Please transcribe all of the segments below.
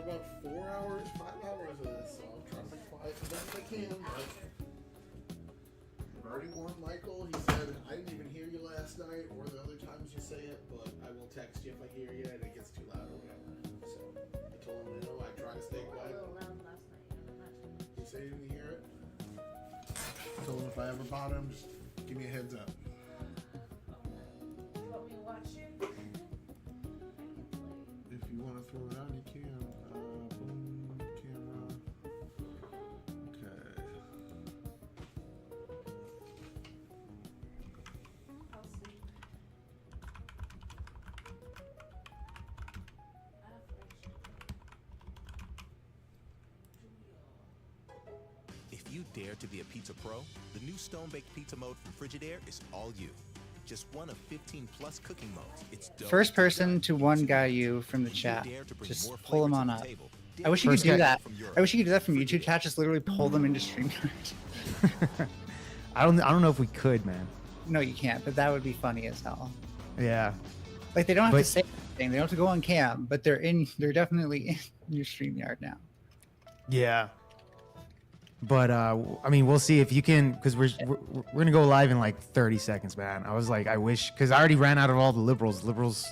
about 4 hours, 5 hours of this, so I'll try to be quiet as best I can. But I've already warned Michael. He said, I didn't even hear you last night or the other times you say it, but I will text you if I hear you and it gets too loud or whatever. So I told him, I try to stay quiet. A little loud last night. He said he didn't hear it. I told him if I ever bother him, just give me a heads up. You want me to watch you? If you want to throw it on, you can. Boom, camera. Okay. I'll see. If you dare to be a pizza pro, the new Stone Baked Pizza mode from Frigidaire is all you. Just one of 15 plus cooking modes. It's dope. First person to one guy you from the chat. Just pull them on up. I wish you could do that. I wish you could do that from YouTube chat. Just literally pull them into StreamYard. I don't know if we could, man. No, you can't. But that would be funny as hell. Yeah. Like they don't have to say anything. They don't have to go on cam, but they're in. They're definitely in your StreamYard now. Yeah. But I mean, we'll see if you can, because we're gonna go live in like 30 seconds, man. I was like, I wish, because I already ran out of all the liberals. Liberals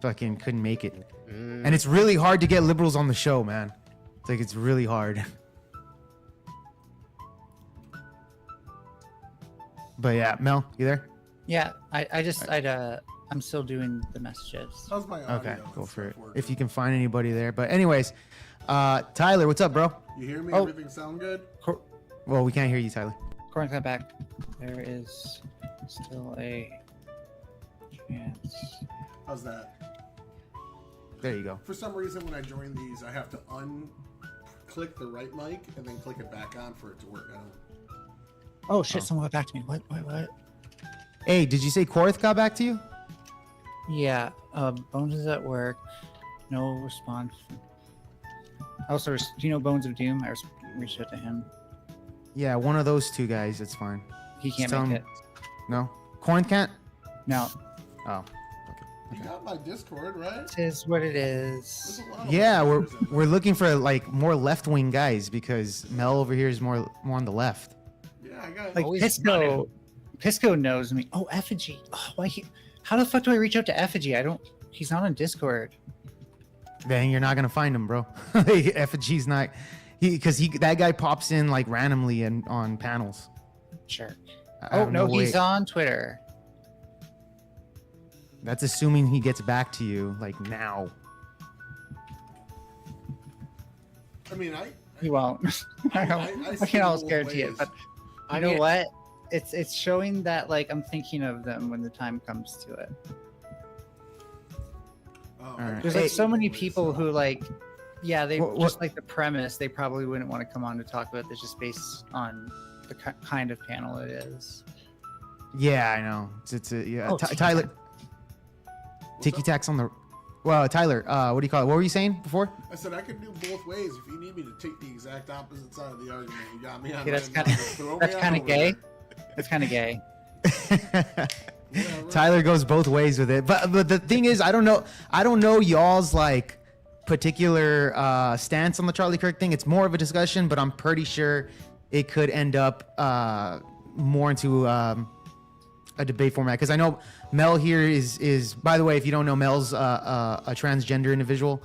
fucking couldn't make it, and it's really hard to get liberals on the show, man. It's like it's really hard. But yeah, Mel, you there? Yeah, I'm still doing the messages. How's my audio? Okay, go and for it. stuff working? If you can find anybody there. But anyways, Tyler, what's up, bro? You hear me? Oh. Everything sound good? Well, we can't hear you, Tyler. Corn got back. There is still a chance. How's that? There you go. For some reason, when I join these, I have to unclick the right mic and then click it back on for it to work out. Oh shit! Someone got back to me. What? Hey, did you say Korth got back to you? Yeah. Bones is at work. No response. Also, do you know Bones of Doom? I reached out to him. Yeah, one of those two guys. It's fine. He can't Just tell make him- it. No, Korth can't. No. Oh. You got my Discord, right? It is what it There's is. a lot of Yeah, members in there. we're looking for like more left wing guys because Mel over here is more on the left. Yeah, I got Like Always Pisco. Pisco knows me. Oh, Effigy. Oh, how the fuck do I reach out to Effigy? He's not on Discord. Then you're not gonna find him, bro. Effigy's not. Because that guy pops in like randomly and on panels. Sure. I Oh have no, way- he's on Twitter. That's assuming he gets back to you like now. I mean, He won't. I see can almost both guarantee it. ways. But you know what? It's showing that like I'm thinking of them when the time comes to it. Oh, Alright. There's Hey. like so many people who like, yeah, they What- just like the premise. They probably wouldn't want to come on to talk about this just based on the kind of panel it is. Yeah, I know. It's a yeah. Oh, Tyler, Tiki Tack's on the. Well, Tyler, what do you call it? What were you saying before? I said I could do both ways. If you need me to take the exact opposite side of the argument, you got me on. Yeah, that's right now. kinda- Just throw me that's on kinda over gay. there. It's kind of gay. Yeah, right. Tyler goes both ways with it, but the thing is, I don't know y'all's like particular stance on the Charlie Kirk thing. It's more of a discussion, but I'm pretty sure it could end up more into a debate format because I know Mel here is by the way, if you don't know, Mel's a transgender individual,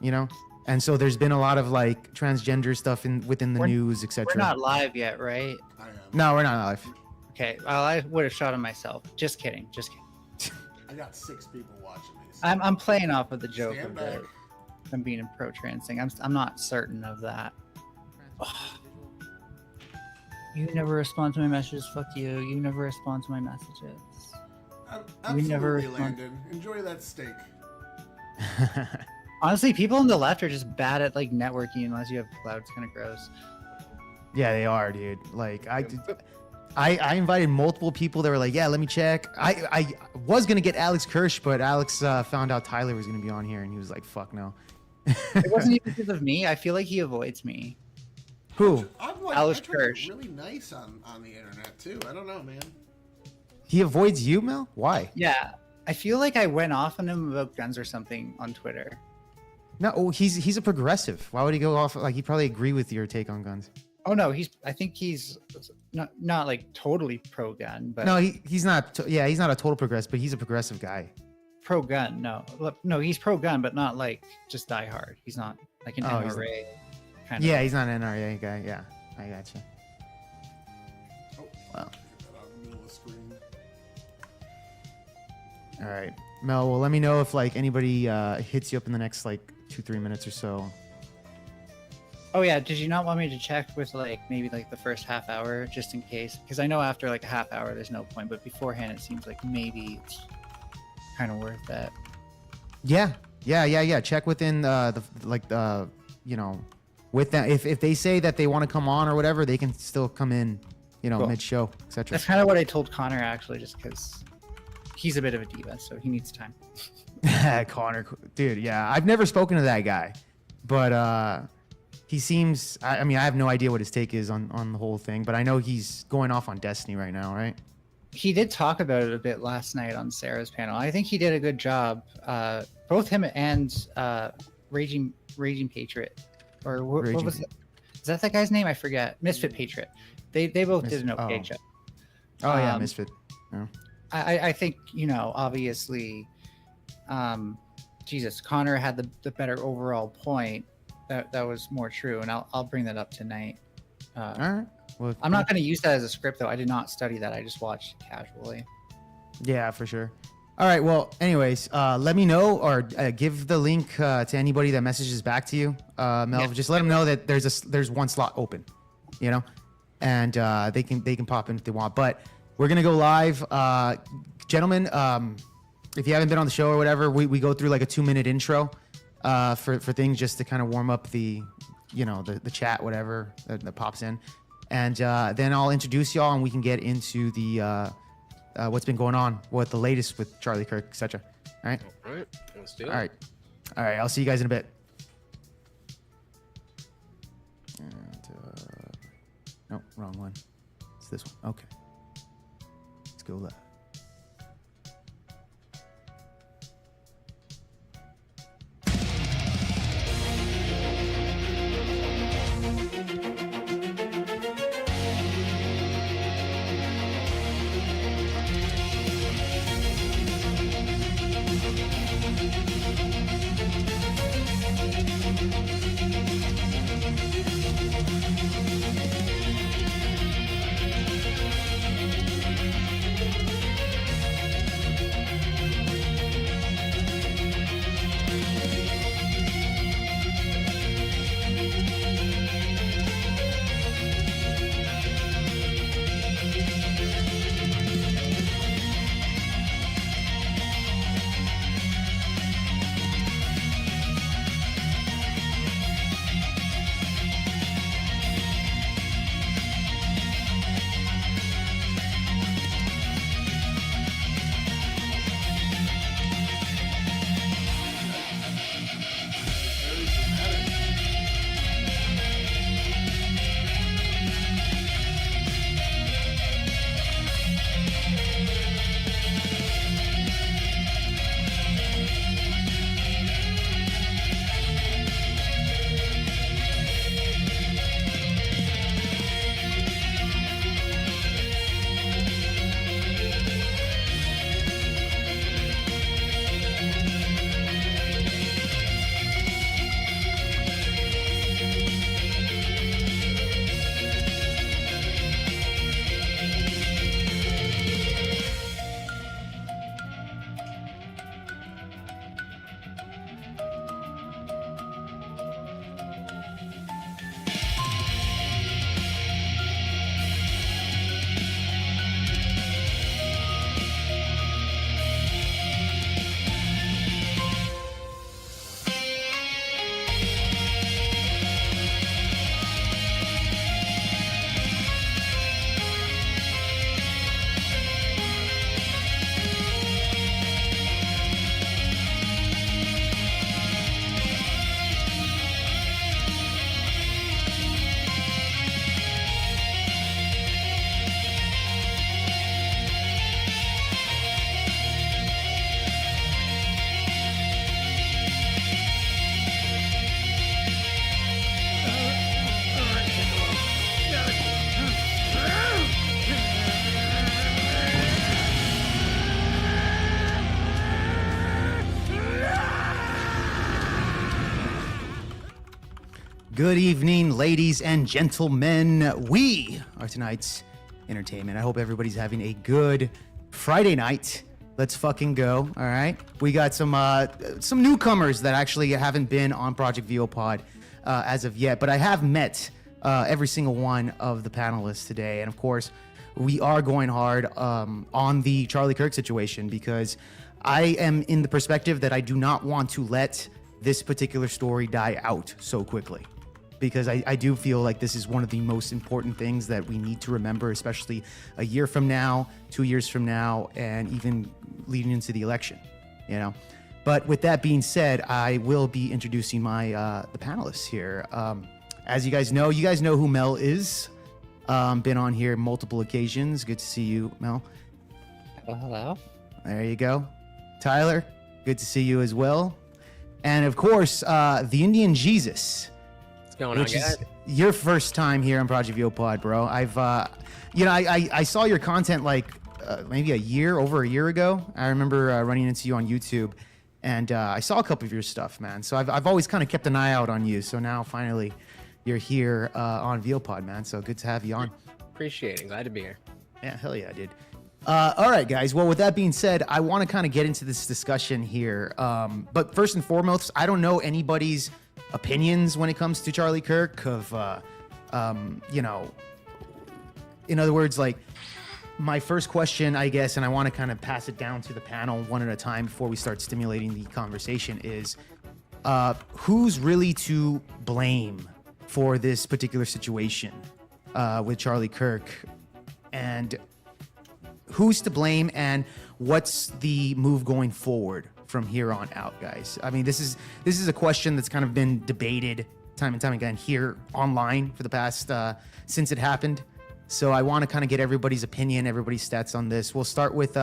you know, and so there's been a lot of like transgender stuff within the news, etc. We're not live yet, right? I am. No, we're not live. Okay. Well, I would have shot him myself. Just kidding. I got 6 people watching me. so I'm playing off of the joke Stand of back. them being a pro-trans thing. I'm not certain of that. You never respond to my messages. Fuck you. You never respond to my messages. Absolutely, never- Landon. Enjoy that steak. Honestly, people on the left are just bad at like networking unless you have cloud. It's kind of gross. Yeah, they are, dude. Like I invited multiple people that were like, yeah, let me check. I was gonna get Alex Kirsch, but Alex found out Tyler was gonna be on here, and he was like, fuck no. It wasn't even because of me. I feel like he avoids me. Who? I'm like, Alice I try to Kirsch. be really nice on the internet too. I don't know, man. He avoids you, Mel? Why? Yeah, I feel like I went off on him about guns or something on Twitter. No, he's a progressive. Why would he go off? Like, he probably agree with your take on guns. Oh no, I think he's not like totally pro gun, but No, he's not. Yeah, he's not a total progressive, but he's a progressive guy. pro gun. No, he's pro gun, but not like just die hard. He's not like an Oh, he's NRA kind Yeah, he's not an NRA guy. Yeah, I gotcha. Oh, Wow. get that out of the middle of the screen. All right, Mel. Well, let me know if like anybody hits you up in the next like 2-3 minutes or so. Oh yeah, did you not want me to check with like maybe like the first half hour just in case? Because I know after like a half hour there's no point, but beforehand it seems like maybe it's kind of worth that. Yeah. Check within you know, with that. If they say that they want to come on or whatever, they can still come in, you know, Cool. mid-show, etc. That's kind of what I told Connor actually, just because he's a bit of a diva, so he needs time. Connor, dude, yeah, I've never spoken to that guy, but he seems. I mean, I have no idea what his take is on the whole thing, but I know he's going off on Destiny right now, right? He did talk about it a bit last night on Sarah's panel. I think he did a good job. Both him and Raging Patriot, or what Raging was it? Is that that guy's name? I forget. Misfit Patriot. They both did an okay job. Oh yeah, Misfit. I think, you know, obviously, Jesus, Connor had the better overall point. That was more true, and I'll bring that up tonight. All right. Well, I'm not going to use that as a script though. I did not study that. I just watched casually. Yeah, for sure. All right. Well, anyways, let me know or give the link to anybody that messages back to you, Mel. Yeah. Just let them know that there's one slot open, you know, and they can pop in if they want. But we're gonna go live, gentlemen. If you haven't been on the show or whatever, we go through like a 2-minute intro for things just to kind of warm up the, you know, the chat, whatever that pops in, and then I'll introduce y'all and we can get into the what's been going on, what the latest with Charlie Kirk, etc. All right. All right, let's do it. All right. I'll see you guys in a bit. And, no, wrong one. It's this one. Okay. Let's go live. Good evening, ladies and gentlemen. We are tonight's entertainment. I hope everybody's having a good Friday night. Let's fucking go. All right. We got some newcomers that actually haven't been on Project VO Pod as of yet, but I have met every single one of the panelists today, and of course, we are going hard on the Charlie Kirk situation because I am in the perspective that I do not want to let this particular story die out so quickly, because I do feel like this is one of the most important things that we need to remember, especially a year from now, 2 years from now, and even leading into the election, you know. But with that being said, I will be introducing my the panelists here. As you guys know who Mel is. Been on here multiple occasions. Good to see you, Mel. Hello. There you go. Tyler, good to see you as well. And of course, the Indian Jesus. What's going on, Which is guys? your first time here on Project VO Pod, bro. I've, I saw your content like maybe over a year ago. I remember running into you on YouTube, and I saw a couple of your stuff, man. So I've always kind of kept an eye out on you. So now finally, you're here on VO Pod, man. So good to have you on. Appreciate it. Glad to be here. Yeah, hell yeah, dude. All right, guys. Well, with that being said, I want to kind of get into this discussion here. But first and foremost, I don't know anybody's opinions when it comes to Charlie Kirk. In other words, like my first question, I guess, and I want to kind of pass it down to the panel one at a time before we start stimulating the conversation is, who's really to blame for this particular situation with Charlie Kirk, and who's to blame, and what's the move going forward from here on out, guys? I mean, this is a question that's kind of been debated time and time again here online for the past since it happened. So I want to kind of get everybody's opinion, everybody's stats on this. We'll start with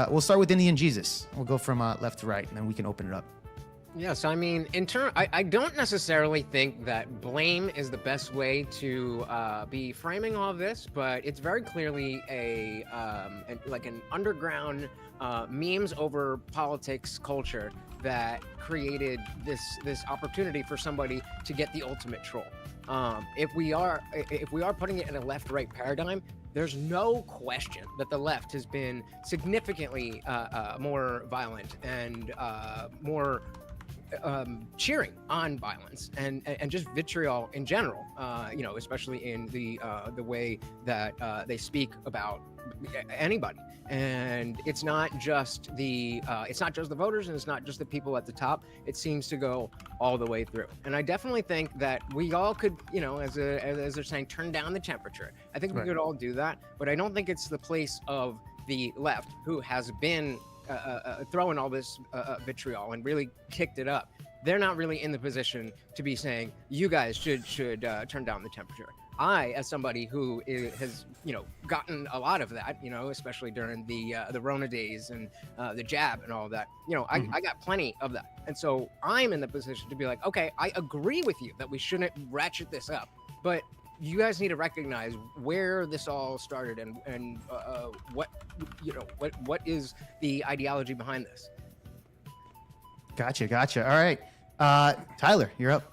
Indian Jesus. We'll go from left to right, and then we can open it up. Yes, I mean, I don't necessarily think that blame is the best way to be framing all of this, but it's very clearly an underground memes over politics culture that created this opportunity for somebody to get the ultimate troll. If we are putting it in a left-right paradigm, there's no question that the left has been significantly more violent and more cheering on violence and just vitriol in general, especially in the way that they speak about anybody. And it's not just the voters, and it's not just the people at the top. It seems to go all the way through. And I definitely think that we all could, as they're saying, turn down the temperature. I think we could all do that, but I don't think it's the place of the left, who has been throwing all this vitriol and really kicked it up. They're not really in the position to be saying, you guys should turn down the temperature. I, as somebody who has gotten a lot of that, especially during the Rona days and the jab and all of that, I got plenty of that. And so I'm in the position to be like, okay, I agree with you that we shouldn't ratchet this up, but you guys need to recognize where this all started and what is the ideology behind this. Gotcha. All right. Tyler, you're up.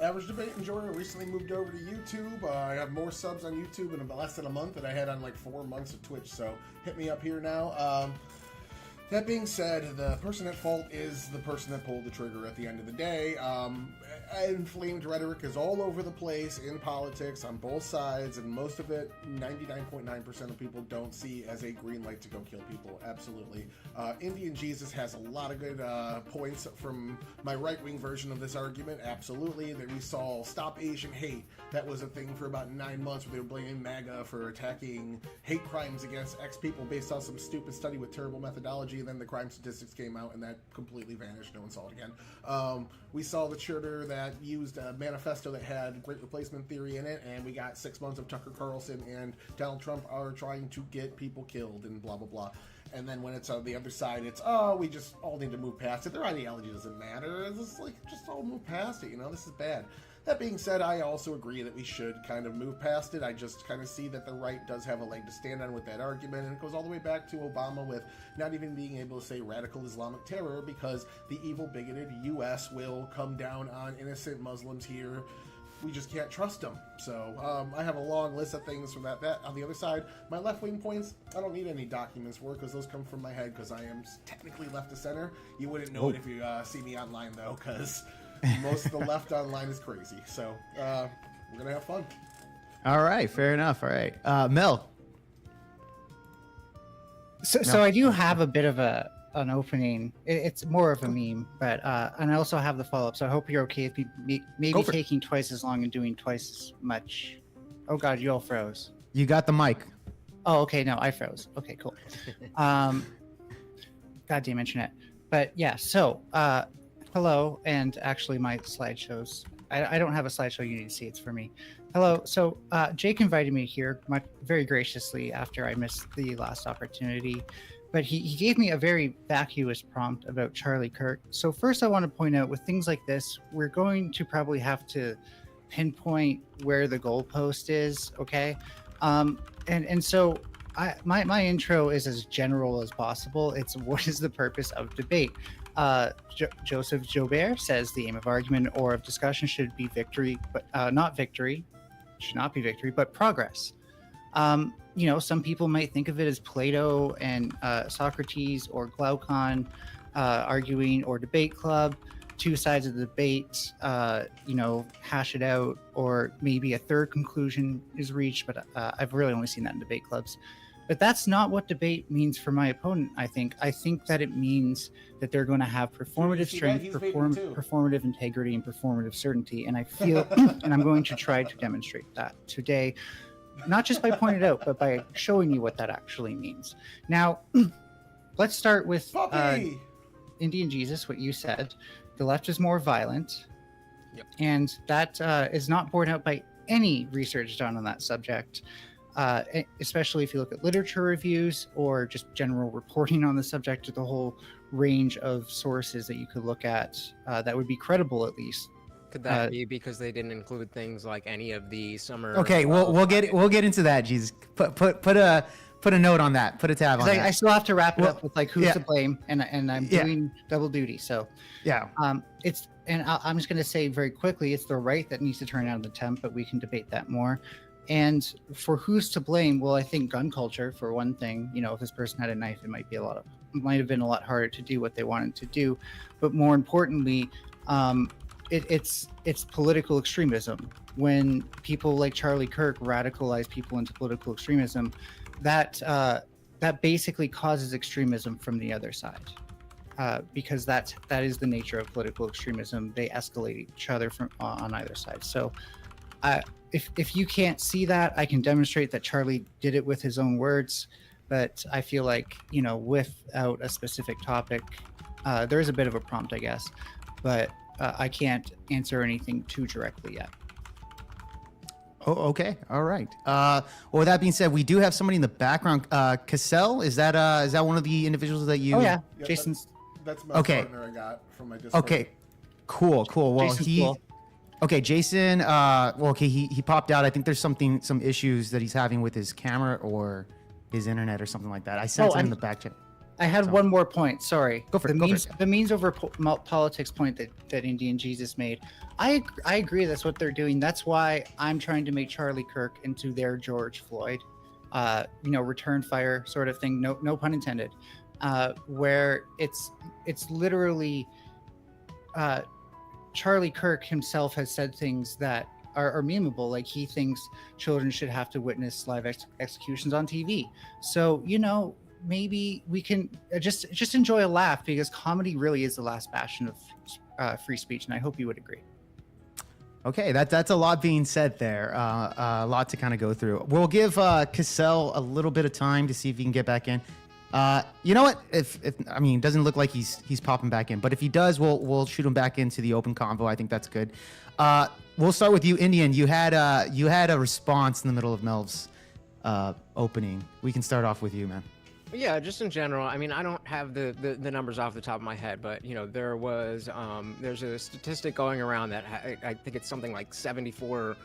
Average Debate Enjoyer recently moved over to YouTube. I have more subs on YouTube in less than a month than I had on like 4 months of Twitch, so hit me up here now. That being said, the person at fault is the person that pulled the trigger at the end of the day. Inflamed rhetoric is all over the place in politics on both sides, and most of it, 99.9% of people don't see as a green light to go kill people. Absolutely. Indian Jesus has a lot of good points from my right-wing version of this argument. Absolutely. That we saw Stop Asian Hate. That was a thing for about 9 months where they were blaming MAGA for attacking hate crimes against X people based on some stupid study with terrible methodology. And then the crime statistics came out and that completely vanished. No one saw it again. We saw the Twitter that used a manifesto that had Great Replacement Theory in it, and we got 6 months of Tucker Carlson and Donald Trump are trying to get people killed and blah, blah, blah. And then when it's on the other side, it's, we just all need to move past it. Their ideology doesn't matter. It's just like, just all move past it, this is bad. That being said, I also agree that we should kind of move past it. I just kind of see that the right does have a leg to stand on with that argument, and it goes all the way back to Obama with not even being able to say radical Islamic terror because the evil, bigoted U.S. will come down on innocent Muslims here we just can't trust them. So I have a long list of things from that. On the other side, my left-wing points, I don't need any documents for because those come from my head because I am technically left to center. You wouldn't know it if you see me online, though, because most of the left online is crazy. So we're going to have fun. All right, fair enough. All right. Mel. So I do have a bit of an opening. It's more of a meme, but and I also have the follow up. So I hope you're okay with me maybe Go for it. taking twice as long and doing twice as much. Oh God, you all froze. You got the mic. Oh, okay. No, I froze. Okay, cool. Goddamn internet. But yeah, so hello, and actually my slideshows. I don't have a slideshow you need to see. It's for me. Hello. So Jake invited me here very graciously after I missed the last opportunity. But he gave me a very vacuous prompt about Charlie Kirk. So first I want to point out with things like this, we're going to probably have to pinpoint where the goalpost is, okay? And so my intro is as general as possible. It's what is the purpose of debate? Joseph Joubert says the aim of argument or of discussion should be victory, but should not be victory, but progress. You know, some people might think of it as Plato and Socrates or Glaucon arguing, or debate club, two sides of the debate, you know, hash it out, or maybe a third conclusion is reached, but I've really only seen that in debate clubs. But that's not what debate means for my opponent, I think. I think that it means that they're going to have performative strength, performative integrity, and performative certainty. And I feel, and I'm going to try to demonstrate that today, not just by pointing it out, but by showing you what that actually means. Now, let's start with Indian Jesus, what you said. The left is more violent. Yep. And that is not borne out by any research done on that subject. Especially if you look at literature reviews or just general reporting on the subject, or the whole range of sources that you could look at that would be credible, at least. Could that be because they didn't include things like any of the summer? Okay, we'll get into that. Jesus, put a note on that. Put a tab on that. I still have to wrap it up with like who's to blame, and I'm doing double duty. So yeah, I'm just going to say very quickly, it's the right that needs to turn out an attempt, but we can debate that more. And for who's to blame, well, I think gun culture, for one thing. You know, if this person had a knife, it might have been a lot harder to do what they wanted to do. But more importantly, it's political extremism. When people like Charlie Kirk radicalize people into political extremism, that basically causes extremism from the other side, because that is the nature of political extremism. They escalate each other from on either side. So if you can't see that, I can demonstrate that Charlie did it with his own words. But I feel like, you know, without a specific topic, there is a bit of a prompt, I guess. But I can't answer anything too directly yet. Oh, okay. All right. Well, with that being said, we do have somebody in the background. Cassell, is that one of the individuals that you? Oh yeah, Yeah, Jason's. That's my Okay. partner I got from my Discord. Okay. Cool. Well, Jason's cool. Okay, Jason. Well, okay, he popped out. I think there's some issues that he's having with his camera or his internet or something like that. I sent him in the back chat. I had one more point. Sorry. Go for it. The means over politics point that Indian Jesus made. I agree. That's what they're doing. That's why I'm trying to make Charlie Kirk into their George Floyd. You know, return fire sort of thing. No pun intended. Where it's literally. Charlie Kirk himself has said things that are memeable. Like, he thinks children should have to witness live executions on TV. So, you know, maybe we can just enjoy a laugh, because comedy really is the last bastion of free speech, and I hope you would agree. Okay, that's a lot being said there. A lot to kind of go through. We'll give Cassell a little bit of time to see if he can get back in. You know what? If I mean, it doesn't look like he's popping back in, but if he does, we'll shoot him back into the open convo. I think that's good. We'll start with you, Indian. You had a response in the middle of Melv's opening. We can start off with you, man. Yeah, just in general. I mean, I don't have the numbers off the top of my head, but you know, there's a statistic going around that I think it's something like 74%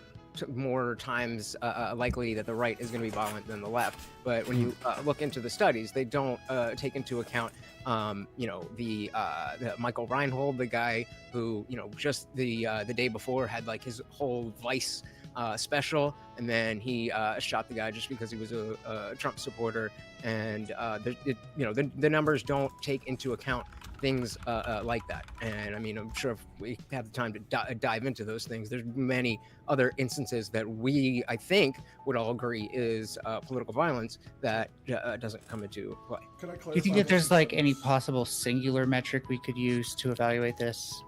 more times likely that the right is going to be violent than the left. But when you look into the studies, they don't take into account, the Michael Reinhold, the guy who, just the day before had like his whole Vice special, and then he shot the guy just because he was a Trump supporter. And the numbers don't take into account things like that. And I mean, I'm sure if we have the time to dive into those things, there's many other instances that I think would all agree is political violence that doesn't come into play. Can I clarify? Do you think that there's like any possible singular metric we could use to evaluate this?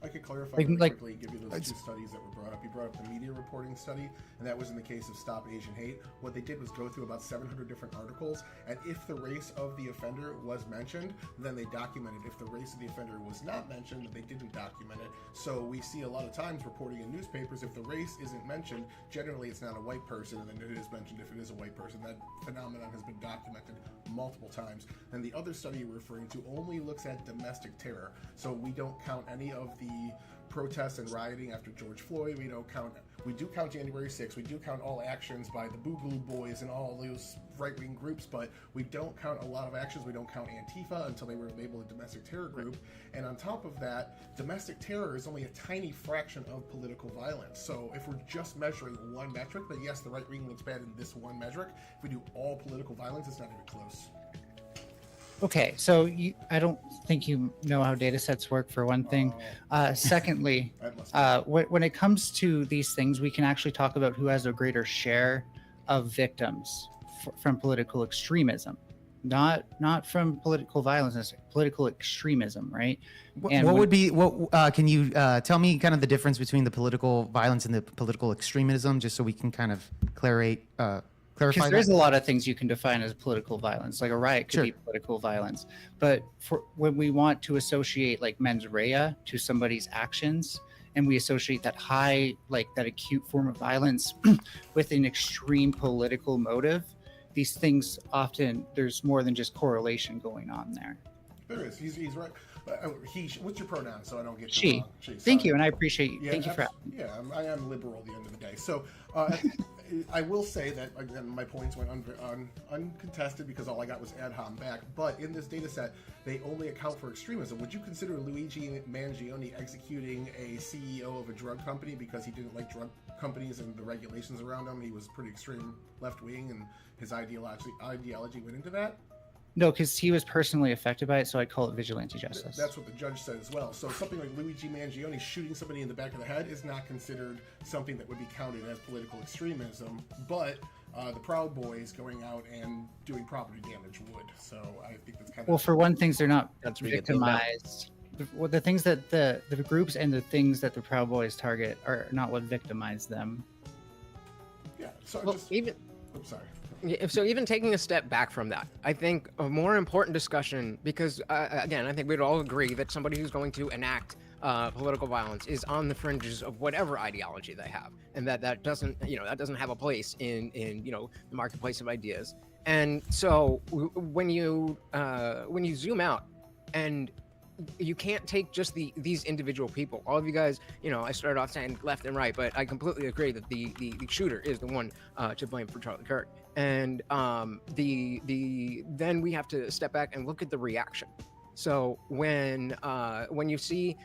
I could clarify Like- really like- quickly and give you those two studies that were brought up. You brought up the media reporting study, and that was in the case of Stop Asian Hate. What they did was go through about 700 different articles, and if the race of the offender was mentioned, then they documented. If the race of the offender was not mentioned, they didn't document it. So we see a lot of times reporting in newspapers, if the race isn't mentioned, generally it's not a white person, and then it is mentioned if it is a white person. That phenomenon has been documented multiple times. And the other study you're referring to only looks at domestic terror. So we don't count any of the protests and rioting after George Floyd. We do count January 6th. We do count all actions by the Boogaloo Boys and all those right-wing groups, but we don't count a lot of actions. We don't count Antifa until they were labeled a domestic terror group. And on top of that, domestic terror is only a tiny fraction of political violence. So if we're just measuring one metric, then yes, the right wing looks bad in this one metric. If we do all political violence, it's not even close. Okay, so I don't think you know how data sets work, for one thing. Secondly, That must be- when it comes to these things, we can actually talk about who has a greater share of victims from political extremism, not from political violence, it's political extremism, right? And What when- would be can you tell me kind of the difference between the political violence and the political extremism, just so we can kind of clarify Because there's that? a lot of things you can define as political violence. Like a riot could Sure. be political violence. But for when we want to associate like mens rea to somebody's actions, and we associate that high, like that acute form of violence with an extreme political motive, these things often, there's more than just correlation going on there. There is. He's right. What's your pronoun so I don't get you She. wrong? She. Thank Sorry. you, and I appreciate you. Thank you for Yeah, I am liberal at the end of the day. So I will say that, again, my points went uncontested because all I got was ad hom back. But in this data set, they only account for extremism. Would you consider Luigi Mangione executing a CEO of a drug company because he didn't like drug companies and the regulations around him? He was pretty extreme left-wing, and his ideology went into that? No, because he was personally affected by it, so I call it vigilante justice. That's what the judge said as well. So something like Luigi Mangione shooting somebody in the back of the head is not considered something that would be counted as political extremism, but the Proud Boys going out and doing property damage would. So I think that's kind of... Well, for one thing, they're not That's where you get the amount. victimized. The things that the groups and the things that the Proud Boys target are not what victimize them. Yeah, so Well, just... even Oops, sorry. So even taking a step back from that, I think a more important discussion, because again, I think we'd all agree that somebody who's going to enact political violence is on the fringes of whatever ideology they have, and that doesn't have a place in the marketplace of ideas. And so when you zoom out, and you can't take just these individual people. All of you guys, I started off saying left and right, but I completely agree that the shooter is the one to blame for Charlie Kirk. And then we have to step back and look at the reaction. So when you see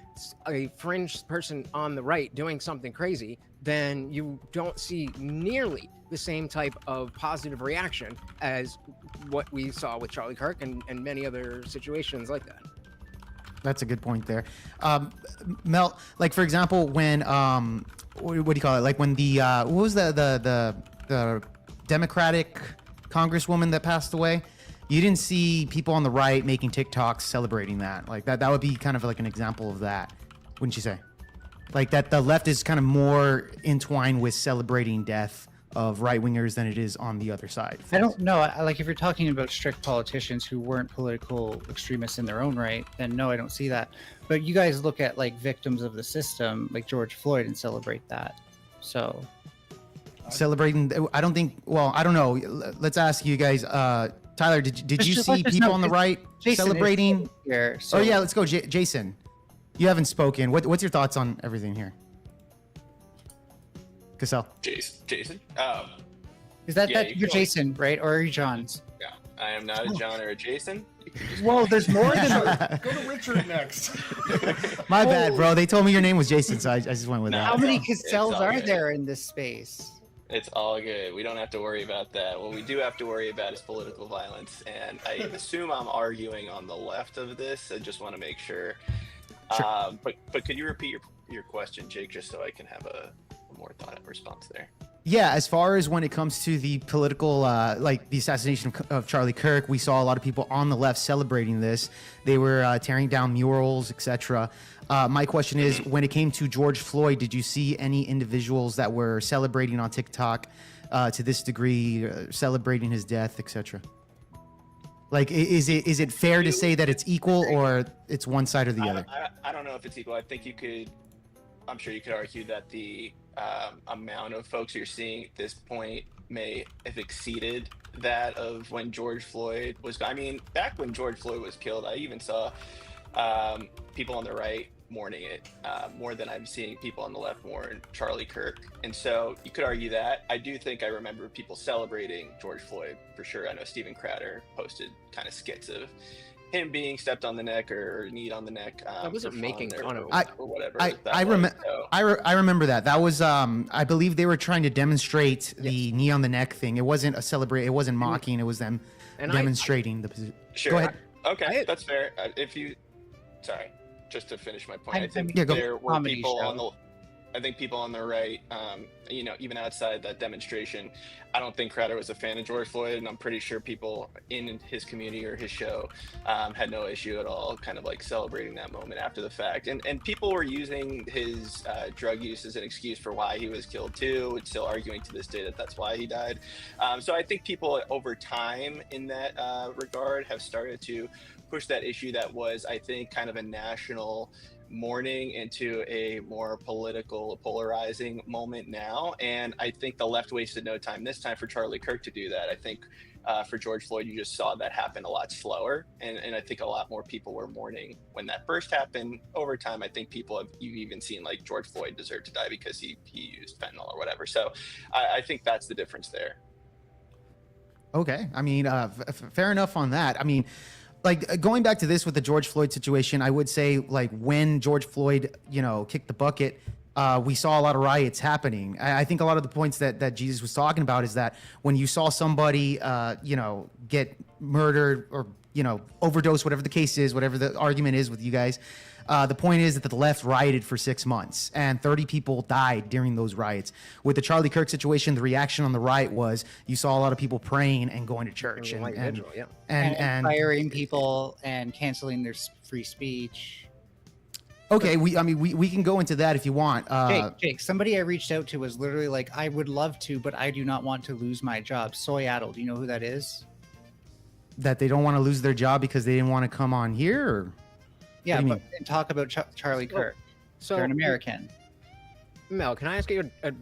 a fringe person on the right doing something crazy, then you don't see nearly the same type of positive reaction as what we saw with Charlie Kirk and many other situations like that. That's a good point there. Mel, like for example, when what do you call it? Like when the what was the Democratic Congresswoman that passed away? You didn't see people on the right making TikToks celebrating that. Like that would be kind of like an example of that, wouldn't you say? Like that the left is kind of more entwined with celebrating death of right-wingers than it is on the other side. I don't know. Like if you're talking about strict politicians who weren't political extremists in their own right, then no, I don't see that. But you guys look at like victims of the system, like George Floyd, and celebrate that. So Celebrating, I don't think. Well, I don't know. Let's ask you guys. Tyler, did you see people on the right Jason is celebrating? here. So Oh yeah, let's go, Jason. You haven't spoken. What's your thoughts on everything here? Cassell. Jason. Is that Yeah, that you you're can- Jason, right? Or are you John's? Yeah, I am not a John or a Jason. You can just Whoa, there's more than Go to Richard next. My bad, bro. They told me your name was Jason, so I just went with No. that. how many It's Cassells all are good. there in this space? It's all good. We don't have to worry about that. What we do have to worry about is political violence, and I assume I'm arguing on the left of this. I just want to make sure. Sure. But could you repeat your question, Jake, just so I can have a more thought response there? Yeah, as far as when it comes to the political, like the assassination of Charlie Kirk, we saw a lot of people on the left celebrating this. They were tearing down murals, etc. My question is, when it came to George Floyd, did you see any individuals that were celebrating on TikTok to this degree, celebrating his death, etc.? Like, is it fair to say that it's equal, or it's one side or the other? I don't know if it's equal. I think you could. I'm sure you could argue that the amount of folks you're seeing at this point may have exceeded that of when George Floyd was. I mean, back when George Floyd was killed, I even saw people on the right mourning it more than I'm seeing people on the left mourn Charlie Kirk. And so you could argue that. I do think I remember people celebrating George Floyd for sure. I know Steven Crowder posted kind of skits of him being stepped on the neck or kneed on the neck. I wasn't for making fun fun of or, him. or whatever. I that was. remember. So, I remember that. That was I believe they were trying to demonstrate the knee on the neck thing. It wasn't a celebrate. It wasn't mocking. It was them And demonstrating the position. sure. Go ahead. Okay, that's fair. Sorry, just to finish my point, I think Yeah, go. there were Comedy people show. on the. I think people on the right, even outside that demonstration, I don't think Crowder was a fan of George Floyd, and I'm pretty sure people in his community or his show had no issue at all, kind of like celebrating that moment after the fact. And people were using his drug use as an excuse for why he was killed too, and still arguing to this day that that's why he died. So I think people over time in that regard have started to push that issue that was, I think, kind of a national mourning into a more political polarizing moment now. And I think the left wasted no time this time for Charlie Kirk to do that. I think for George Floyd, you just saw that happen a lot slower. And I think a lot more people were mourning when that first happened. Over time, I think you've even seen like George Floyd deserved to die because he used fentanyl or whatever. So I think that's the difference there. Okay. I mean, fair enough on that. I mean, like going back to this with the George Floyd situation, I would say like when George Floyd, kicked the bucket, we saw a lot of riots happening. I think a lot of the points that Jesus was talking about is that when you saw somebody, get murdered or, overdose, whatever the case is, whatever the argument is with you guys, the point is that the left rioted for 6 months and 30 people died during those riots. With the Charlie Kirk situation, the reaction on the right was you saw a lot of people praying and going to church Like vigil, yeah. and firing people and canceling their free speech. okay, we can go into that if you want. Jake, somebody I reached out to was literally like, I would love to, but I do not want to lose my job. Soyaddle, do you know who that is? That they don't want to lose their job because they didn't want to come on here? Or? Yeah, do you but and talk about Charlie Kirk. So They're an American. Mel, can I ask you a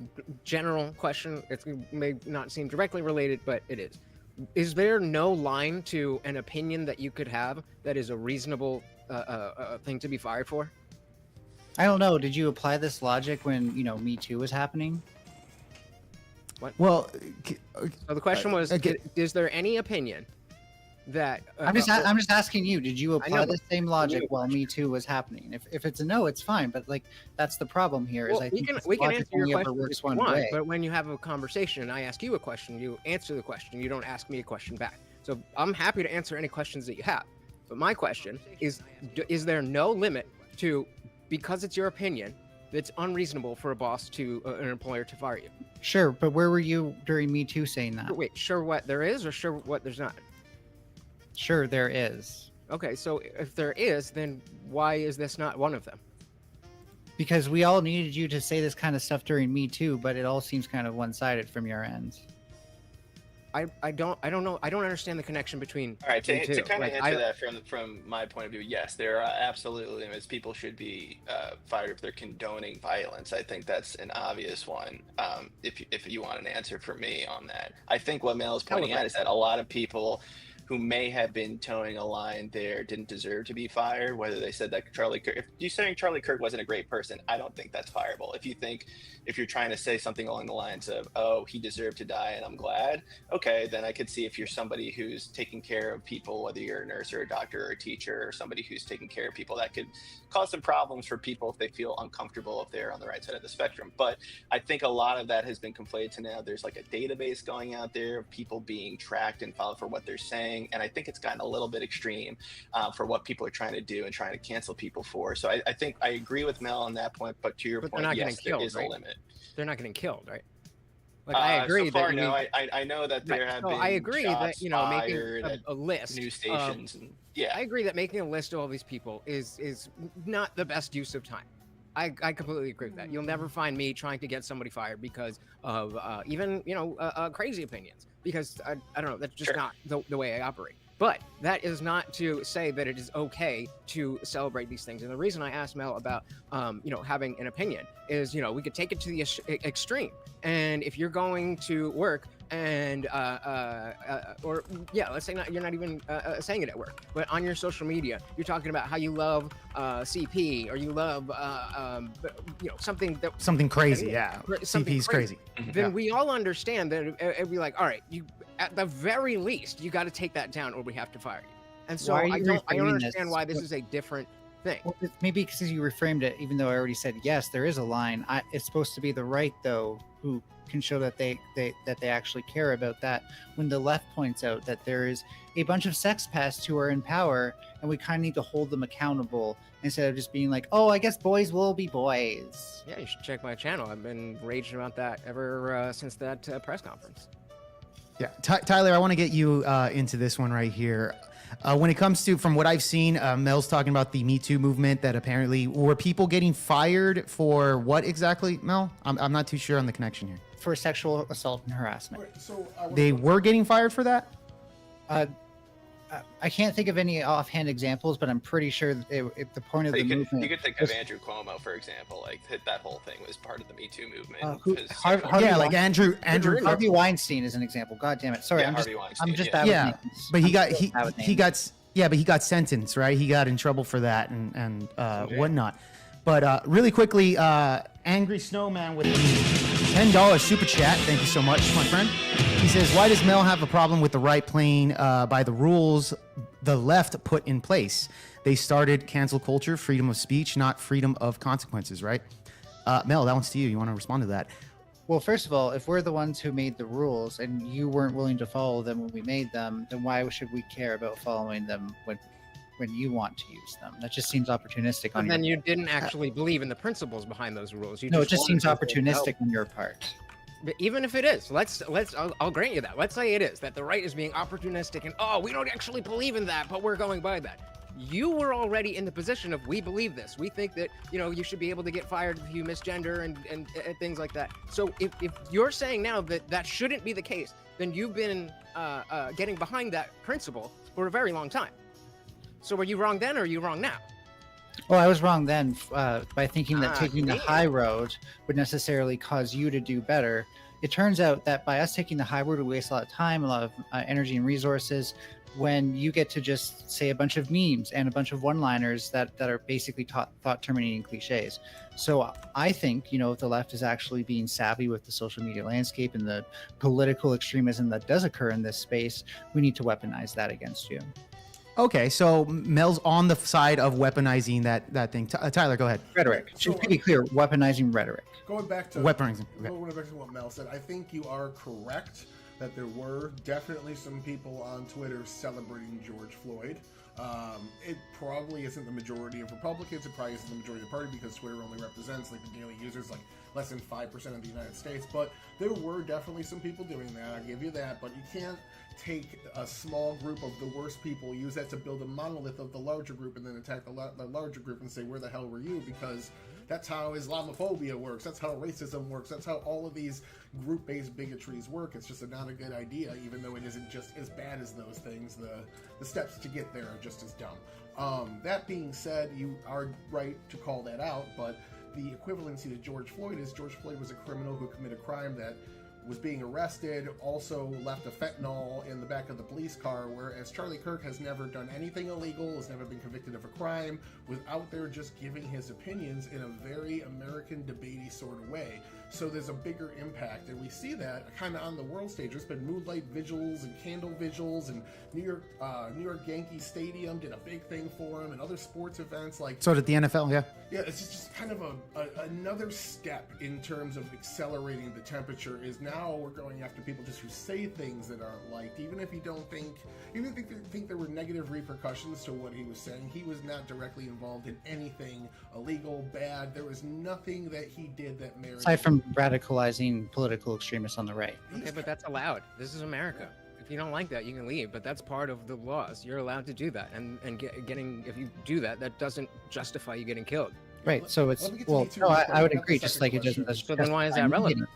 general question? It may not seem directly related, but it is. Is there no line to an opinion that you could have that is a reasonable thing to be fired for? I don't know. Did you apply this logic when, Me Too was happening? Well, So the question was, okay. is there any opinion that... I'm just asking you. Did you apply know, the same logic but- while Me Too was happening? If it's a no, it's fine. But that's the problem here. Well, I we think can this we can logic answer your only ever question works if you one want, way. but when you have a conversation and I ask you a question, you answer the question. You don't ask me a question back. So I'm happy to answer any questions that you have. But my question is there no limit to, because it's your opinion, it's unreasonable for a boss to an employer to fire you? Sure, but where were you during Me Too saying that? Wait, sure what there is or sure what there's not? Sure, there is. Okay, so if there is, then why is this not one of them? Because we all needed you to say this kind of stuff during Me Too, but it all seems kind of one-sided from your end. I don't know. I don't understand the connection between All right, the two. to kind of Like, answer that from my point of view, yes, there are absolutely limits. People should be fired if they're condoning violence. I think that's an obvious one. If you want an answer from me on that, I think what Mel is pointing out is that a lot of people who may have been towing a line there didn't deserve to be fired. Whether they said that Charlie Kirk, if you're saying Charlie Kirk wasn't a great person, I don't think that's fireable. If you're trying to say something along the lines of, oh, he deserved to die and I'm glad, okay, then I could see if you're somebody who's taking care of people, whether you're a nurse or a doctor or a teacher or somebody who's taking care of people, that could cause some problems for people if they feel uncomfortable if they're on the right side of the spectrum. But I think a lot of that has been conflated to now there's like a database going out there of people being tracked and followed for what they're saying. And I think it's gotten a little bit extreme for what people are trying to do and trying to cancel people for. So I think I agree with Mel on that point, but to your point, yes, there is a limit. They're not getting killed, right? Like I agree so far, that no, I know that there have been I agree that fired making a list news stations and I agree that making a list of all these people is not the best use of time. I completely agree with that. You'll never find me trying to get somebody fired because of even crazy opinions, because I don't know, that's just not the way I operate. But that is not to say that it is okay to celebrate these things. And the reason I asked Mel about, having an opinion is, we could take it to the extreme. And if you're going to work and, let's say you're not even saying it at work, but on your social media, you're talking about how you love CP or you love, something crazy. Yeah. Something CP's crazy. Then we all understand that it'd be like, all right, at the very least, you got to take that down or we have to fire you. And so I don't understand why this is a different thing. Well, maybe because you reframed it, even though I already said, yes, there is a line. It's supposed to be the right, though, who can show that they actually care about that. When the left points out that there is a bunch of sex pests who are in power and we kind of need to hold them accountable instead of just being like, oh, I guess boys will be boys. Yeah, you should check my channel. I've been raging about that ever since that press conference. Yeah, Tyler, I want to get you into this one right here. When it comes to, from what I've seen, Mel's talking about the Me Too movement, that apparently were people getting fired for what exactly, Mel? I'm not too sure on the connection here. For sexual assault and harassment. Right, so They were getting fired for that? I can't think of any offhand examples, but I'm pretty sure the point of the movement. You could think of Andrew Cuomo, for example. Like that whole thing was part of the Me Too movement. Like Andrew Harvey Weinstein is an example. God damn it! Sorry, Yeah, I'm just bad with names. But he got sentenced, right? He got in trouble for that and whatnot. But really quickly, Angry Snowman with $10 super chat. Thank you so much, my friend. He says, why does Mel have a problem with the right playing by the rules the left put in place? They started cancel culture, freedom of speech, not freedom of consequences, right? Mel, that one's to you. You want to respond to that? Well, first of all, if we're the ones who made the rules and you weren't willing to follow them when we made them, then why should we care about following them when you want to use them? That just seems opportunistic on your part. And then you didn't actually believe in the principles behind those rules. No, it just seems opportunistic on your part. But even if it is, I'll grant you that. Let's say it is, that the right is being opportunistic and, we don't actually believe in that, but we're going by that. You were already in the position of, we believe this. We think that, you should be able to get fired if you misgender and things like that. So if you're saying now that shouldn't be the case, then you've been getting behind that principle for a very long time. So were you wrong then or are you wrong now? Well, I was wrong then by thinking that taking the high road would necessarily cause you to do better. It turns out that by us taking the high road, we waste a lot of time, a lot of energy and resources when you get to just say a bunch of memes and a bunch of one-liners that are basically thought-terminating cliches. So I think, if the left is actually being savvy with the social media landscape and the political extremism that does occur in this space, we need to weaponize that against you. Okay, so Mel's on the side of weaponizing that thing. Tyler, go ahead. Rhetoric. Just to be clear, weaponizing rhetoric. Going back to weaponizing. Okay. Going back to what Mel said, I think you are correct that there were definitely some people on Twitter celebrating George Floyd. It probably isn't the majority of Republicans. It probably isn't the majority of the party because Twitter only represents the daily users, less than 5% of the United States. But there were definitely some people doing that. I'll give you that. But you can't take a small group of the worst people, use that to build a monolith of the larger group, and then attack the larger group and say, where the hell were you? Because That's how Islamophobia works. That's how racism works. That's how all of these group-based bigotries work. It's just not a good idea, even though it isn't just as bad as those things. The steps to get there are just as dumb. That being said, you are right to call that out, but the equivalency to George Floyd is George Floyd was a criminal who committed a crime that was being arrested, also left a fentanyl in the back of the police car, whereas Charlie Kirk has never done anything illegal, has never been convicted of a crime, was out there just giving his opinions in a very American debatey sort of way. So there's a bigger impact, and we see that kind of on the world stage. There's been moonlight vigils and candle vigils, and New York Yankee Stadium did a big thing for him, and other sports events like. So did the NFL, yeah. Yeah, it's just kind of another step in terms of accelerating the temperature. Is now we're going after people just who say things that aren't liked, even if you think there were negative repercussions to what he was saying. He was not directly involved in anything illegal, bad. There was nothing that he did that merited. Aside from radicalizing political extremists on the right. Okay, but that's allowed. This is America. If you don't like that, you can leave, but that's part of the laws. You're allowed to do that, and getting if you do that, that doesn't justify you getting killed. Right, so it's Let me get to well. Me Too No, real I quick. would Got the agree. Just second like it doesn't. question. So then why is that relevant?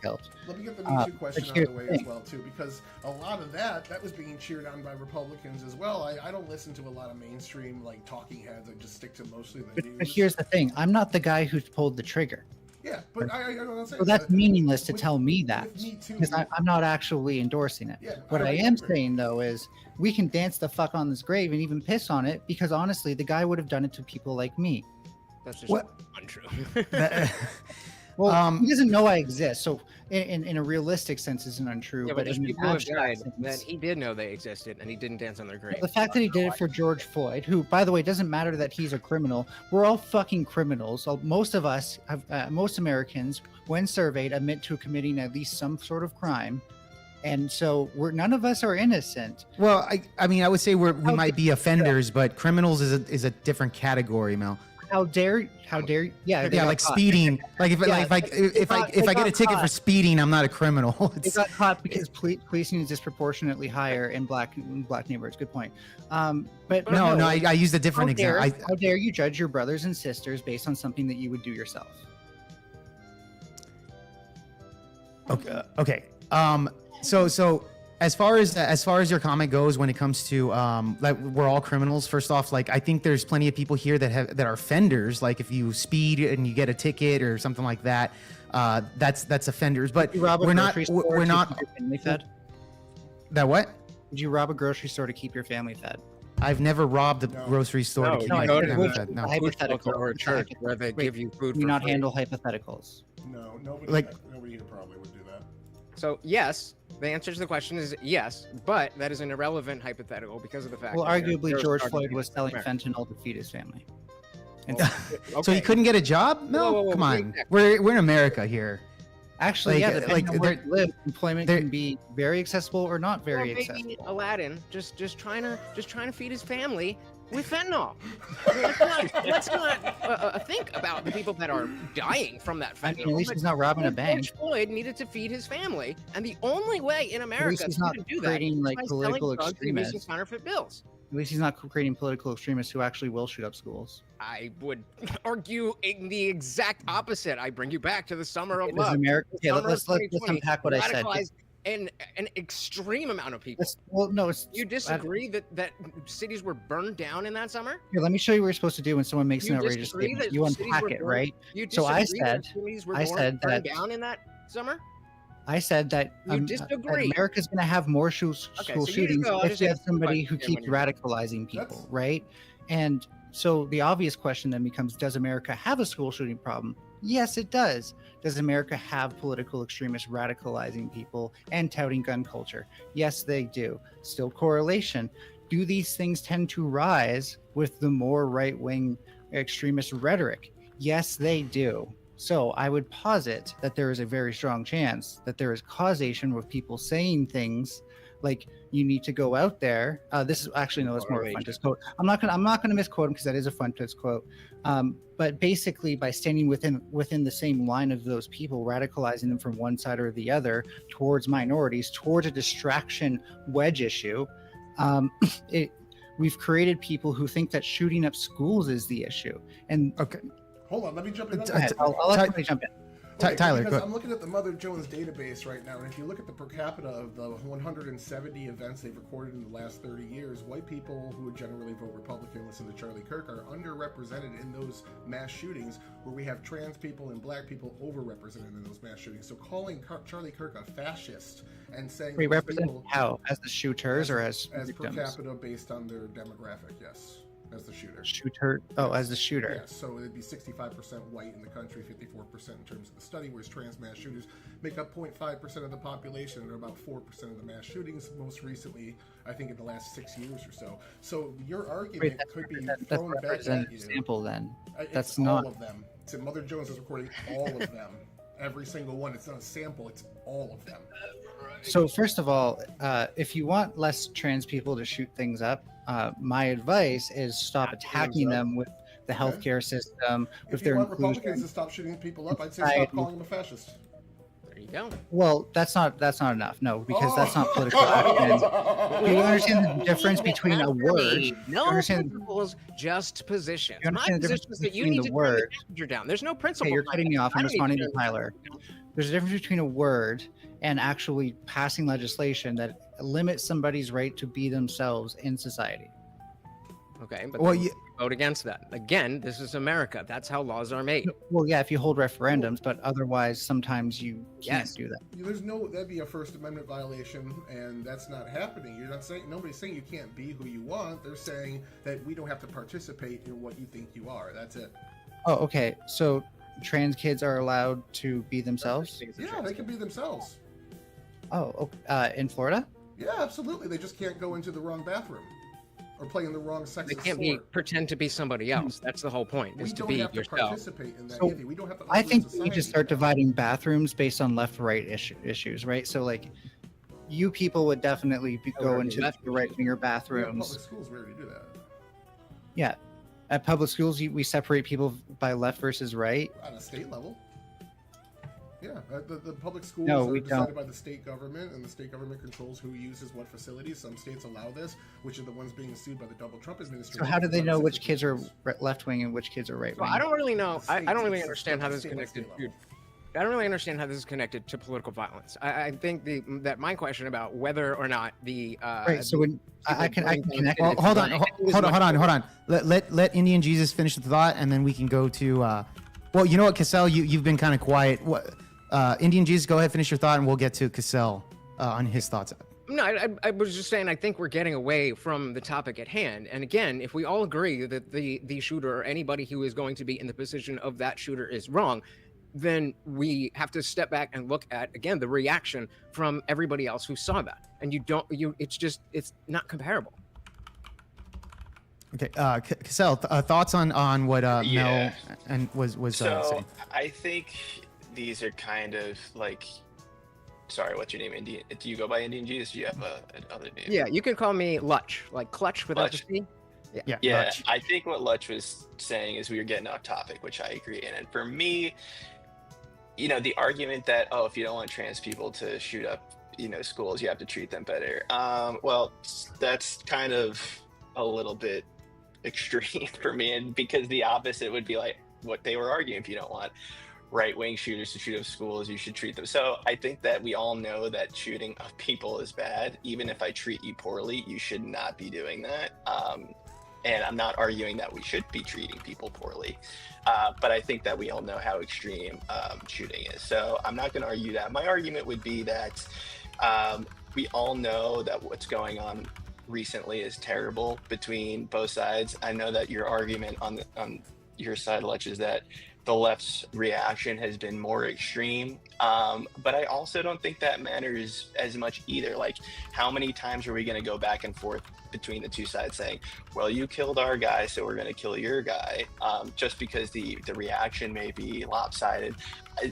Let me get the Me Too question but out of here's the way the as thing. well too, because a lot of that was being cheered on by Republicans as well. I don't listen to a lot of mainstream like talking heads. I just stick to mostly the news. But here's the thing: I'm not the guy who pulled the trigger. Yeah, but I don't say So that's that. meaningless to With- tell me that with Me Too, because I'm not actually endorsing it. Yeah, What I I am agree. saying though is we can dance the fuck on this grave and even piss on it because honestly, the guy would have done it to people like me. That's just What- untrue. Well, he doesn't know I exist, so in a realistic sense, isn't untrue. Yeah, but but there's in an people who have abstract died that sense- he did know they existed, and he didn't dance on their grave. the fact that he did it for George Floyd, who, by the way, doesn't matter that he's a criminal. We're all fucking criminals. Most of us, most Americans, when surveyed, admit to committing at least some sort of crime, and so none of us are innocent. Well, I mean, I would say we How might be offenders, but criminals is a different category, Mel. How dare? Yeah, they Yeah, got like caught. speeding. Like if Yeah, like if I they get a got ticket for caught. speeding, I'm not a criminal. They It's, got caught because policing is disproportionately higher in black neighborhoods. Good point. But no, I used a different example. How dare you judge your brothers and sisters based on something that you would do yourself? Okay. So as far as your comment goes, when it comes to like we're all criminals. First off, like I think there's plenty of people here that are offenders. Like if you speed and you get a ticket or something like that, that's offenders. But Did you rob a we're not grocery store we're to not keep your family fed? that what? Did you rob a grocery store to keep your family fed? I've never robbed a No. grocery store No, to keep you my go to family the- fed. No. Hypothetical. Or a It's a church hypothetical. where they Wait, give you food Do for not free. handle hypotheticals. No, nobody here would do that. So yes, the answer to the question is yes, but that is an irrelevant hypothetical because of the fact. Well, that arguably, there's George arguably Floyd was selling America. fentanyl to feed his family. And Well, So he Okay. couldn't get a job? No, Whoa, come wait, on. Nick. We're in America here. actually, like, yeah, depending like, on where there- you live, employment there- can be very accessible or not very Well, maybe accessible. Aladdin just trying to feed his family with fentanyl. let's not think about the people that are dying from that I fentanyl. mean, at least but he's not robbing a bank. George Floyd needed to feed his family, and the only way in At America least he's for not you to do that creating like is by selling political drugs and using extremists. counterfeit bills. At least he's not creating political extremists who actually will shoot up schools. I would argue in the exact opposite. I bring you back to the summer of Does love. America? The Yeah, summer let's of 2020 unpack what I said. radicalized an extreme amount of people. Well, no, it's. You disagree that cities were burned down in that summer? Here, let me show you what you're supposed to do when someone makes You an outrageous disagree statement. that You cities unpack were it, burned? right? You So I disagree that said- cities were I burned said that- down in that summer? I said that, You that disagree. America's going to have more Okay, school so you just shootings go, I'll if just you have answer the somebody who question keeps when you're done. radicalizing people, That's- right? And so the obvious question then becomes, does America have a school shooting problem? Yes, it does. Does America have political extremists radicalizing people and touting gun culture? Yes, they do. Still correlation. Do these things tend to rise with the more right-wing extremist rhetoric? Yes, they do. So I would posit that there is a very strong chance that there is causation with people saying things like you need to go out there. This is actually no, it's more of a Fuentes quote. I'm not gonna misquote him because that is a Fuentes quote. But basically, by standing within the same line of those people, radicalizing them from one side or the other towards minorities, towards a distraction wedge issue, we've created people who think that shooting up schools is the issue. And Okay. Hold on, let me jump in. Go ahead, I'll let somebody jump in. Tyler, because go. I'm looking at the Mother Jones database right now, and if you look at the per capita of the 170 events they've recorded in the last 30 years, white people who would generally vote Republican, listen to Charlie Kirk, are underrepresented in those mass shootings, where we have trans people and black people overrepresented in those mass shootings. So calling Charlie Kirk a fascist and saying We those represent people, how? As the shooters or as per victims? capita based on their demographic, yes, as the shooter. Shooter. Oh, as the shooter. Yes, so it'd be 65% white in the country, 54% in terms of the study, whereas trans mass shooters make up 0.5% of the population, and are about 4% of the mass shootings, most recently, I think in the last 6 years or so. So your argument Wait, could be that's thrown back at representative you. sample then. It's That's all not. of them. So Mother Jones is recording all of them. Every single one. It's not a sample, it's all of them. So first of all, if you want less trans people to shoot things up, my advice is stop attacking them with the healthcare system, If with you their want Republicans inclusion. to stop shooting people up, I'd say stop Society. calling them a fascist. There you go. Well, that's not enough. No, because that's not political action. Do you understand the difference between a word? No understand- principles, just positions. You My understand the position is that you between need the to word- turn the messenger down. There's no principle. Okay, you're behind cutting me it. off. I I'm don't need responding to turn the Tyler. messenger down. There's a difference between a word and actually passing legislation that limits somebody's right to be themselves in society. Okay, but Well, then you- vote against that. Again, this is America. That's how laws are made. Well, yeah, if you hold referendums, but otherwise, sometimes you can't Yes. do that. That'd be a First Amendment violation, and that's not happening. You're not saying, nobody's saying you can't be who you want. They're saying that we don't have to participate in what you think you are. That's it. Oh, okay. So trans kids are allowed to be themselves? Yeah, they can be themselves. Oh, in Florida? Yeah, absolutely. They just can't go into the wrong bathroom or play in the wrong sexist They can't sport. pretend to be somebody else. That's the whole point, We is to don't be have to yourself. participate in that. So, either. We don't have to. I uplift think we society. just start dividing bathrooms based on left-right issues, right? So, like, you people would definitely go Whatever into left the right-winger Yeah, bathrooms. public schools, we already do that. Yeah. At public schools, we separate people by left versus right. On a state level. Yeah, the public schools No, are we decided don't. by the state government, and the state government controls who uses what facilities. Some states allow this, which are the ones being sued by the double Trump administration. So how do they Some know states which kids are refuse. left-wing and which kids are So right-wing? I don't really know. I don't really It's understand how this is state by connected. state Dude, level. I don't really understand how this is connected to political violence. I think that my question about whether or not the Right. So when I can connect. Well, it. hold on, I think it was hold on, much hold on. Let Indian Jesus finish the thought, and then we can go to. Well, you know what, Cassell, you've been kind of quiet. What, Indian Jesus, go ahead, finish your thought, and we'll get to Cassell on his thoughts. No, I was just saying I think we're getting away from the topic at hand. And again, if we all agree that the shooter or anybody who is going to be in the position of that shooter is wrong, then we have to step back and look at, again, the reaction from everybody else who saw that. And it's not comparable. Okay, Cassell, thoughts on what Yeah. Mel and was So saying? I think these are kind of like, sorry, what's your name? Indian? Do you go by Indian Jesus? Do you have another name? Yeah, you can call me Lutch, like clutch without Lutch. the C. Yeah, Lutch. I think what Lutch was saying is we were getting off topic, which I agree. And for me, the argument that, oh, if you don't want trans people to shoot up, schools, you have to treat them better. Well, that's kind of a little bit extreme for me, and because the opposite would be like what they were arguing. If you don't want right-wing shooters to shoot up schools, you should treat them. So I think that we all know that shooting up people is bad. Even if I treat you poorly, you should not be doing that. And I'm not arguing that we should be treating people poorly, but I think that we all know how extreme shooting is. So I'm not going to argue that. My argument would be that we all know that what's going on recently is terrible between both sides. I know that your argument on your side, Lutch, is that the left's reaction has been more extreme, but I also don't think that matters as much either. Like, how many times are we going to go back and forth between the two sides saying, well, you killed our guy, so we're going to kill your guy, just because the reaction may be lopsided.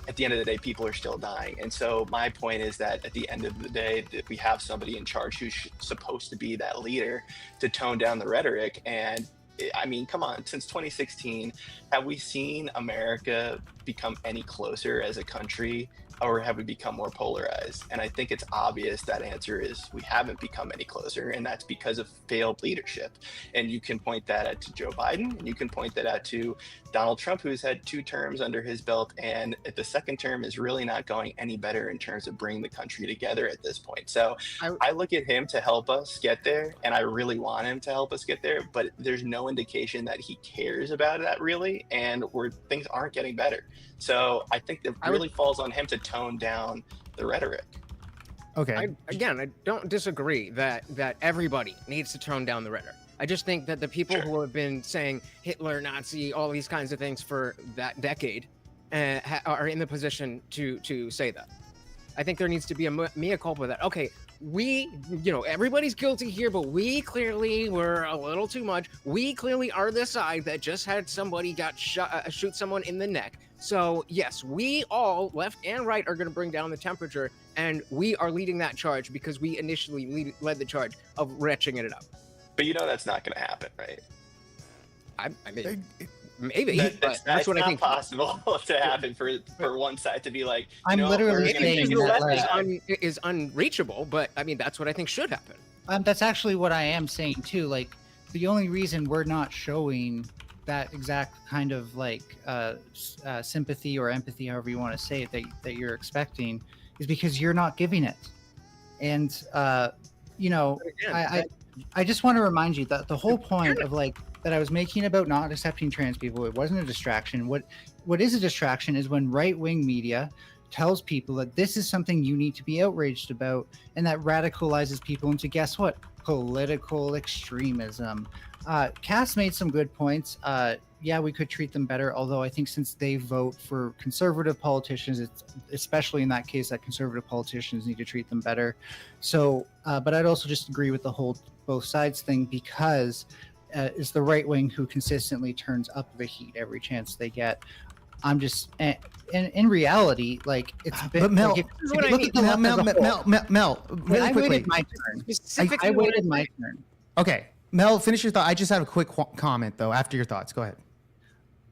At the end of the day, people are still dying. And so my point is that at the end of the day, that we have somebody in charge who's supposed to be that leader to tone down the rhetoric. And I mean, come on, since 2016, have we seen America become any closer as a country, or have we become more polarized? And I think it's obvious that answer is we haven't become any closer, and that's because of failed leadership. And you can point that out to Joe Biden, and you can point that out to Donald Trump, who's had 2 terms under his belt, and the second term is really not going any better in terms of bringing the country together at this point. So I look at him to help us get there, and I really want him to help us get there, but there's no indication that he cares about that really, and things aren't getting better. So I think it really falls on him to tone down the rhetoric. Okay. I don't disagree that everybody needs to tone down the rhetoric. I just think that the people who have been saying Hitler, Nazi, all these kinds of things for that decade are in the position to say that. I think there needs to be a mea culpa that, okay, we, everybody's guilty here, but we clearly were a little too much. We clearly are the side that just had somebody shoot someone in the neck. So yes, we all, left and right, are going to bring down the temperature, and we are leading that charge because we initially led the charge of ratcheting it up. But that's not going to happen, right? I mean, maybe. That's what I think. possible to happen for one side to be like, I'm literally saying the that, left is unreachable, but I mean, that's what I think should happen. That's actually what I am saying too. Like, the only reason we're not showing that exact kind of sympathy or empathy, however you want to say it, that you're expecting, is because you're not giving it. And I just want to remind you that the whole point of that I was making about not accepting trans people, it wasn't a distraction. What is a distraction is when right-wing media tells people that this is something you need to be outraged about, and that radicalizes people into, guess what, political extremism. Cass made some good points. Yeah, we could treat them better, although I think since they vote for conservative politicians, it's especially in that case that conservative politicians need to treat them better. So, but I'd also just agree with the whole both sides thing, because it's the right wing who consistently turns up the heat every chance they get. I'm just, and in reality, it's a bit. But Mel, if you look at the left as a whole- Mel, really I quickly. waited my turn. I waited my turn. Okay, Mel, finish your thought. I just have a quick comment though. After your thoughts, go ahead.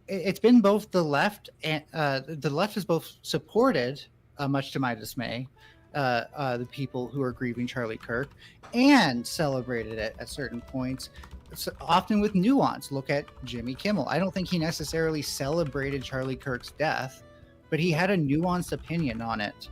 It's been both the left and the left has both supported, much to my dismay, the people who are grieving Charlie Kirk, and celebrated it at certain points, often with nuance. Look at Jimmy Kimmel. I don't think he necessarily celebrated Charlie Kirk's death, but he had a nuanced opinion on it.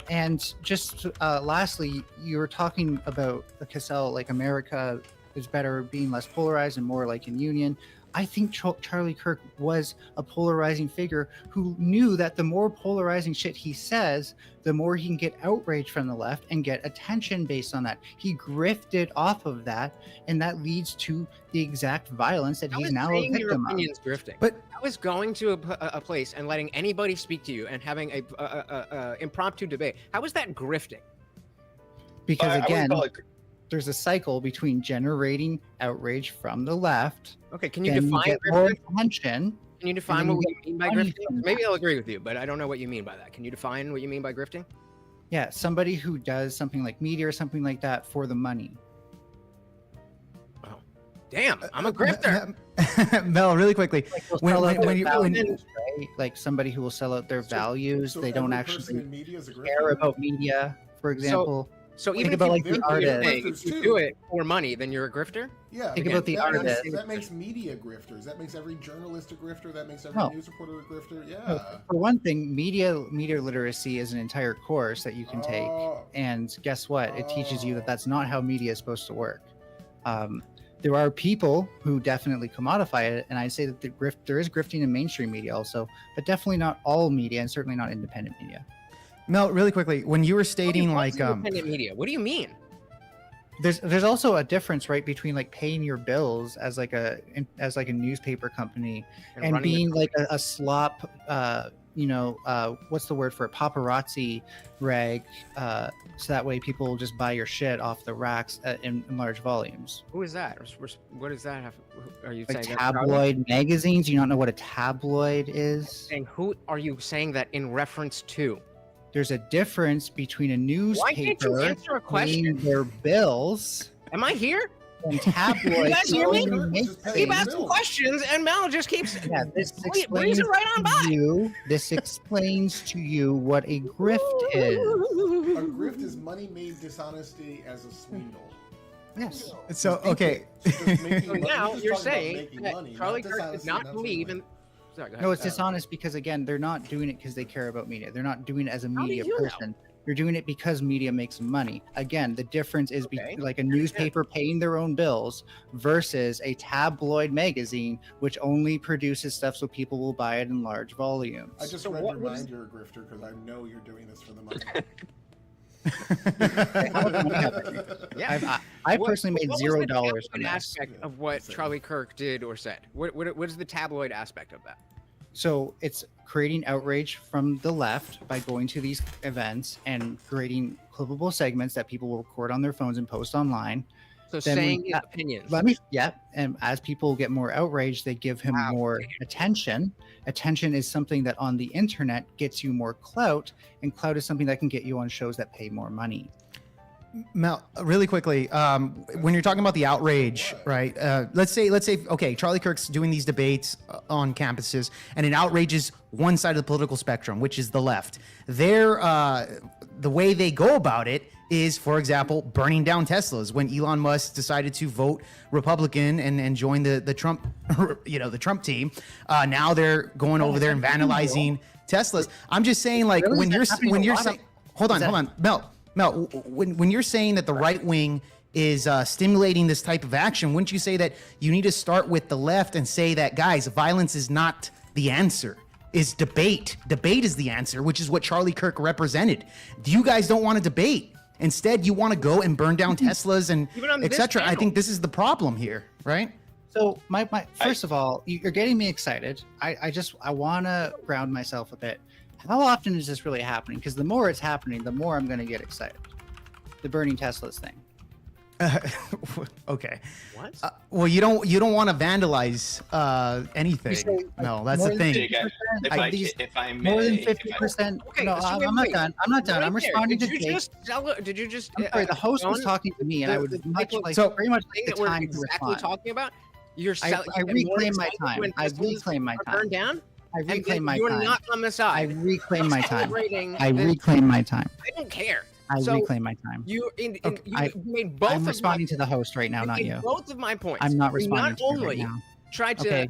And just lastly, you were talking about Cassell, America is better being less polarized and more in union. I think Charlie Kirk was a polarizing figure who knew that the more polarizing shit he says, the more he can get outrage from the left and get attention based on that. He grifted off of that, and that leads to the exact violence that he's now a victim of. Grifting. But I was going to a place and letting anybody speak to you and having a impromptu debate. How is that grifting? Because again, there's a cycle between generating outrage from the left. Okay, can you define more attention? Can you define what you mean by grifting? Maybe I'll agree with you, but I don't know what you mean by that. Can you define what you mean by grifting? Yeah, somebody who does something like media or something like that for the money. Oh, damn! I'm a grifter. Mel, really quickly. Like somebody who will sell out their values. They don't actually care about media, for example. So even about if you do it for money, then you're a grifter? Yeah. Think about the artist. That makes media grifters. That makes every journalist a grifter. That makes every news reporter a grifter. Yeah. For one thing, media literacy is an entire course that you can take. And guess what? It teaches you that that's not how media is supposed to work. There are people who definitely commodify it, and I say that there is grifting in mainstream media also, but definitely not all media, and certainly not independent media. Mel, really quickly, when you were stating independent media, what do you mean? There's also a difference, right, between paying your bills as a newspaper company and being a slop, what's the word for it, paparazzi rag, so that way people will just buy your shit off the racks in large volumes. Who is that? What does that have? Are you saying tabloid magazines? Do you not know what a tabloid is? And who are you saying that in reference to? There's a difference between a newspaper Why can't you answer a question? paying their bills. Am I here? when tabloids guys hear me? only make Just pay Keep the things- asking bill. questions, and Mel just keeps Yeah, this breezing explains right on by. to you. This explains to you what a grift is. A grift is money made dishonesty as a swindle. Yes. So okay. Just making So money. now just you're talking about saying making that money, Charlie not Kirk did dishonesty, not not believe in. swindling. Sorry, go ahead. No, it's dishonest because again, they're not doing it because they care about media. They're not doing it as a How do media you know? person. They're doing it because media makes money. Again, the difference is Okay. like a newspaper paying their own bills versus a tabloid magazine which only produces stuff so people will buy it in large volumes. I just So read what your was- mind, you're a grifter, because I know you're doing this for the money. Yeah. I What- personally made what was $0 the from tabloid this. aspect of what Same. Charlie Kirk did or said. What is the tabloid aspect of that? So it's creating outrage from the left by going to these events and creating clippable segments that people will record on their phones and post online. So Then we saying his got- opinions. And as people get more outraged, they give him Wow. more attention. Attention is something that on the internet gets you more clout, and clout is something that can get you on shows that pay more money. Mel, really quickly, when you're talking about the outrage, right? Let's say, okay, Charlie Kirk's doing these debates on campuses, and it outrages one side of the political spectrum, which is the left. The way they go about it is, for example, burning down Teslas. When Elon Musk decided to vote Republican and join the Trump, the Trump team, now they're going over there and vandalizing Teslas. I'm just saying, like, Really? when Is you're that happening when a you're lot? saying, hold Is that- on, Mel, when you're saying that the right wing is stimulating this type of action, wouldn't you say that you need to start with the left and say that, guys, violence is not the answer? Is debate. Debate is the answer, which is what Charlie Kirk represented. You guys don't want to debate. Instead, you want to go and burn down Teslas and Even on this etc. I channel. think this is the problem here, right? So my first of all, you're getting me excited. I want to ground myself a bit. How often is this really happening? Because the more it's happening, the more I'm going to get excited. The burning Teslas thing. Okay. What? Well, you don't want to vandalize anything. say, like, No, that's more the than thing. Jake, if I may, More than if I- 50%. Okay, No, so I'm wait, not wait. done. I'm not done. Right I'm there. responding to Did you Jake. just Did you just? I'm sorry, the host was don't- talking to me, and I would the much people- like So- very much thing like that the we're time to exactly respond. talking about. You're I more reclaim my excited time. when I Teslas reclaim my are time. burned down. I And reclaim then my you're time. not on the I side. reclaim my time. Celebrating I this- reclaim my time. I don't care. I So, reclaim my time. You Okay, you made both I'm of responding my, to the host right now, you not made you. both of my points. I'm not You responding not to you only right now. tried to Okay.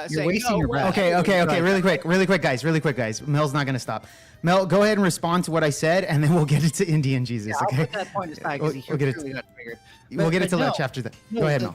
say You're wasting no, your we're breath. not Okay, doing okay, it. really quick, guys. Mel's not gonna stop. Mel, go ahead and respond to what I said, and then we'll get it to Indian Jesus. Yeah, I'll Okay, put that point aside We'll- because he we'll get it- truly got triggered. we'll get it but to no, Lech after that. No, Go ahead, Mel.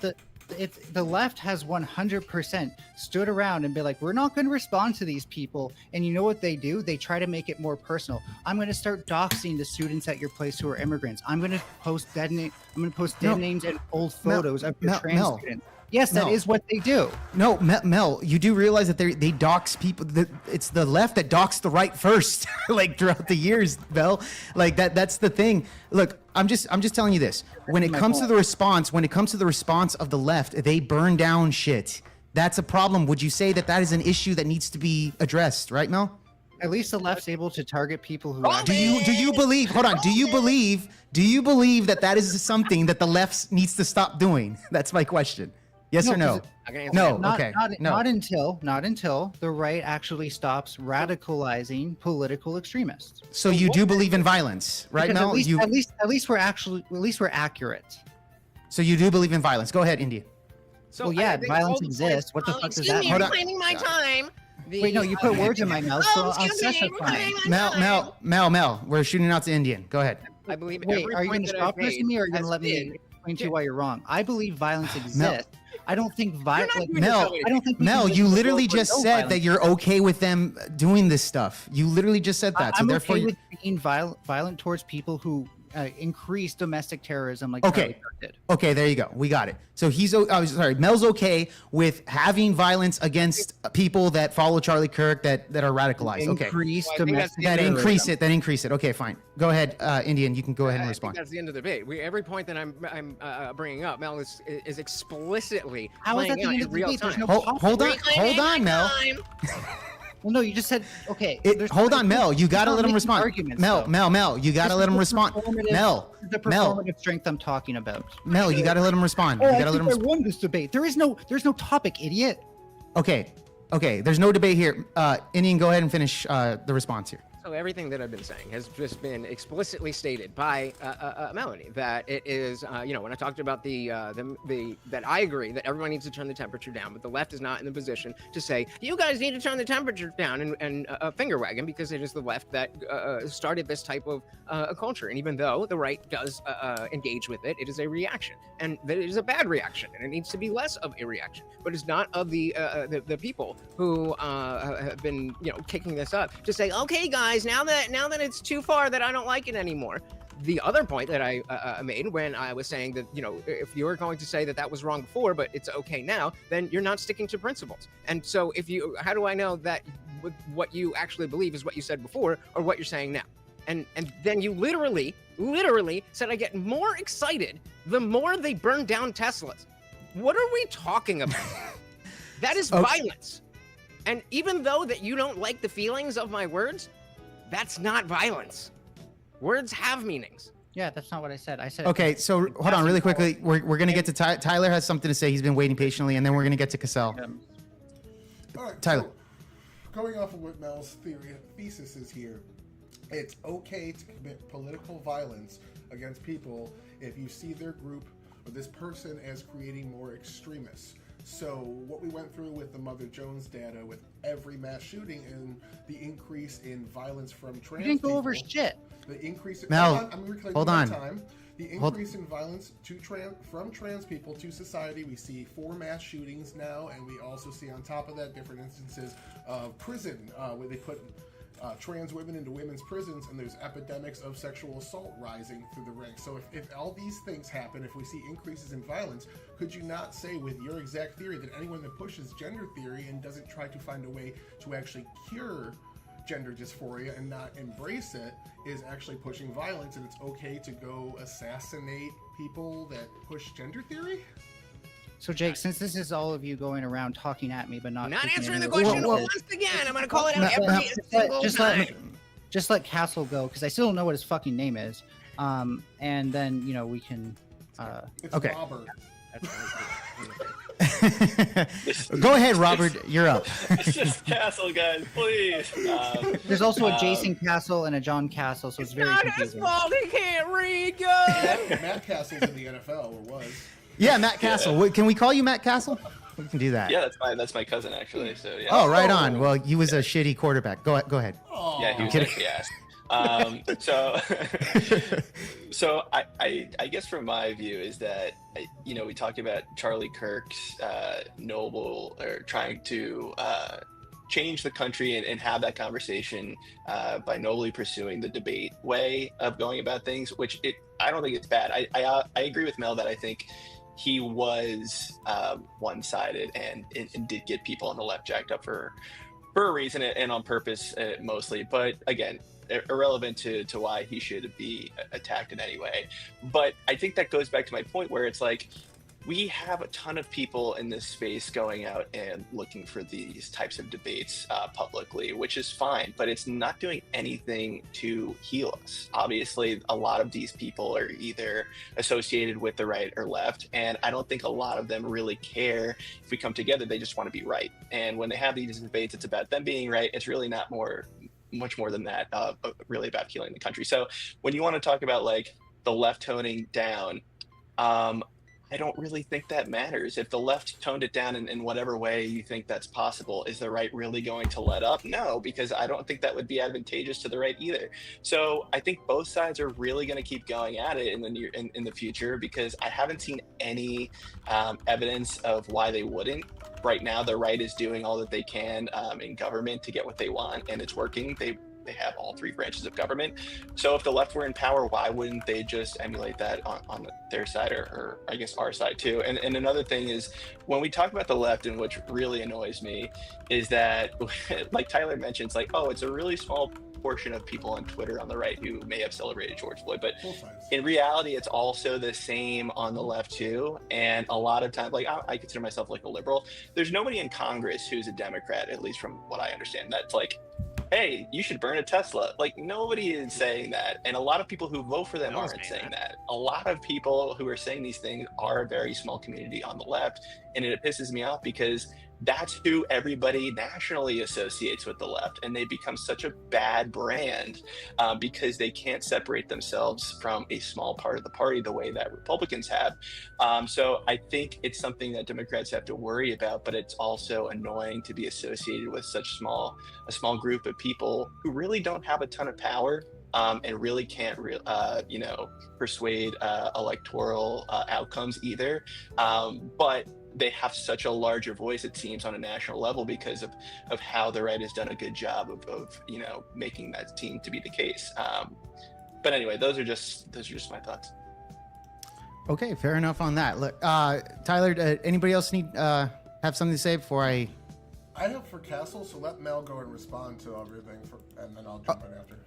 The left has 100% stood around and been like, we're not going to respond to these people. And you know what they do? They try to make it more personal. I'm going to start doxing the students at your place who are immigrants. I'm going to post dead No. names and old Mel- photos of your Mel- trans Mel. students. Yes, that Mel. is what they do. No, Mel, you do realize that they dox people. It's the left that dox the right first, like throughout the years, Mel. Like that's the thing. Look, I'm just telling you this. When it my comes to point. the response of the left, they burn down shit. That's a problem. Would you say that is an issue that needs to be addressed, right, Mel? At least the left's able to target people who Oh, actually- Do you believe? Hold on. Do you believe that is something that the left needs to stop doing? That's my question. Yes or no? 'cause I can answer No. that. Okay. No. Not until the right actually stops radicalizing political extremists. So you do believe in violence, right, Because Mel? at least we're accurate. So you do believe in violence. Go ahead, India. So Well, yeah, I think violence all the exists. points- What the Oh, fuck does excuse that me, mean? Hold on. reclaiming my time. Wait, no, you put words in my mouth, so Oh, I'm excuse me, specifying. reclaiming my time. Mel, we're shooting out to Indian. Go ahead. I believe Wait, every are you point going to that stop I've listening to me, or are you going has to let me been- explain to you why you're wrong? I believe violence exists. I don't think You're violence. not doing Mel, this I don't think we Mel, can just you go literally for just no said that violence. you're okay with them doing this stuff. You literally just said that. So I'm therefore, okay with being violent towards people who increase domestic terrorism, like Okay. Charlie Kirk did. okay, there you go. We got it. So Mel's okay with having violence against people that follow Charlie Kirk that are radicalized. Okay. Increase Well, I think that's domestic the That terrorism. increase it. Okay, fine. Go ahead, Indian. You can go ahead and I respond. think that's the end of the debate. Every point that I'm bringing up, Mel is explicitly How is that playing the out end in of the real debate? There's time. no Hold on, Mel. Well, no, you just said okay. Hold on, Mel. You gotta let him respond. Arguments, Mel, though. Mel. You gotta let him respond. Mel, The Mel, performative strength I'm talking about. Mel. You gotta let him respond. Oh, You I gotta let him think I respond. won this debate. There's no topic, idiot. Okay. There's no debate here. Indian, go ahead and finish the response here. So everything that I've been saying has just been explicitly stated by Melanie. That it is, when I talked about that I agree that everyone needs to turn the temperature down, but the left is not in the position to say you guys need to turn the temperature down and finger wagging, because it is the left that started this type of culture. And even though the right does engage with it, it is a reaction, and that it is a bad reaction, and it needs to be less of a reaction. But it's not of the people who have been kicking this up to say, okay, guys. Now that it's too far that I don't like it anymore. The other point that I made when I was saying that, if you were going to say that was wrong before, but it's okay now, then you're not sticking to principles. And so how do I know that what you actually believe is what you said before or what you're saying now? And then you literally said I get more excited the more they burn down Teslas. What are we talking about? That is violence. And even though that you don't like the feelings of my words, that's not violence. Words have meanings. Yeah, that's not what I said. I said Okay, so hold on really quickly. We're going to get to Tyler has something to say. He's been waiting patiently, and then we're going to get to Cassell. All right, Tyler. So, going off of what Mel's thesis is here, it's okay to commit political violence against people if you see their group or this person as creating more extremists. So what we went through with the Mother Jones data, with every mass shooting and the increase in violence from trans you didn't go people, over shit. the increase in Mel, hold on. The increase in violence from trans people to society. We see 4 mass shootings now, and we also see on top of that different instances of prison where they put trans women into women's prisons, and there's epidemics of sexual assault rising through the ranks. So if all these things happen, if we see increases in violence, could you not say with your exact theory that anyone that pushes gender theory and doesn't try to find a way to actually cure gender dysphoria and not embrace it is actually pushing violence, and it's okay to go assassinate people that push gender theory? So Jake, since this is all of you going around talking at me but not taking answering any the question response, once again. I'm gonna call it out every single time. just let Castle go, because I still don't know what his fucking name is. And then we can. It's Okay. Robert. Go ahead, Robert. You're up. It's just Castle, guys, please. There's also a Jason Castle and a John Castle, so it's very Not his confusing. fault. He can't read, guys. Matt Castle's in the NFL, or was. Yeah, Matt Castle. Wait, can we call you Matt Castle? We can do that. Yeah, that's my cousin actually. So yeah. Oh, right on. Well, he was a shitty quarterback. Go ahead. Oh, Yeah, he was kidding. actually asked. So I guess from my view is that we talked about Charlie Kirk's noble or trying to change the country and have that conversation by nobly pursuing the debate way of going about things, which I don't think it's bad. I agree with Mel that I think he was one-sided and did get people on the left jacked up for a reason and on purpose mostly. But again, irrelevant to why he should be attacked in any way. But I think that goes back to my point where it's like, we have a ton of people in this space going out and looking for these types of debates publicly, which is fine, but it's not doing anything to heal us. Obviously, a lot of these people are either associated with the right or left, and I don't think a lot of them really care if we come together. They just want to be right. And when they have these debates, it's about them being right. It's really not much more than that, really about healing the country. So when you want to talk about like the left toning down, I don't really think that matters. If the left toned it down in whatever way you think that's possible, is the right really going to let up? No, because I don't think that would be advantageous to the right either. So I think both sides are really going to keep going at it in the future, because I haven't seen any evidence of why they wouldn't. Right now, the right is doing all that they can in government to get what they want, and it's working. They have all 3 branches of government. So if the left were in power, why wouldn't they just emulate that on their side, or I guess our side too? And another thing is, when we talk about the left, and which really annoys me, is that like Tyler mentions, like, oh, it's a really small portion of people on Twitter on the right who may have celebrated George Floyd, but Both sides. in reality, it's also the same on the left too. And a lot of times, like I consider myself like a liberal. There's nobody in Congress who's a Democrat, at least from what I understand, that's like, hey, you should burn a Tesla. Like nobody is saying that. And a lot of people who vote for them No one's aren't saying saying that. A lot of people who are saying these things are a very small community on the left. And it pisses me off because that's who everybody nationally associates with the left, and they become such a bad brand because they can't separate themselves from a small part of the party the way that Republicans have. So I think it's something that Democrats have to worry about, but it's also annoying to be associated with such a small group of people who really don't have a ton of power. And really can't, persuade electoral outcomes either. But they have such a larger voice, it seems, on a national level because of how the right has done a good job of making that seem to be the case. But anyway, those are just my thoughts. Okay, fair enough on that. Look, Tyler, anybody else need have something to say before I? I have for Castle, so let Mel go and respond to everything, and then I'll jump in after.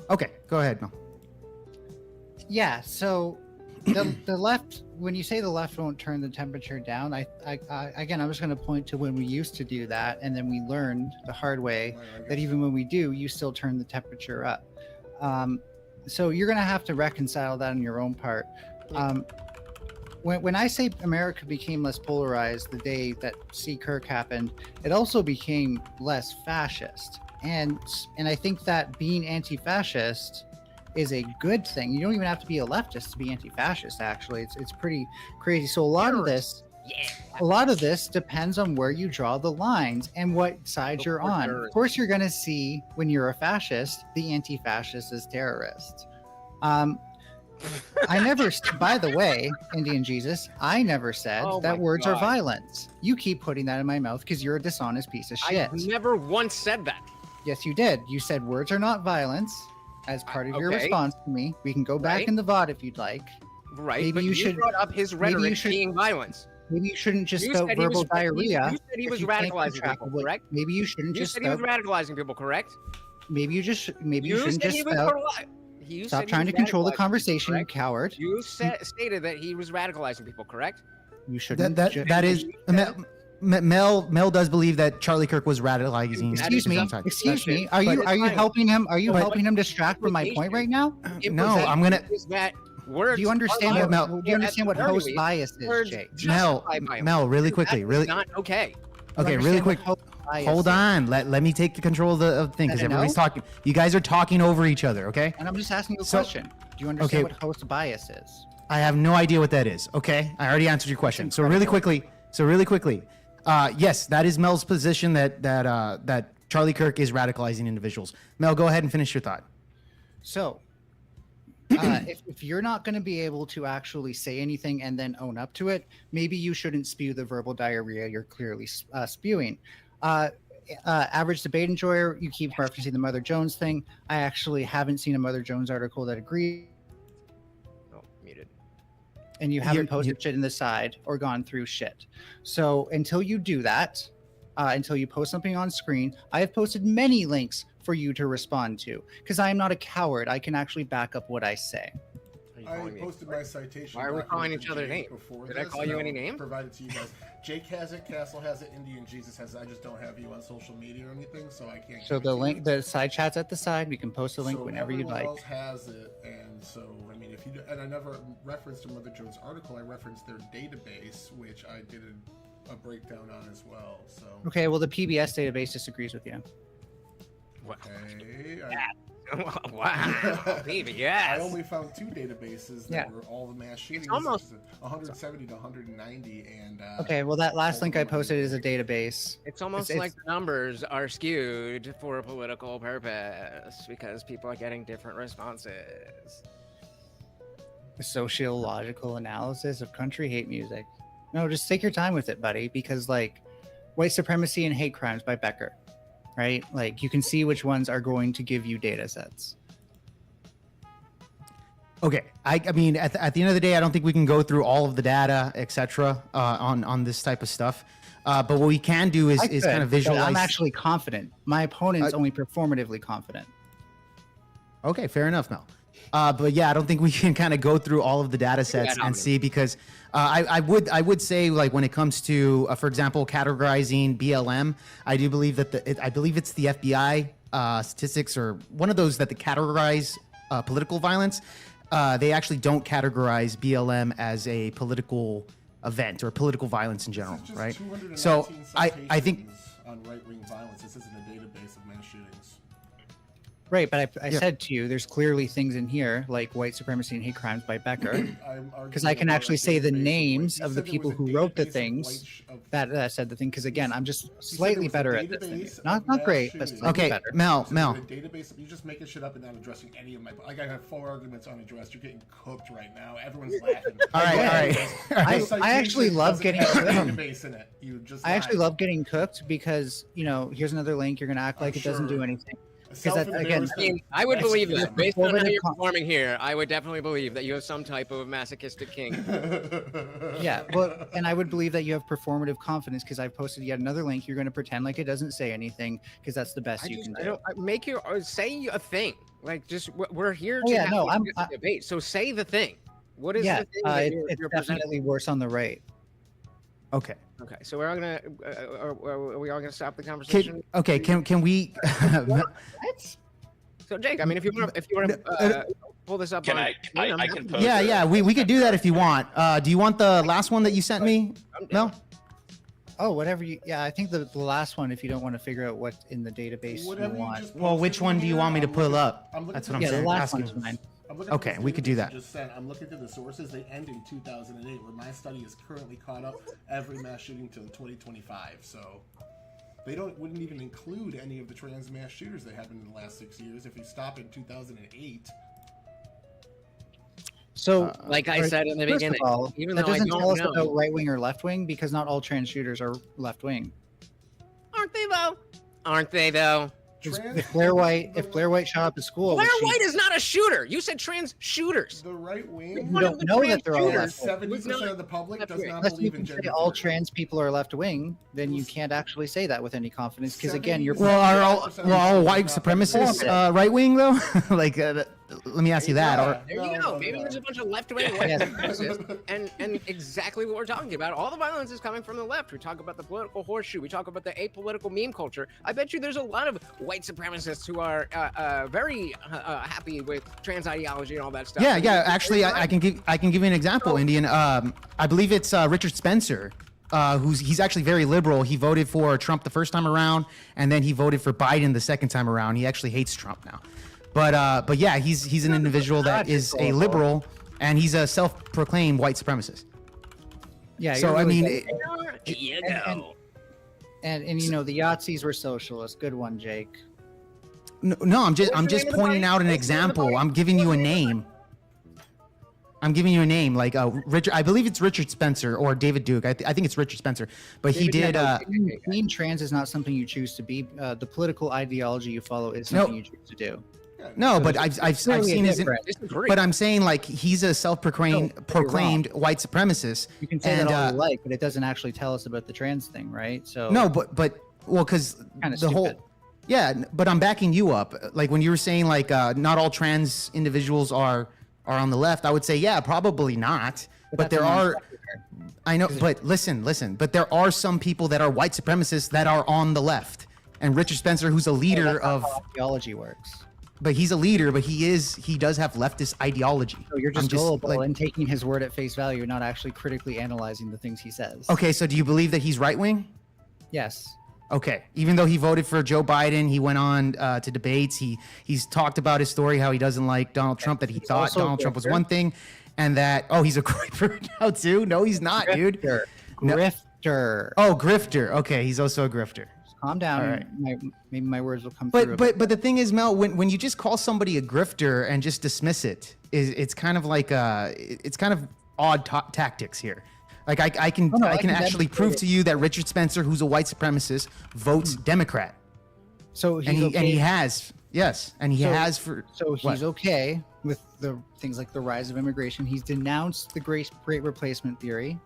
Okay, go ahead, Mel. Yeah, so the left, when you say the left won't turn the temperature down, I again, I was going to point to when we used to do that, and then we learned the hard way that even when we do, you still turn the temperature up. So you're going to have to reconcile that on your own part. When I say America became less polarized the day that C. Kirk happened, it also became less fascist. And I think that being anti-fascist is a good thing. You don't even have to be a leftist to be anti-fascist. Actually, it's pretty crazy. So a lot of this depends on where you draw the lines and what side you're on. Of course, you're going to see when you're a fascist, the anti-fascist is terrorists. I never, by the way, Indian Jesus, I never said that words are violence. You keep putting that in my mouth because you're a dishonest piece of shit. I never once said that. Yes, you did. You said words are not violence as part of your response to me. We can go back in the VOD if you'd like. Right, maybe but you brought up his rhetoric being violence. Maybe you shouldn't just spout verbal diarrhea. You said he was radicalizing people, correct? Maybe you shouldn't You just said he was radicalizing people, correct? Maybe you shouldn't just spout. Stop trying to control the conversation, you coward. You stated that he was radicalizing people, correct? You shouldn't. That is Mel does believe that Charlie Kirk was radicalizing. Excuse me. Are you helping him? Are you helping him distract from my point right now? No, I'm gonna. Do you understand what Mel? Do you understand what host bias is, Jake? Mel, really quickly, really. Not okay. Okay, really quick. Hold on. Let me take the control of the thing because everybody's talking. You guys are talking over each other. Okay. And I'm just asking you a question. Do you understand what host bias is? I have no idea what that is. Okay, I already answered your question. So really quickly. Yes, that is Mel's position that Charlie Kirk is radicalizing individuals. Mel, go ahead and finish your thought. So, if you're not going to be able to actually say anything and then own up to it, maybe you shouldn't spew the verbal diarrhea you're clearly spewing. Average debate enjoyer, you keep referencing the Mother Jones thing. I actually haven't seen a Mother Jones article that agrees. Oh, muted. And you haven't posted shit in the side or gone through shit. So until you do that, until you post something on screen, I have posted many links for you to respond to because I am not a coward. I can actually back up what I say. I posted my citation. Why are we calling each other names? Did I call you any name? Provided to you guys. Jake has it, Castle has it, Indian Jesus has it. I just don't have you on social media or anything, so I can't. So the link, the side chat's at the side. We can post the link whenever you'd like. Everyone else has it, and so I mean, if you do, and I never referenced a Mother Jones article. I referenced their database, which I did a breakdown on as well. So okay, well the PBS database disagrees with you. Okay. Wow, baby, yes. I only found 2 databases that were all the mass shootings. It's almost 170 to 190, and okay. Well, that last link I posted is a database. It's almost like the numbers are skewed for a political purpose because people are getting different responses. A sociological analysis of country hate music. No, just take your time with it, buddy. Because like, white supremacy and hate crimes by Becker. Right? Like you can see which ones are going to give you data sets. Okay. I mean, at the end of the day, I don't think we can go through all of the data, etc. On this type of stuff. But what we can do is kind of visualize. I'm actually confident. My opponent's only performatively confident. Okay, fair enough, Mel. But yeah, I don't think we can kind of go through all of the data sets Yeah, no. and see because I would say like when it comes to for example categorizing BLM, I do believe that I believe it's the FBI statistics or one of those that they categorize political violence. They actually don't categorize BLM as a political event or political violence in general, This is just right? 219 So I think. citations on right-wing violence. This isn't a database of mass shootings. Right, but I Yeah. said to you, there's clearly things in here like white supremacy and hate crimes by Becker. Because I arguing can about actually a say the database of names white- of you the said there people was a who wrote the database of things white of- that said the thing. Because again, I'm just you said slightly there was a better at this than you. database Not of not mass great, but shootings. slightly Okay, better. Mel. So Mel. the database, you're just making shit up and not addressing any of my. Like I have 4 arguments unaddressed. You're getting cooked right now. Everyone's laughing. All right, Yeah. all right. All right. I actually love getting a cooked. database in it. You just. I actually lied. love getting cooked because here's another link. You're gonna act like it doesn't do sure. anything. Because that- again, I mean, I would believe that based on how Informative you're con- performing here. I would definitely believe that you have some type of masochistic kink. Yeah, but and I would believe that you have performative confidence because I've posted yet another link. You're gonna pretend like it doesn't say anything because that's the best you can do. Make your say a thing. Like just we're here Oh, to yeah, have no, a debate. So say the thing. What is Yeah, the thing that it's you're presenting? definitely worse on the right. Okay. Okay, so we're all gonna are we all gonna stop the Can, conversation? okay. Can we? So Jake, I mean, if you want to pull this up, Can on, I I'm can happy. post Yeah, it. yeah. We could do that if you want. Do you want the last one that you sent me, I'm Mel? down. Oh, whatever you. Yeah, I think the last one. If you don't want to figure out what in the database Whatever you you want. just Well, posted which one do you here, want me to I'm pull looking- up? I'm looking That's through what I'm Yeah, the saying. last Asking. one's mine. I'm looking at Okay, this we could do database that. you Just sent. I'm looking through the sources. They end in 2008, where my study is currently caught up every mass shooting till 2025. So they wouldn't even include any of the trans mass shooters that happened in the last 6 years. If you stop in 2008, So, Like I alright, said in the first of beginning, all, even that though I doesn't don't tell us know- about right wing or left wing because not all trans shooters are left wing. Aren't they though? Aren't they though? If Blair White shot up a school, Blair which she- White is not a shooter. You said trans shooters. the right wing, You One of don't the know that trans they're all shooters left wing. 70% of the public That's does weird. not Unless you believe in can gender say all theory. trans people are left wing, then you can't actually say that with any confidence because again, you're Well, are all 75% well all of white people not supremacists right wing though? Like, let me ask you that. Or There you go. Maybe there's a bunch of left-wing white Yeah. supremacists, and exactly what we're talking about. All the violence is coming from the left. We talk about the political horseshoe. We talk about the apolitical meme culture. I bet you there's a lot of white supremacists who are very happy with trans ideology and all that stuff. yeah, yeah. Actually, I can give you an example, Indian. I believe it's Richard Spencer. He's actually very liberal. He voted for Trump the first time around, and then he voted for Biden the second time around. He actually hates Trump now, but yeah, he's an individual that is a liberal, and he's a self-proclaimed white supremacist. yeah. So you're I really mean, good. There you and- go. and you know the Yahtzees were socialists. Good one, Jake. no, I'm just What's the name of the pointing party? out an What's the name of the example. party? I'm giving you a What's the name name. I'm giving you a name, like Richard. I believe it's Richard Spencer or David Duke. I think it's Richard Spencer. But he did. Being trans is not something you choose to be. The political ideology you follow is No. something you choose to do. No, but I've Clearly seen his. different. Disagree. But I'm saying like he's a self-proclaimed No, you're proclaimed white supremacist. You can say And, that all you like, but it doesn't actually tell us about the trans thing, right? So No, but well, because Kinda the whole. stupid. Yeah, but I'm backing you up. Like when you were saying like not all trans individuals are on the left, I would say yeah, probably not. But that's there a are. non-sequitur. I know, but listen. But there are some people that are white supremacists that are on the left. And Richard Spencer, who's a leader That's not of, how ideology works. but he's a leader, but he does have leftist ideology. So you're I'm just gullible like- and taking his word at face value, not actually critically analyzing the things he says. Okay, so do you believe that he's right wing? Yes. Okay, even though he voted for Joe Biden, he went on to debates. He's talked about his story, how he doesn't like Donald Trump, that he thought also a Donald Trump was grifter. one thing, and that he's a grifter now too. No, he's not, dude. Grifter. No. Grifter. Oh, grifter. Okay, he's also a grifter. Calm down. all right. Maybe my words will come through. But the thing is, Mel, when you just call somebody a grifter and just dismiss it, it's kind of like it's kind of odd tactics here. Like I can no, I can can actually demonstrate prove it. to you that Richard Spencer, who's a white supremacist, votes Democrat, so he's and okay. he has and he So- has for So what? he's okay with the things like the rise of immigration. He's denounced the great replacement theory.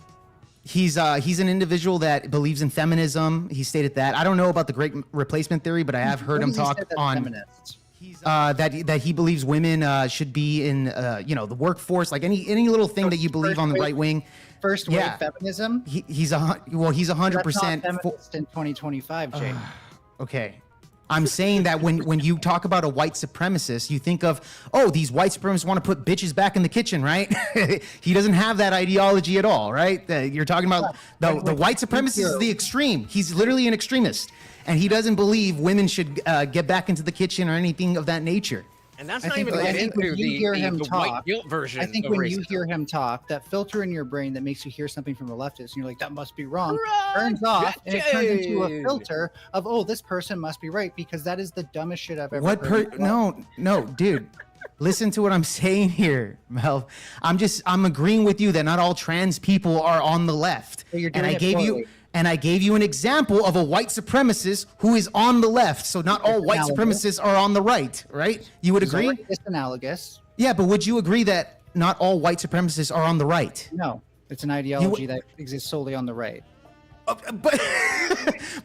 He's an individual that believes in feminism. He stated that. I don't know about the great replacement theory, but I have heard When him has he talk said that's on. feminist? that he believes women should be in the workforce, like any little thing that you believe on the right wing. First wave Yeah. feminism. He's 100% That's not feminist in 2025, Jake. Okay. I'm saying that when you talk about a white supremacist, you think of, these white supremacists want to put bitches back in the kitchen, right? He doesn't have that ideology at all, right? You're talking about the white supremacist is the extreme. He's literally an extremist. And he doesn't believe women should get back into the kitchen or anything of that nature. And that's I not think- even I getting think when into you hear the him white talk, guilt version I think of when you racism. hear him talk, that filter in your brain that makes you hear something from the leftists, and you're like, that must be wrong, Right, turns off, and it turns into a Jade. filter of, this person must be right, because that is the dumbest shit I've ever heard. No, dude. Listen to what I'm saying here, Mel. I'm agreeing with you that not all trans people are on the left. But you're and doing I it gave poorly. you and I gave you an example of a white supremacist who is on the left. So not all white Analogous. supremacists are on the right, right? You would agree? It's analogous. Yeah, but would you agree that not all white supremacists are on the right? No, it's an ideology that exists solely on the right.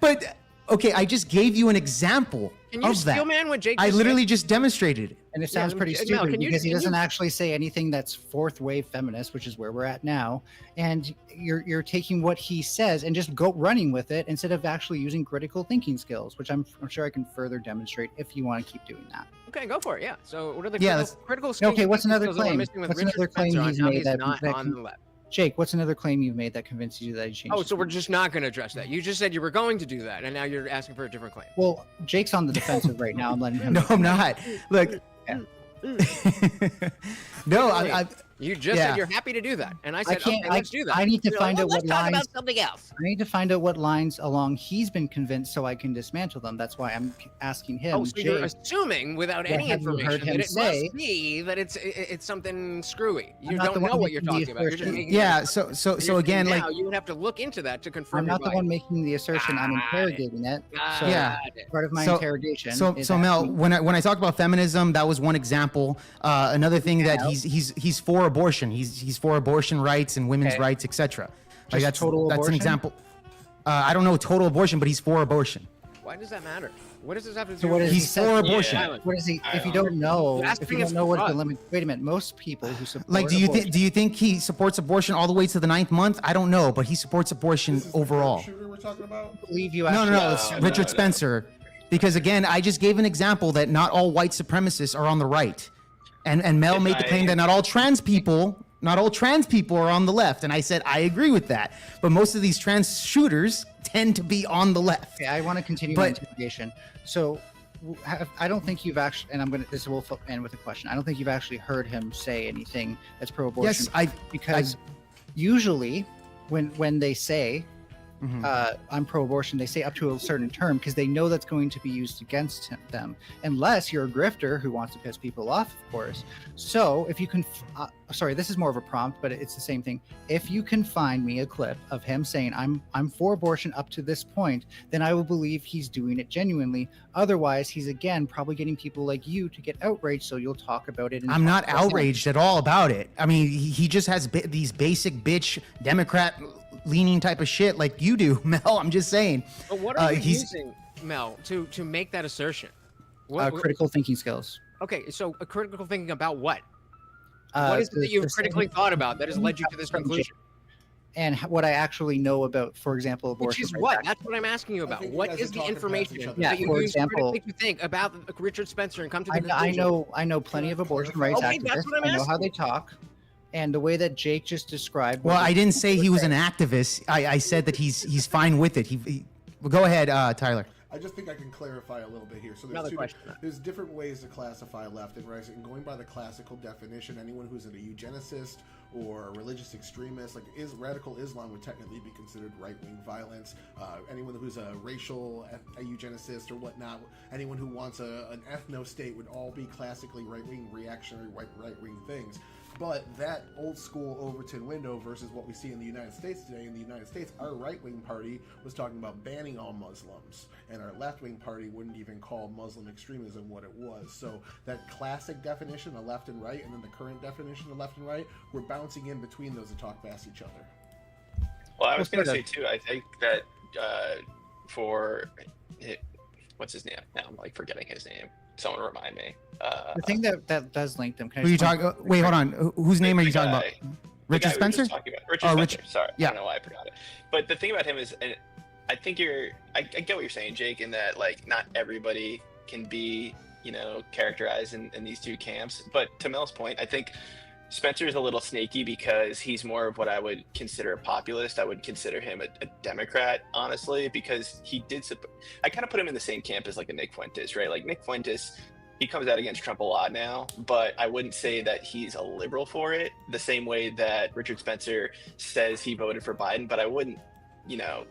But okay, I just gave you an example Can you of steal that. man what Jake I just literally said? just demonstrated it. And it sounds pretty Mel, stupid can you- because he can you- doesn't actually say anything that's fourth wave feminist, which is where we're at now. And you're taking what he says and just running with it instead of actually using critical thinking skills, which I'm sure I can further demonstrate if you want to keep doing that. Okay, go for it. Yeah. So what are the Yeah, critical Okay, what's thinking another skills that we're claim? missing with What's Richard another claim Spencer on he's how made that not that on can- the left? Jake, what's another claim you've made that convinces you that he changed? Oh, his so we're mind? just not going to address that. You just said you were going to do that, and now you're asking for a different claim. Well, Jake's on the defensive right now. I'm letting him. No, I'm not. Look. Yeah. No, I You just Yeah. said you're happy to do that, and I said, can't. okay, let's do that. I need to You're find out let's what talk lines. about something else. I need to find out what lines along he's been convinced so I can dismantle them. That's why I'm asking him. Oh, so you're Jake, assuming without Yeah, any have you heard information him that it say- must be that it's something screwy. You I'm not don't the know one what you're making the talking about. You're just assertion. making yeah. it. So You're again, saying like now you would have to look into that to confirm. I'm not the your one bias. making the assertion. I'm Got interrogating it. So Yeah. part of my So- interrogation. So is Mel, asking- when I talk about feminism, that was one example. Another thing that he's for abortion. He's for abortion rights and women's Okay. rights, etc. Just Like total that's an abortion? example. I don't know total abortion, but he's for abortion. Why does that matter? What does this have to do? So what with is He's he said- for abortion. Yeah. What is he? I If you don't don't know, That's if you because don't know what fraud. the limit. Wait a minute. Most people who support Like, do abortion- you think he supports abortion all the way to the 9th month? I don't know, but he supports abortion This is the overall. shooter we're talking about? believe you? No, Actually, no, it's No, Richard no. Spencer. Because again, I just gave an example that not all white supremacists are on the right, and Mel If made the claim I- that not all trans people are on the left, and I said I agree with that. But most of these trans shooters tend to be on the left. Okay, I want to continue my But- interrogation. So, I don't think you've actually, and I'm gonna. This will end with a question. I don't think you've actually heard him say anything that's pro-abortion. Yes, I. because usually, when they say Mhm. I'm pro-abortion, they say up to a certain term because they know that's going to be used against them, unless you're a grifter who wants to piss people off, of course. So if you can, sorry, this is more of a prompt, but it's the same thing. If you can find me a clip of him saying I'm for abortion up to this point, then I will believe he's doing it genuinely. Otherwise, he's again probably getting people like you to get outraged, so you'll talk about it. And I'm not talk about it. outraged at all about it. I mean, he just has these basic bitch Democrat leaning type of shit like you do, Mel. I'm just saying. But what are you he's- using, Mel, to make that assertion? What, Critical thinking skills. okay, so a critical thinking about what? Uh, What is it the- that you've the critically thought about that has led you to this From Jake. conclusion? and what I actually know about, for example, Which abortion. is rights. what? That's what I'm asking you I about. think you What guys is are the talking past information each other. Yeah, that you for use example- critically to think about Richard Spencer and come to the I conclusion? know plenty of abortion rights Okay, that's activists. what I'm I know how asking. they talk, and the way that Jake just described. Well, what I the- didn't say he was an activist. I said that he's fine with it. Well, go ahead, Tyler. I just think I can clarify a little bit here. So Another question. there's different ways to classify left and right. And going by the classical definition, anyone who's a eugenicist or a religious extremist, like radical Islam would technically be considered right-wing violence. Anyone who's a racial eugenicist or whatnot, anyone who wants an ethno-state would all be classically right-wing, reactionary, right-wing things. But that old school Overton window versus what we see in the United States today. In the United States, our right-wing party was talking about banning all Muslims, and our left-wing party wouldn't even call Muslim extremism what it was. So that classic definition of left and right, and then the current definition of left and right, we're bouncing in between those to talk past each other. Well, I was Well, going to say sort too. I think that for what's his name? Now I'm like forgetting his name. someone remind me. The thing that does link them. Can I Who you just talking? Wait, hold on. Whose name are you talking about? The guy Richard we were Spencer? just talking about. Richard Oh, Spencer. Richard. Sorry, Yeah. I don't know why I forgot it. But the thing about him is, and I think I get what you're saying, Jake, in that like not everybody can be, characterized in these two camps. But to Mel's point, I think Spencer is a little snaky because he's more of what I would consider a populist. I would consider him a Democrat, honestly, because I kind of put him in the same camp as like a Nick Fuentes, right? Like Nick Fuentes, he comes out against Trump a lot now, but I wouldn't say that he's a liberal for it the same way that Richard Spencer says he voted for Biden, but I wouldn't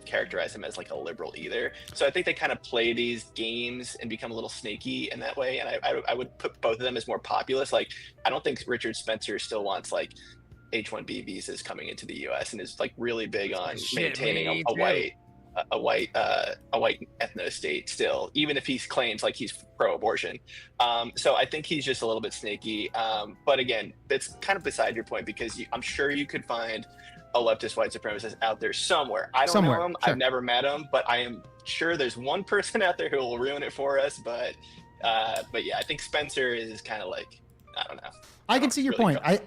characterize him as like a liberal either. So I think they kind of play these games and become a little snaky in that way. And I would put both of them as more populist. Like, I don't think Richard Spencer still wants like H-1B visas coming into the U.S. and is like really big on maintaining a white ethno state still, even if he claims like he's pro-abortion. So I think he's just a little bit snaky. But again, that's kind of beside your point, because I'm sure you could find a leftist white supremacist out there somewhere. I don't know him. Sure. I've never met him, but I am sure there's one person out there who will ruin it for us. But yeah, I think Spencer is kind of like, I don't know. I can see your really point.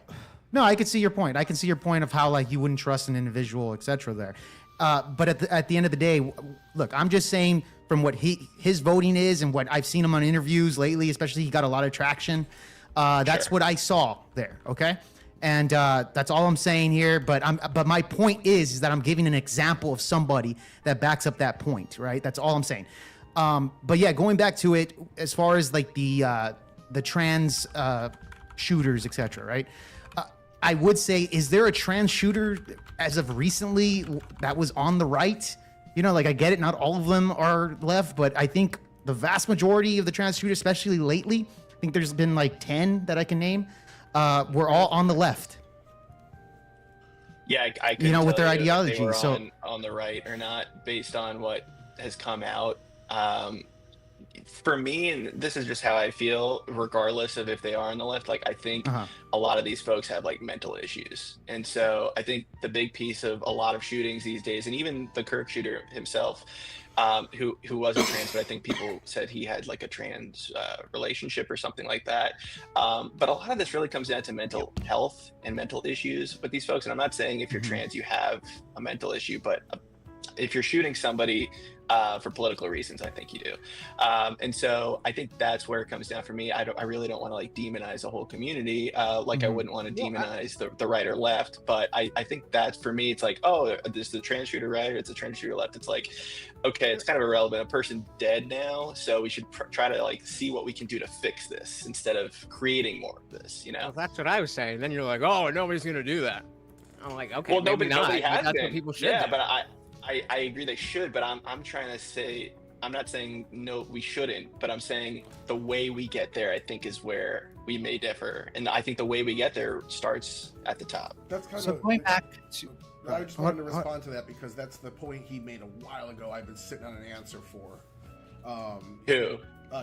I can see your point. I can see your point of how like you wouldn't trust an individual, etc. There, but at the end of the day, look, I'm just saying from what his voting is and what I've seen him on interviews lately, especially he got a lot of traction. That's Sure. what I saw there. Okay. And that's all I'm saying here. But my point is that I'm giving an example of somebody that backs up that point, right? That's all I'm saying. But yeah, going back to it, as far as like the trans shooters, etc., right? I would say, is there a trans shooter as of recently that was on the right? Like I get it, not all of them are left, but I think the vast majority of the trans shooters, especially lately, I think there's been like 10 that I can name. We're all on the left. Yeah, I couldn't with tell their you if ideology, they were so- on the right or not based on what has come out. For me, and this is just how I feel, regardless of if they are on the left, like I think a lot of these folks have like mental issues. And so I think the big piece of a lot of shootings these days, and even the Kirk shooter himself, who wasn't trans, but I think people said he had like a trans relationship or something like that. But a lot of this really comes down to mental health and mental issues with these folks. And I'm not saying if you're trans, you have a mental issue, but if you're shooting somebody for political reasons, I think you do. And so I think that's where it comes down for me. I really don't want to like demonize the whole community. I wouldn't want to demonize the right or left, but I think that's, for me, it's like, oh, this is the trans shooter right, or it's a trans shooter left. It's like, okay, it's kind of irrelevant. A person dead now, so we should try to like see what we can do to fix this instead of creating more of this, Well, that's what I was saying. Then you're like, oh, nobody's gonna do that. I'm like, okay, well, maybe nobody not, has but that's been. what people should Yeah, do. but I agree they should, but I'm trying to say, I'm not saying no, we shouldn't, but I'm saying the way we get there, I think, is where we may differ. And I think the way we get there starts at the top. That's kind So of going back to I just wanted to respond to that because that's the point he made a while ago. I've been sitting on an answer for. Who?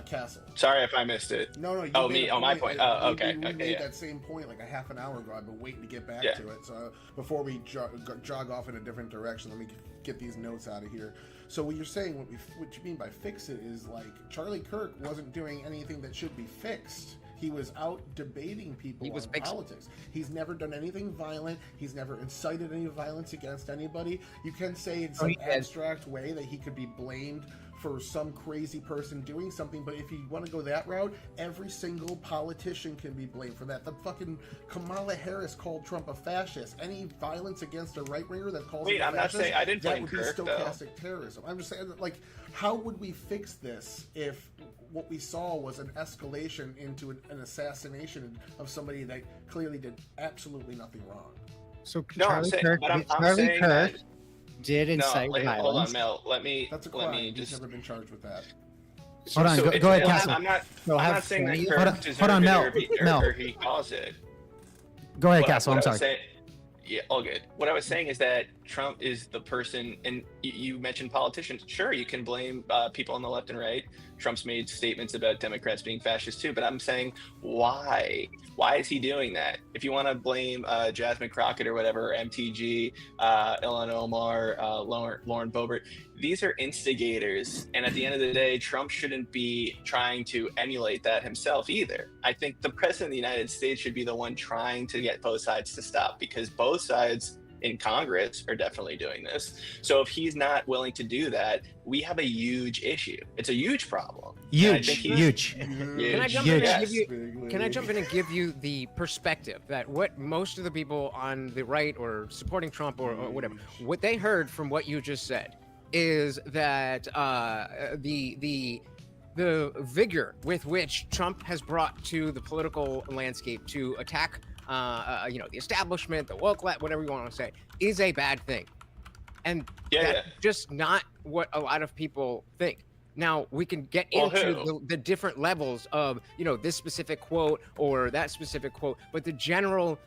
Castle. Sorry if I missed it. No, you Oh, made me. a Oh, my point. Oh, okay. We Okay, made yeah. that same point like a half an hour ago. I've been waiting to get back Yeah. to it. So before we jog off in a different direction, let me get these notes out of here. So what you're saying, what you mean by fix it is like Charlie Kirk wasn't doing anything that should be fixed. He was out debating people on politics. He's never done anything violent. He's never incited any violence against anybody. You can say in some abstract way that he could be blamed for some crazy person doing something, but if you want to go that route, every single politician can be blamed for that. The fucking Kamala Harris called Trump a fascist. Any violence against a right-winger that calls him a I'm not fascist, saying I didn't that blame would be Kirk, though. stochastic terrorism. I'm just saying that, like, how would we fix this if what we saw was an escalation into an assassination of somebody that clearly did absolutely nothing wrong? So No, Charlie I'm Kirk saying Kirk that. did No, incite hold on, violence. Mel. Let That's a crime. me He's just. never been charged with that. Hold on, go ahead, Castle. I'm not saying that Hold on, Kirk deserved hold on, it Mel, or Mel. or he caused it. Go ahead, What- Castle. what I'm I was sorry. saying- yeah, all good. What I was saying is that Trump is the person, and you mentioned politicians. Sure, you can blame people on the left and right. Trump's made statements about Democrats being fascist too, but I'm saying, why? Why is he doing that? If you want to blame Jasmine Crockett or whatever, MTG, Ilhan Omar, Lauren Boebert, these are instigators. And at the end of the day, Trump shouldn't be trying to emulate that himself either. I think the president of the United States should be the one trying to get both sides to stop, because both sides in Congress are definitely doing this. So if he's not willing to do that, we have a huge issue. It's a huge problem. Huge. Can I jump Yes. Can I jump in and give you the perspective that what most of the people on the right or supporting Trump or whatever, what they heard from what you just said is that the vigor with which Trump has brought to the political landscape to attack the establishment, the woke, whatever you want to say, is a bad thing. And that's just not what a lot of people think. Now, we can get into the different levels of, this specific quote or that specific quote, but the general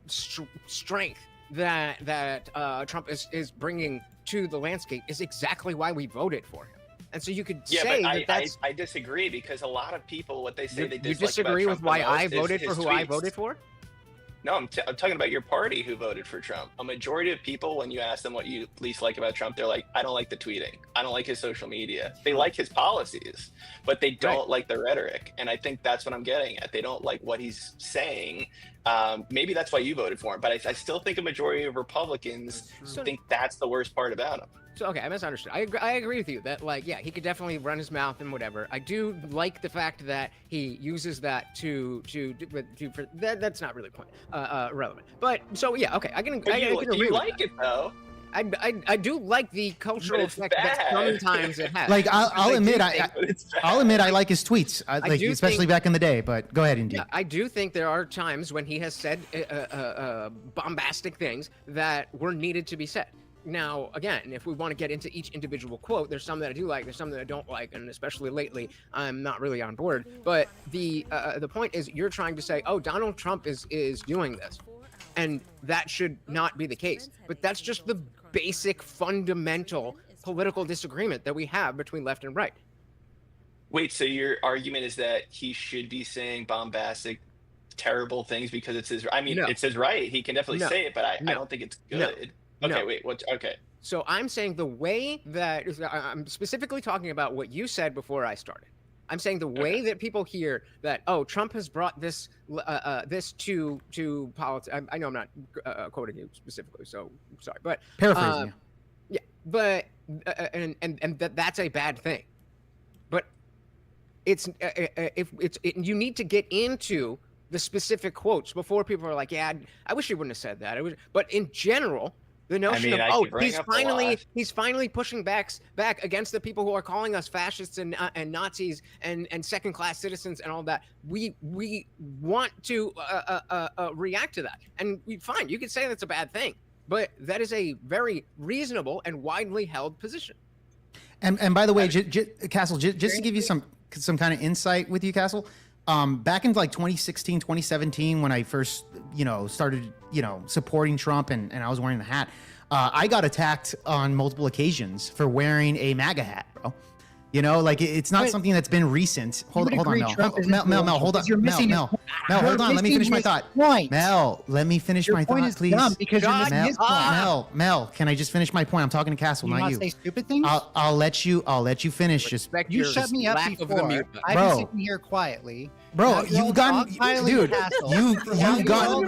strength that Trump is bringing to the landscape is exactly why we voted for him. And so you could say but that's... I disagree, because a lot of people, what they say they dislike You disagree about with Trump why the most I is voted his for who I tweets. voted for? No, I'm talking about your party who voted for Trump. A majority of people, when you ask them what you least like about Trump, they're like, I don't like the tweeting. I don't like his social media. They like his policies, but they don't like the rhetoric. And I think that's what I'm getting at. They don't like what he's saying. Maybe that's why you voted for him, but I still think a majority of Republicans think that's the worst part about him. So, okay, I misunderstood. I agree with you that, he could definitely run his mouth and whatever. I do like the fact that he uses that that's not really relevant. But, so, yeah, okay, I can agree You with like that. it, though. I do like the cultural But it's effect that bad. sometimes it has. Like I'll admit, I'll admit I like his tweets, do especially think- back in the day. But go ahead, Indeed. Yeah, I do think there are times when he has said bombastic things that were needed to be said. Now, again, if we want to get into each individual quote, there's some that I do like, there's some that I don't like, and especially lately, I'm not really on board. But the point is, you're trying to say, oh, Donald Trump is doing this, and that should not be the case. But that's just the basic, fundamental political disagreement that we have between left and right. Wait, so your argument is that he should be saying bombastic, terrible things because it's his... I mean, No. it's his right. He can definitely No. say it, but I No. don't think it's No. good. Okay, No. wait, what? Okay. So I'm saying the way that I'm specifically talking about what you said before I started. I'm saying the way that people hear that, oh, Trump has brought this to politics. I know I'm not quoting you specifically, so sorry, but Paraphrasing. yeah, but and that's a bad thing. But it's you need to get into the specific quotes before people are like, yeah, I wish he wouldn't have said that. But in general, the notion I of could bring up a lot. he's finally pushing back against the people who are calling us fascists and Nazis and second-class citizens and all that. We want to react to that, and fine, you could say that's a bad thing, but that is a very reasonable and widely held position. And by the way, Castle, just to give you some kind of insight with you, Castle, back in like 2016, 2017, when I first, started, supporting Trump and I was wearing the hat, I got attacked on multiple occasions for wearing a MAGA hat, bro. It's not something that's been recent. Hold on, Mel. Mel, hold on. Mel, hold on. Let me finish my thought. Mel, let me finish my thought, please. Because you're missing his point. Mel, can I just finish my point? I'm talking to Castle, not you. Say stupid things? I'll let you finish. Just Respect You your shut me up lack of the before. mute button. I've Bro. been sitting here quietly. Bro, Now you're all you've gotten, dogpiling dude, Castle. you've gotten,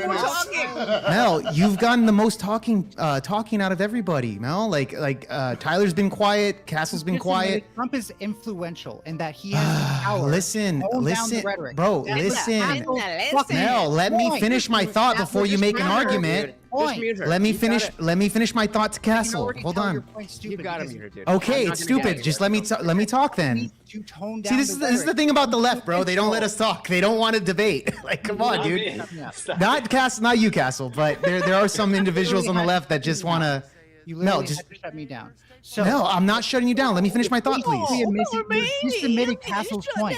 Mel, you've gotten the most talking out of everybody, Mel. Like Tyler's been quiet, Castle's been quiet. Trump is influential in that he has the power. Listen, to tone down the rhetoric. bro, That's listen. fucking Mel, let me point. finish my thought before you make an argument. Just mute her. Let me You finish. gotta- Let me finish my thought to You can Castle. already Hold tell on. your point stupid You got him because here, dude. Okay, I'm not it's gonna get stupid. Just let me talk you then. need to tone down See, this the is the thing about the left, bro. They don't let us talk. They don't want to debate. Like, come on, Not dude. me. Stop Not it. Castle, not you, Castle, but there are some individuals on the left that just want to. You Mel, literally just had to shut me down. So no. I'm not shutting you down. Let me finish my thought, You're please. just admitting Castle's point.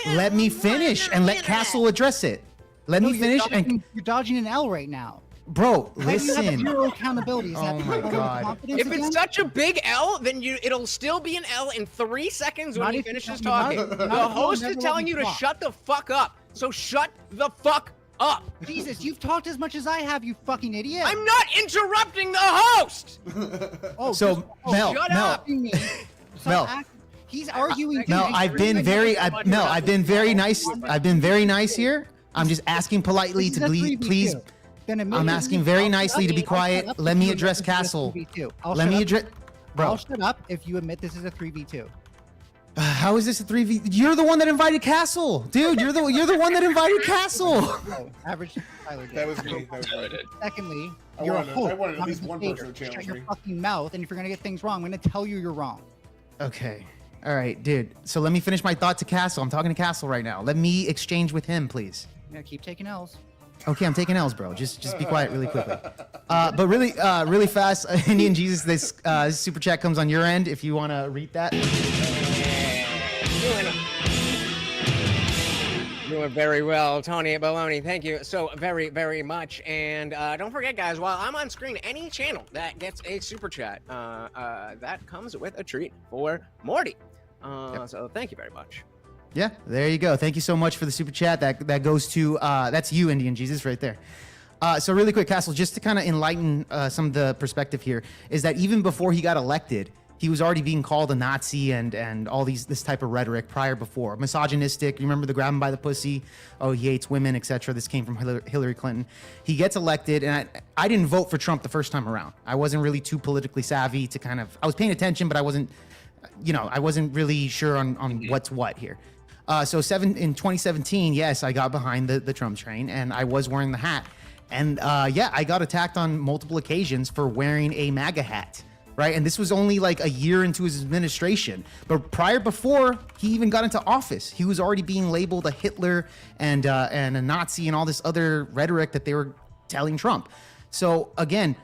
Let me finish and let Castle address it. Let me finish and You're dodging an L right now. bro, Why do you have listen. zero accountability? Is that Oh my because of God. confidence If again? it's such a big L, then it'll still be an L in 3 seconds when Not he if you finishes tell me talking. not- The not if host you'll is never telling let you me to talk. shut the fuck up. So shut the fuck up. Jesus, you've talked as much as I have, you fucking idiot. I'm not interrupting the host. Oh, So, just- Mel, shut Mel, up. me. Stop Mel. He's arguing. No, too. I've been very, I've been very nice. I've been very nice here. I'm just asking politely This to is a please. 3v2. Then admit I'm it. asking very I'll nicely shut to be up. I'll quiet. shut up Let if me you address admit this is a Castle. 3v2. I'll Let shut me up. address, I'll bro. shut up if you admit this is a 3v2. How is this a 3v? You're the one that invited Castle, dude. You're the one that invited Castle. Oh, average Tyler did. That was me. That was Tyler me. did. Secondly, I you're a wanted- host. I wanted at not a least one dictator. person to challenge Shut your me. fucking mouth, and if you're gonna get things wrong, I'm gonna tell you you're wrong. Okay. All right, dude. So let me finish my thought to Castle. I'm talking to Castle right now. Let me exchange with him, please. Yeah, keep taking L's. Okay, I'm taking L's, bro. Just be quiet really quickly. But really fast, Indian Jesus, this super chat comes on your end if you want to read that. Doing very well, Tony Baloney. Thank you so very, very much. And don't forget, guys, while I'm on screen, any channel that gets a super chat, that comes with a treat for Morty. So thank you very much. Yeah, there you go. Thank you so much for the super chat. That goes to that's you, Indian Jesus, right there. So really quick, Castle, just to kind of enlighten some of the perspective here, is that even before he got elected, he was already being called a Nazi and all this type of rhetoric before. Misogynistic. You remember the grab him by the pussy? Oh, he hates women, etc. This came from Hillary Clinton. He gets elected, and I didn't vote for Trump the first time around. I wasn't really too politically savvy to I was paying attention, but I wasn't really sure on what's what here. So in 2017, yes, I got behind the Trump train, and I was wearing the hat. And yeah, I got attacked on multiple occasions for wearing a MAGA hat, right? And this was only like a year into his administration. But before he even got into office, he was already being labeled a Hitler and a Nazi and all this other rhetoric that they were telling Trump. So again,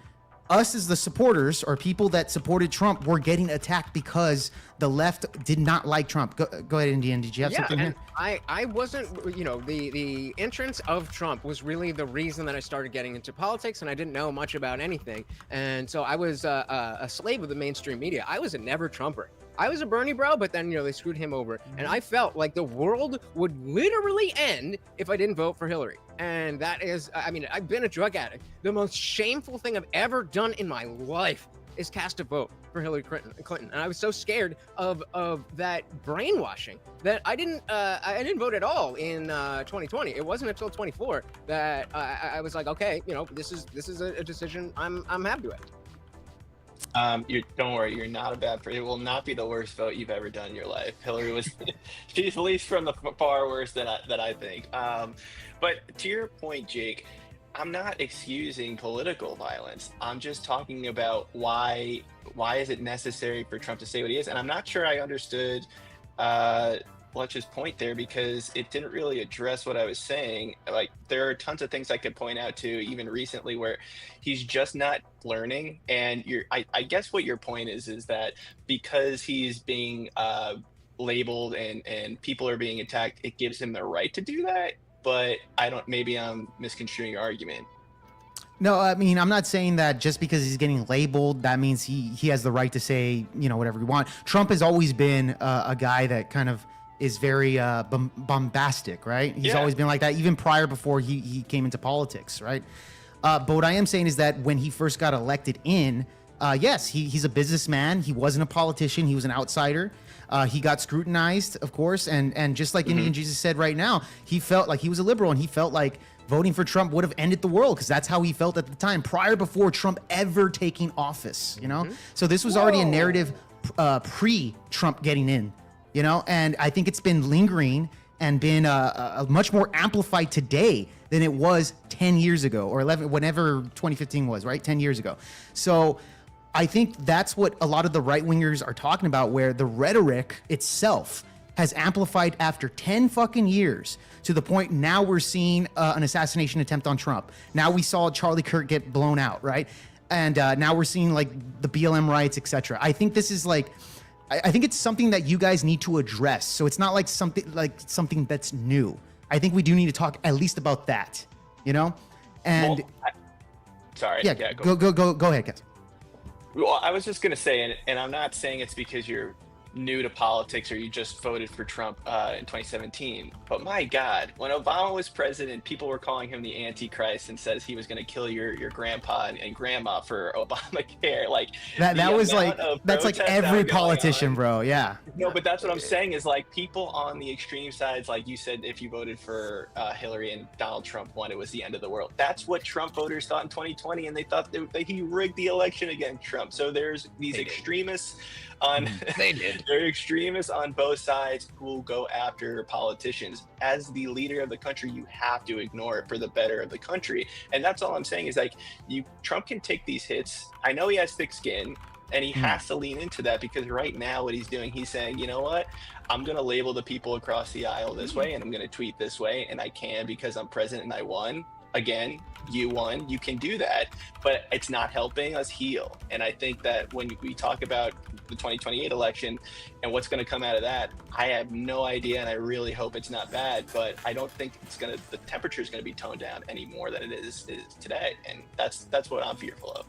us as the supporters or people that supported Trump were getting attacked because the left did not like Trump. Go ahead, Indian. Did you have something and here? I wasn't, the entrance of Trump was really the reason that I started getting into politics, and I didn't know much about anything. And so I was a slave of the mainstream media. I was a never Trumper. I was a Bernie bro, but then, they screwed him over. And I felt like the world would literally end if I didn't vote for Hillary. And that is, I've been a drug addict. The most shameful thing I've ever done in my life is cast a vote for Hillary Clinton. And I was so scared of that brainwashing that I didn't vote at all in 2020. It wasn't until 24 that I was like, okay, this is a decision I'm happy with. Don't worry, you're not a bad person. It will not be the worst vote you've ever done in your life. Hillary was, she's at least from the far worse than I think. But to your point, Jake, I'm not excusing political violence. I'm just talking about why is it necessary for Trump to say what he is, and I'm not sure I understood Fletch's point there, because it didn't really address what I was saying. Like, there are tons of things I could point out to even recently where he's just not learning. And I guess what your point is that because he's being labeled and people are being attacked, it gives him the right to do that. But maybe I'm misconstruing your argument. No, I'm not saying that just because he's getting labeled, that means he has the right to say, whatever he wants. Trump has always been a guy that kind of is very bombastic, right? He's always been like that, even before he came into politics, right? But what I am saying is that when he first got elected yes, he's a businessman. He wasn't a politician. He was an outsider. He got scrutinized, of course. And just like Indian Jesus said right now, he felt like he was a liberal, and he felt like voting for Trump would have ended the world, because that's how he felt at the time, before Trump ever taking office, So this was already a narrative pre-Trump getting in, and I think it's been lingering and been much more amplified today than it was 10 years ago or 11, whenever 2015 was, right? 10 years ago. So I think that's what a lot of the right wingers are talking about, where the rhetoric itself has amplified after 10 fucking years to the point now we're seeing an assassination attempt on Trump. Now we saw Charlie Kirk get blown out, right? And now we're seeing like the BLM riots, etc. I think this is like, I think it's something that you guys need to address. So it's not like something that's new. I think we do need to talk at least about that, And Sorry. Yeah, go ahead, Cass. Well, I was just going to say, and I'm not saying it's because you're new to politics or you just voted for Trump in 2017, but my God, when Obama was president, people were calling him the Antichrist and says he was going to kill your grandpa and grandma for Obamacare. Like that was like that's like every politician, bro. Yeah. No, but that's what I'm saying is like people on the extreme sides, like you said, if you voted for Hillary and Donald Trump won, it was the end of the world. That's what Trump voters thought in 2020, and they thought that he rigged the election against Trump. So there's these extremists on they're extremists on both sides who will go after politicians. As the leader of the country, you have to ignore it for the better of the country. And that's all I'm saying is like Trump can take these hits. I know he has thick skin and he has to lean into that, because right now what he's doing, he's saying, you know what, I'm going to label the people across the aisle this way and I'm going to tweet this way, and I can because I'm president and I won. Again, you won, you can do that, but it's not helping us heal. And I think that when we talk about the 2028 election and what's going to come out of that, I have no idea, and I really hope it's not bad, but I don't think the temperature is going to be toned down any more than it is today, and that's what I'm fearful of.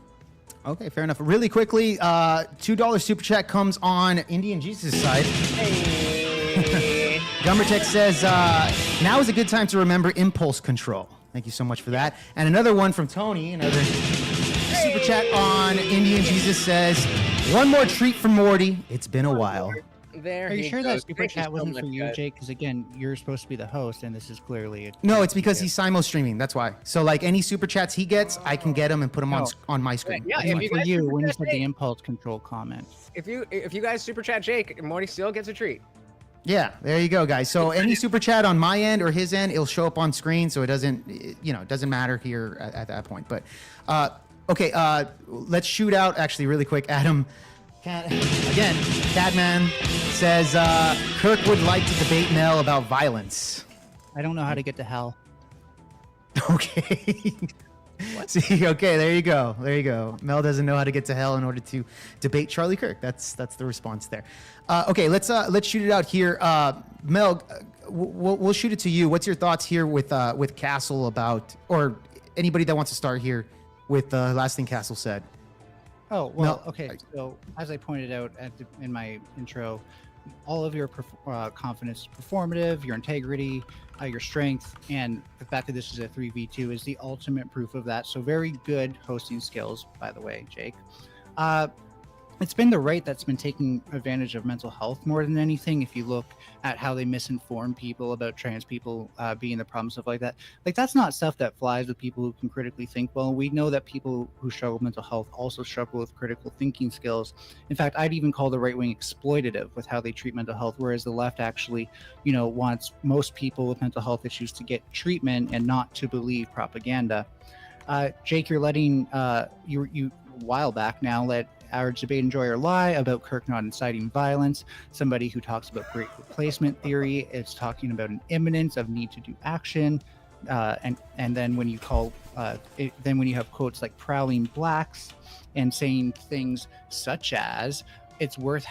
Okay, fair enough. Really quickly, $2 super chat comes on Indian Jesus' side. Hey. Gummertech says, now is a good time to remember impulse control. Thank you so much for that. And another one from Tony, another super chat on Indian Jesus says, one more treat for Morty. It's been a while. There Are you he sure that goes. super Thank you chat so wasn't much, for you, guys. Jake? Because again, you're supposed to be the host, and this is clearly No, it's because he's simul streaming. That's why. So like any super chats he gets, I can get them and put them No. on my screen. Yeah, I if mean, you for guys you super when you chat said the Jake, impulse control comment. if you guys super chat Jake, Morty still gets a treat. Yeah, there you go, guys. So any super chat on my end or his end, it'll show up on screen, so it doesn't matter here at that point. But okay, let's shoot out actually really quick. Adam, again, Catman says Kirk would like to debate Mel about violence. I don't know how to get to hell. Okay. See, okay, there you go. There you go. Mel doesn't know how to get to hell in order to debate Charlie Kirk. That's the response there. Okay, let's shoot it out here. Mel, we'll shoot it to you. What's your thoughts here with Castle about, or anybody that wants to start here with the last thing Castle said? Oh, well, No. okay. So as I pointed out in my intro, all of your confidence is performative, your integrity, your strength, and the fact that this is a 3v2 is the ultimate proof of that. So very good hosting skills, by the way, Jake. It's been the right that's been taking advantage of mental health more than anything. If you look at how they misinform people about trans people being the problem, stuff like that. Like, that's not stuff that flies with people who can critically think well. We know that people who struggle with mental health also struggle with critical thinking skills. In fact, I'd even call the right wing exploitative with how they treat mental health, whereas the left actually, wants most people with mental health issues to get treatment and not to believe propaganda. Jake, you're letting you a while back now let our debate enjoyer lie about Kirk not inciting violence. Somebody who talks about great replacement theory is talking about an imminence of need to do action, and then when you call then when you have quotes like prowling blacks and saying things such as it's worth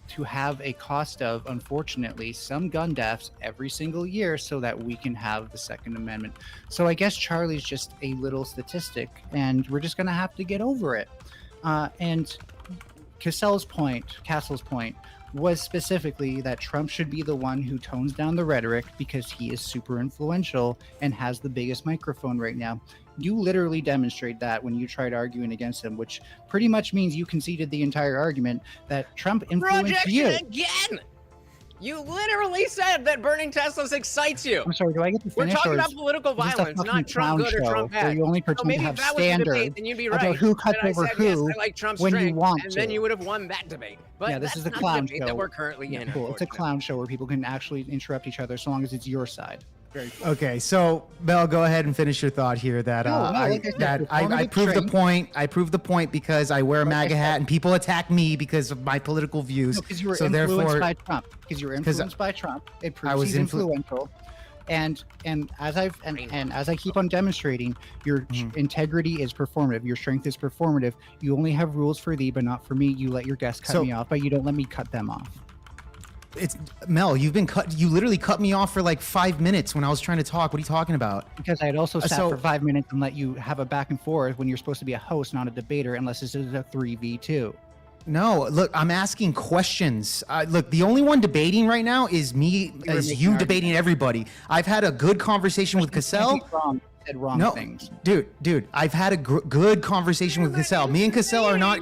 to have a cost of, unfortunately, some gun deaths every single year so that we can have the Second Amendment. So I guess Charlie's just a little statistic, and we're just going to have to get over it. And Castle's point was specifically that Trump should be the one who tones down the rhetoric because he is super influential and has the biggest microphone right now. You literally demonstrate that when you tried arguing against him, which pretty much means you conceded the entire argument that Trump influenced Projection you. again. You literally said that burning Teslas excites you. I'm sorry, do I get to We're finish? talking or about is political this a violence, fucking not Trump clown good or show Trump where bad. you only So pretend maybe to if have that was the debate, standards then you'd be about right. who cuts Then I over said, who yes, I like Trump's when you strength, want and to. then you would have won that debate. But Yeah, this that's is a not clown the debate show. that we're currently in. Cool. It's a clown show where people can actually interrupt each other so long as it's your side. Very cool. Okay, so Mel, go ahead and finish your thought here. That No, I performative proved the strength. point. I proved the point because I wear a Like I MAGA hat said. and people attack me because of my political views. No, because you were so influenced therefore, by Trump. Because you were influenced by Trump. It proves was he's influential. And as I keep on demonstrating, your integrity is performative. Your strength is performative. You only have rules for thee, but not for me. You let your guests cut So- me off, but you don't let me cut them off. It's Mel. You've been cut. You literally cut me off for like 5 minutes when I was trying to talk. What are you talking about? Because I had also sat so- for 5 minutes and let you have a back and forth when you're supposed to be a host, not a debater, unless this is a 3v2. No, look, I'm asking questions. Look, the only one debating right now is me, were is making you arguments. debating everybody. I've had a good conversation with Cassell. Wrong, said wrong No, things. dude, I've had a good conversation with Cassell. Me and Cassell are not,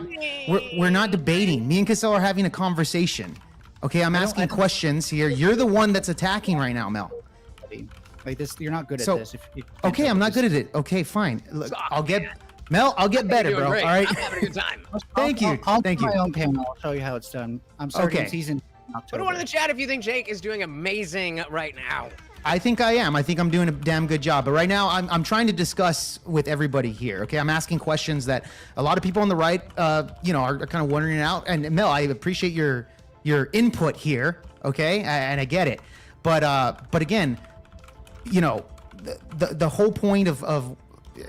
we're not debating. Me and Cassell are having a conversation. Okay, I'm asking questions here. You're the one that's attacking right now, Mel. Like this, you're not good at So, this. Okay, I'm not good at it. Okay, fine. Look, I'll get better, You're doing bro. great. All right. I'm having a good time. Thank you. I'll Thank do you. my own panel. I'll show you how it's done. I'm starting Okay. season in Put October. one in the chat if you think Jake is doing amazing right now. I think I am. I think I'm doing a damn good job. But right now, I'm trying to discuss with everybody here. Okay, I'm asking questions that a lot of people on the right, are kind of wondering out. And Mel, I appreciate your input here. Okay, and I get it. But again, the whole point of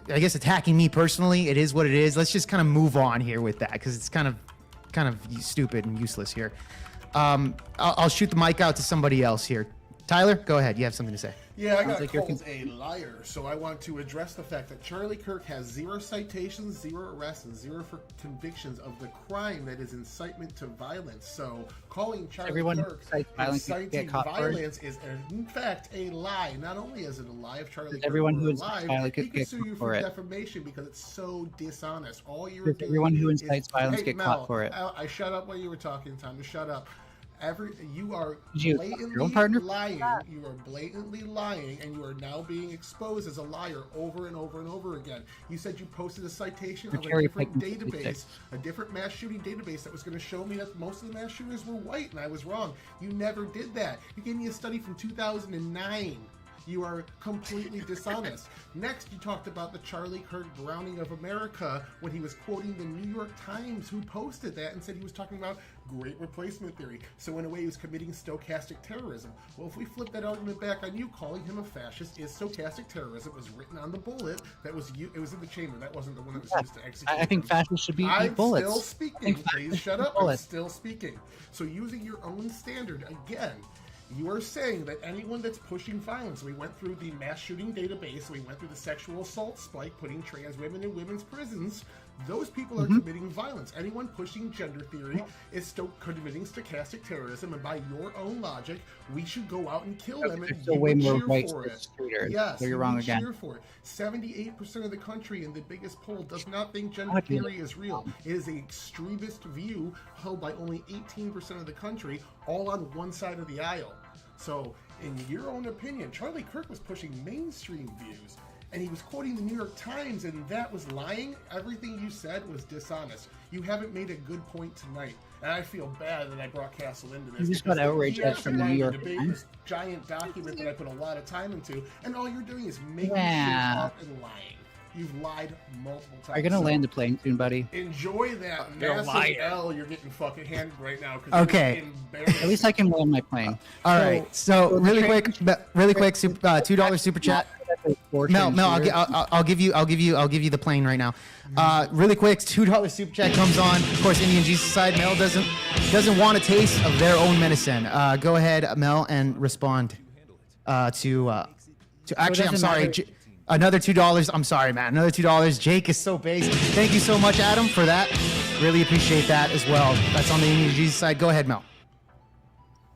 I guess attacking me personally, it is what it is. Let's just kind of move on here with that because it's kind of stupid and useless here. I'll shoot the mic out to somebody else here. Tyler, go ahead. You have something to say. Yeah, I got like you're called a liar, so I want to address the fact that Charlie Kirk has 0 citations, 0 arrests, and 0 for convictions of the crime that is incitement to violence. So calling Charlie Everyone who Kirk incites violence can get inciting caught for it. violence is in fact a lie. Not only is it a lie if Charlie Kirk Everyone were who incites alive, violence he could could get sue caught you for for it. defamation because it's so dishonest. All you're Because doing everyone who is- incites violence hey, get Mel, caught for it. I shut up while you were talking. Time to shut up. You are Did you- blatantly your own partner? lying. You are blatantly lying, and you are now being exposed as a liar over and over and over again. You said you posted a citation of a cherry different picking database, statistics. a different mass shooting database that was going to show me that most of the mass shooters were white, and I was wrong. You never did that. You gave me a study from 2009. You are completely dishonest. Next, you talked about the Charlie Kirk Browning of America when he was quoting the New York Times, who posted that and said he was talking about great replacement theory. So in a way, he was committing stochastic terrorism. Well, if we flip that argument back on you, calling him a fascist is stochastic terrorism. It was written on the bullet that was it was in the chamber. That wasn't the one that was used to execute. I think him. fascists should be eat I'm bullets. still I speaking. think Please fascists shut should up. eat I'm bullets. still speaking. So using your own standard again, you are saying that anyone that's pushing violence, we went through the mass shooting database, we went through the sexual assault spike, putting trans women in women's prisons, those people are committing violence. Anyone pushing gender theory is still committing stochastic terrorism, and by your own logic, we should go out and kill them, and There's still you way would more cheer white for it. shooters. Yes, So you're you wrong would again. cheer for it. 78% of the country in the biggest poll does not think gender God, yeah. theory is real. It is an extremist view held by only 18% of the country, all on one side of the aisle. So, in your own opinion, Charlie Kirk was pushing mainstream views, and he was quoting the New York Times, and that was lying. Everything you said was dishonest. You haven't made a good point tonight, and I feel bad that I brought Castle into this. You just because got outraged he at actually from the wanted New to York debate Times. this giant document that I put a lot of time into, and all you're doing is making Yeah. shit up and lying. You've lied multiple times. Are you gonna So land the plane soon, buddy? enjoy that You're a massive liar. L you're getting fucking handed right now. 'Cause Okay. you're At least I can land my plane. All right. So the really train- quick, $2 super chat. Mel, I'll give you the plane right now. Really quick, $2 super chat comes on. Of course, Indian Jesus side. Mel doesn't want a taste of their own medicine. Go ahead, Mel, and respond to. Actually, I'm doesn't sorry. matter- Another $2. I'm sorry, man. Another $2. Jake is so based. Thank you so much, Adam, for that. Really appreciate that as well. That's on the Indian Jesus side. Go ahead, Mel.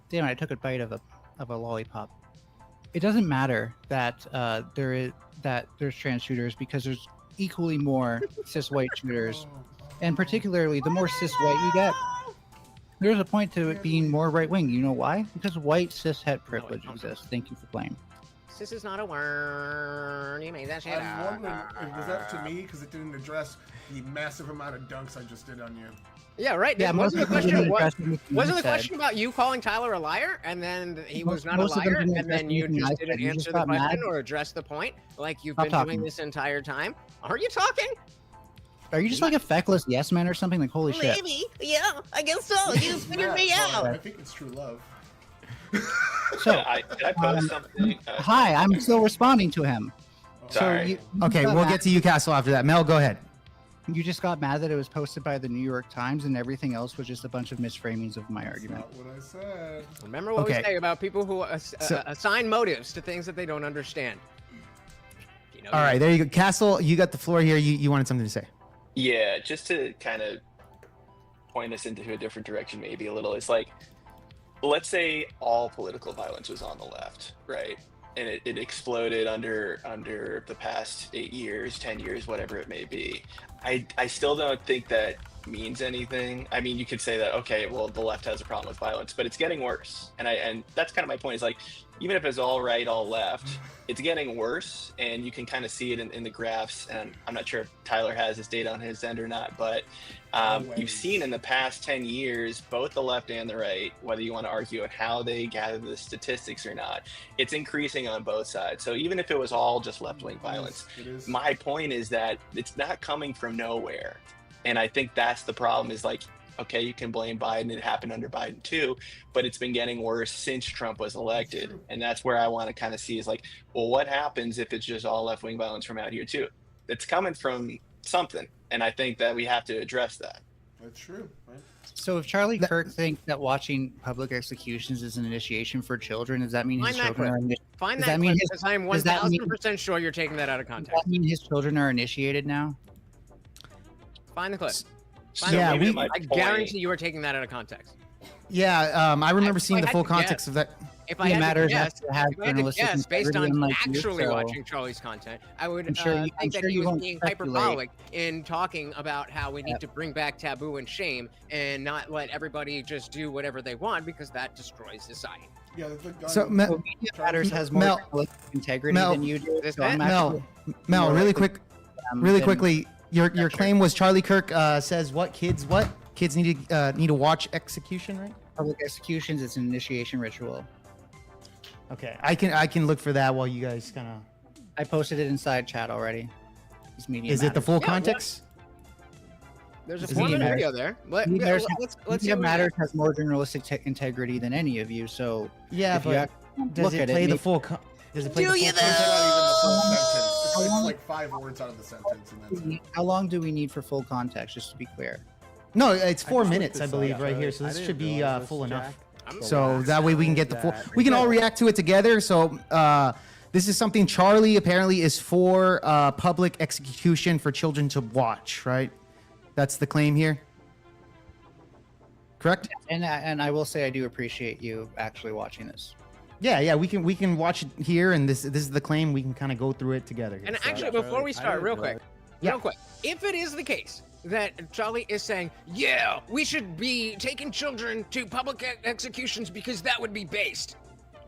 Damn it! I took a bite of a lollipop. It doesn't matter that there's trans shooters because there's equally more cis white shooters, and particularly the more cis white you get, there's a point to it being more right wing. You know why? Because white cis het privilege exists. Thank you for playing. This is not a word. You made that shit I'm up. wondering, was that to me? Because it didn't address the massive amount of dunks I just did on you. Yeah, right. Yeah, most wasn't the of them question didn't what, address anything wasn't you the said. question about you calling Tyler a liar and then he was not a Most of them liar didn't and address then you anything I just said. didn't You just answer the got mad. question or address the point like you've Stop been doing talking. this entire time? Are you talking? Are you just like a feckless yes man or something? Like holy shit. Maybe. Yeah, I guess so. You figured me out. I think it's true love. So Did I post something? hi, I'm still responding to him. Sorry. So you Okay, got we'll mad. get to you, Castle, after that. Mel, go ahead. You just got mad that it was posted by the New York Times and everything else was just a bunch of misframings of my argument. Not what I said. Remember what we Okay. say about people who So- assign motives to things that they don't understand. You know, All right, there you go. Castle, you got the floor here. You wanted something to say. Yeah, just to kind of point us into a different direction, maybe a little. It's like, let's say all political violence was on the left, right? And it exploded under the past 8 years, 10 years, whatever it may be. I still don't think that means anything. I mean, you could say that, okay, well, the left has a problem with violence, but it's getting worse. And that's kind of my point, is like, even if it's all right, all left, it's getting worse, and you can kind of see it in the graphs. And I'm not sure if Tyler has his data on his end or not, but you've seen in the past 10 years, both the left and the right, whether you want to argue at how they gather the statistics or not, it's increasing on both sides. So even if it was all just left-wing violence, It is. my point is that it's not coming from nowhere. And I think that's the problem, is like, okay, you can blame Biden. It happened under Biden too, but it's been getting worse since Trump was elected. And that's where I want to kind of see is like, well, what happens if it's just all left-wing violence from out here too? It's coming from something. And I think that we have to address that. That's true. Right? So if Charlie Kirk thinks that watching public executions is an initiation for children, does that mean his Find that children are find does that that mean clip, his- because I am does that mean- 1000% sure you're taking that out of does context. that mean his children are initiated now? Find the clip. So Find the Yeah, clip. we- my I point- guarantee you are taking that out of context. Yeah, I remember seeing I the had full to guess. context of that. If It I had to matters guess, to have if I had to journalistic guess based integrity, on unlike you, actually so- watching Charlie's content, I would I'm sure you- I'm think that sure he you was won't being speculate. hyperbolic in talking about how we need Yep. to bring back taboo and shame and not let everybody just do whatever they want, because that destroys society. Yeah, the guy So, with- Mel- Well, Media Matters has more Mel- journalistic integrity Mel- than you do. This So I'm man- actually Mel, more really likely quick, them really than quickly. Your sure. claim was Charlie Kirk says what kids need to watch execution, right? Public executions, it's an initiation ritual. Okay, I can look for that while you guys kind of. I posted it inside chat already. It's Media Is it the Matters. full Yeah, context? There's a This is 4-minute Media video there. Media Matters, Let's see Media what we Matters got. has more journalistic integrity than any of you. So Yeah, if you but actually does look it at play it, the maybe- full? Does it play Do the you full though? It's context? not even the full How long- sentence. how It's long- like 5 words out of the sentence, and that's it. how long do we need for full context? Just to be clear. No, it's I 4 just looked minutes, I this believe, up, right so here. So I this didn't should be realize this, full enough. Jack. I'm The So last that way we can get the full. that- We can all react to it together. So this is something Charlie apparently is for public execution for children to watch, right? That's the claim here. Correct? And I will say I do appreciate you actually watching this. Yeah. We can watch it here, and this is the claim. We can kind of go through it together. Here. And So- actually, Yeah, before we I start, didn't real realize- quick, Yeah. real quick, if it is the case that Charlie is saying, yeah, we should be taking children to public executions because that would be based.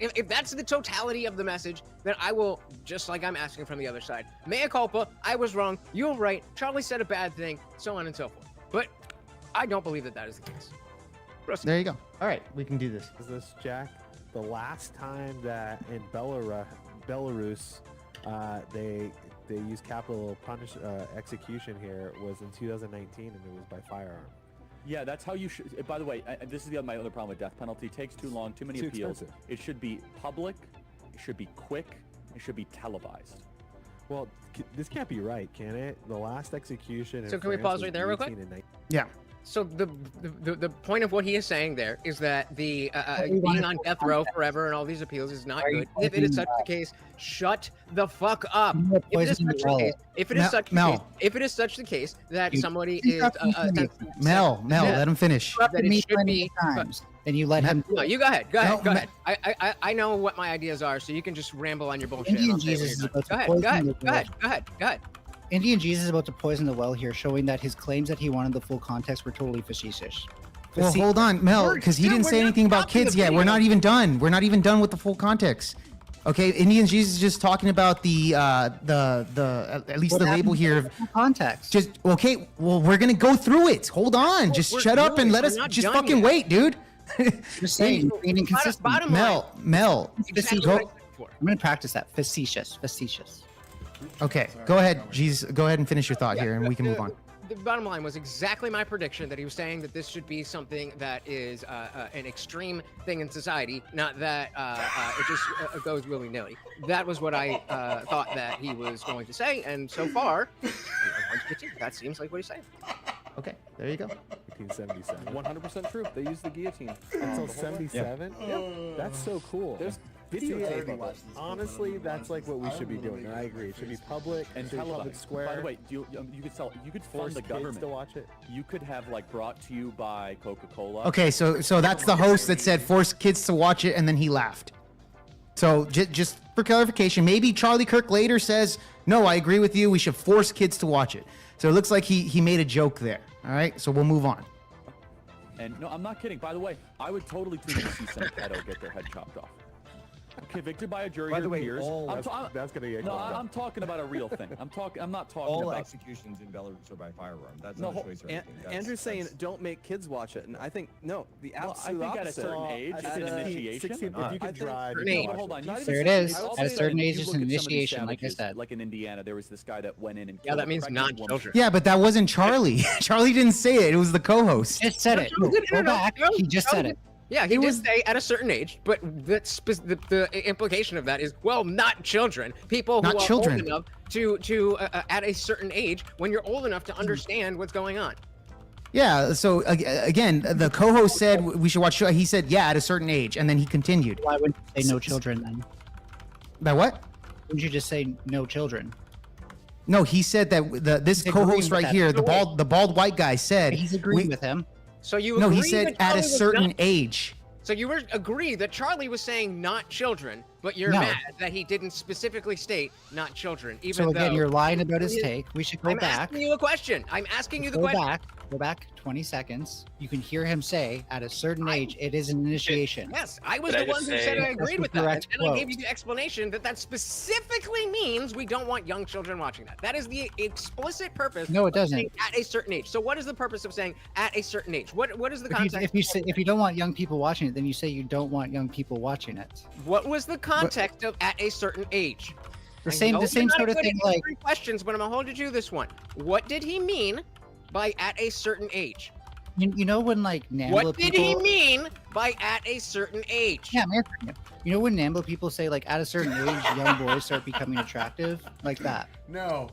If that's the totality of the message, then I will, just like I'm asking from the other side, mea culpa, I was wrong, you were right, Charlie said a bad thing, so on and so forth. But I don't believe that that is the case. Proceed. there you go. All right, we can do this. Is this Jack? The last time that in Belarus, they used capital execution here was in 2019, and it was by firearm. Yeah, that's how you should. By the way, this is my other problem with death penalty. It takes too long, too many Too appeals. expensive. It should be public. It should be quick. It should be televised. Well, this can't be right, can it? The last execution. In So can we France pause right was there real quick? 18 and 19. Yeah. So the point of what he is saying there is that the we wanted being on full death row context. forever and all these appeals is not Are you good. If it is talking such the case, shut the fuck up. You have If it is poisoned such the the well. case, if it is Mel- such the Mel. case, if it is such the case that You somebody is interrupted me. Mel, yeah. let him finish. that it me should plenty be- of times, and you let him. No, you go ahead. Go ahead. No, Go Ma- ahead. I know what my ideas are, so you can just ramble on your bullshit. and Indian I'll say when Jesus you're is done. about to Go ahead. poison Go ahead. the Go ahead. world. Go ahead. Go ahead. Indian Jesus is about to poison the well here, showing that his claims that he wanted the full context were totally facetious. Well, hold on, Mel, We're- because he dude, didn't we're say not anything about stopping the kids yet. We're video. not even done. We're not even done with the full context. Okay, Indian Jesus is just talking about the at least What the label happened here. to the full context. Just okay. Well, we're gonna go through it. Hold on. Just we're shut up doing and it. let We're us not just done fucking yet. wait, dude. Just saying, you're being inconsistent. Bottom line. Mel. Exactly Go- what I said before. I'm gonna practice that. Facetious. Okay, Sorry, go ahead, coming. Jesus. Go ahead and finish your thought Yeah, here, and we can move on. The bottom line was exactly my prediction, that he was saying that this should be something that is an extreme thing in society, not that it just goes willy-nilly. That was what I thought that he was going to say, and so far, That seems like what he's saying. Okay, there you go. 1877. 100% true. They used the guillotine. Until the whole way. 77? That's so cool. There's See, videotape of it. honestly, that's like what we should be doing. I agree. It should be public And should be public televised. square. By the way, you could force fund the kids government to watch it. You could have like brought to you by Coca-Cola. Okay, so that's the host that said force kids to watch it, and then he laughed. So just for clarification, maybe Charlie Kirk later says, no, I agree with you. We should force kids to watch it. So it looks like he made a joke there. All right, so we'll move on. And no, I'm not kidding. By the way, I would totally tune to see some pedo get their head chopped off. Convicted by a jury By of the way, peers. all- That's gonna get No, closed up. I'm talking about a real thing. I'm not talking All about. executions in Belarus are by firearm. That's No, not a choice or anything. Andrew's saying don't make kids watch it, and I think no, the Well, I absolute think at a opposite. certain age, it's an initiation. 16, if you I can think- drive, Certain you age. can watch Hold on, it. you Not said- even There it is. I will At say a that certain if age, you it's look an at some of these initiation, like I savages, said. Like in Indiana, there was this guy that went in and Yeah, killed that a means pregnant not woman. children. Yeah, but that wasn't Charlie. Charlie didn't say it. It was the co-host. Just said it. No, Go no, back. no, He just no, said it. Yeah, he It did was- say at a certain age, but the implication of that is, well, not children. People who Not are children. old enough to at a certain age, when you're old enough to understand what's going on. Yeah, so again, the co-host said we should watch. He said, yeah, at a certain age, and then he continued. Why wouldn't you say no children then? By what? Wouldn't you just say no children? No, he said that this He's agreeing co-host with right that. here, No, wait. the bald white guy said. He's agreeing with him. So you No, he agree said that at Charlie a was certain not- age. So you were agree that Charlie was saying not children, but you're No. mad that he didn't specifically state not children, even So again, though you're lying about his He- take. We should go I'm back. asking you a question. I'm asking you the Go question. back. Go back 20 seconds. You can hear him say, at a certain age, it is an initiation. Yes, I was Did I the one just who said say- I agreed the with that. correct And I gave quote. you the explanation that that specifically means we don't want young children watching that. That is the explicit purpose. No, it of doesn't. saying at a certain age. So what is the purpose of saying at a certain age? What is the If you, context? if you don't want young people watching it, then you say you don't want young people watching it. What was the context of at a certain age? The I same know the you're same not sort of good at thing like answering questions, but I'm gonna hold you to this one. What did he mean by at a certain age? you know when like NAMBLA What did people he mean by at a certain age? Yeah, I'm answering you. You know when NAMBLA people say like at a certain age young boys start becoming attractive? Like that. No,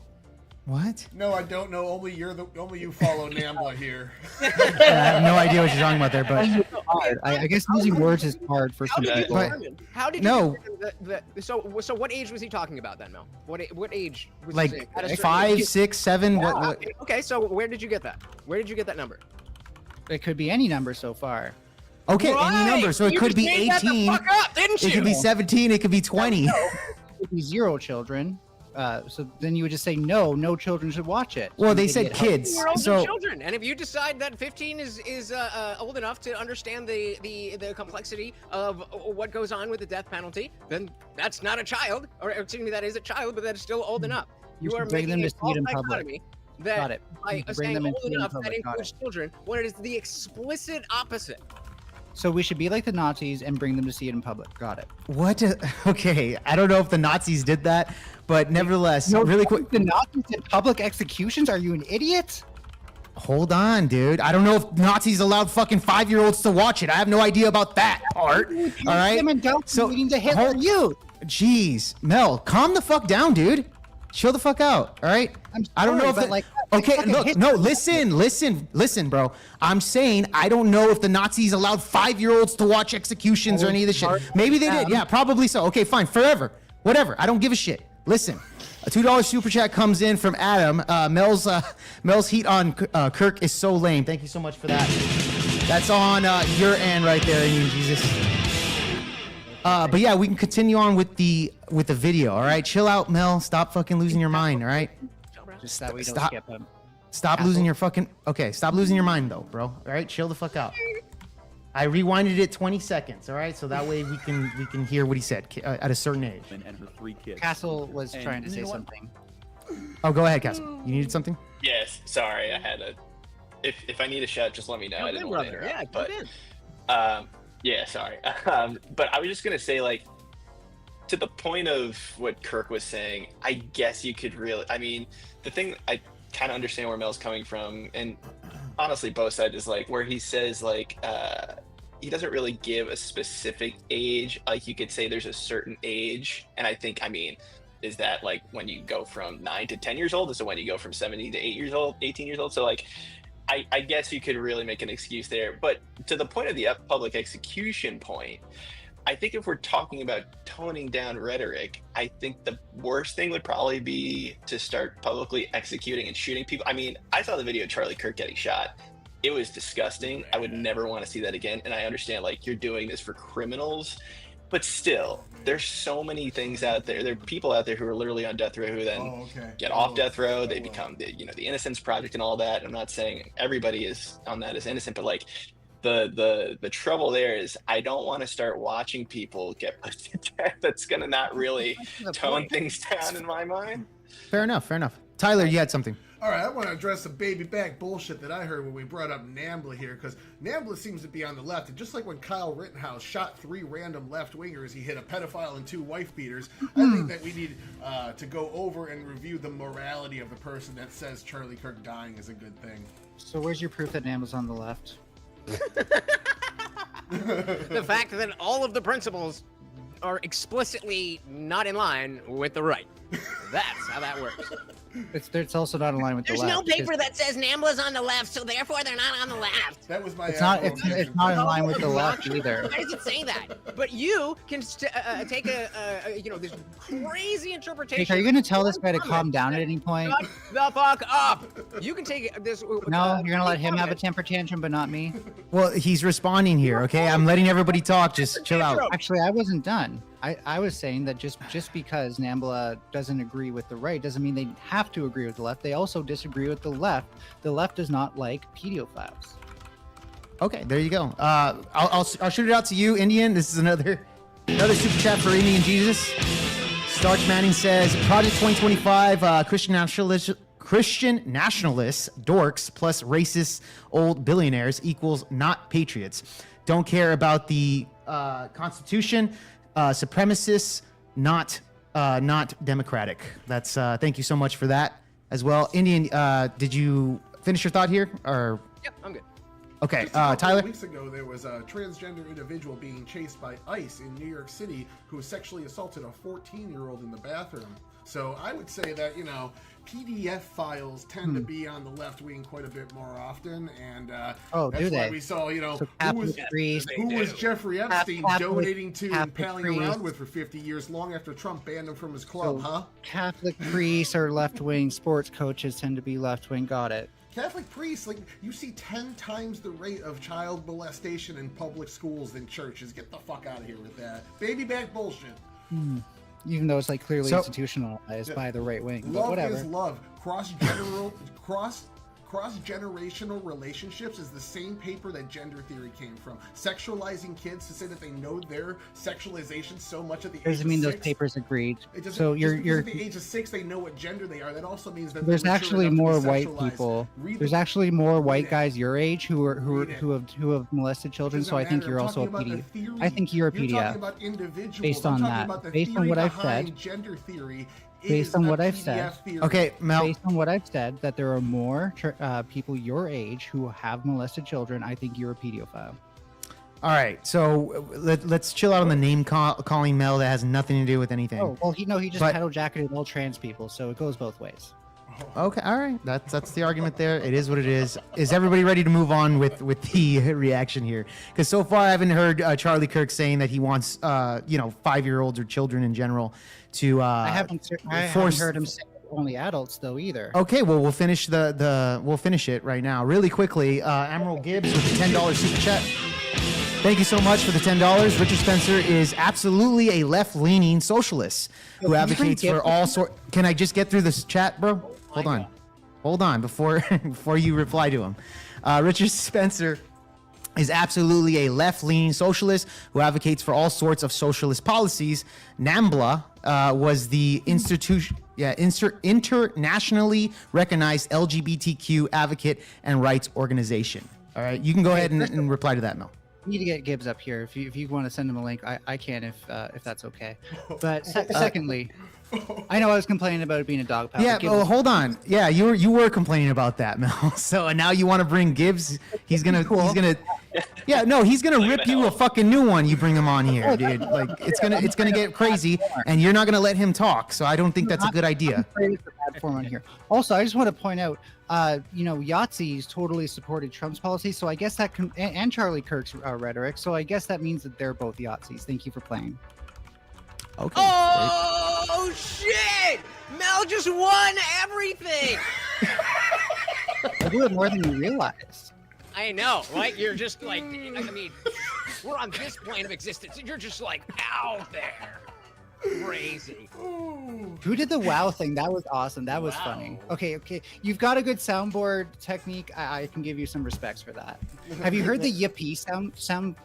What? no, I don't know. Only you follow Nambla here. I have no idea what you're talking about there, but Hard. I guess using words is hard for How some did you people. But- determine? How did No. you determine so what age was he talking about then, Mel? What age was he like saying? At a certain 5, age? 6, 7. Yeah, What? okay, so where did you get that? Where did you get that number? It could be any number so far. Okay, Right! any number. So it You could just be made that the 18. fuck up, didn't It could you? be 17. It could be 20. It could be 0 children. So then you would just say no children should watch it. Well, You they idiot. said kids. You're older So children, and if you decide that 15 is old enough to understand the complexity of what goes on with the death penalty, then that's not a child, or excuse me, that is a child, but that is still old enough. You You are should bring them making to a see it in false public. dichotomy that Got it. by You should bring saying them and old see it in enough that public. Got it. includes children, when it is the explicit opposite. So we should be like the Nazis and bring them to see it in public. Got it. what? Okay, I don't know if the Nazis did that, but nevertheless, really quick. The Nazis did public executions? Are you an idiot? Hold on, dude. I don't know if Nazis allowed fucking 5-year-olds to watch it. I have no idea about that part. All right. Them and So leading to Hitler hold- youth. Jeez, Mel, calm the fuck down, dude. Chill the fuck out. All right. I'm I don't know sorry, if but, the- like, Okay, fucking look, Hitler- no, listen, bro. I'm saying I don't know if the Nazis allowed 5-year-olds to watch executions or any of this shit. Maybe they did. Yeah, probably so. Okay, fine. Forever. Whatever. I don't give a shit. Listen. A $2 super chat comes in from Adam. Mel's heat on Kirk is so lame. Thank you so much for that. That's on your end right there, Indian Jesus. But yeah, we can continue on with the video. All right, chill out, Mel. Stop fucking losing your mind. All right. Just that we don't Stop. skip him. Stop losing your fucking. Okay, stop losing your mind though, bro. All right, chill the fuck out. I rewinded it 20 seconds. All right, so that way we can hear what he said at a certain age. And her 3 kids. Castle was And trying to you say know what? something. Oh, go ahead, Cassie. You needed something? Yes, sorry, I had a. If I need a shout, just let me know. I didn't want to interrupt. Yeah, but jump in. yeah, sorry. But I was just gonna say, like, to the point of what Kirk was saying, I guess you could really. I mean, the thing I kind of understand where Mel's coming from, and honestly, both sides is like where he says like he doesn't really give a specific age. Like you could say there's a certain age, and I think, I mean, is that like when you go from 9 to 10 years old? Is it when you go from 17 to 8 years old, 18 years old? So like, I guess you could really make an excuse there. But to the point of the public execution point, I think if we're talking about toning down rhetoric, I think the worst thing would probably be to start publicly executing and shooting people. I mean, I saw the video of Charlie Kirk getting shot. It was disgusting. I would never want to see that again. And I understand, like, you're doing this for criminals, but still, there's so many things out there. There are people out there who are literally on death row who then get off death row. They become the Innocence Project and all that. I'm not saying everybody is on that as innocent, but like the trouble there is I don't want to start watching people get put to death. That's gonna not really tone things down in my mind. Fair enough. Tyler, you had something. All right, I want to address some baby back bullshit that I heard when we brought up Nambla here, because Nambla seems to be on the left, and just like when Kyle Rittenhouse shot 3 random left-wingers, he hit a pedophile and 2 wife-beaters, I think that we need to go over and review the morality of the person that says Charlie Kirk dying is a good thing. So where's your proof that Nambla's on the left? The fact that all of the principles are explicitly not in line with the right. That's how that works. It's also not in line with There's the left. no paper that says Nambla's on the left, so therefore they're not on the left. That was my. It's not in line with the left either. Why does it say that? But you can take a this crazy interpretation. Jake, are you going to tell this guy to calm down at any point? Shut the fuck up! You can take this. No, you're going to let him have a temper tantrum, but not me? Well, he's responding here, okay? I'm letting everybody talk. Just chill out. Actually, I wasn't done. I was saying that just because Nambla doesn't agree with the right doesn't mean they have to agree with the left. They also disagree with the left. The left does not like pedophiles. Okay, there you go. I'll shoot it out to you, Indian. This is another super chat for Indian Jesus. Starch Manning says, Project 2025, Christian nationalists, dorks, plus racist old billionaires equals not patriots. Don't care about the Constitution. Supremacists, not democratic. That's thank you so much for that as well. Indian, did you finish your thought here, or? Yep, I'm good. Okay, Just a couple Tyler. of weeks ago, there was a transgender individual being chased by ICE in New York City who sexually assaulted a 14-year-old in the bathroom. So I would say that, PDF files tend to be on the left wing quite a bit more often, and that's why we saw, So who was Jeffrey Epstein donating to and palling priest. around with for 50 years, long after Trump banned him from his club, huh? Catholic priests or left-wing sports coaches tend to be left-wing. Got it. Catholic priests, like, you see 10 times the rate of child molestation in public schools than churches. Get the fuck out of here with that. Baby back bullshit. Even though it's like clearly institutionalized by the right wing. But Love whatever. is love. Cross-generational relationships is the same paper that gender theory came from. Sexualizing kids to say that they know their sexualization so much at the age Doesn't of mean 6. those papers agreed. It doesn't, So just because you're at the age of 6 they know what gender they are. That also means that there's they're mature actually enough more to be white sexualized. people. Read There's the- actually more white it. guys your age who have molested children. Doesn't So I think matter. you're I'm also a talking about PDF. the theory. I think you're a You're talking PDF. about individuals. Based I'm on talking that. about the Based on theory what I've behind said. Gender theory Based is on a what I've PDF said. theory. Okay, Mel. Based on what I've said, that there are more people your age who have molested children, I think you're a pedophile. All right, so let's chill out on the name calling, Mel. That has nothing to do with anything. Oh well, he just But- title jacketed all trans people, so it goes both ways. Okay, all right. That's the argument there. It is what it is. Is everybody ready to move on with the reaction here? Because so far I haven't heard Charlie Kirk saying that he wants 5-year-olds or children in general to I haven't heard him say only adults though either. Okay, well we'll finish we'll finish it right now, really quickly. Emerald Gibbs with the $10 super chat. Thank you so much for the $10. Richard Spencer is absolutely a left-leaning socialist who advocates for all sort. Can I just get through this chat, bro? Hold on before you reply to him. Richard Spencer is absolutely a left-leaning socialist who advocates for all sorts of socialist policies. NAMBLA was the internationally recognized LGBTQ advocate and rights organization. All right, you can go ahead and reply to that, Mel. You need to get Gibbs up here. If you want to send him a link, I can if that's okay. But secondly, I know I was complaining about it being a dog pound. Yeah, Gibbs, hold on. Yeah, you were complaining about that, Mel. So now you want to bring Gibbs? He's gonna Yeah, no, he's gonna rip you a fucking new one. You bring him on here, dude. Like it's gonna get crazy, and you're not gonna let him talk. So I don't think that's a good idea. I'm afraid it's a bad form on here. Also, I just want to point out, Yahtzee's totally supported Trump's policy, so I guess that and Charlie Kirk's rhetoric. So I guess that means that they're both Yahtzees. Thank you for playing. Okay. Oh shit! Mel just won everything. I do it more than you realize. I know, right? You're just like, I mean, we're on this plane of existence, and you're just like out there. Crazy. Who did the wow thing? That was awesome. That was funny. Okay. You've got a good soundboard technique. I can give you some respects for that. Have you heard the yippee sound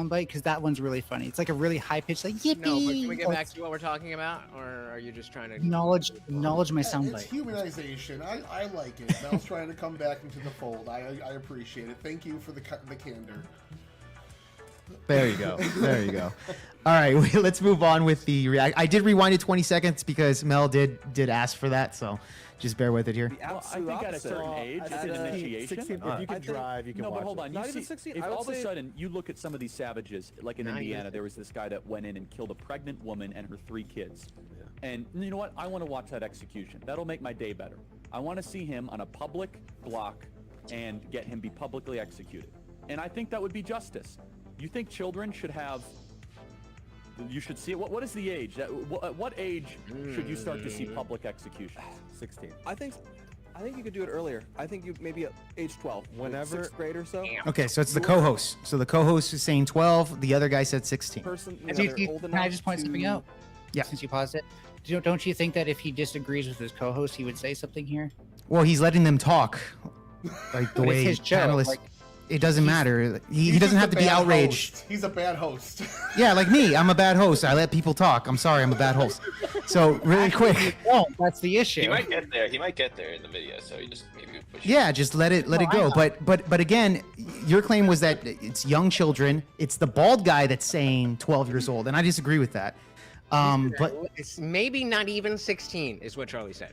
bite? Because that one's really funny. It's like a really high pitched like yippee. No, but can we get back to what we're talking about, or are you just trying to acknowledge my sound It's bite? humanization. I like it. Mel's trying to come back into the fold. I appreciate it. Thank you for the candor. There you go. There you go. All right, let's move on with the react. I did rewind it 20 seconds because Mel did ask for that, so just bear with it here. The Well, I absolute think at a opposite. certain age, it's an initiation. 16, if you can drive, you can No, watch but hold it. on. Not You even see, 16. if I would all of a say- sudden you look at some of these savages, like in Not Indiana, even. there was this guy that went in and killed a pregnant woman and her 3 kids. And you know what? I want to watch that execution. That'll make my day better. I want to see him on a public block and get him be publicly executed. And I think that would be justice. You think children should have? You should see it. What is the age? At what age should you start to see public executions? 16. I think you could do it earlier. I think you maybe at age 12, Whenever- 6th grade or so. Okay, so it's the co-host. So the co-host is saying 12. The other guy said 16. Person, Can they're old I enough just point something to- out? Yeah. Since you paused it, don't you think that if he disagrees with his co-host, he would say something here? Well, he's letting them talk, like the But way it's his show, panelists. like, it doesn't matter. He He's doesn't just have a to be bad outraged. host. He's a bad host. Yeah, like me. I'm a bad host. I let people talk. I'm sorry. I'm a bad host. So really quick. No, that's the issue. He might get there. He might get there in the video. So you just maybe push. Yeah, just let it go. But again, your claim was that it's young children. It's the bald guy that's saying 12 years old, and I disagree with that. But It's maybe not even 16, is what Charlie said.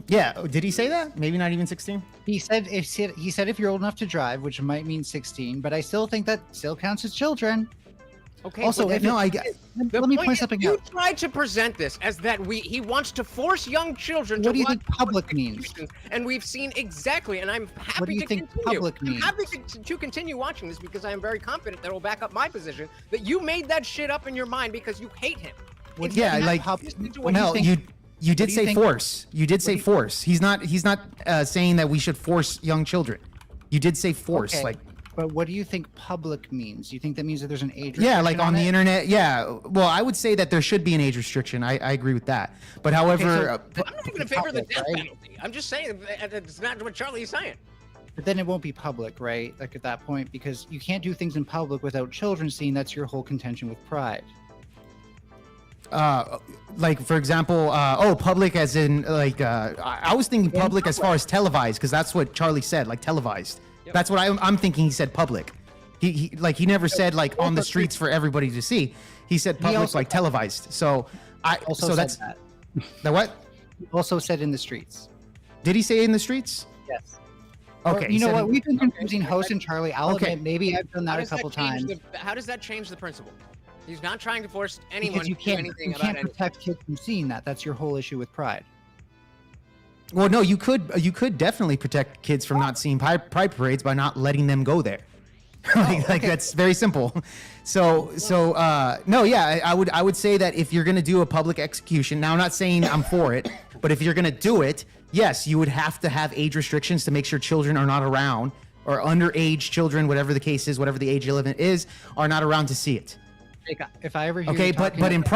yeah, did he say that? Maybe not even 16. He said if you're old enough to drive, which might mean 16, but I still think that still counts as children. Okay. Also, well, if No, it- I get. let me point point is, something you out. tried to present this as that he wants to force young children to What do you watch think public means? executions, and we've seen exactly, and I'm happy do you to think continue. public I'm means? happy to continue watching this because I am very confident that it will back up my position that you made that shit up in your mind because you hate him. What do you Yeah, think like public- Listen to what do you Mel, think- you did do you say think- force. You did say force. He's not saying that we should force young children. You did say force, Okay, like. But what do you think public means? Do you think that means that there's an age? Yeah, like restriction on the it? internet. Yeah. Well, I would say that there should be an age restriction. I agree with that. But however, so- I'm not even in favor of the public, death right? penalty. I'm just saying that it's not what Charlie is saying. But then it won't be public, right? Like at that point, because you can't do things in public without children seeing. That's your whole contention with Pride. like for example, public as in like I was thinking public as far as televised because that's what Charlie said, like televised. That's what I'm thinking. He said public. He never said like on the streets for everybody to see. He said public also- like televised. So Also so said that's that. the what? He also said in the streets. Did he say in the streets? Yes. Okay. Or, he you know said what? in- We've been confusing host and Charlie. I'll Okay. admit, maybe I've done that a couple times. How does that change the principle? He's not trying to force anyone Because you to do can't, anything you about can't anything. protect kids from seeing that. That's your whole issue with Pride. Well, no, you could definitely protect kids from not seeing pride parades by not letting them go there. like that's very simple. So no, yeah, I would say that if you're gonna do a public execution, now I'm not saying I'm for it, but if you're gonna do it, yes, you would have to have age restrictions to make sure children are not around, or underage children, whatever the case is, whatever the age limit is, are not around to see it. Like, if I ever hear Okay, you but talking in about-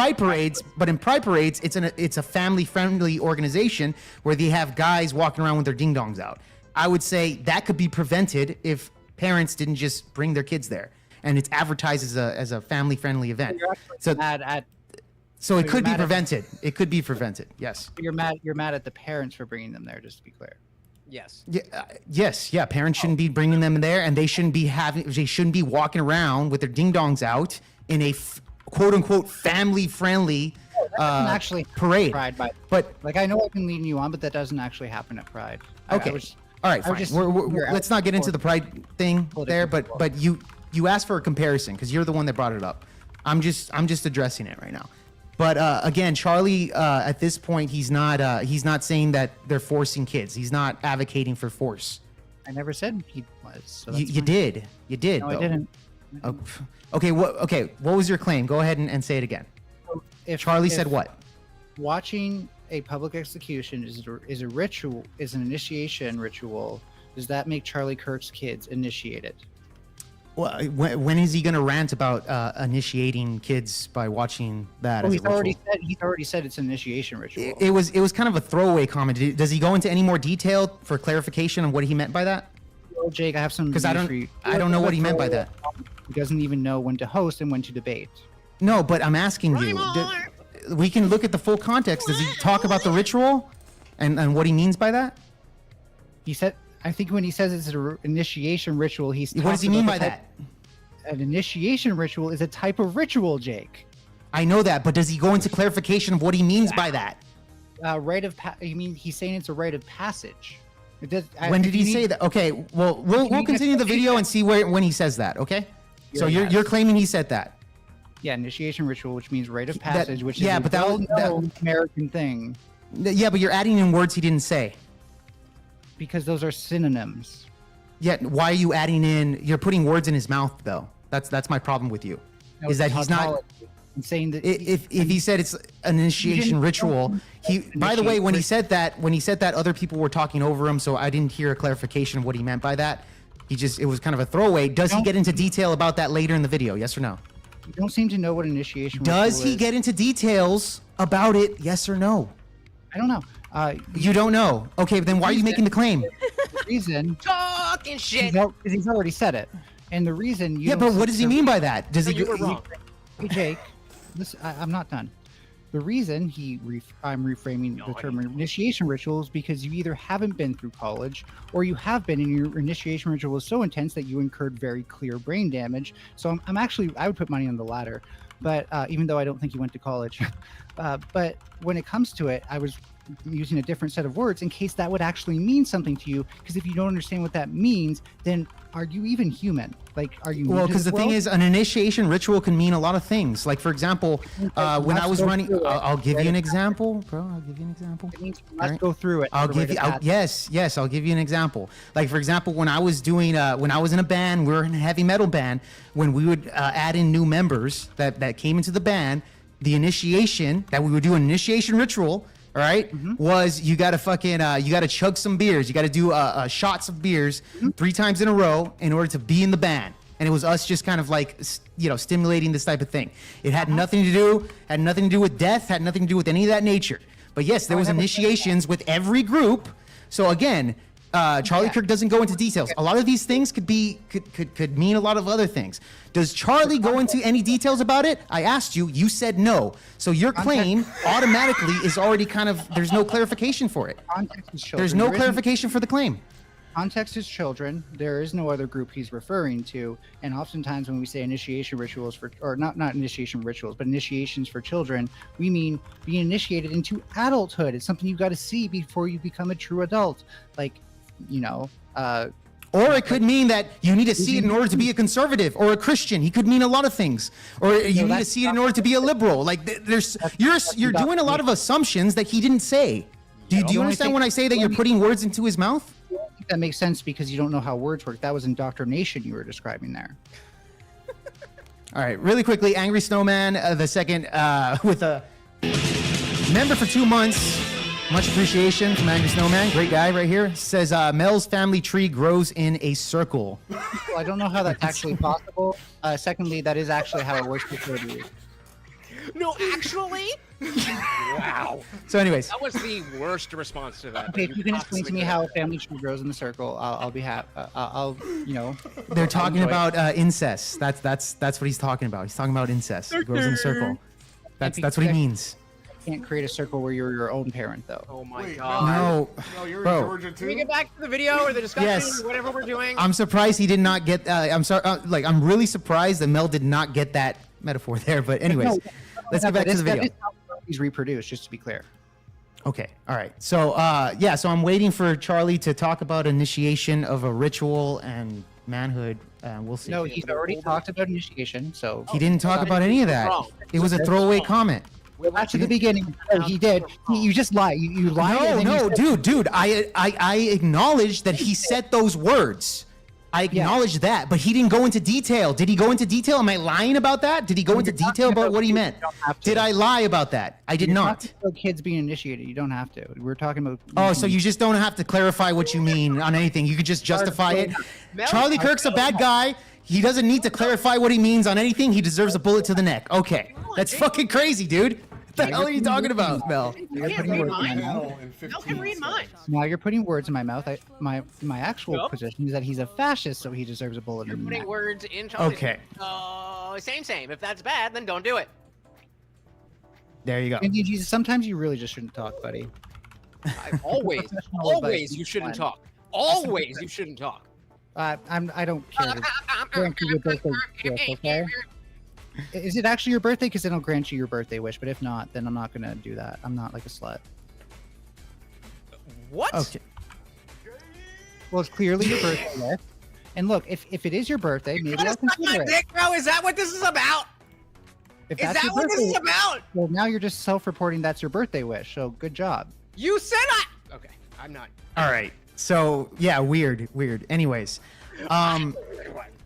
pride parades, it's a family friendly organization where they have guys walking around with their ding dongs out. I would say that could be prevented if parents didn't just bring their kids there, and it's advertised as a family friendly event. You're actually So mad at so it you're could be mad at- prevented. It could be prevented. Yes. you're mad at the parents for bringing them there. Just to be clear. Yes. Yeah, yes, yeah. Parents shouldn't be bringing them there, and they shouldn't be walking around with their ding dongs out in a quote unquote family friendly Doesn't actually parade. Pride, But like I know I've been leading you on, but that doesn't actually happen at Pride. okay. All right, I fine. was just- We're, you're let's not get into the pride thing there, but you you asked for a comparison because you're the one that brought it up. I'm just addressing it right now. But again, Charlie, at this point, he's not saying that they're forcing kids. He's not advocating for force. I never said he was. So You that's fine. did. You did. No, though. I didn't. Oh, okay. What was your claim? Go ahead and say it again. If Charlie said what? Watching a public execution is a ritual, is an initiation ritual. Does that make Charlie Kirk's kids initiated? Well, when is he going to rant about initiating kids by watching that? Oh, as a he's ritual? already said it's an initiation ritual. It was kind of a throwaway comment. Does he go into any more detail for clarification on what he meant by that? Well, Jake, I have some Because I news for you. don't know what he meant by that. He doesn't even know when to host and when to debate. No, but I'm asking you. We can look at the full context. Does he talk about the ritual and what he means by that? He said, I think when he says it's an initiation ritual, he's What does he mean by that? An initiation ritual is a type of ritual, Jake. I know that, but does he go into clarification of what he means by that? Rite of you mean he's saying it's a rite of passage? It does, When did he say that? Okay, well, we'll continue the video and see when he says that. Okay. So you're claiming he said that. Yeah, initiation ritual, which means rite of passage, which is yeah, a but that was- well-known American thing. Yeah, but you're adding in words he didn't say. Because those are synonyms. Yeah, why are you adding in? You're putting words in his mouth, though. That's my problem with you. No, is that it's he's not? tautology. I'm saying that If he said it's an initiation ritual, he. By the way, when he said that, other people were talking over him, so I didn't hear a clarification of what he meant by that. It was kind of a throwaway. Does he get into detail about that later in the video? Yes or no? You don't seem to know what initiation Does ritual he is. get into details about it? Yes or no? I don't know. You don't know. Okay, then why are you making the claim? The reason Talking shit. he's already said it, and the reason you Yeah, don't but what does he mean by that? Does he? You were wrong. Hey Jake, listen, I'm not done. The reason I'm reframing the term initiation ritual is because you either haven't been through college or you have been, and your initiation ritual was so intense that you incurred very clear brain damage. So I'm actually, I would put money on the latter, but even though I don't think you went to college, but when it comes to it, I was using a different set of words in case that would actually mean something to you. Because if you don't understand what that means, then are you even human? Like, are you? Well, because the thing is, an initiation ritual can mean a lot of things. Like, for example, when I was running, I'll give you an example, bro. I'll give you an example. It means let's go through it. I'll give you. Yes. I'll give you an example. Like, for example, when I was doing, when I was in a band, we were in a heavy metal band. When we would add in new members that came into the band, the initiation that we would do an initiation ritual. All right, was you gotta you gotta chug some beers. You gotta do shots of beers 3 times in a row in order to be in the band. And it was us just kind of like, stimulating this type of thing. It had nothing to do with death, had nothing to do with any of that nature. But yes, there was initiations with every group. So again, Charlie Kirk doesn't go into details. A lot of these things could mean a lot of other things. Does Charlie go into any details about it? I asked you. You said no. So your claim automatically is already kind of, there's no clarification for it. Context is children. There's no There isn't- clarification for the claim. Context is children. There is no other group he's referring to. And oftentimes when we say initiation rituals or not initiation rituals, but initiations for children, we mean being initiated into adulthood. It's something you've got to see before you become a true adult. Like, Or it could mean that you need to see it in order to be a conservative or a Christian. He could mean a lot of things. Or you need to see it in order to be a liberal. Like you're doing a lot of assumptions that he didn't say. Do you understand when I say that you're putting words into his mouth? That makes sense because you don't know how words work. That was indoctrination you were describing there. All right, really quickly, Angry Snowman, the second, with a member for 2 months. Much appreciation from Angry Snowman. Great guy right here. Says, Mel's family tree grows in a circle. Well, I don't know how that's actually possible. Secondly, that is actually how it works before you. No, actually? Wow. So anyways. That was the worst response to that. Okay, if you can explain to me how a family tree grows in the circle, I'll be happy. They're talking about incest. That's what he's talking about. He's talking about incest. It grows in a circle. That's what he means. You can't create a circle where you're your own parent, though. Oh my Wait, god. No, you're bro. in Georgia too. Can we get back to the video or the discussion Yes. or whatever we're doing? I'm surprised he did not get. I'm sorry. I'm really surprised that Mel did not get that metaphor there. But anyways, let's get back to the video. That is how he's reproduced, just to be clear. Okay. All right. So so I'm waiting for Charlie to talk about initiation of a ritual and manhood We'll see. No, he's already talked about initiation, so He didn't talk about any of that. It was a throwaway comment. Well, back to the beginning. Oh, he did. You just lie. You lied. and then No, you said- dude. I acknowledge that he said those words. I acknowledge that, but he didn't go into detail. Did he go into detail? Am I lying about that? Did he go into detail about what he meant? Did I lie about that? I did You're not. talking about kids being initiated. You don't have to. We're talking about. Oh, so you just don't have to clarify what you mean on anything. You could just justify it. Charlie Kirk's a bad guy. He doesn't need to clarify what he means on anything. He deserves a bullet to the neck. Okay. That's fucking crazy, dude. What the hell are you talking about, Mel? You're putting words in my mouth. Mel can read mine. Now you're putting words in my mouth. My actual position is that he's a fascist, so he deserves a bullet in the Putting neck. words in Charlie's Okay. Oh, same. If that's bad, then don't do it. There you go. And sometimes you really just shouldn't talk, buddy. Always you shouldn't talk. Always you shouldn't talk. I don't care. to grant you your birthday wish, okay? Is it actually your birthday? Because then I'll grant you your birthday wish. But if not, then I'm not gonna do that. I'm not like a slut. What? Okay. Well, it's clearly your birthday wish. And look, if it is your birthday, maybe I'll Suck my consider it. dick, bro. Is that what this is about? If Is that's that your what this is birthday- about? Well, now you're just self-reporting that's your birthday wish. So good job. You said I. Okay, I'm not. All right. So, yeah, weird. Anyways.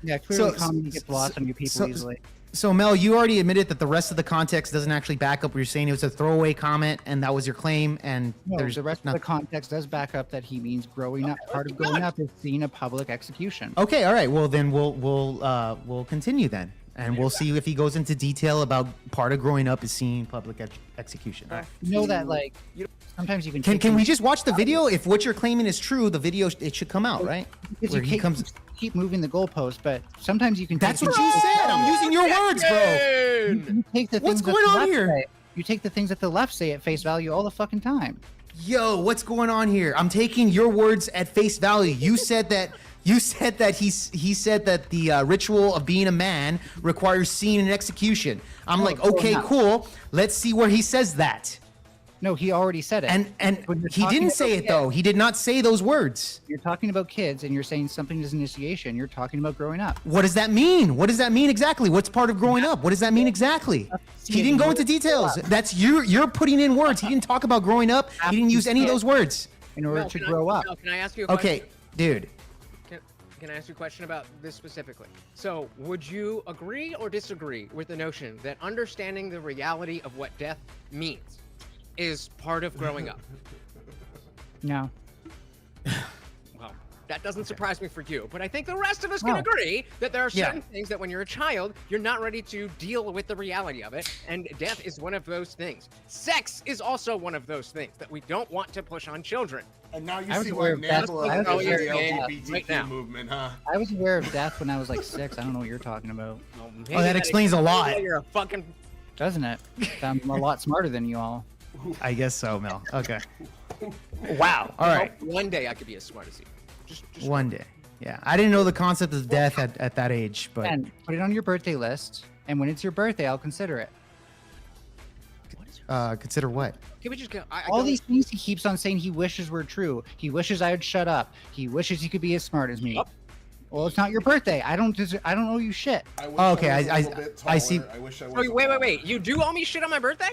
Yeah, clearly So- comedy gets lost on you people so- easily. So, Mel, you already admitted that the rest of the context doesn't actually back up what you're saying. It was a throwaway comment, and that was your claim, and No, there's the rest of the context does back up that he means growing up. Part of growing up is seeing a public execution. Okay, all right. Well, then we'll continue then, and we'll see if he goes into detail about part of growing up is seeing public execution. All right. You know that, like, sometimes you can. Can we just watch the video? If what you're claiming is true, the video it should come out, right? Because Where you he can't comes. keep moving the goalpost, but sometimes you can. That's take what the- you said. I'm using your words, bro. You take the What's things that going the on left here? say. You take the things that the left say at face value all the fucking time. Yo, what's going on here? I'm taking your words at face value. You said that. You said that he said that the ritual of being a man requires seeing an execution. I'm No, like, it's going okay, out. cool. Let's see where he says that. No, he already said it. And When you're he talking didn't say about it though. kids- He did not say those words. You're talking about kids, and you're saying something is initiation. You're talking about growing up. What does that mean? What does that mean exactly? What's part of growing up? What does that mean exactly? He didn't go into details. That's you're putting in words. He didn't talk about growing up. He didn't use any of those words. In order Mel, to can grow up. Mel, can I ask you a question? Okay, dude. Can I ask you a question about this specifically? So, would you agree or disagree with the notion that understanding the reality of what death means is part of growing up? No. Well, that doesn't surprise me for you, but I think the rest of us can No. agree that there are Yeah. certain things that when you're a child, you're not ready to deal with the reality of it, and death is one of those things. Sex is also one of those things that we don't want to push on children. And now you I was see aware why of that. NAMBLA I was is in aware the of that LGBTQ right now. movement, huh? I was aware of death when I was like 6. I don't know what you're talking about. Well, Oh, that explains a lot. You're a fucking. Doesn't it? I'm a lot smarter than you all. I guess so, Mel. Okay. Wow. All right. One day I could be as smart as you. Just One day. Yeah. I didn't know the concept of death at that age, but And put it on your birthday list, and when it's your birthday, I'll consider it. consider what? Can we just go? I All don't- these things he keeps on saying he wishes were true. He wishes I would shut up. He wishes he could be as smart as me. Yup. Well, it's not your birthday. I don't owe you shit. I wish Oh, okay, I was a I- little bit I see- taller. I wish I was. Wait. You do owe me shit on my birthday?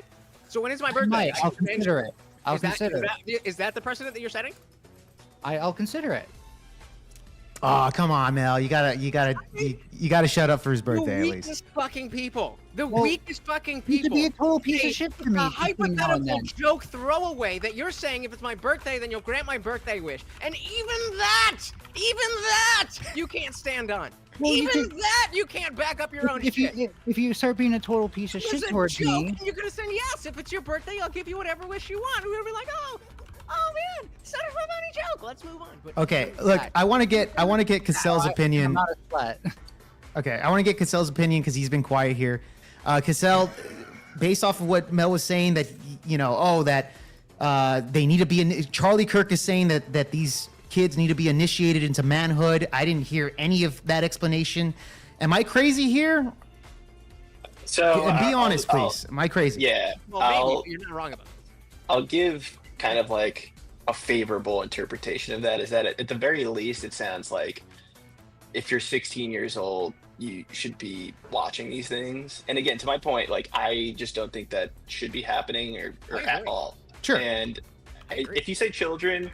So when is my birthday? Mike, I'll consider it. I'll Is that- consider is it. that- Is that the precedent that you're setting? I'll consider it. Oh, come on, Mel. You gotta shut up for his birthday The at weakest least. fucking people. The Well, weakest fucking You people. could be a total piece Hey, of shit for the me. between now and hypothetical then. joke throwaway that you're saying if it's my birthday, then you'll grant my birthday wish. And even that, you can't stand on. Well, you even could- that, you can't back up your own If shit. if you start being a total piece of It was shit a towards joke, me, and you could have said yes. If it's your birthday, I'll give you whatever wish you want. We're gonna be like, oh man, son of a funny joke. Let's move on. But Okay, look, I want to get Cassell's opinion. I'm not a slut. Okay, I want to get Cassell's opinion because he's been quiet here. Cassell, based off of what Mel was saying, that they need to be. Charlie Kirk is saying that these kids need to be initiated into manhood. I didn't hear any of that explanation. Am I crazy here? So And be I'll- honest, I'll- please. Am I crazy? Yeah, well, maybe, I'll but you're not wrong about this. I'll give kind of like a favorable interpretation of that. Is that at the very least, it sounds like if you're 16 years old, you should be watching these things. And again, to my point, like I just don't think that should be happening or at all. Sure. And if you say children,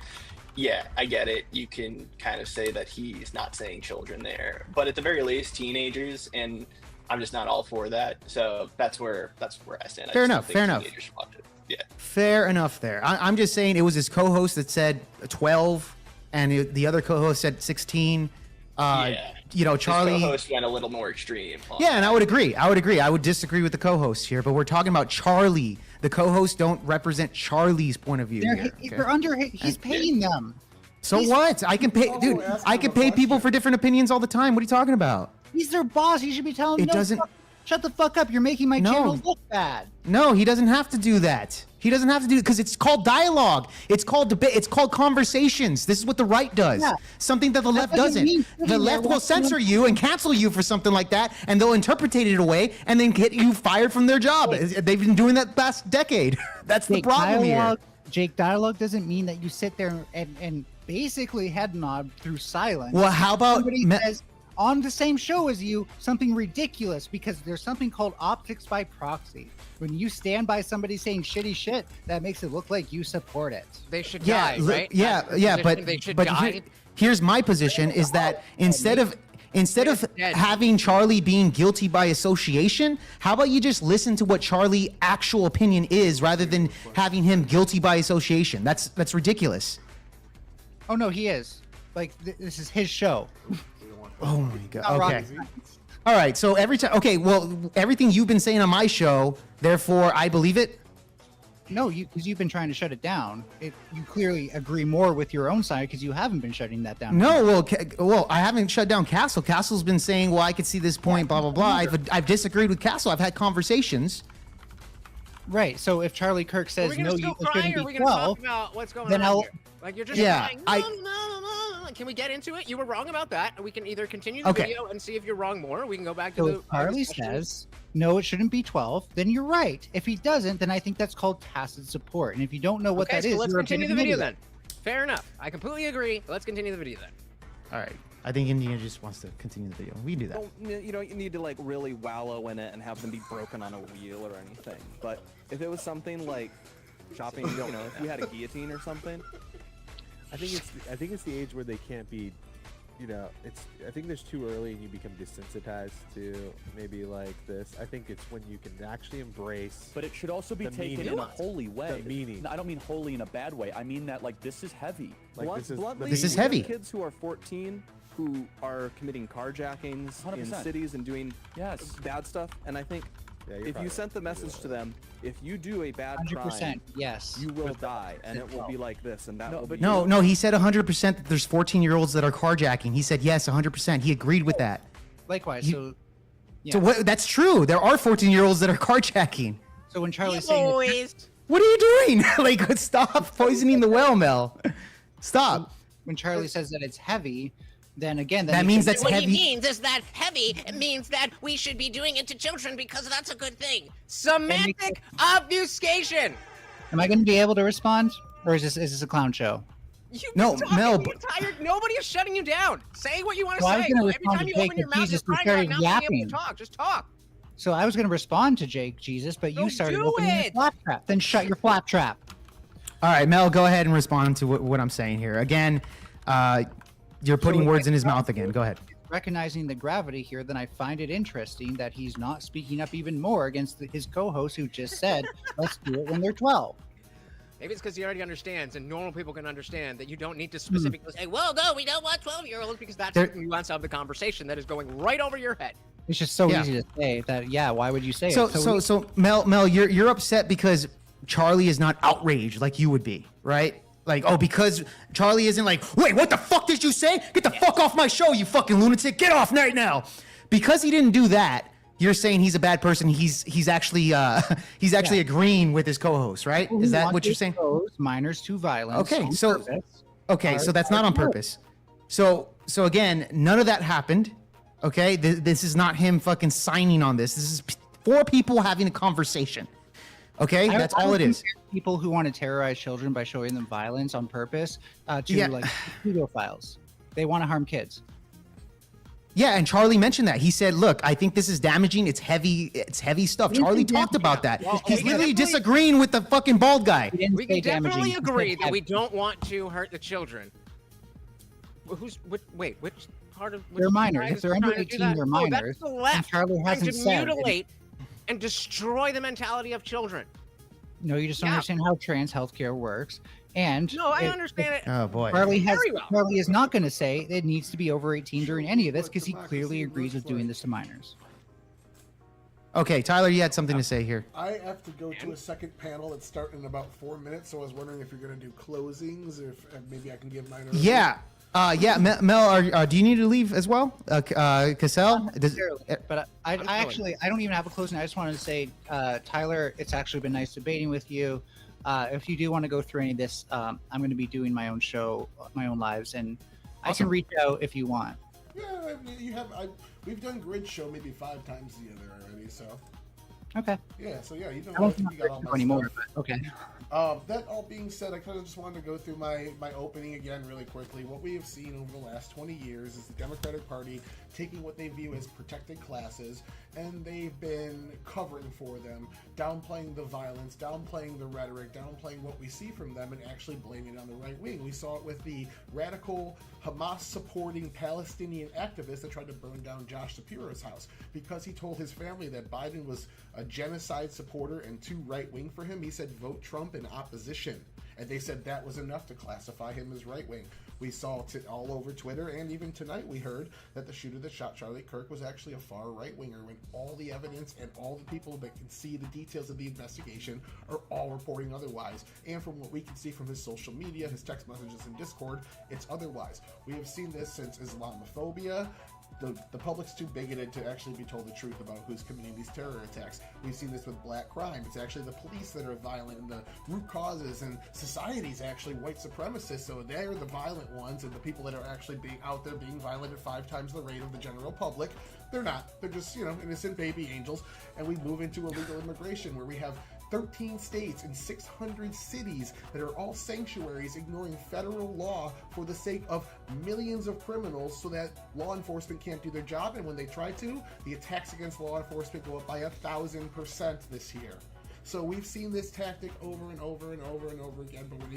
yeah, I get it. You can kind of say that he's not saying children there, but at the very least, teenagers, and I'm just not all for that. So that's where I stand. Fair I just enough, don't think fair enough. teenagers should watch it. Yeah. Fair enough there. I'm just saying it was his co-host that said 12, and the other co-host said 16. Yeah. You know, Charlie. His co-host went a little more extreme. Yeah, and I would agree. I would disagree with the co-host here, but we're talking about Charlie. The co-hosts don't represent Charlie's point of view. They're under. He's paying them. So what? I can pay, dude. I can pay people for different opinions all the time. What are you talking about? He's their boss. You should be telling them. It doesn't. Shut the fuck up. You're making my channel look bad. No, he doesn't have to do that. He doesn't have to do it because it's called dialogue. It's called debate. It's called conversations. This is what the right does. Yeah. Something that the left doesn't doesn't. mean The left will censor you and cancel you for something like that, and they'll interpretate it away and then get you fired from their job. They've been doing that past decade. That's the problem here. Jake, dialogue doesn't mean that you sit there and basically head nod through silence. Well, how about somebody says on the same show as you something ridiculous, because there's something called optics by proxy. When you stand by somebody saying shitty shit, that makes it look like you support it. They should die, right? Yeah, That's the yeah, position. They should die. Here's my position: is that instead of having Charlie being guilty by association, how about you just listen to what Charlie's actual opinion is, rather than having him guilty by association? That's ridiculous. Oh no, he is. Like this is his show. Oh my god. Okay. All right. So every time. Okay. Well, everything you've been saying on my show, therefore I believe it. No, because you've been trying to shut it down. You clearly agree more with your own side because you haven't been shutting that down. No, well, I haven't shut down Castle. Castle's been saying, well, I could see this point, blah blah blah. I've disagreed with Castle. I've had conversations. Right. So if Charlie Kirk says no, you shouldn't be 12, talk about what's going then on I'll. here? Like you're just crying. No. Can we get into it? You were wrong about that. We can either continue the video and see if you're wrong more. Or we can go back to So the. if Charlie says no, it shouldn't be 12, then you're right. If he doesn't, then I think that's called tacit support. And if you don't know what that is, let's you're continue a the video idiot. then. Fair enough. I completely agree. Let's continue the video then. All right. I think Indiana just wants to continue the video. We can do that. You don't need to like really wallow in it and have them be broken on a wheel or anything. But if it was something like chopping, you know, if you had a guillotine or something, I think it's the age where they can't be, you know, I think there's too early and you become desensitized to maybe like this. I think it's when you can actually embrace. But it should also be taken in a holy way. The meaning. I don't mean holy in a bad way. I mean that like this is heavy. Like this is heavy. Kids who are 14 who are committing carjackings 100%. in cities and doing bad stuff, and I think if you sent the message to them, if you do a bad 100%, crime, yes, you will die, and it will be like this, and that will be. No, he said 100% that there's 14-year-olds that are carjacking. He said yes, 100%. He agreed with that. Likewise, so that's true. There are 14-year-olds that are carjacking. So when Charlie's saying, what are you doing? Like, stop poisoning the well, Mel. Stop. When Charlie says that it's heavy, then again, that means that's what heavy. What he means is that heavy means that we should be doing it to children because that's a good thing. Semantic obfuscation. Am I going to be able to respond, or is this a clown show? No, Mel. Nobody is shutting you down. Say what you want to Well, I was say. gonna Every respond time to you Jake, open your but mouth, Jesus, you're you crying about started not being able yapping. to talk. Just talk. So I was going to respond to Jake Jesus, but you Don't started do opening your it. flap trap. Then shut your flap trap. All right, Mel, go ahead and respond to what I'm saying here. Again, you're putting words in his mouth again. Go ahead. Recognizing the gravity here, then I find it interesting that he's not speaking up even more against his co-host who just said, let's do it when they're 12. Maybe it's because he already understands, and normal people can understand that you don't need to specifically say, well, no, we don't want 12-year-olds because that's the nuance of the conversation that is going right over your head. It's just so easy to say that. Yeah, why would you say So it? So Mel, you're upset because Charlie is not outraged like you would be, right? Like, oh, because Charlie isn't like, wait, what the fuck did you say? Get the fuck off my show, you fucking lunatic! Get off right now! Because he didn't do that, you're saying he's a bad person. He's actually agreeing with his co-host, right? Is that what you're saying? Minors to violence. Okay, so that's not on purpose. So again, none of that happened. Okay, this is not him fucking signing on this. This is four people having a conversation. Okay, that's all it is. People who want to terrorize children by showing them violence on purpose to like pedophiles. They want to harm kids. Yeah, and Charlie mentioned that. He said, "Look, I think this is damaging. It's heavy. It's heavy stuff." Charlie talked about that. Well, He's we can literally definitely- disagreeing with the fucking bald guy. We can definitely agree that we don't want to hurt the children. Wait, which part of which They're minors. side If is they're under trying to do 18, that? they're Oh, that's minors. the And left. Charlie Trying hasn't to said. mutilate and destroy the mentality of children. No, you just don't Yeah. understand how trans healthcare works. And No, I understand it. Oh boy. Charlie Very well. Charlie is not going to say it needs to be over 18 during any of this because he clearly agrees with doing this to minors. Okay, Tyler, you had something to say here. I have to go to a second panel that's starting in about 4 minutes, so I was wondering if you're going to do closings, if maybe I can give mine early. Yeah. Yeah, Mel, do you need to leave as well? Cassell? But I actually I don't even have a closing. I just wanted to say, Tyler, it's actually been nice debating with you. If you do want to go through any of this, I'm going to be doing my own show, my own lives, and I can reach out if you want. Yeah, you have. We've done Grid Show maybe 5 times together already, so. Okay. Yeah, so yeah, you know, I don't I think think you got all my anymore, stuff. but okay. That all being said, I kind of just wanted to go through my opening again really quickly. What we have seen over the last 20 years is the Democratic Party taking what they view as protected classes, and they've been covering for them, downplaying the violence, downplaying the rhetoric, downplaying what we see from them, and actually blaming it on the right wing. We saw it with the radical Hamas-supporting Palestinian activist that tried to burn down Josh Shapiro's house because he told his family that Biden was a genocide supporter and too right-wing for him. He said, vote Trump in opposition. And they said that was enough to classify him as right-wing. We saw it all over Twitter, and even tonight we heard that the shooter that shot Charlie Kirk was actually a far right-winger when all the evidence and all the people that can see the details of the investigation are all reporting otherwise. And from what we can see from his social media, his text messages and Discord, it's otherwise. We have seen this since Islamophobia. The public's too bigoted to actually be told the truth about who's committing these terror attacks. We've seen this with black crime. It's actually the police that are violent, and the root causes, and society's actually white supremacists, so they're the violent ones, and the people that are actually being out there being violent at 5 times the rate of the general public, they're not. They're just, innocent baby angels. And we move into illegal immigration, where we have 13 states and 600 cities that are all sanctuaries, ignoring federal law for the sake of millions of criminals so that law enforcement can't do their job. And when they try to, the attacks against law enforcement go up by 1,000% this year. So we've seen this tactic over and over and over and over again. But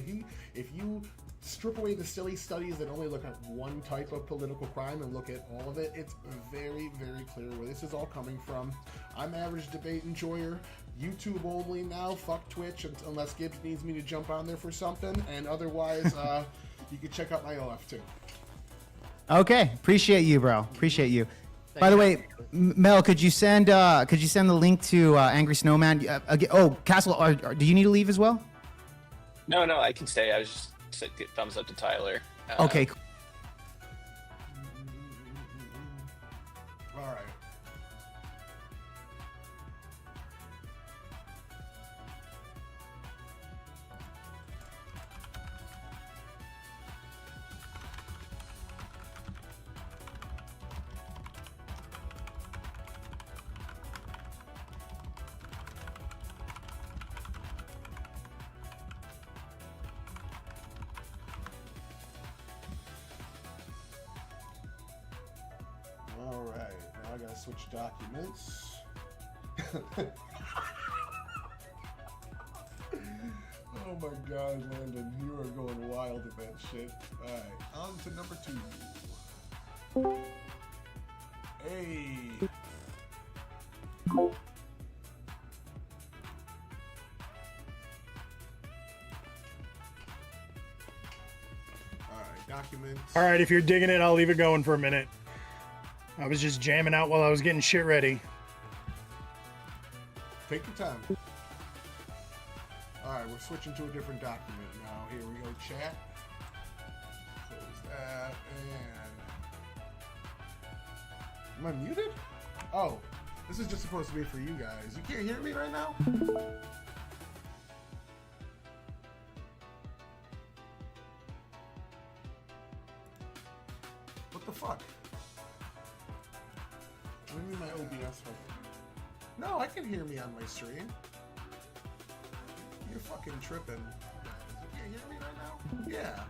if you strip away the silly studies that only look at one type of political crime and look at all of it, it's very, very clear where this is all coming from. I'm average debate enjoyer. YouTube only now. Fuck Twitch unless Gibbs needs me to jump on there for something. And otherwise, you can check out my OF too. Okay, appreciate you, bro. Appreciate you. By the way, Mel, could you send the link to Angry Snowman? Castle, do you need to leave as well? No, I can stay. I was just said thumbs up to Tyler. Okay. Cool. All right. All right, now I gotta switch documents. Oh my God, Landon, you are going wild with that shit. All right, on to number 2. Hey. All right, documents. All right, if you're digging it, I'll leave it going for a minute. I was just jamming out while I was getting shit ready. Take your time. All right, we're switching to a different document now. Here we go, chat. Close that, and... Am I muted? Oh, this is just supposed to be for you guys. You can't hear me right now? What the fuck? What do you mean my OBS phone? No, I can hear me on my stream. You're fucking tripping. You can't hear me right now? Yeah.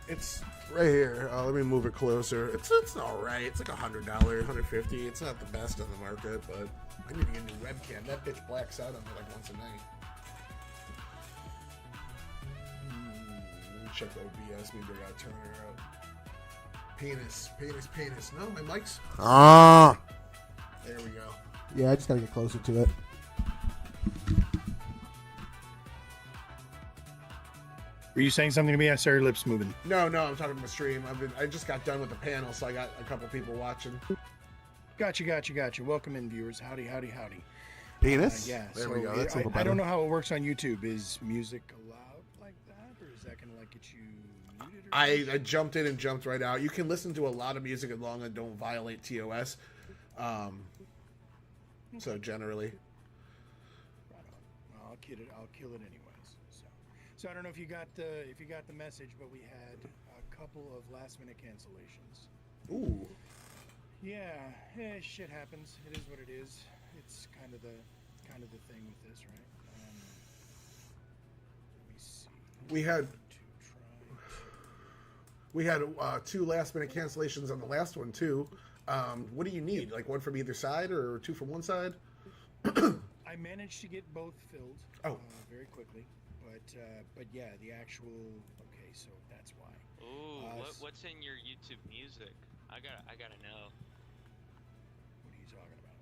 It's right here. Let me move it closer. It's all right. It's like $100, $150. It's not the best on the market, but I need to get a new webcam. That bitch blacks out on me like once a night. Let me check OBS. Maybe I gotta turn her up. Penis. No, my mic's. There we go. Yeah, I just gotta get closer to it. Were you saying something to me? I saw your lips moving. No, I'm talking about the stream. I just got done with the panel, so I got a couple people watching. Gotcha. Welcome in, viewers. Howdy. Penis? Yeah. There so we go. That's a little I better. don't know how it works on YouTube. Is music allowed like that, or is that gonna like get you muted? Or I jumped in and jumped right out. You can listen to a lot of music as long as it don't violate TOS. So generally, I'll kill it anyways. So I don't know if you got the message, but we had a couple of last minute cancellations. ooh, Yeah, shit happens. It is what it is. It's kind of the thing with this, right? Let me see. We had 2 last minute cancellations on the last one too. What do you need? Like one from either side or 2 from one side? I managed to get both filled very quickly, but yeah, the actual. Okay, so that's why. Ooh, what's in your YouTube music? I gotta know. What are you talking about?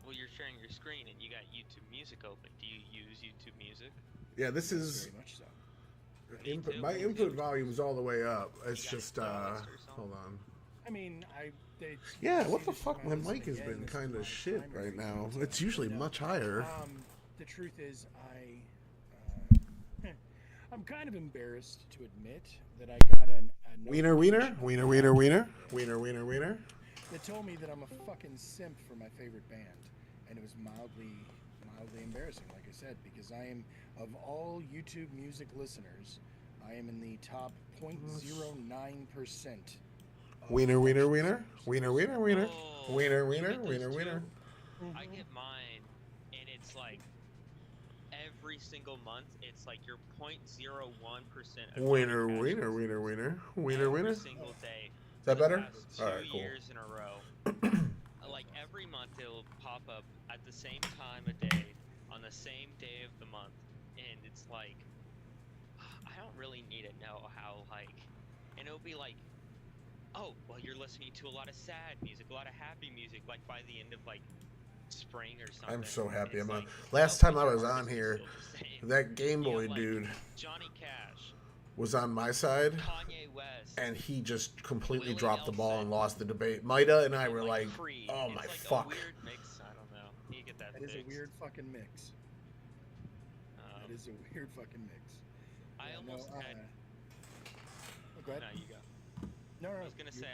Well, you're sharing your screen and you got YouTube Music open. Do you use YouTube Music? Yeah, this is. Very much so. My input volume's all the way up. It's just hold on. I mean, Yeah, what the fuck? My mic has been kind of shit right now. It's usually much higher. The truth is, I'm kind of embarrassed to admit that I got a Wiener. They told me that I'm a fucking simp for my favorite band, and it was mildly embarrassing, like I said, because I am, of all YouTube music listeners, I am in the top 0.09%. Wiener. I get mine, and it's like every single month, it's like you're 0.01%. Wiener. Every single day. Is that better? Two All right, cool. years in a row. Like every month, it'll pop up at the same time of day, on the same day of the month, and it's like, I don't really need to know how, like, and it'll be like, oh, well, you're listening to a lot of sad music, a lot of happy music, like by the end of like spring or something. I'm so happy. It's I'm on. like, Last time I was on here, that Game Boy like dude Johnny Cash was on my side, Kanye West, and he just completely dropped the ball and lost the debate. Maida and I were like, Creed. oh It's my like fuck. A weird mix. I don't know. You get that. That is a fixed. weird fucking mix. That is a weird fucking mix. I almost had. Go ahead. No, you go. No, I was gonna say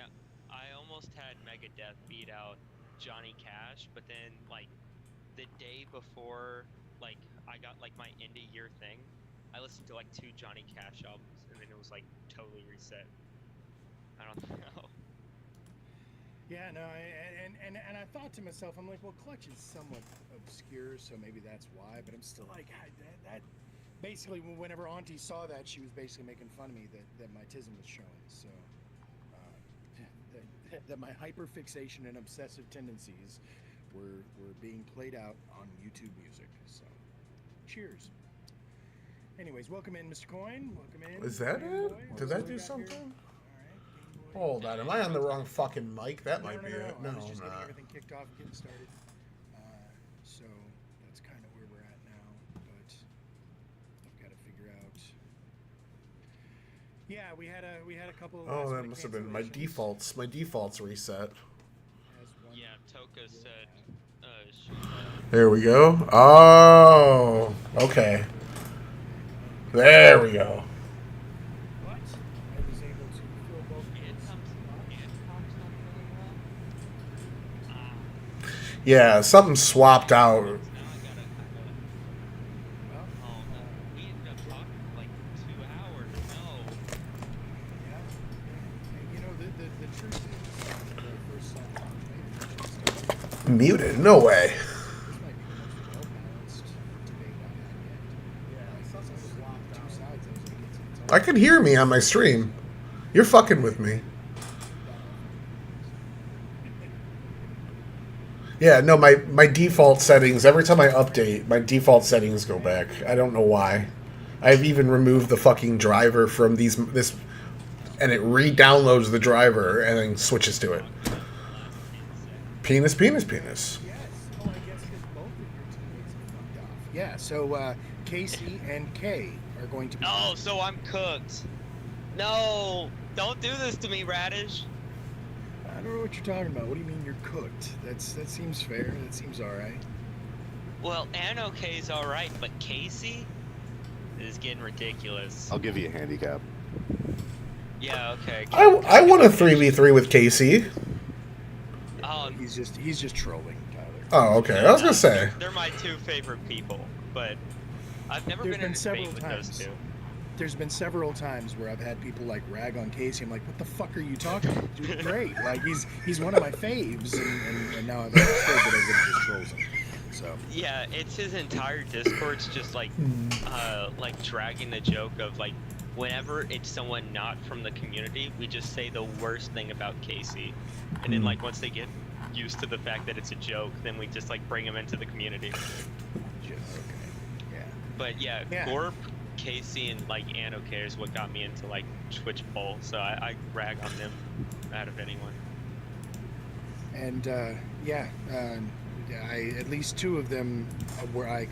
I almost had Megadeth beat out Johnny Cash, but then like the day before, like I got like my end of year thing, I listened to like 2 Johnny Cash albums, and then it was like totally reset. I don't know. Yeah, no, and I thought to myself, I'm like, well, Clutch is somewhat obscure, so maybe that's why. But I'm still like, that basically, whenever Auntie saw that, she was basically making fun of me that my tism was showing. So that my hyperfixation and obsessive tendencies were being played out on YouTube Music. So, cheers. Anyways, welcome in, Mr. Coin. Welcome in. Is that it? Did that do something? Hold on, am I on the wrong fucking mic? That might be it. No, I was just I'm getting not. everything kicked off and getting started. So that's kind of where we're at now. But I've got to figure out. Yeah, we had a couple. Of Oh, that must have been my defaults. My defaults reset. Yeah, Toka said. There we go. Oh, okay. There we go. What? I was able to fill both. Yeah, something swapped out. Muted? No way. I could hear me on my stream. You're fucking with me. Yeah, no, my default settings, every time I update, my default settings go back. I don't know why. I've even removed the fucking driver from this, and it re-downloads the driver and then switches to it. Penis, penis, penis. Yeah, so Casey and Kay are going to be... Oh, so I'm cooked. No, don't do this to me, Radish. I don't know what you're talking about. What do you mean you're cooked? That seems fair. That seems all right. Well, Anok's all right, but Casey is getting ridiculous. I'll give you a handicap. Yeah, okay. I want a 3v3 with Casey. He's just trolling, Tyler. Oh, okay. I was gonna say. They're my two favorite people, but I've never been in a debate with those two. There's been several times where I've had people like rag on Casey. I'm like, what the fuck are you talking about? Dude, great. Like he's one of my faves, and now I've understood that everybody just trolls him. So Yeah, it's his entire Discord's just like dragging the joke of like whenever it's someone not from the community, we just say the worst thing about Casey, and then like once they get used to the fact that it's a joke, then we just like bring them into the community. But yeah, Gorp, Casey, and like Anok is what got me into like Twitch poll, so I rag on them out of anyone. And I at least two of them where I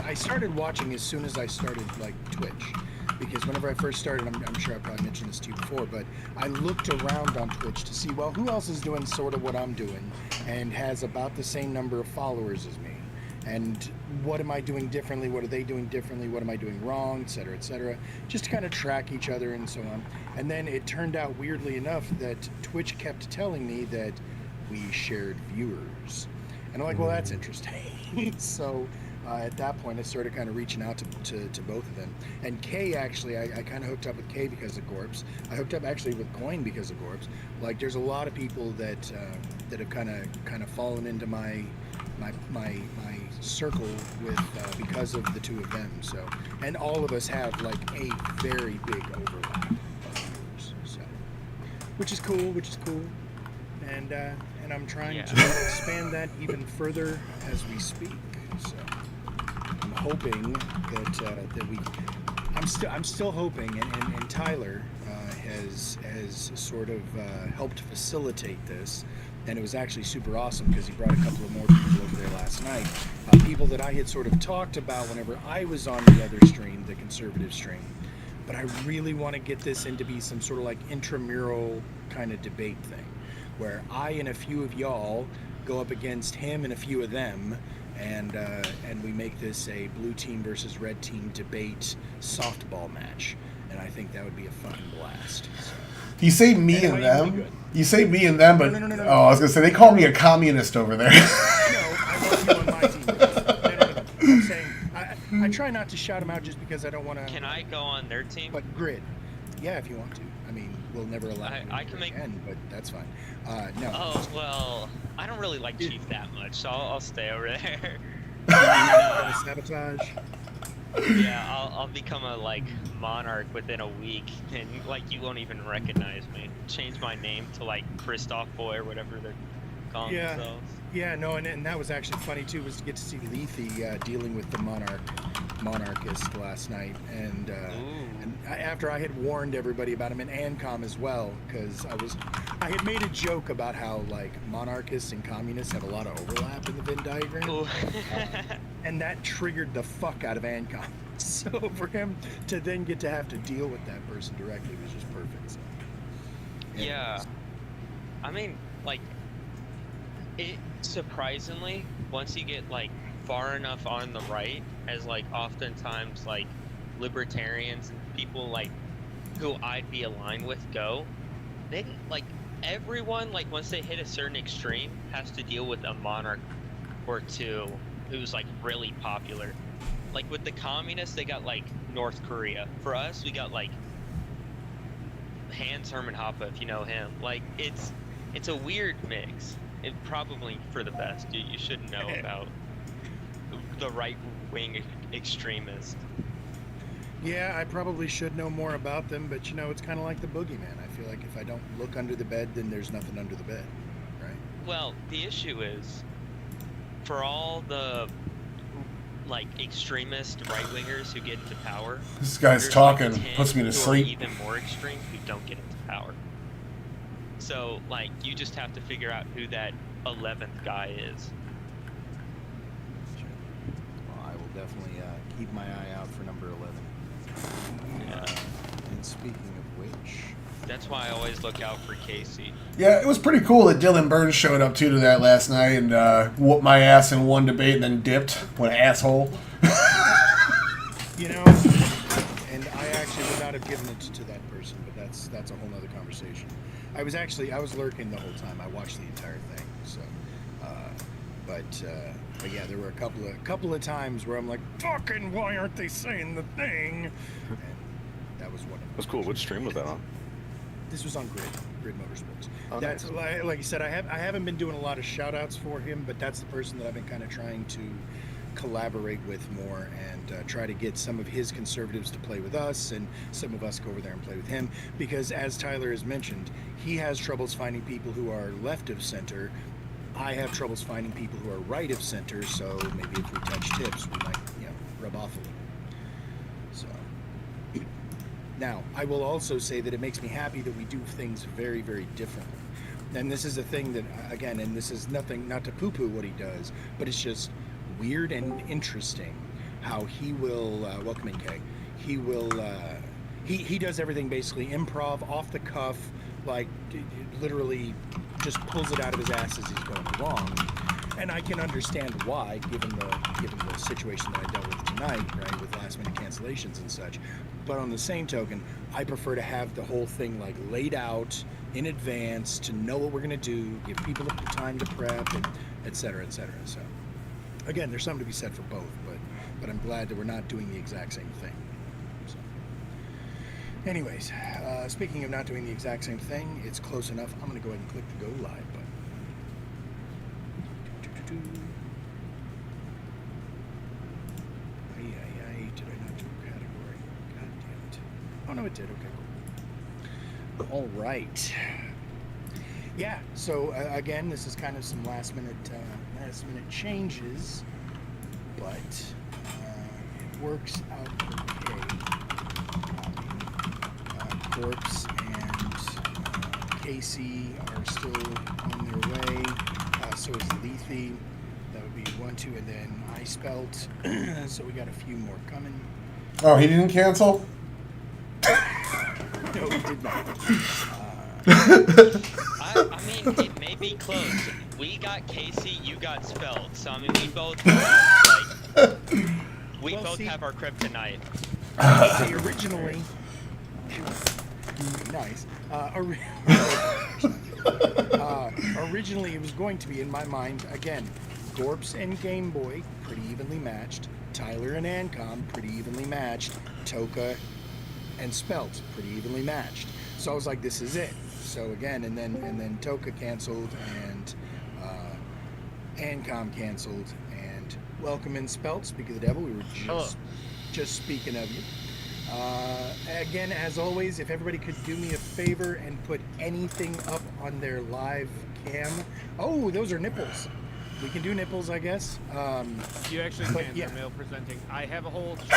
I started watching as soon as I started like Twitch, because whenever I first started, I'm sure I probably mentioned this to you before, but I looked around on Twitch to see, well, who else is doing sort of what I'm doing and has about the same number of followers as me, and what am I doing differently, what are they doing differently, what am I doing wrong, etc., etc., just to kind of track each other and so on. And then it turned out, weirdly enough, that Twitch kept telling me that we shared viewers, and I'm like, well, that's interesting. So at that point, I started kind of reaching out to both of them. And Kay, actually, I kind of hooked up with Kay because of Gorps. I hooked up actually with Coin because of Gorps. Like, there's a lot of people that that have kind of fallen into my circle with because of the two of them. So, and all of us have like a very big overlap of viewers. So, which is cool. And I'm trying to expand that even further as we speak. So I'm hoping that we. I'm still hoping, and Tyler has sort of helped facilitate this, and it was actually super awesome because he brought a couple of more people over there last night. People that I had sort of talked about whenever I was on the other stream, the conservative stream. But I really want to get this into be some sort of like intramural kind of debate thing, where I and a few of y'all go up against him and a few of them, and we make this a blue team versus red team debate softball match, and I think that would be a fun blast. So. You say me and them? You say me and them, but no. Oh, I was gonna say they call me a communist over there. No, I want you on my team. No. I'm saying I try not to shout them out just because I don't want to. Can I go on their team? But Grid, yeah, if you want to. I mean, we'll never allow you I can make. Again, but that's fine. No. Oh well, I don't really like Chief that much, so I'll stay over there. Sabotage. Yeah, I'll become a like monarch within a week, and like you won't even recognize me. Change my name to like Christoph Boy or whatever they're calling themselves. Yeah, no, and that was actually funny too, was to get to see Lethe dealing with the monarchist last night, and after I had warned everybody about him, and Ancom as well, because I had made a joke about how like monarchists and communists have a lot of overlap in the Venn diagram, and that triggered the fuck out of Ancom. So for him to then get to have to deal with that person directly was just perfect. So. Yeah, I mean, like, it surprisingly, once you get like far enough on the right, as like oftentimes like libertarians and people like who I'd be aligned with go, they like everyone like once they hit a certain extreme has to deal with a monarch or two who's like really popular. Like with the communists, they got like North Korea. For us, we got like Hans Hermann Hoppe, if you know him. Like it's a weird mix. It probably for the best. You shouldn't know about the right wing extremists. Yeah, I probably should know more about them, but you know, it's kind of like the boogeyman. I feel like if I don't look under the bed, then there's nothing under the bed, right? Well, the issue is, for all the like extremist right-wingers who get into power, This guy's there's talking, like 10 puts me to who are sleep. even more extreme who don't get into power. So, like, you just have to figure out who that 11th guy is. Well, I will definitely keep my eye out for number 11. Yeah. And speaking of which, That's why I always look out for Casey. Yeah, it was pretty cool that Dylan Burns showed up too to that last night and whooped my ass in one debate and then dipped. What an asshole. You know, and I actually would not have given it to that person, but that's a whole nother conversation. I was lurking the whole time. I watched the entire thing. So, but yeah, there were a couple of times where I'm like, fucking, why aren't they saying the thing? And that was one of them. That's cool. Which stream was that on? This was on Grid Motorsports. Oh, That's nice. like you said. I haven't been doing a lot of shout outs for him, but that's the person that I've been kind of trying to collaborate with more and try to get some of his conservatives to play with us and some of us go over there and play with him, because as Tyler has mentioned, he has troubles finding people who are left of center. I have troubles finding people who are right of center, so maybe if we touch tips, we might, you know, rub off a little. So now I will also say that it makes me happy that we do things very, very differently. And this is a thing that, again, and this is nothing, not to poo-poo what he does, but it's just weird and interesting how he will, welcome in Kay, he will, he does everything basically improv, off the cuff, like literally just pulls it out of his ass as he's going along. And I can understand why, given the situation that I dealt with tonight, right, with last minute cancellations and such. But on the same token, I prefer to have the whole thing like laid out in advance to know what we're gonna do, give people the time to prep, and et cetera, et cetera. So again, there's something to be said for both, but I'm glad that we're not doing the exact same thing. So, anyways, speaking of not doing the exact same thing, it's close enough. I'm gonna go ahead and click the go live button. Did I not do a category? God damn it. Oh no, it did. Okay, cool. All right. Yeah. So again, this is kind of some last minute changes, but it works out okay. Corpse and Casey are still on their way. So is Lethe. That would be 1, 2, and then I spelt. So we got a few more coming. Oh, he didn't cancel? No, he did not. I mean, it may be close. We got Casey, you got Spelled. So I mean, we both have, like, we both have our kryptonite. See, originally, nice. Originally, it was going to be, in my mind, again, Gorps and Game Boy, pretty evenly matched. Tyler and Ancom, pretty evenly matched. Toka and Spelt, pretty evenly matched. So I was like, this is it. So again, and then Toka canceled, and Ancom canceled, and welcome in Spelt, speak of the devil. We were just speaking of you. Again, as always, if everybody could do me a favor and put anything up on their live cam. Oh, those are nipples. We can do nipples, I guess. You actually but can. yeah. They're male presenting. I have a whole spiel.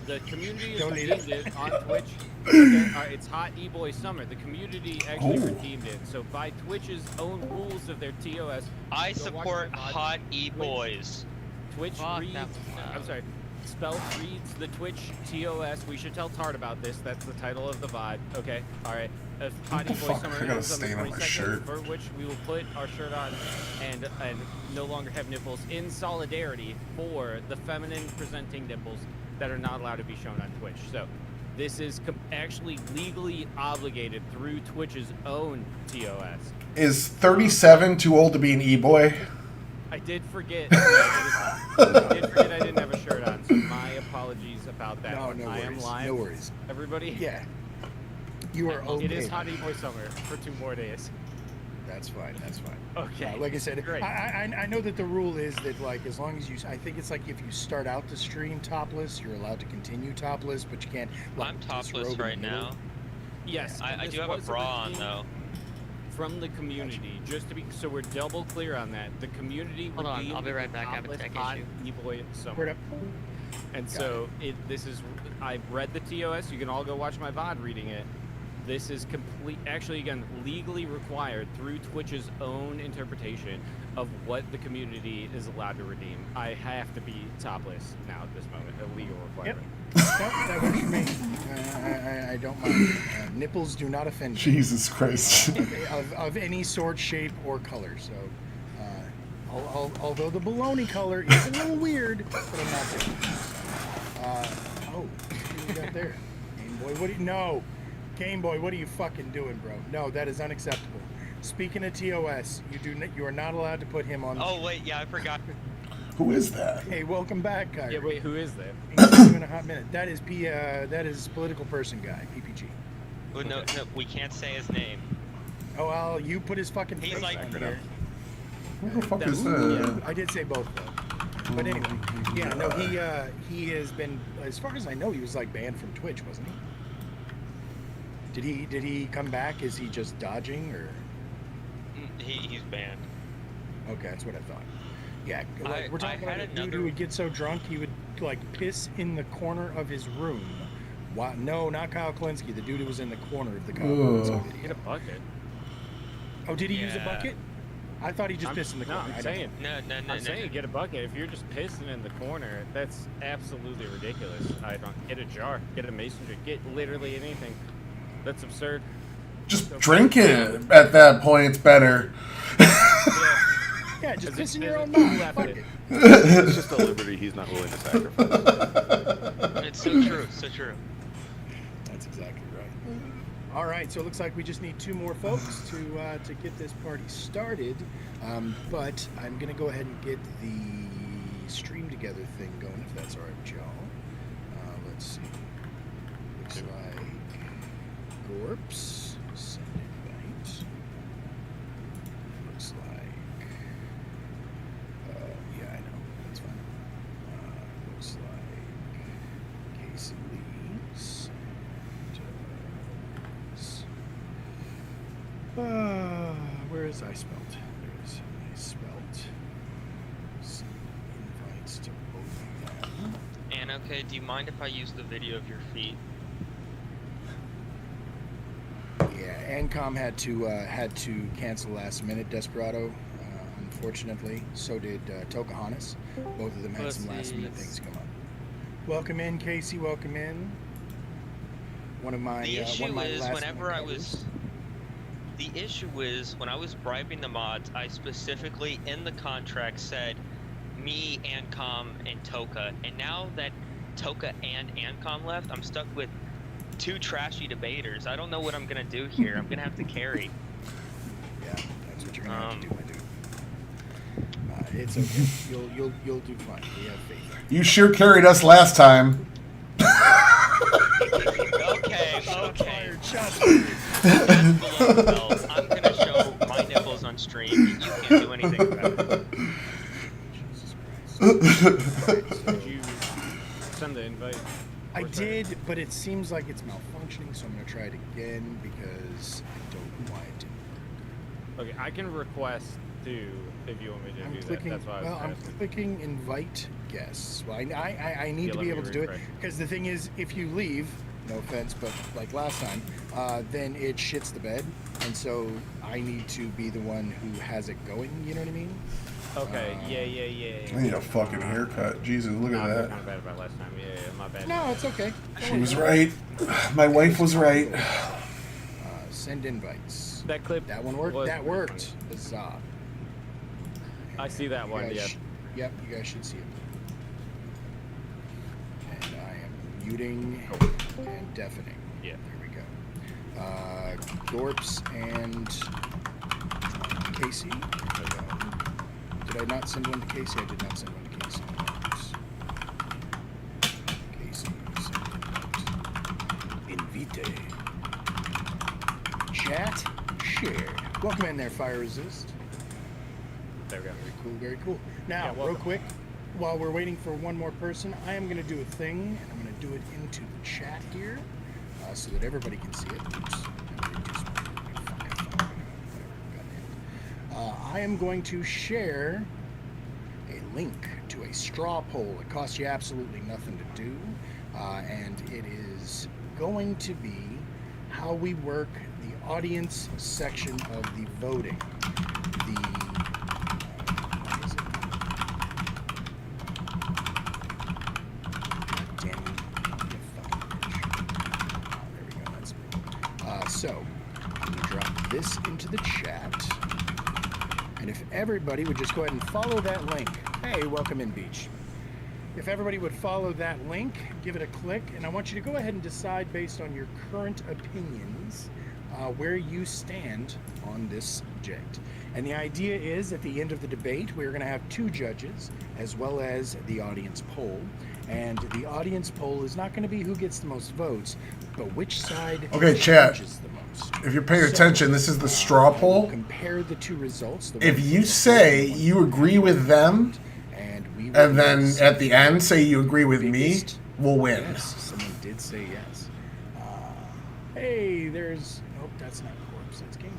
The community has redeemed it on Twitch. Okay, it's Hot E-Boy Summer. The community actually redeemed it. So by Twitch's own rules of their TOS, I support Hot E-Boys. Twitch reads. I'm sorry. Spelt reads the Twitch TOS. We should tell Tart about this. That's the title of the VOD. Okay. All right. Hot E-Boy fuck? Summer I got a ends on the stain on my 22nd, shirt. for which we will put our shirt on and no longer have nipples in solidarity for the feminine presenting nipples that are not allowed to be shown on Twitch. So this is actually legally obligated through Twitch's own TOS. Is 37 too old to be an e-boy? I did forget. I didn't have a shirt on, so my apologies about that. No, no I worries. am live. No worries. Everybody. Yeah. You are okay. It is Hot E-Boy Summer for 2 more days. That's fine. That's fine. Okay. Like I said, Great. I know that the rule is that like as long as you, I think it's like if you start out the stream topless, you're allowed to continue topless, but you can't. Like, I'm topless disrobe in the right middle. now. Yes, I this do have a was bra on routine though. from the community, just to be so we're double clear on that. The community would Hold on, be I'll be right back. I have a topless tech hot issue. E-boy summer. Word up. And so this is, I've read the TOS. You can all go watch my VOD reading it. This is complete, actually, again, legally required through Twitch's own interpretation of what the community is allowed to redeem. I have to be topless now at this moment, a legal requirement. That works for me. I don't mind. Nipples do not offend me. Jesus Christ. of any sort, shape, or color. So, although the baloney color is a little weird, but I'm not doing it. Oh, what do you got there? Game Boy, what do you, no. Game Boy, what are you fucking doing, bro? No, that is unacceptable. Speaking of TOS, you are not allowed to put him on. Oh wait, yeah, I forgot. Who is that? Hey, welcome back, Kyrie. Yeah, wait, who is that? Ain't seen you in a hot minute. That is that is political person guy, PPG. Well, no, we can't say his name. Oh well, you put his fucking face like- on here. Who the fuck is Yeah, that? I did say both though. But anyway, yeah, no, he has been, as far as I know, he was like banned from Twitch, wasn't he? Did he come back? Is he just dodging or? He's banned. Okay, that's what I thought. Yeah, like, we're I talking about had a dude another- who would get so drunk he would like piss in the corner of his room. Why? No, not Kyle Klinsky. The dude who was in the corner of the Kyle Klinsky video. Get a bucket. Oh, did he use a Yeah. bucket? I thought he just pissed in the corner. No, I I'm don't saying. know. I'm saying get a bucket. If you're just pissing in the corner, that's absolutely ridiculous. I don't get a jar, get a mason jar, get literally anything. That's absurd. Just drink it at that point. It's better. Yeah, just piss in There's your a own two mouth. left Fuck it. it. It's just a liberty he's not willing to sacrifice. It's so true, so true. That's exactly right. All right, so it looks like we just need 2 more folks to get this party started. But I'm gonna go ahead and get the stream together thing going, if that's all right with y'all. Let's see. Looks like Gorps send invite. Looks like. Yeah, I know. That's fine. Looks like Casey Lees. Where is I spelt? There it is. I spelt. Send invites to both of them. And okay, do you mind if I use the video of your feet? Yeah, Ancom had to cancel last minute Desperado, unfortunately. So did Tokahanis. Both of them had some last minute things come up. Welcome in, Casey. Welcome in. One of my The issue one of my is last whenever minute I was. covers. The issue is when I was bribing the mods, I specifically in the contract said me, Ancom, and Toka. And now that Toka and Ancom left, I'm stuck with 2 trashy debaters. I don't know what I'm gonna do here. I'm gonna have to carry. Yeah, that's what you're gonna have to do, my dude. It's okay. You'll do fine. We have faith. You sure carried us last time. Okay. Just below the belt. I'm gonna show my nipples on stream. You can't do anything about it. Did you send the invite? I did, but it seems like it's malfunctioning, so I'm gonna try it again because I don't know why it didn't. Okay, I can request to if you want me to I'm do clicking. that. That's why I was Well, I'm asking. clicking invite guests. Well, I need Yeah, to let be me able to do it refresh. because the thing is, if you leave, no offense, but like last time, then it shits the bed, and so I need to be the one who has it going. You know what I mean? Okay. Yeah. I need a fucking haircut. Jesus, look at that. Not bad about last time. Yeah, my bad. No, it's okay. She was right. My wife was right. Send invites. That clip. That one worked. was That pretty worked. Huzzah. I see that one. You Yeah. guys yep, you guys should see it. And I am muting and deafening. Yeah. There we go. Dorps and Casey. Did I not send one to Casey? I did not send one to Casey. Casey, send invite. Chat shared. Welcome in there, Fire Resist. There we go. Very cool, very cool. Now, Yeah, real welcome. quick, while we're waiting for one more person, I am going to do a thing, and I'm going to do it into the chat here, so that everybody can see it. Oops. I am going to share a link to a straw poll. It costs you absolutely nothing to do, and it is going to be how we work the audience section of the voting. So, I'm going to drop this into the chat. And if everybody would just go ahead and follow that link. Hey, welcome in, Beach. If everybody would follow that link, give it a click, and I want you to go ahead and decide based on your current opinions where you stand on this subject. And the idea is, at the end of the debate, we're going to have 2 judges, as well as the audience poll. And the audience poll is not going to be who gets the most votes, but which side Okay, chat. changes the most. If you're paying attention, this is the straw poll. Compare the 2 results. The If ones you that say you agree with them, and then at the end say you agree with me, we'll win. Yes, someone did say yes. Hey, there's... Nope, that's not Corpse. That's Game.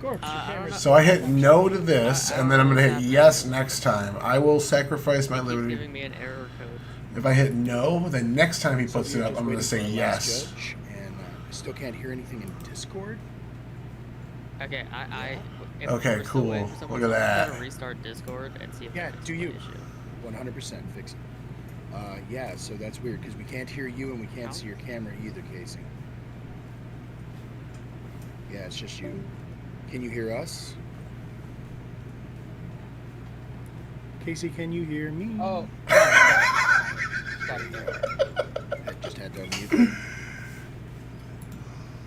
Corpse, your camera's... So I hit no to this, and then I'm going to hit yes next time. I will sacrifice my liberty. Giving me an error code. If I hit no, then next time he puts So it you're up, just I'm going to waiting say for the last yes. judge, and I still can't hear anything in Discord. Okay, if Okay, we're still cool. waiting for someone, Look at I'm that. gonna restart Discord and see if Yeah, that do fixes you. my issue. 100% fix it. Yeah, so that's weird, because we can't hear you and we can't see your camera either, Casey. Yeah, it's just you. Can you hear us? Casey, can you hear me? Oh. I just had to unmute.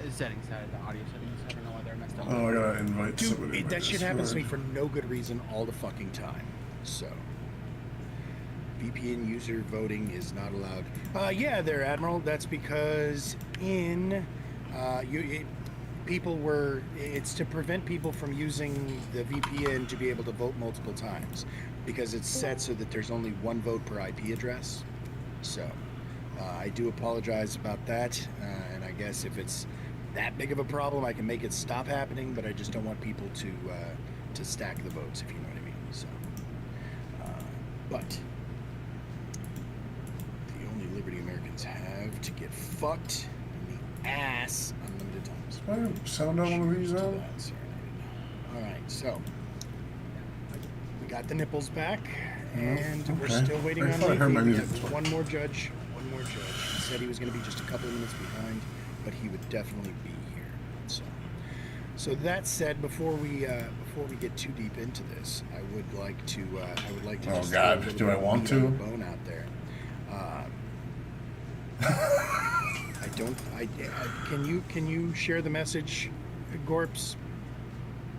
Settings side, the audio settings. I don't know why they're messed up. Oh, I gotta invite somebody. Dude, that shit happens to me for no good reason all the fucking time. So, VPN user voting is not allowed. Yeah, there, Admiral. That's because people were. It's to prevent people from using the VPN to be able to vote multiple times, because it's set so that there's only one vote per IP address. So, I do apologize about that, and I guess if it's that big of a problem, I can make it stop happening, but I just don't want people to stack the votes, if you know what I mean. So, but the only liberty Americans have to get fucked in the ass unlimited times. Why sound on one of these out? All right, so we got the nipples back, and we're okay. still waiting I on thought I heard my Leafy. We music have was one more judge. He said he was going to be just a couple of minutes behind, but he would definitely be here. So that said, before we get too deep into this, I would like to Oh, just God. throw a little Do I bit of want meat on to? the bone out there. Can you share the message, Gorps?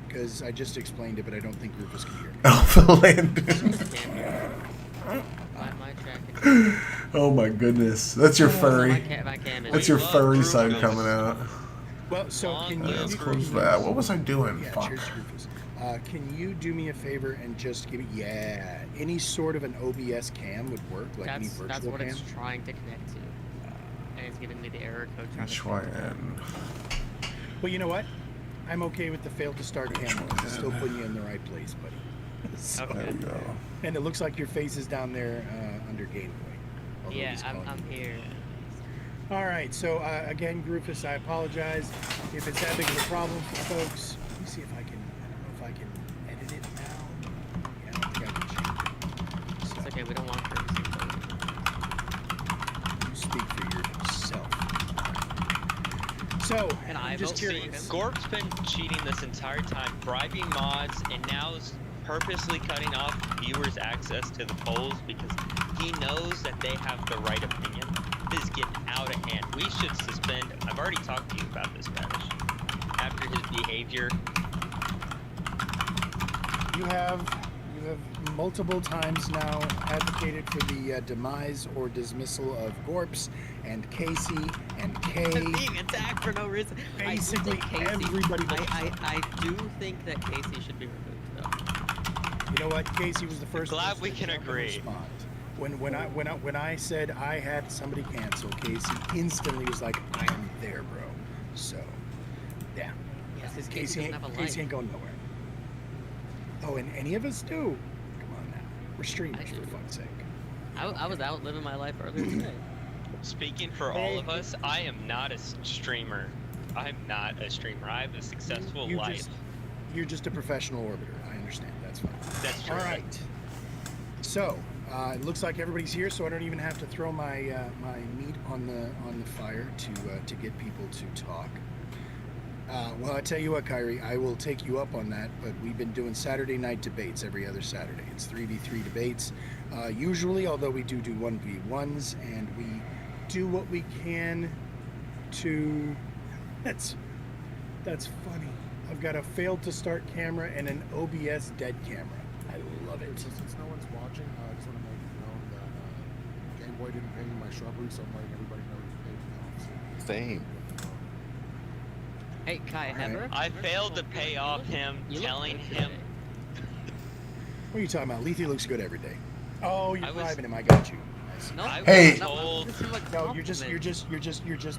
Because I just explained it, but I don't think Rufus can hear. Alpha Landon. My track. Oh my goodness. That's your furry. That's your furry side coming out. Well, so can you Let's close that. What was I doing? Yeah, Fuck. cheers to Rufus. Can you do me a favor and just give me any sort of an OBS cam would work, like any virtual That's what cam? it's trying to connect to. And it's giving me the error code trying to HYN. Well, you know what? I'm okay with the fail to start camera. It's still putting you in the right place, buddy. So, Okay. There we go. And it looks like your face is down there under Game Boy. although Yeah, he's calling I'm you. here. All right, so again, Rufus, I apologize if it's that big of a problem for folks. Let me see if I can. I don't know if I can edit it now. Yeah, I don't think I can change it. So, It's okay, we don't want to you speak for yourself. So, Can I I'm just vote for curious. Gorp's been cheating this entire time, bribing mods, and now is purposely cutting off viewers' access to the polls because he knows that they have the right opinion. This is getting out of hand. We should suspend. I've already talked to you about this, Spanish. After his behavior. You have You have multiple times now advocated for the demise or dismissal of Gorps and Casey and Kay. Being attacked for no reason. Basically, everybody. I do think that Casey should be removed, though. You know what? Casey was the first. Glad we can agree. When I said I had somebody cancel, Casey instantly was like, "I am there, bro." So, yeah. Yes, his Casey ain't going nowhere. Oh, and any of us do? Come on now. We're streamers, for fuck's sake. I was out living my life earlier today. Speaking for all of us, I am not a streamer. I'm not a streamer. I have a successful life. You're just a professional orbiter. I understand. That's fine. That's true. All right. So, it looks like everybody's here, so I don't even have to throw my my meat on the fire to get people to talk. Well, I tell you what, Kyrie, I will take you up on that, but we've been doing Saturday night debates every other Saturday. It's 3v3 debates, usually, although we do 1v1s, and we do what we can to... That's funny. I've got a failed to start camera and an OBS dead camera. I love it. Since no one's watching, I just want to make it known that Game Boy didn't pay me my shrubbery, so I'm letting everybody know he paid me off. Same. Hey, Kai, Heather? I failed to pay off him, telling him. What are you talking about? Lethe looks good every day. Oh, you're bribing him. I got you. No, Hey. Told... No, you're just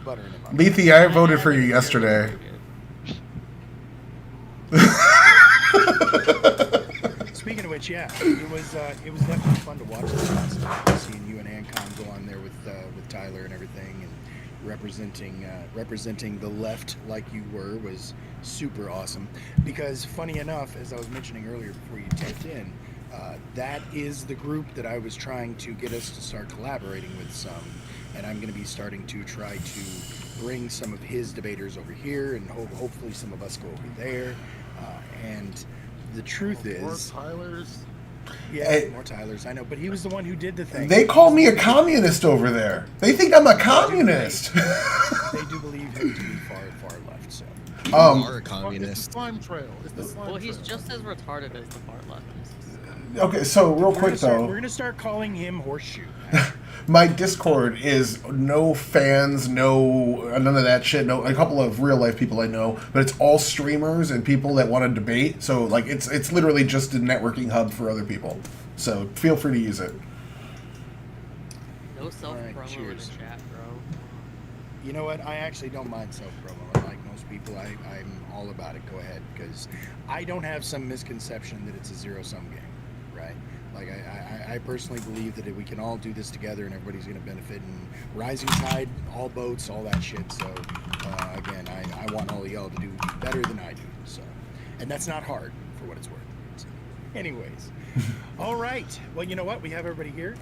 buttering him up. Lethe, I voted for you yesterday. Speaking of which, yeah, it was definitely fun to watch this last night. Seeing you and Ancon go on there with Tyler and everything, and representing the left like you were was super awesome. Because funny enough, as I was mentioning earlier before you tapped in, that is the group that I was trying to get us to start collaborating with some, and I'm going to be starting to try to bring some of his debaters over here, and hopefully some of us go over there. And the truth is, more Tylers. Yeah, Hey. more Tylers. I know, but he was the one who did the thing. They call me a communist over there. They think I'm a communist. They do believe him to be far left. So. You are a communist. It's the slime trail. It's the slime Well, he's trail. just as retarded as the far left. Okay, so real quick though. We're gonna start calling him Horseshoe. My Discord is no fans, no none of that shit. No, a couple of real life people I know, but it's all streamers and people that want to debate. So like, it's literally just a networking hub for other people. So feel free to use it. No self-promo in the cheers. chat, bro. You know what? I actually don't mind self-promo. Like most people, I'm all about it. Go ahead, because I don't have some misconception that it's a zero-sum game, right? Like I personally believe that if we can all do this together and everybody's going to benefit, and rising tide, all boats, all that shit. So again, I want all of y'all to do better than I do. So, and that's not hard for what it's worth. So, anyways, all right. Well, you know what? We have everybody here.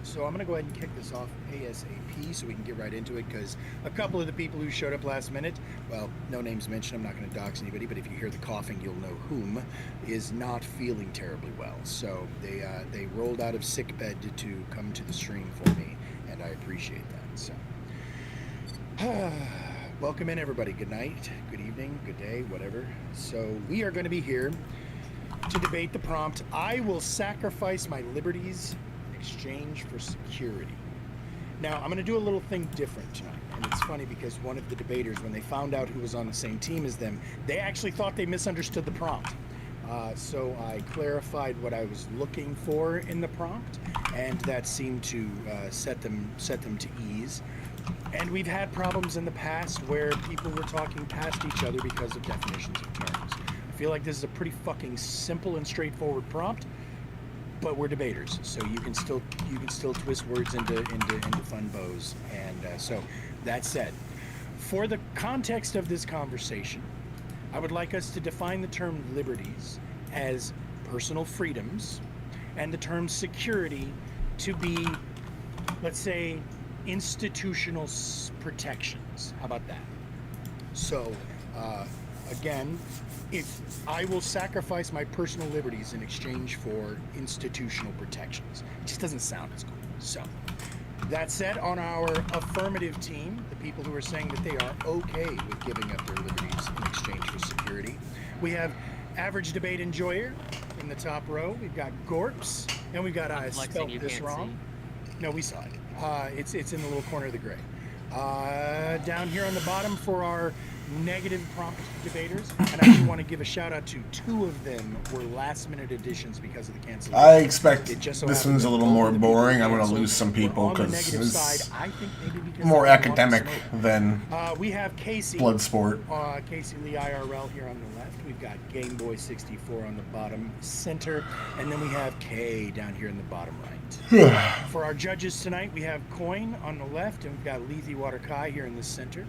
So I'm going to go ahead and kick this off ASAP so we can get right into it, because a couple of the people who showed up last minute, well, no names mentioned, I'm not going to dox anybody, but if you hear the coughing, you'll know whom, is not feeling terribly well. So they rolled out of sick bed to come to the stream for me, and I appreciate that. So welcome in, everybody. Good night, good evening, good day, whatever. So we are going to be here to debate the prompt, I will sacrifice my liberties exchange for security. Now, I'm going to do a little thing different tonight, and it's funny because one of the debaters, when they found out who was on the same team as them, they actually thought they misunderstood the prompt. So I clarified what I was looking for in the prompt, and that seemed to set them to ease. And we've had problems in the past where people were talking past each other because of definitions of terms. I feel like this is a pretty fucking simple and straightforward prompt, but we're debaters, so you can still twist words into fun bows. And so that said, for the context of this conversation, I would like us to define the term liberties as personal freedoms, and the term security to be, let's say, institutional protections. How about that? So again, if I will sacrifice my personal liberties in exchange for institutional protections. It just doesn't sound as cool. So, that said, on our affirmative team, the people who are saying that they are okay with giving up their liberties in exchange for security, we have Average debate enjoyer in the top row. We've got Gorps, and we've got I flexing, spelled you this can't wrong. No, we saw it. It's in the little corner of the gray. Down here on the bottom for our negative prompt debaters, and I do want to give a shout out to 2 of them were last minute additions because of the cancellation. I expect It just so this happened one's a that little both more of the people boring. I'm going to canceled lose some were people on the because negative it's side. I think maybe because more they wanted academic smoke. than We have Casey. blood sport. Casey Lee IRL here on the left. We've got Game Boy 64 on the bottom center, and then we have K down here in the bottom right. For our judges tonight, we have Coin on the left, and we've got Lethe Water Kai here in the center.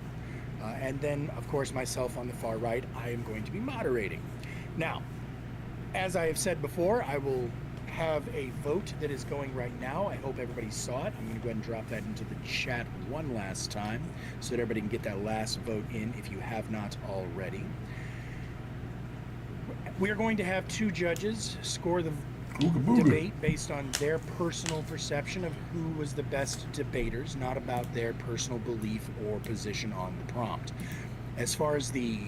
And then, of course, myself on the far right. I am going to be moderating. Now, as I have said before, I will have a vote that is going right now. I hope everybody saw it. I'm going to go ahead and drop that into the chat one last time so that everybody can get that last vote in if you have not already. We are going to have 2 judges score the debate based on their personal perception of who was the best debaters, not about their personal belief or position on the prompt. As far as the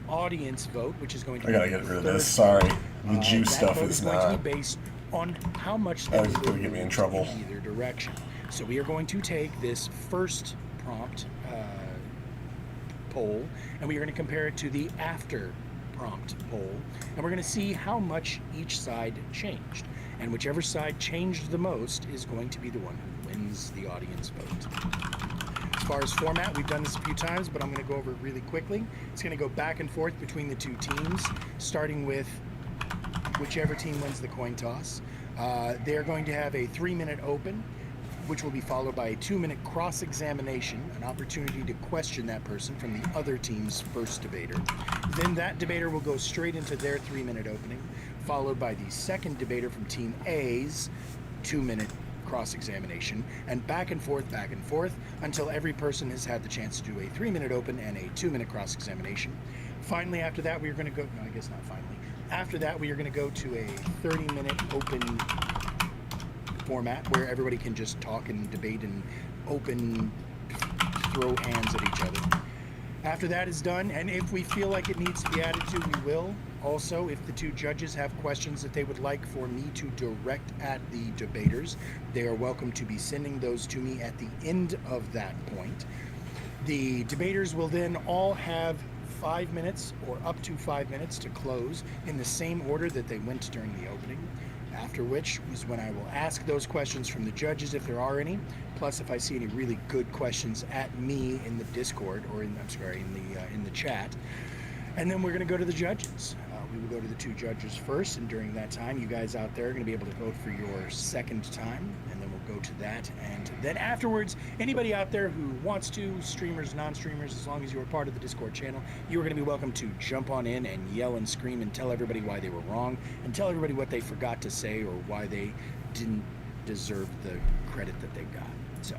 audience vote, which is going to I gotta be get the rid of third this. Sorry. The that juice stuff vote is going not. to be based on how much That they is gonna get me in trouble. in either direction. So we are going to take this first prompt poll, and we are going to compare it to the after prompt poll, and we're going to see how much each side changed. And whichever side changed the most is going to be the one who wins the audience vote. As far as format, we've done this a few times, but I'm going to go over it really quickly. It's going to go back and forth between the 2 teams, starting with whichever team wins the coin toss. They're going to have a 3-minute open, which will be followed by a 2-minute cross-examination, an opportunity to question that person from the other team's first debater. Then that debater will go straight into their 3-minute opening, followed by the second debater from Team A's 2-minute cross-examination, and back and forth until every person has had the chance to do a 3-minute open and a 2-minute cross-examination. Finally, after that, we are going to go, no, I guess not finally. After that, we are going to go to a 30-minute open format where everybody can just talk and debate and open, throw hands at each other. After that is done, and if we feel like it needs to be added to, we will. Also, if the 2 judges have questions that they would like for me to direct at the debaters, they are welcome to be sending those to me at the end of that point. The debaters will then all have 5 minutes or up to 5 minutes to close in the same order that they went during the opening. After which is when I will ask those questions from the judges if there are any, plus if I see any really good questions at me in the Discord or in the chat. And then we're going to go to the judges. We will go to the 2 judges first, and during that time, you guys out there are going to be able to vote for your second time, and then we'll go to that. And then afterwards, anybody out there who wants to, streamers, non-streamers, as long as you are part of the Discord channel, you are going to be welcome to jump on in and yell and scream and tell everybody why they were wrong, and tell everybody what they forgot to say or why they didn't deserve the credit that they got. So,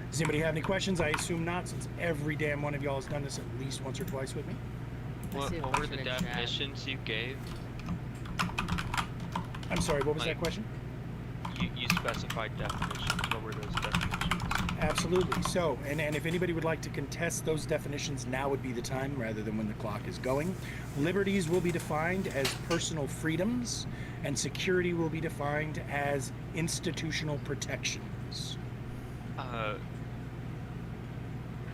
does anybody have any questions? I assume not, since every damn one of y'all has done this at least once or twice with me. What were the definitions you gave? I'm sorry, what was that question? You specified definitions. What were those definitions? Absolutely. So, and if anybody would like to contest those definitions, now would be the time rather than when the clock is going. Liberties will be defined as personal freedoms, and security will be defined as institutional protections.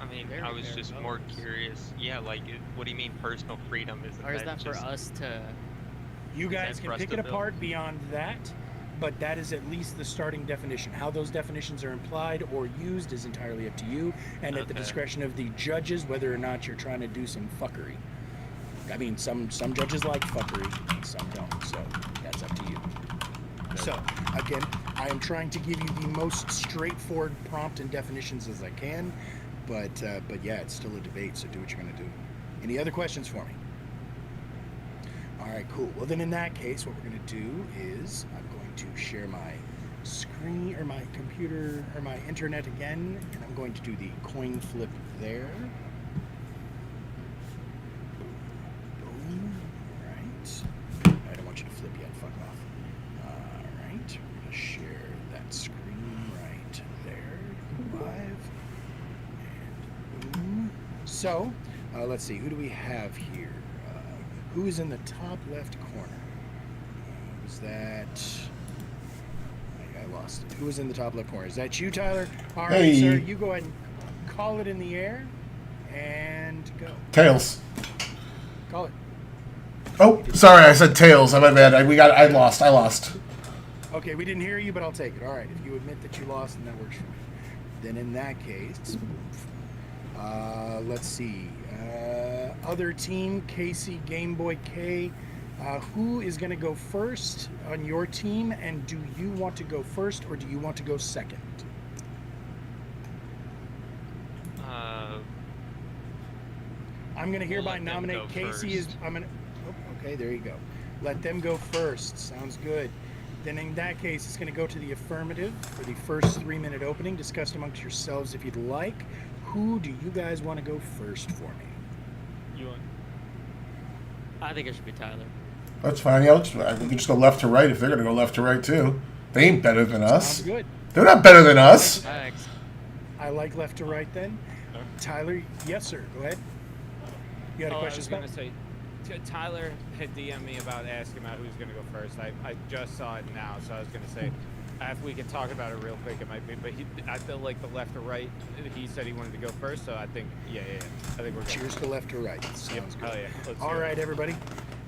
I mean, I was just more curious. Yeah, like, what do you mean personal freedom? Or is that for us to... You guys can pick it apart beyond that, but that is at least the starting definition. How those definitions are implied or used is entirely up to you, and at the discretion of the judges, whether or not you're trying to do some fuckery. I mean, some judges like fuckery, and some don't, so that's up to you. So, again, I am trying to give you the most straightforward prompt and definitions as I can, but yeah, it's still a debate, so do what you're going to do. Any other questions for me? All right, cool. Well, then in that case, what we're going to do is I'm going to share my screen or my computer or my internet again, and I'm going to do the coin flip there. Boom. All right. I don't want you to flip yet. Fuck off. All right. We're going to share that screen right there. Live. And boom. So, let's see. Who do we have here? Who's in the top left corner? Is that? I lost it. Who is in the top left corner? Is that you, Tyler? All right, Hey. sir. You go ahead and call it in the air, and go. Tails. Call it. Oh, sorry, I said tails. My bad. I lost. I lost. Okay, we didn't hear you, but I'll take it. All right, if you admit that you lost, then that works for me. Then in that case, let's see. Other team, Casey, Game Boy K. Who is going to go first on your team, and do you want to go first or do you want to go second? I'm going to hereby let them nominate go Casey as first. I'm going to. Oh, okay, there you go. Let them go first. Sounds good. Then in that case, it's going to go to the affirmative for the first 3-minute opening. Discuss amongst yourselves if you'd like. Who do you guys want to go first for me? You want? I think it should be Tyler. That's fine. Yeah, we can just go left to right if they're gonna go left to right too. They ain't better than us. Sounds good. They're not better than us. Thanks. I like left to right then. Tyler, yes, sir. Go ahead. You had a Oh, question, I was gonna say, Tyler had DM'd me about asking about who's gonna go first. I just saw it now, so I was gonna say, if we could talk about it real quick, it might be. But I feel like the left or right. He said he wanted to go first, so I think, yeah. I think we're good. Cheers to left to right. Sounds good. Oh yeah. Let's All do it. right, everybody.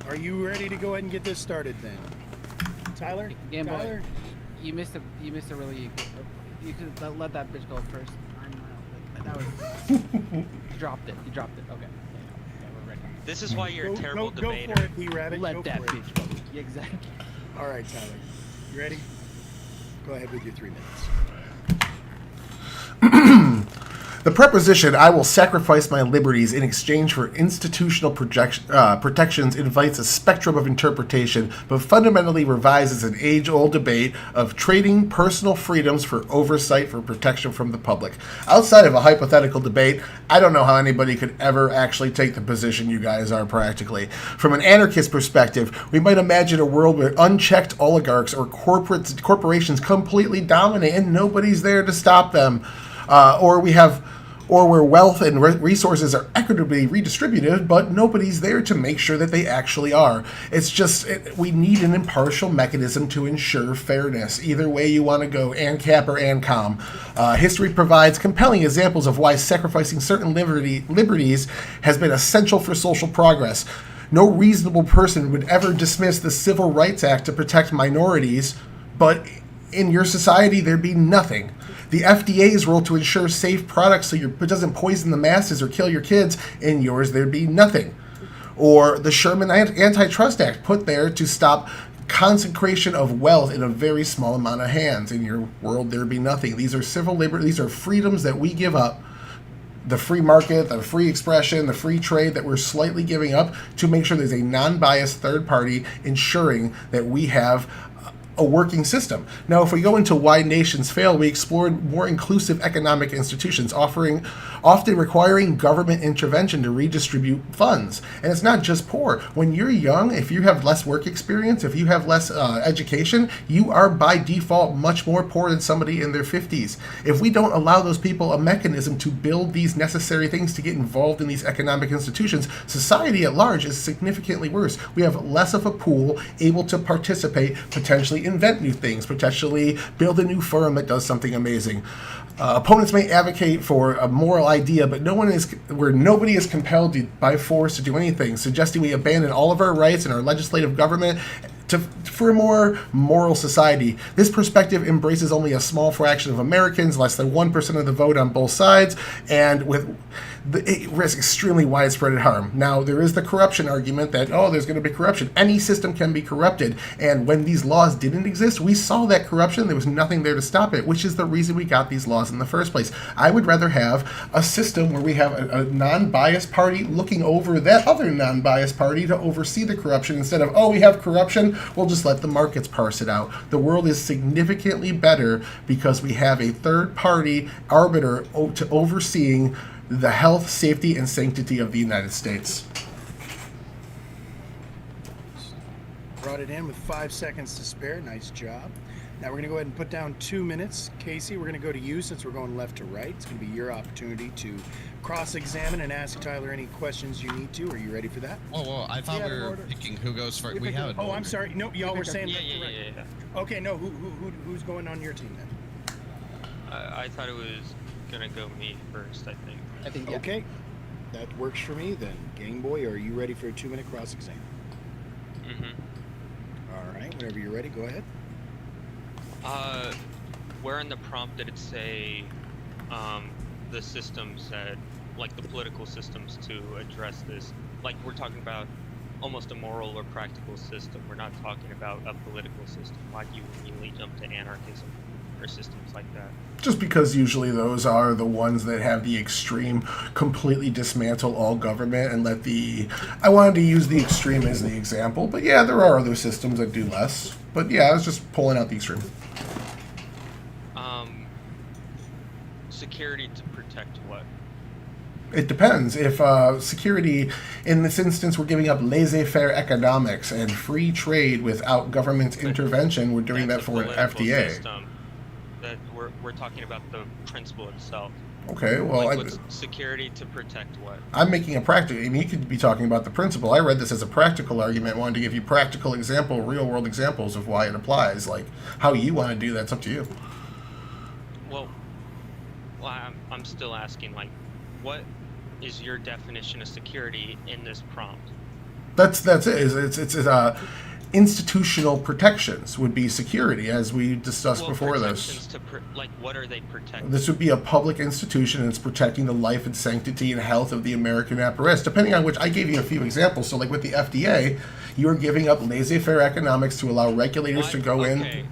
Are you ready to go ahead and get this started then? Tyler? Game Boy, Tyler? you missed a really. You could let that bitch go first. That was. You dropped it. You dropped it. Okay. Yeah, we're ready. This is why you're a terrible Go debater. for it, P-Rabbit. Let Go that for it. bitch go. Yeah, exactly. All right, Tyler. You ready? Go ahead with your 3 minutes. The preposition "I will sacrifice my liberties in exchange for institutional protections" invites a spectrum of interpretation, but fundamentally revises an age-old debate of trading personal freedoms for oversight for protection from the public. Outside of a hypothetical debate, I don't know how anybody could ever actually take the position you guys are practically. From an anarchist perspective, we might imagine a world where unchecked oligarchs or corporations completely dominate and nobody's there to stop them. Or where wealth and resources are equitably redistributed, but nobody's there to make sure that they actually are. It's just, we need an impartial mechanism to ensure fairness. Either way you want to go, ANCAP or ANCOM. History provides compelling examples of why sacrificing certain liberties has been essential for social progress. No reasonable person would ever dismiss the Civil Rights Act to protect minorities, but in your society there'd be nothing. The FDA's role to ensure safe products so it doesn't poison the masses or kill your kids, in yours there'd be nothing. Or the Sherman Antitrust Act put there to stop concentration of wealth in a very small amount of hands. In your world there'd be nothing. These are civil liberties, these are freedoms that we give up. The free market, the free expression, the free trade that we're slightly giving up to make sure there's a non-biased third party ensuring that we have a working system. Now, if we go into why nations fail, we explored more inclusive economic institutions, often requiring government intervention to redistribute funds. And it's not just poor. When you're young, if you have less work experience, if you have less education, you are by default much more poor than somebody in their 50s. If we don't allow those people a mechanism to build these necessary things to get involved in these economic institutions, society at large is significantly worse. We have less of a pool able to participate, potentially invent new things, potentially build a new firm that does something amazing. Opponents may advocate for a moral idea, but nobody is compelled by force to do anything, suggesting we abandon all of our rights and our legislative government for a more moral society. This perspective embraces only a small fraction of Americans, less than 1% of the vote on both sides, and it risks extremely widespread harm. Now, there is the corruption argument that, there's going to be corruption. Any system can be corrupted, and when these laws didn't exist, we saw that corruption. There was nothing there to stop it, which is the reason we got these laws in the first place. I would rather have a system where we have a non-biased party looking over that other non-biased party to oversee the corruption instead of, we have corruption, we'll just let the markets parse it out. The world is significantly better because we have a third-party arbiter to overseeing the health, safety, and sanctity of the United States. Brought it in with 5 seconds to spare. Nice job. Now we're going to go ahead and put down 2 minutes. Casey, we're going to go to you since we're going left to right. It's going to be your opportunity to cross-examine and ask Tyler any questions you need to. Are you ready for that? Oh, well, I thought we were picking who goes first. We have it. Oh, I'm sorry. No, y'all were saying left to right. Yeah. Okay, no, who's going on your team then? I thought it was gonna go me first. I think. Yeah. Okay, that works for me then. Game Boy, are you ready for a 2-minute cross-exam? All right, whenever you're ready, go ahead. Where in the prompt did it say, the systems that, like the political systems to address this? Like we're talking about almost a moral or practical system. We're not talking about a political system. Why do you immediately jump to anarchism or systems like that? Just because usually those are the ones that have the extreme completely dismantle all government and let the... I wanted to use the extreme as the example, but yeah, there are other systems that do less. But yeah, I was just pulling out the extreme. Security to protect what? It depends. If security, in this instance, we're giving up laissez-faire economics and free trade without government intervention, we're doing that for an FDA. System that we're talking about the principle itself. Okay, well, like what's security to protect what? I'm making a practical. I mean, you could be talking about the principle. I read this as a practical argument, wanted to give you practical example, real-world examples of why it applies. Like how you want to do that's up to you. Well, I'm still asking, like, what is your definition of security in this prompt? That's it. It's institutional protections would be security, as we discussed before this. Like, what are they protecting? This would be a public institution, and it's protecting the life and sanctity and health of the American apparatus, depending on which. I gave you a few examples. So, like with the FDA, you're giving up laissez-faire economics to allow regulators to go in.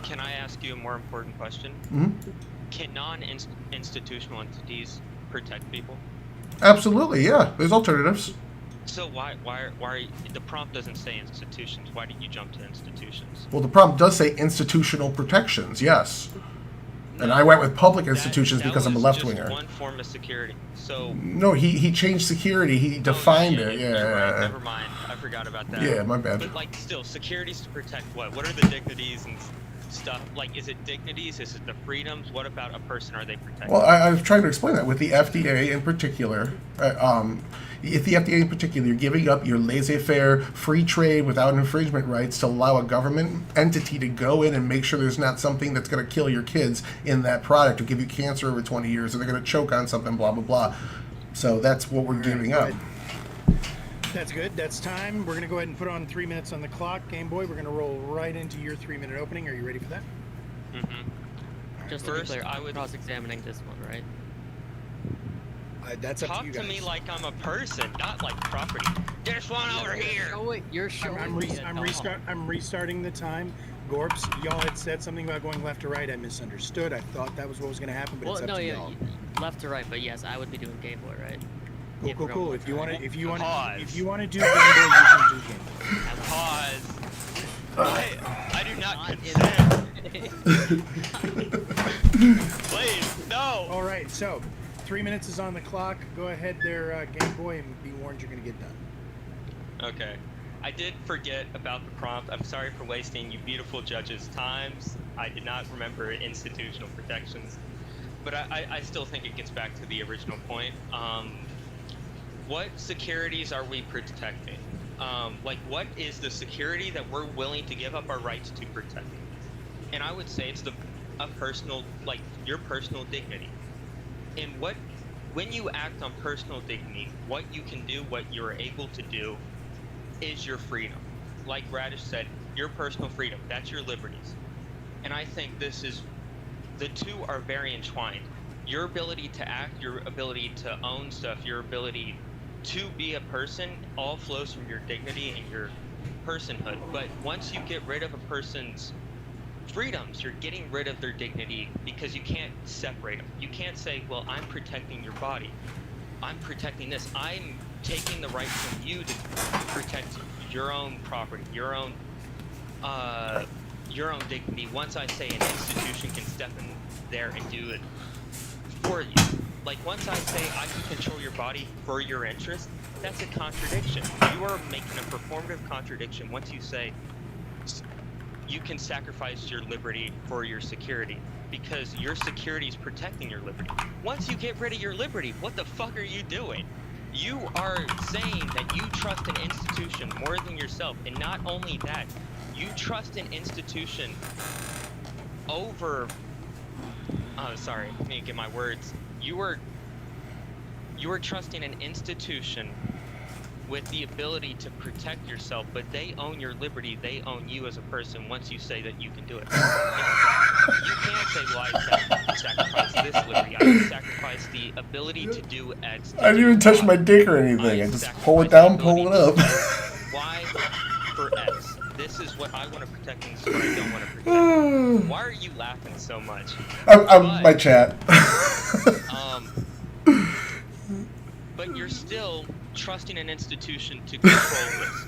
Can I ask you a more important question? Mm-hmm. Can non-institutional entities protect people? Absolutely, yeah. There's alternatives. So why the prompt doesn't say institutions? Why did you jump to institutions? Well, the prompt does say institutional protections, yes. And I went with public institutions because I'm a left-winger. Just one form of security. So no, he changed security. He defined it. Yeah. Right. Never mind. I forgot about that. Yeah, my bad. But like, still, security's to protect what? What are the dignities and stuff? Like, is it dignities? Is it the freedoms? What about a person are they protecting? Well, I was trying to explain that with the FDA in particular. If the FDA in particular, you're giving up your laissez-faire free trade without infringement rights to allow a government entity to go in and make sure there's not something that's going to kill your kids in that product or give you cancer over 20 years, or they're going to choke on something, blah, blah, blah. So that's what we're giving up. That's good. That's time. We're going to go ahead and put on 3 minutes on the clock. Game Boy, we're going to roll right into your 3-minute opening. Are you ready for that? Just to be clear, I would cross-examining this one, right? That's up Talk to you guys. to me like I'm a person, not like property. This one over here. You're showing I'm restarting the time. Gorps, y'all had said something about going left to right. I misunderstood. I thought that was what was going to happen, but it's up to y'all. Left to right, but yes, I would be doing Game Boy, right? Cool. If you want to do Game Boy, you can do Game Boy. Pause. I do not consent. Please, no. All right, so 3 minutes is on the clock. Go ahead there, Game Boy, and be warned you're going to get done. Okay. I did forget about the prompt. I'm sorry for wasting you beautiful judges' times. I did not remember institutional protections. But I still think it gets back to the original point. What securities are we protecting? Like, what is the security that we're willing to give up our rights to protect? And I would say it's a personal, like, your personal dignity. And when you act on personal dignity, what you can do, what you're able to do, is your freedom. Like Radish said, your personal freedom, that's your liberties. And I think the two are very entwined. Your ability to act, your ability to own stuff, your ability to be a person, all flows from your dignity and your personhood. But once you get rid of a person's freedoms, you're getting rid of their dignity, because you can't separate them. You can't say, well, I'm protecting your body, I'm protecting this, I'm taking the right from you to protect your own property, your own dignity. Once I say an institution can step in there and do it for you, like once I say I can control your body for your interest, that's a contradiction. You are making a performative contradiction once you say you can sacrifice your liberty for your security, because your security is protecting your liberty. Once you get rid of your liberty, what the fuck are you doing? You are saying that you trust an institution more than yourself, and not only that, you trust an institution over... Oh, sorry, let me get my words. You are trusting an institution with the ability to protect yourself, but they own your liberty, they own you as a person once you say that you can do it. You can't say, well, I sacrifice this liberty, I sacrifice the ability to do X. I didn't even touch my dick or anything. I just pull it down, pull it up. Y for X. This is what I want to protect, and this is what I don't want to protect. Why are you laughing so much? My chat. But you're still trusting an institution to control this.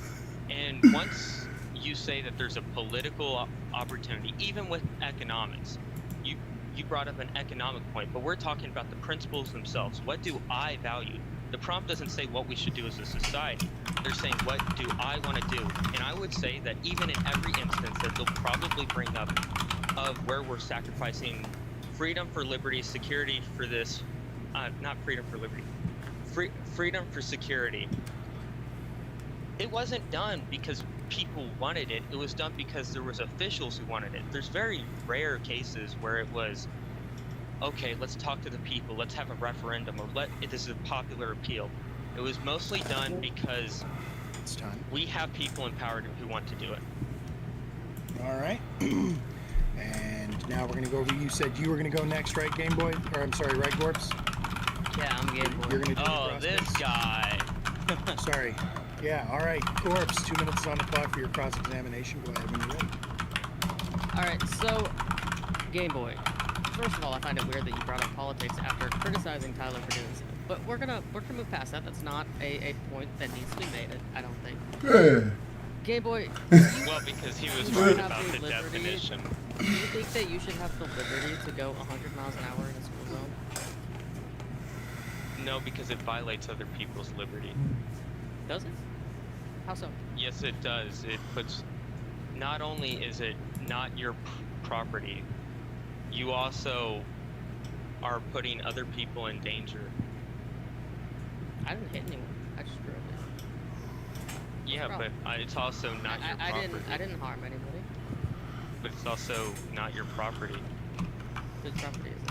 And once you say that there's a political opportunity, even with economics, you brought up an economic point, but we're talking about the principles themselves. What do I value? The prompt doesn't say what we should do as a society. They're saying, what do I want to do? And I would say that even in every instance that they'll probably bring up of where we're sacrificing freedom for liberty, security for this, not freedom for liberty, freedom for security. It wasn't done because people wanted it. It was done because there was officials who wanted it. There's very rare cases where it was, okay, let's talk to the people, let's have a referendum, or this is a popular appeal. It was mostly done because it's time. We have people in power who want to do it. All right. And now we're gonna go over. You said you were gonna go next, right, Game Boy? Or I'm sorry, right, Gorps? Yeah, I'm Game Boy. You're gonna do Oh, the this guy. Sorry. Yeah. All right, Gorps. 2 minutes on the clock for your cross-examination. Go ahead when you're ready. All right. So, Game Boy. First of all, I find it weird that you brought up politics after criticizing Tyler for doing so. But we're gonna move past that. That's not a point that needs to be made. I don't think. Game Boy. Well, because he was right about the definition. Do you think that you should have the liberty to go 100 miles an hour in a school zone? No, because it violates other people's liberty. Does it? How so? Yes, it does. It puts. Not only is it not your property, you also are putting other people in danger. I didn't hit anyone. I just drove it. Yeah, but it's also not your property. I didn't harm anybody. But it's also not your property. Whose property is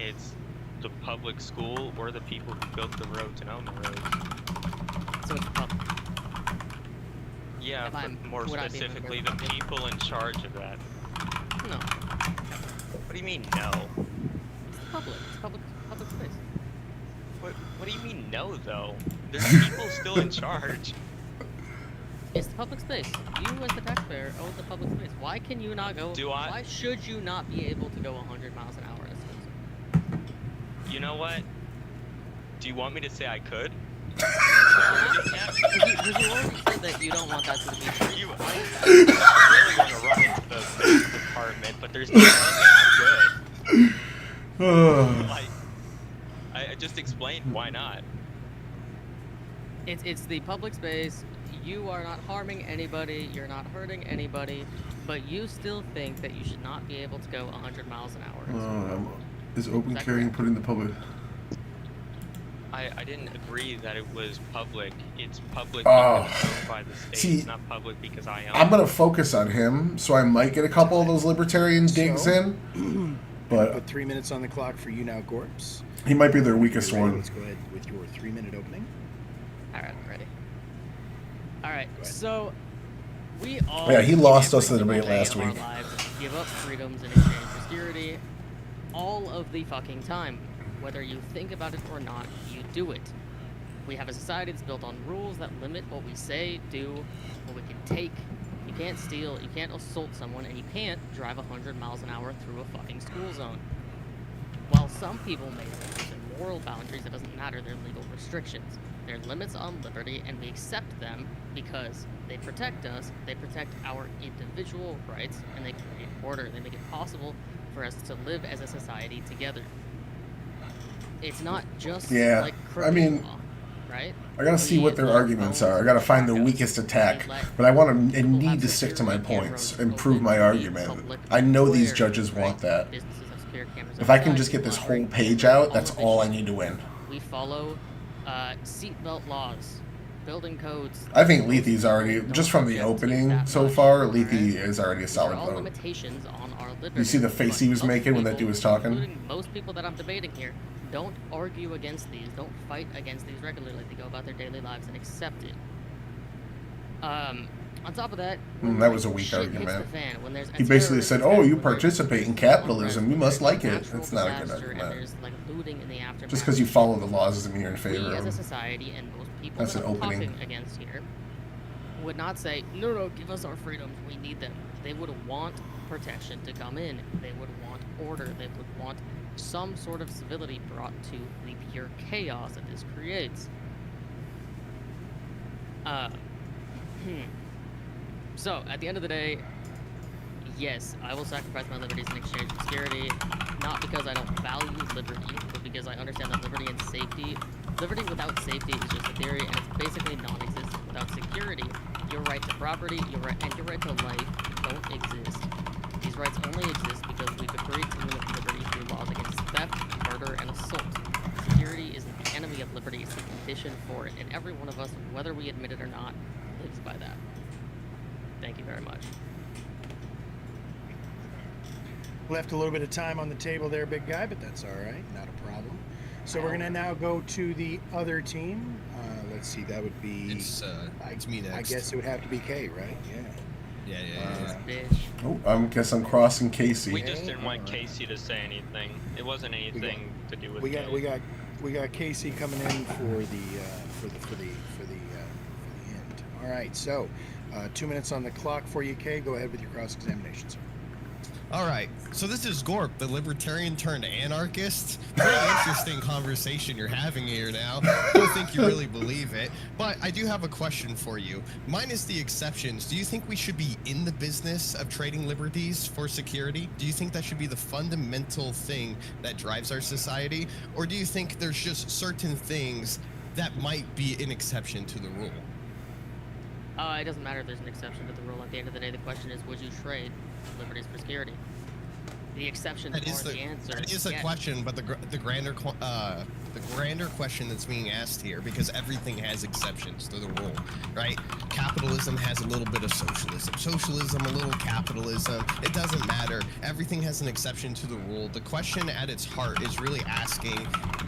it? It's the public school or the people who built the roads and own the roads. So it's public. Yeah, but more specifically, the people in charge of that. No. What do you mean, no? It's public. It's public space. What do you mean, no, though? There's people still in charge. It's the public space. You, as the taxpayer, own the public space. Why can you not go? Why should you not be able to go 100 miles an hour in a school zone? You know what? Do you want me to say I could? Because you already said that you don't want that to be true. I really want to run into the police department, but there's nothing good. Like, I just explained why not. It's the public space. You are not harming anybody. You're not hurting anybody. But you still think that you should not be able to go 100 miles an hour. Is open carrying put in the public? I didn't agree that it was public. It's public because it's owned by the state. See, it's not public because I own I'm it. gonna focus on him, so I might get a couple of those libertarian digs in. But put 3 minutes on the clock for you now, Gorps. he might be their weakest Ready? one. Let's go ahead with your 3-minute opening. All right, I'm ready. All right, so we all. Yeah, he lost us in the every debate single last day of week. our lives give up freedoms in exchange for security, all of the fucking time. Whether you think about it or not, you do it. We have a society that's built on rules that limit what we say, do, what we can take. You can't steal, you can't assault someone, and you can't drive 100 miles an hour through a fucking school zone. While some people may think they're moral boundaries, it doesn't matter, they're legal restrictions. They're limits on liberty, and we accept them because they protect us, they protect our individual rights, and they create order. They make it possible for us to live as a society together. It's not just like I mean, law. right? I gotta see what their arguments are. I gotta find the weakest attack. But I want to and need to stick to my points and prove my argument. I know these judges want that. If I can just get this whole page out, that's all I need to win. We follow seatbelt laws, building codes. I think Lethe's already, just from the opening so far, Lethe is already a solid vote. Limitations on our liberty. You see the face he was making when that dude was talking? Including most people that I'm debating here don't argue against these, don't fight against these regularly. They go about their daily lives and accept it. On top of that, That was a weak shit hits argument. the fan, when there's a He basically said, terrorist "Oh, attack, you when there's participate in capitalism. You must like it." natural It's not a good disaster, and argument. there's, like, looting in the aftermath. Just because you follow the laws doesn't mean you're in We favor of as a them. society and most people That's that an I'm opening. talking against here would not say, no, give us our freedoms, we need them. They would want protection to come in. They would want order. They would want some sort of civility brought to the pure chaos that this creates. So, at the end of the day, yes, I will sacrifice my liberties in exchange for security, not because I don't value liberty, but because I understand that liberty without safety is just a theory, and it's basically non-existent. Without security, your right to property, your right to life don't exist. These rights only exist because we've agreed to limit liberty through laws against theft, murder, and assault. Security is an enemy of liberty, it's a condition for it, and every one of us, whether we admit it or not, lives by that. Thank you very much. Left a little bit of time on the table there, big guy, but that's all right, not a problem. So we're gonna now go to the other team. Let's see, that would be. It's me next. I guess it would have to be Kay, right? Yeah. Yeah. Oh, I guess I'm crossing Casey. We just didn't want Casey to say anything. It wasn't anything to do with. We got Kay. we got Casey coming in for the end. All right, so 2 minutes on the clock for you, Kay. Go ahead with your cross examination, sir. All right, so this is Gorp, the libertarian turned anarchist. Pretty interesting conversation you're having here now. I don't think you really believe it, but I do have a question for you. Minus the exceptions, do you think we should be in the business of trading liberties for security? Do you think that should be the fundamental thing that drives our society? Or do you think there's just certain things that might be an exception to the rule? It doesn't matter if there's an exception to the rule. At the end of the day, the question is, would you trade liberties for security? The exceptions That is are the answer. That is a Yes. question, but the grander question that's being asked here, because everything has exceptions to the rule, right? Capitalism has a little bit of socialism. Socialism, a little capitalism. It doesn't matter. Everything has an exception to the rule. The question at its heart is really asking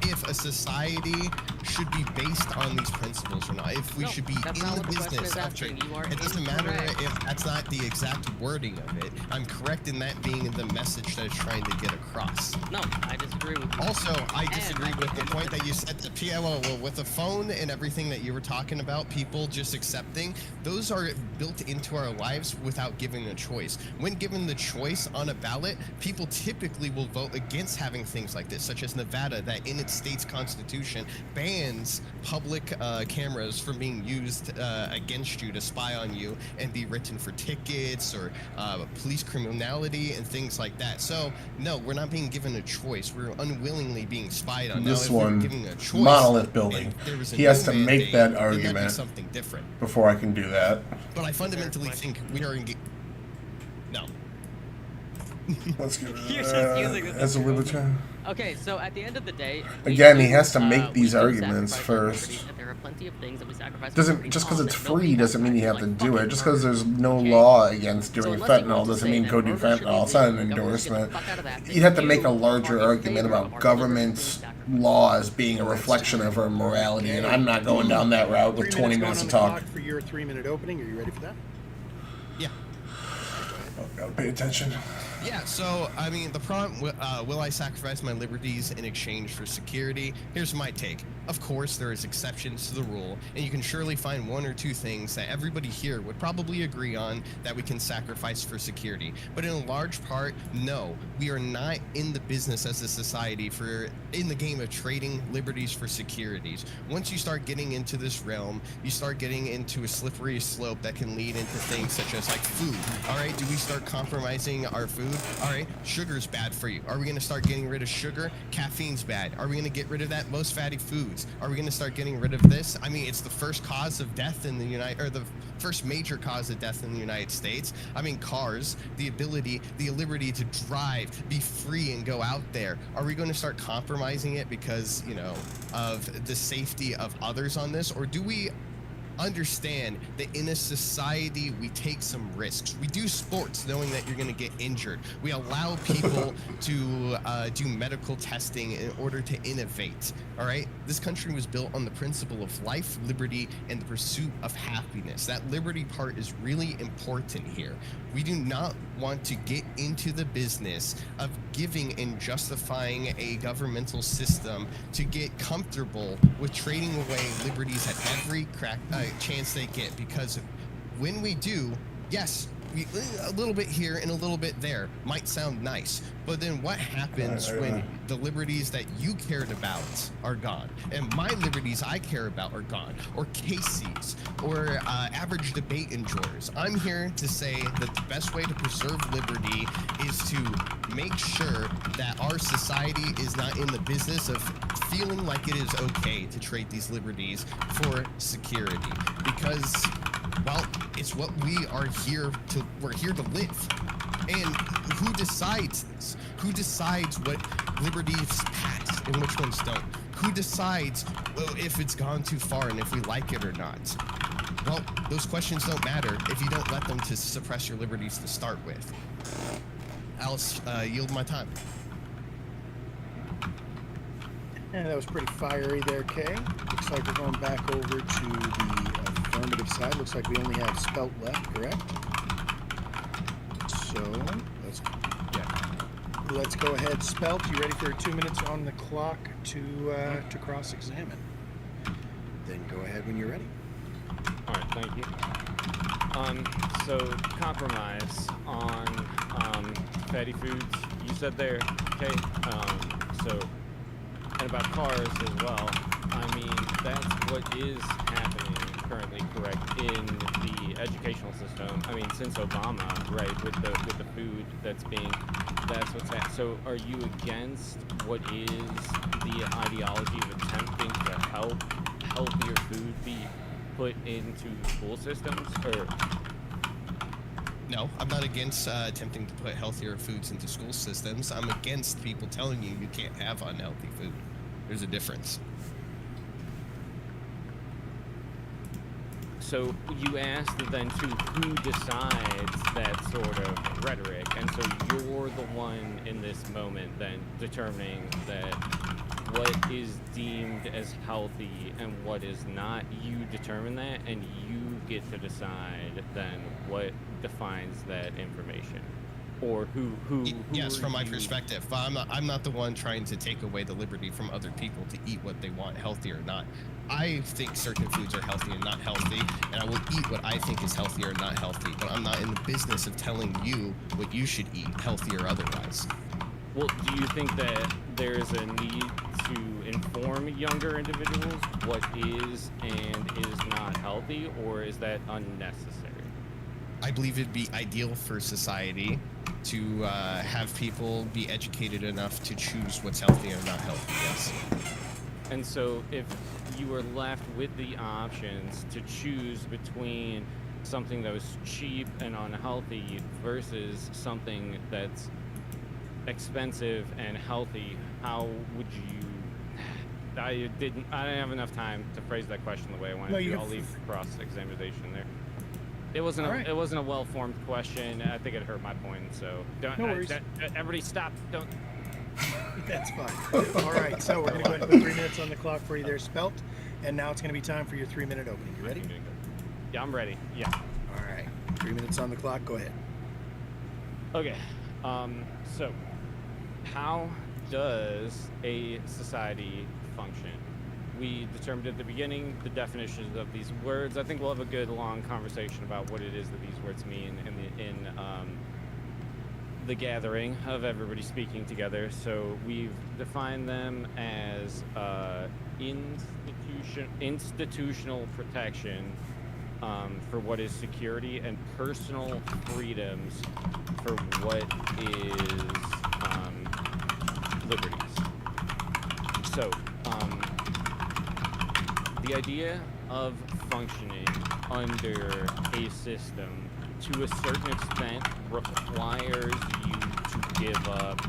if a society should be based on these principles or not. If we should be in the business of trading. It doesn't matter if that's not the exact wording of it. I'm correct in that being the message that it's trying to get across. No, I disagree with you. Also, I disagree with the point that you said to PLO. Well, with the phone and everything that you were talking about, people just accepting, those are built into our lives without giving a choice. When given the choice on a ballot, people typically will vote against having things like this, such as Nevada, that in its state's constitution bans public cameras from being used against you to spy on you and be written for tickets or police criminality and things like that. So, no, we're not being given a choice. We're unwillingly being spied on. This now, if we're one, giving a choice, Monolith Building, and there was a he has to new make mandate, that then that'd be argument something different. before I can do that. But I fundamentally think we are no. Let's get You're just using this as a libertarian. Okay, so at the end of the day, Again, he has to make these arguments first. there are plenty of things that we sacrifice. Doesn't just because it's free doesn't mean you have to do it. Just because there's no law against doing fentanyl doesn't mean go do fentanyl. It's not an endorsement. You'd have to make a larger argument about government laws being a reflection of our morality, and I'm not going down that route with 20 minutes to talk. For your 3-minute opening, are you ready for that? Yeah. Oh, gotta pay attention. Yeah, so, I mean, the prompt, will I sacrifice my liberties in exchange for security? Here's my take. Of course, there is exceptions to the rule, and you can surely find one or two things that everybody here would probably agree on that we can sacrifice for security. But in a large part, no, we are not in the business as a society in the game of trading liberties for securities. Once you start getting into this realm, you start getting into a slippery slope that can lead into things such as like food. All right, do we start compromising our food food. All right, sugar's bad for you. Are we going to start getting rid of sugar? Caffeine's bad. Are we going to get rid of that? Most fatty foods. Are we going to start getting rid of this? I mean, it's the first cause of death in the first major cause of death in the United States. I mean, cars, the liberty to drive, be free and go out there. Are we going to start compromising it because, of the safety of others on this? Or do we understand that in a society we take some risks? We do sports knowing that you're going to get injured. We allow people to do medical testing in order to innovate. All right, this country was built on the principle of life, liberty, and the pursuit of happiness. That liberty part is really important here. We do not want to get into the business of giving and justifying a governmental system to get comfortable with trading away liberties at every chance they get, because when we do, yes, a little bit here and a little bit there might sound nice, but then what happens when the liberties that you cared about are gone, and my liberties I care about are gone, or Casey's, or average debate enjoyers? I'm here to say that the best way to preserve liberty is to make sure that our society is not in the business of feeling like it is okay to trade these liberties for security, because, well, it's what we're here to live. And who decides this? Who decides what liberties pass and which ones don't? Who decides if it's gone too far and if we like it or not? Well, those questions don't matter if you don't let them to suppress your liberties to start with. I'll yield my time. And that was pretty fiery there, Kay. Looks like we're going back over to the affirmative side. Looks like we only have Spelt left, correct? So let's go ahead. Spelt, you ready for 2 minutes on the clock to cross-examine? Then go ahead when you're ready. All right, thank you. So compromise on fatty foods. You said there, okay. And about cars as well. I mean, that's what is happening currently, correct, in the educational system. I mean, since Obama, right, with the food that's what's happening. So are you against what is the ideology of attempting to help healthier food be put into school systems, or? No, I'm not against attempting to put healthier foods into school systems. I'm against people telling you you can't have unhealthy food. There's a difference. So you asked then to who decides that sort of rhetoric, and so you're the one in this moment then determining that what is deemed as healthy and what is not. You determine that, and you get to decide then what defines that information, or who yes, from my perspective. But I'm not the one trying to take away the liberty from other people to eat what they want, healthy or not. I think certain foods are healthy and not healthy, and I will eat what I think is healthy or not healthy, but I'm not in the business of telling you what you should eat, healthy or otherwise. Well, do you think that there is a need to inform younger individuals what is and is not healthy, or is that unnecessary? I believe it'd be ideal for society to have people be educated enough to choose what's healthy or not healthy, yes. And so if you were left with the options to choose between something that was cheap and unhealthy versus something that's expensive and healthy, how would you? I didn't have enough time to phrase that question the way I wanted to. I'll leave cross-examination there. It wasn't a well-formed question. I think it hurt my point. So don't. No worries. Everybody stop. Don't. That's fine. All right, so we're going to go ahead and put 3 minutes on the clock for you there, Spelt. And now it's going to be time for your 3-minute opening. You ready? Yeah, I'm ready. Yeah. All right. 3 minutes on the clock. Go ahead. Okay. So, how does a society function? We determined at the beginning the definitions of these words. I think we'll have a good long conversation about what it is that these words mean in the gathering of everybody speaking together. So we've defined them as institutional protection for what is security and personal freedoms for what is liberties. So, the idea of functioning under a system to a certain extent requires you to give up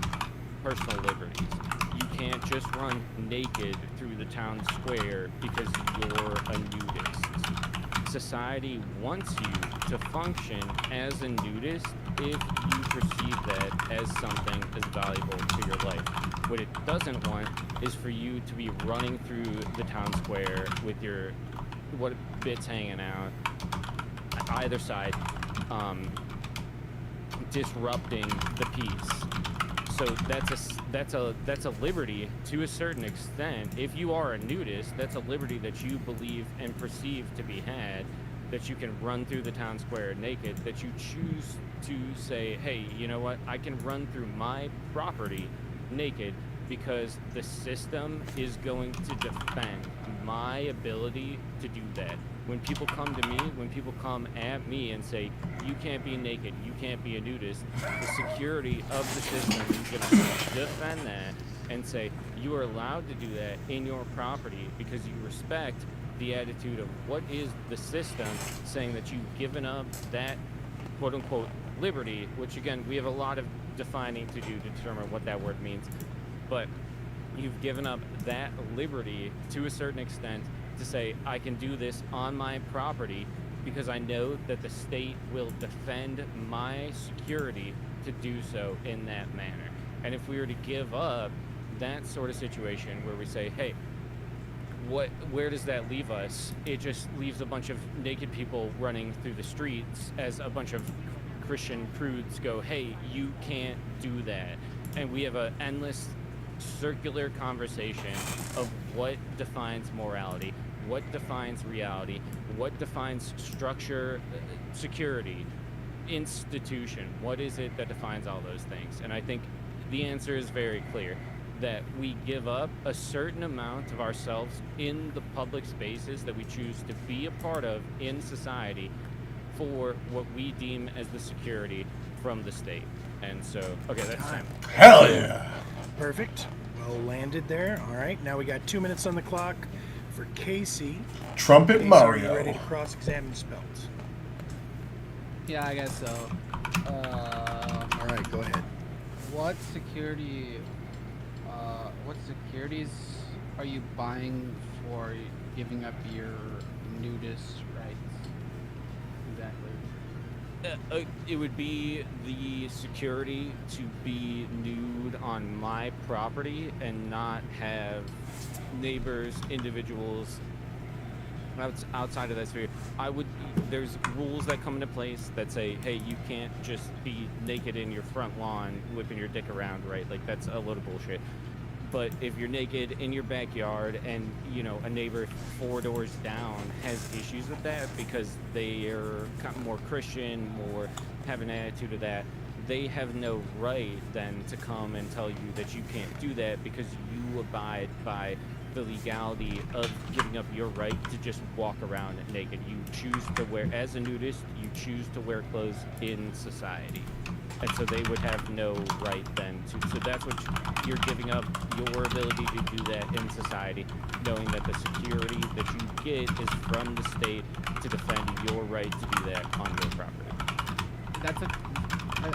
personal liberties. You can't just run naked through the town square because you're a nudist. Society wants you to function as a nudist if you perceive that as something as valuable to your life. What it doesn't want is for you to be running through the town square with your bits hanging out either side, disrupting the peace. So that's a liberty to a certain extent. If you are a nudist, that's a liberty that you believe and perceive to be had, that you can run through the town square naked, that you choose to say, hey, you know what, I can run through my property naked because the system is going to defend my ability to do that. When people come to me, when people come at me and say, you can't be naked, you can't be a nudist, the security of the system is going to defend that and say, you are allowed to do that in your property because you respect the attitude of what is the system saying that you've given up that quote-unquote liberty, which again, we have a lot of defining to do to determine what that word means, but you've given up that liberty to a certain extent to say, I can do this on my property because I know that the state will defend my security to do so in that manner. And if we were to give up that sort of situation where we say, hey, where does that leave us? It just leaves a bunch of naked people running through the streets as a bunch of Christian prudes go, hey, you can't do that. And we have an endless circular conversation of what defines morality, what defines reality, what defines structure, security, institution. What is it that defines all those things? And I think the answer is very clear, that we give up a certain amount of ourselves in the public spaces that we choose to be a part of in society for what we deem as the security from the state. And so, okay, that's time. Hell yeah. Perfect. Well landed there. All right, now we got 2 minutes on the clock for Casey. Trumpet Casey, Mario. Are you ready to cross-examine Spelt? Yeah, I guess so. All right, go ahead. What securities are you buying for giving up your nudist rights? Exactly. It would be the security to be nude on my property and not have neighbors, individuals outside of that sphere. There's rules that come into place that say, hey, you can't just be naked in your front lawn whipping your dick around, right? Like, that's a load of bullshit. But if you're naked in your backyard and, you know, a neighbor 4 doors down has issues with that because they are kind of more Christian, more have an attitude of that, they have no right then to come and tell you that you can't do that because you abide by the legality of giving up your right to just walk around naked. You choose to wear, as a nudist, you choose to wear clothes in society. And so they would have no right then to, so that's what you're giving up, your ability to do that in society, knowing that the security that you get is from the state to defend your right to do that on your property.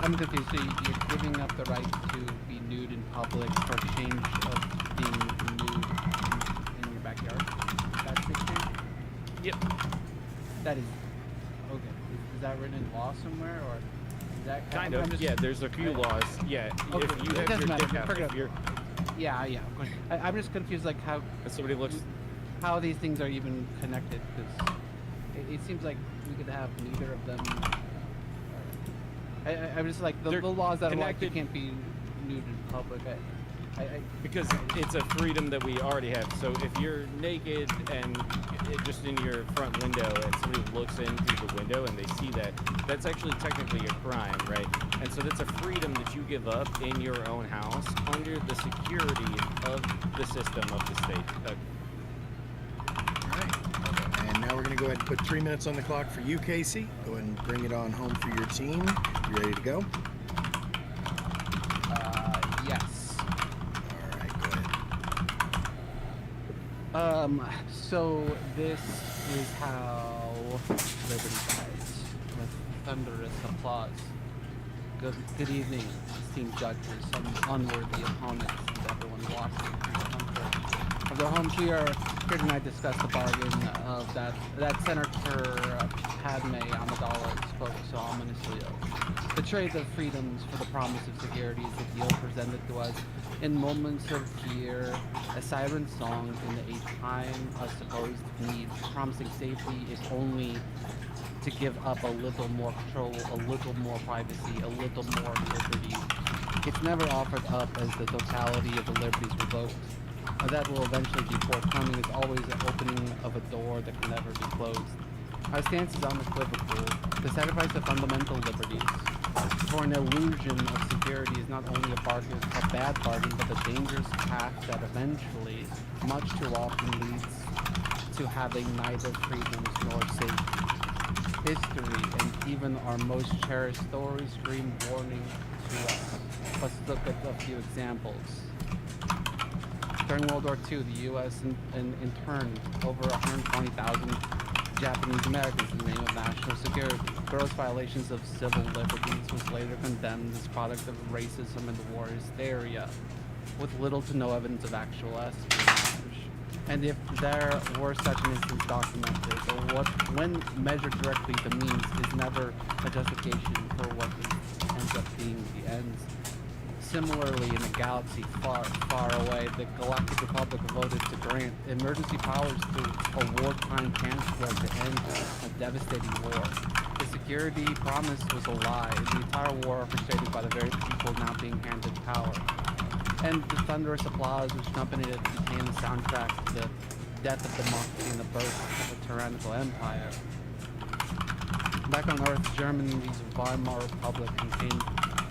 I'm confused. So you're giving up the right to be nude in public for exchange of being nude in your backyard? That's the exchange? Yep. That is, okay. Is that written in law somewhere, or is that Kind of, yeah, there's a few laws. Yeah, Okay, if you it have doesn't your matter. dick out, Forget if it. you're, Yeah. I'm just confused, like how somebody looks, how these things are even connected, because it seems like we could have neither of them. I'm just like the laws that are like you can't be nude in public. because it's a freedom that we already have. So if you're naked and just in your front window and somebody looks in through the window and they see that, that's actually technically a crime, right? And so that's a freedom that you give up in your own house under the security of the system of the state. All right. And now we're going to go go ahead and put 3 minutes on the clock for you, Casey. Go ahead and bring it on home for your team. You ready to go? Yes. All right, go ahead. So this is how Liberty dies, with thunderous applause. Good evening, esteemed judges, some unworthy opponents, and everyone watching from the comfort of their homes. We are here tonight to discuss the bargain of that Senator Padme Amidala spoke so ominously of. The trade of freedoms for the promise of security is the deal presented to us in moments of fear, a siren song in a time of supposed need, promising safety is only to give up a little more control, a little more privacy, a little more liberty. It's never offered up as the totality of the liberties revoked. That will eventually be forthcoming is always the opening of a door that can never be closed. Our stance is unequivocal. The sacrifice of fundamental liberties for an illusion of security is not only a bad bargain, but a dangerous path that eventually, much too often, leads to having neither freedoms nor safety. History and even our most cherished stories scream warning to us. Let's look at a few examples. During World War II, the U.S. interned over 120,000 Japanese Americans in the name of national security. Gross violations of civil liberties was later condemned as product of racism and war hysteria, with little to no evidence of actual espionage. And if there were such an instance documented, when measured directly, the means is never a justification for what ends up being the ends. Similarly, in a galaxy far, far away, the Galactic Republic voted to grant emergency powers to a wartime chancellor to end a devastating war. The security promise was a lie, and the entire war orchestrated by the very people now being handed power. And the thunderous applause which accompanied it became the soundtrack to the death of democracy and the birth of a tyrannical empire. Back on Earth, Germany's Weimar Republic contained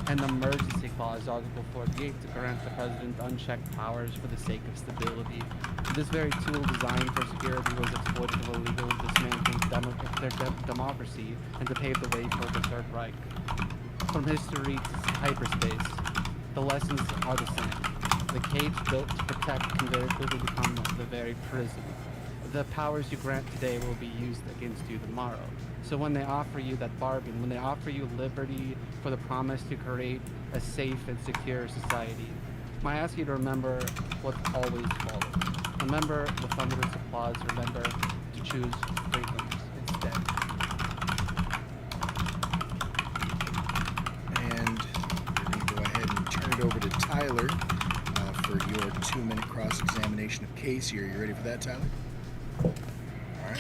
an emergency clause, Article 48, to grant the president unchecked powers for the sake of stability. This very tool designed for security was exploited to illegal dismantling their democracy and to pave the way for the Third Reich. From history to hyperspace, the lessons are the same. The cage built to protect can very quickly become the very prison. The powers you grant today will be used against you tomorrow. So when they offer you that bargain, when they offer you liberty for the promise to create a safe and secure society, I ask you to remember what's always followed. Remember the thunderous applause. Remember to choose freedoms instead. And we're going to go ahead and turn it over to Tyler for your 2-minute cross-examination of Casey. Are you ready for that, Tyler? All right,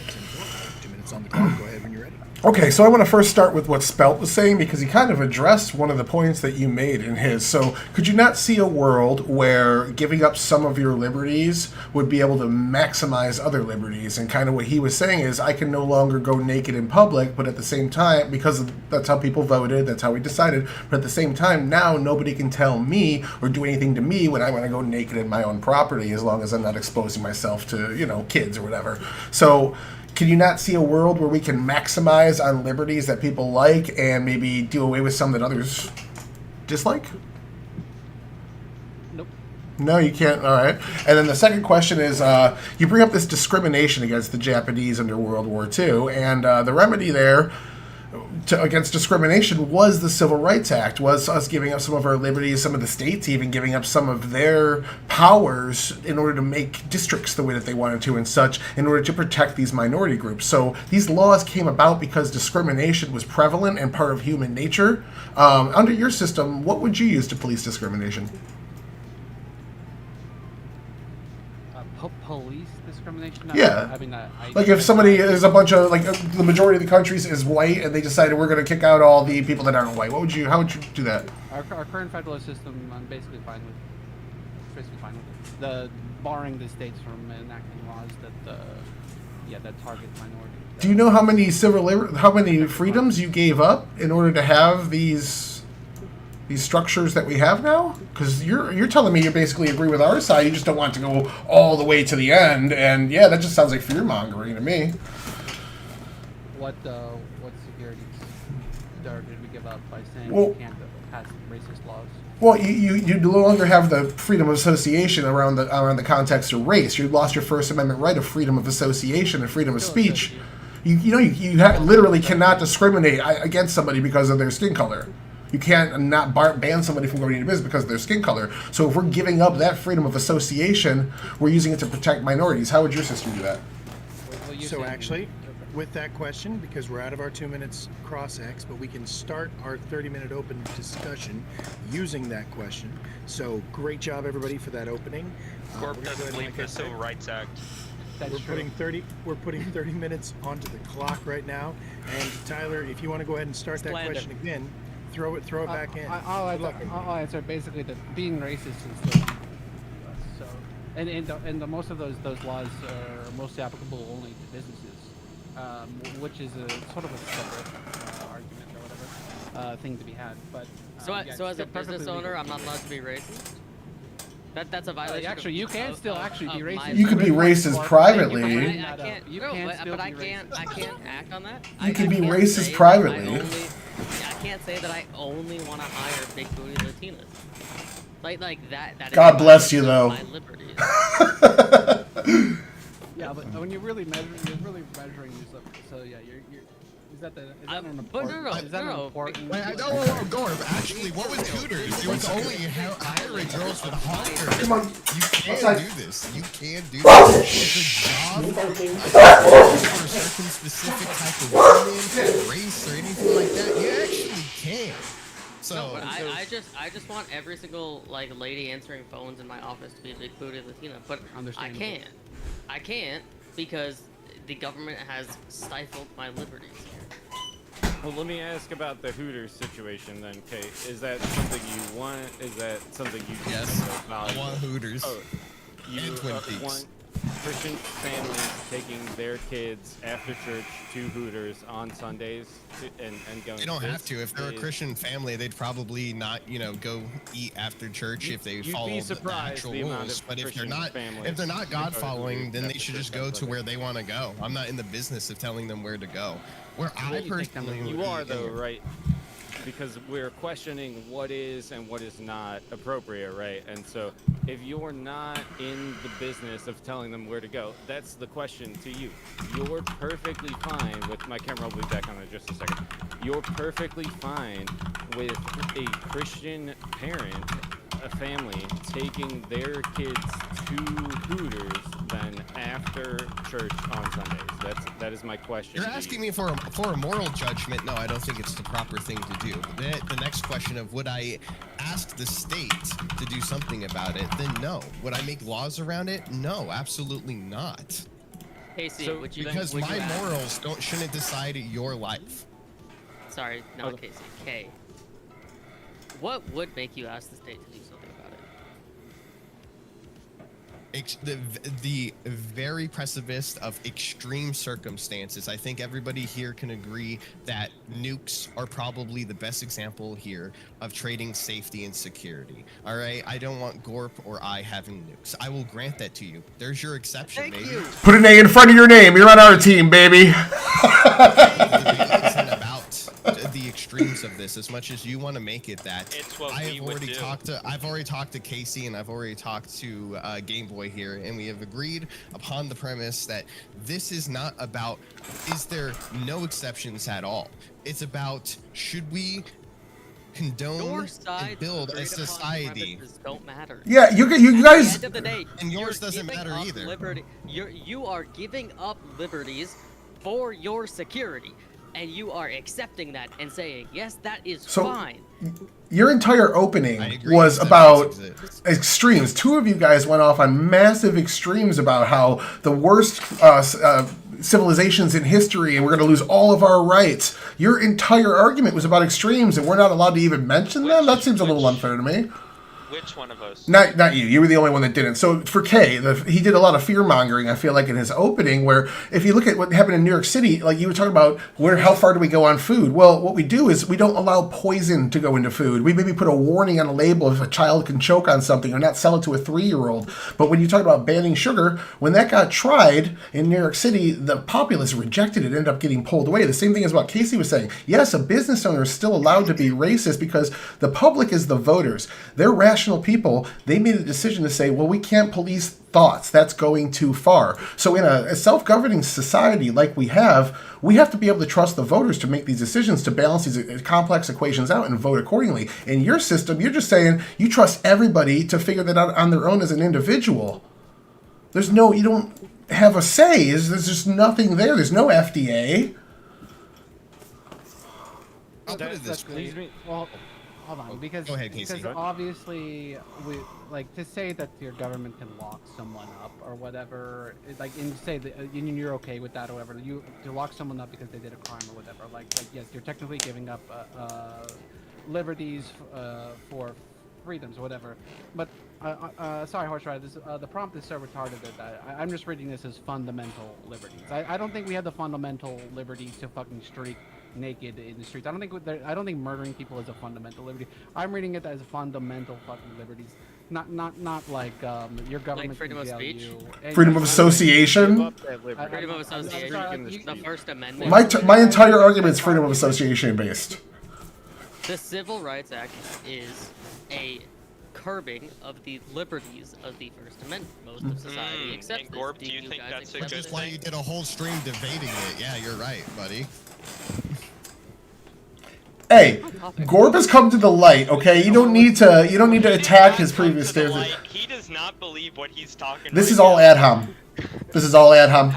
2 minutes on the clock. Go ahead when you're ready. Okay, so I want to first start with what Spelt was saying because he kind of addressed one of the points that you made in his. So could you not see a world where giving up some of your liberties would be able to maximize other liberties? And kind of what he was saying is I can no longer go naked in public, but at the same time, because that's how people voted, that's how we decided, but at the same time, now nobody can tell me or do anything to me when I want to go naked in my own property as long as I'm not exposing myself to, kids or whatever. So can you not see a world where we can maximize on liberties that people like and maybe do away with some that others dislike? Nope. No, you can't. All right. And then the second question is, you bring up this discrimination against the Japanese under World War II, and the remedy there against discrimination was the Civil Rights Act, was us giving up some of our liberties, some of the states even giving up some of their powers in order to make districts the way that they wanted to and such, in order to protect these minority groups. So these laws came about because discrimination was prevalent and part of human nature. Under your system, what would you use to police discrimination? Police discrimination? Yeah. I mean, like if somebody is a bunch of, like the majority of the countries is white and they decided we're going to kick out all the people that aren't white, how would you do that? Our current federal system, I'm basically fine with. Barring the states from enacting laws that target minorities. Do you know how many freedoms you gave up in order to have these structures that we have now? Because you're telling me you basically agree with our side, you just don't want to go all the way to the end, and yeah, that just sounds like fear mongering to me. what securities did we give up by saying Well- we can't pass racist laws? Well, you no longer have the freedom of association around the context of race. You lost your First Amendment right of freedom of association and freedom of speech. You literally cannot discriminate against somebody because of their skin color. You can't not ban somebody from going into business because of their skin color. So if we're giving up that freedom of association, we're using it to protect minorities. How would your system do that? So actually, with that question, because we're out of our 2 minutes cross-X, but we can start our 30-minute open discussion using that question. So great job, everybody, for that opening. Corp doesn't believe the Civil Rights Act. We're putting 30 minutes onto the clock right now. And Tyler, if you want to go ahead and start that Slander. question again, throw it back in. I'll answer basically that being racist is still so, and the most of those laws are mostly applicable only to businesses, which is a sort of a separate argument or whatever thing to be had. But So as a business owner, I'm not allowed to be racist. That's a violation. Actually, you can still actually be racist. You could be racist privately. I can't. But I can't act on that. You can be racist privately. I can't say that I only want to hire big booty Latinas. Like that. God bless you, though. My liberties. Yeah, but when you're really measuring yourself. So yeah, you're is that an important? Is that an important? Gorb, actually, what was Hooters? It was only hiring girls with hunger. Come on. You can't do this. You can't do this. It's a job for a certain specific type of woman, race, or anything like that. You actually can. So No, but I just want every single lady answering phones in my office to be a big booty Latina, but I can't because the government has stifled my liberties here. Well, let me ask about the Hooters situation then, Kate. Is that something you want? Is that something you Yes, I want Hooters. Oh, you and Twin Peaks. want Christian families taking their kids after church to Hooters on Sundays and going. They don't this have to. If they're a is- Christian family, they'd probably not, go eat after church if they You'd be follow the surprised actual the amount rules. of But if Christian they're families not who God go to following, then they after should church just go on to Sunday. where they want to go. I'm not in the business of telling them where to go. Where I personally, You are though, right? Because we're questioning what is and what is not appropriate, right? And so if you're not in the business of telling them where to go, that's the question to you. You're perfectly fine with, my camera will be back on in just a second. You're perfectly fine with a Christian parent, a family, taking their kids to Hooters then after church on Sundays. That is my question. You're to you. asking me for a moral judgment. No, I don't think it's the proper thing to do. The next question of would I ask the state to do something about it? Then no. Would I make laws around it? No, absolutely not. Casey, So, would you because would my you ask- morals shouldn't decide your life. Sorry, not Casey. Kay. What would make you ask the state to do something about it? The very precipice of extreme circumstances. I think everybody here can agree that nukes are probably the best example here of trading safety and security. All right, I don't want Gorp or I having nukes. I will grant that to you. There's your exception, baby. Put an A in front of your name. You're on our team, baby. It isn't about the extremes of this as much as you want to make it that. It's what I we have would already do. I've already talked to Casey and I've already talked to Game Boy here, and we have agreed upon the premise that this is not about is there no exceptions at all. It's about should we condone and build a society. Don't matter. Yeah, you At guys. the end of the day, And yours you're doesn't giving matter up either. Liberty. You are giving up liberties for your security, and you are accepting that and saying, yes, that is So- fine. Your entire opening agree, was exceptions about exist. extremes. Two of you guys went off on massive extremes about how the worst civilizations in history and we're going to lose all of our rights. Your entire argument was about extremes and we're not allowed to even mention them? That seems a little unfair to me. Which one of us? Not you. You were the only one that didn't. So for Kay, he did a lot of fear mongering. I feel like in his opening, where if you look at what happened in New York City, like you were talking about, how far do we go on food? Well, what we do is we don't allow poison to go into food. We maybe put a warning on a label if a child can choke on something, or not sell it to a 3-year-old. But when you talk about banning sugar, when that got tried in New York City, the populace rejected it, ended up getting pulled away. The same thing as what Casey was saying. Yes, a business owner is still allowed to be racist because the public is the voters. They're rational people. They made a decision to say, well, we can't police thoughts. That's going too far. So in a self-governing society like we have to be able to trust the voters to make these decisions, to balance these complex equations out and vote accordingly. In your system, you're just saying you trust everybody to figure that out on their own as an individual. You don't have a say. There's just nothing there. There's no FDA. Well, hold on, because Go ahead, Casey. because obviously we like to say that your government can lock someone up or whatever. Like, and say that you're okay with that or whatever. You to lock someone up because they did a crime or whatever. Like yes, you're technically giving up liberties for freedoms or whatever. But sorry, Horse Rider. The prompt is so retarded that I'm just reading this as fundamental liberties. I don't think we have the fundamental liberty to fucking streak naked in the streets. I don't think murdering people is a fundamental liberty. I'm reading it as fundamental fucking liberties, not like your government. Like freedom of speech, freedom of association. Freedom of association. The First Amendment. My entire argument is freedom of association based. The Civil Rights Act is a curbing of the liberties of the First Amendment. Most of society accepts and Gorb, this. do you think that's a good That's thing? why you did a whole stream debating it. Yeah, you're right, buddy. Hey, Gorb has come to the light. Okay, you don't need to attack his previous stance. He does not believe what he's talking. This is all Adham. This is all Adham.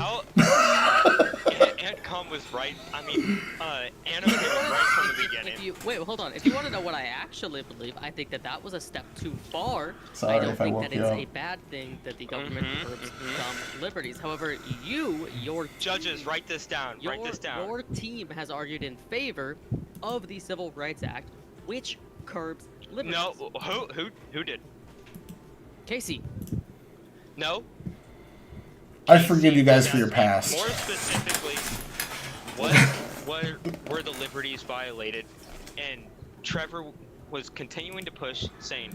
Adcom was right. I mean, Anna was right from the beginning. Wait, hold on. If you want to know what I actually believe, I think that was a step too far. Sorry I don't if I think woke that you it's up. a bad thing that the government curbs some liberties. However, your judges, write this down. Write this down. Your team has argued in favor of the Civil Rights Act, which curbs liberties. No, who did? Casey. No. I forgive you guys for your past. More specifically, what were the liberties violated? And Trevor was continuing to push, saying,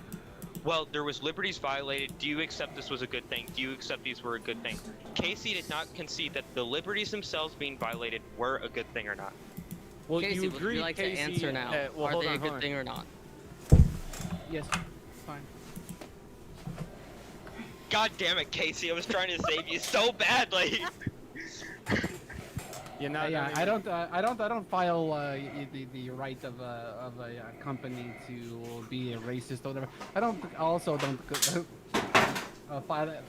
well, there was liberties violated. Do you accept this was a good thing? Do you accept these were a good thing? Casey did not concede that the liberties themselves being violated were a good thing or not. Well, Casey, would you like to answer now? Are they a good thing or not? Yes. Fine. God damn it, Casey! I was trying to save you so badly. I don't file the right of a company to be a racist or whatever. I don't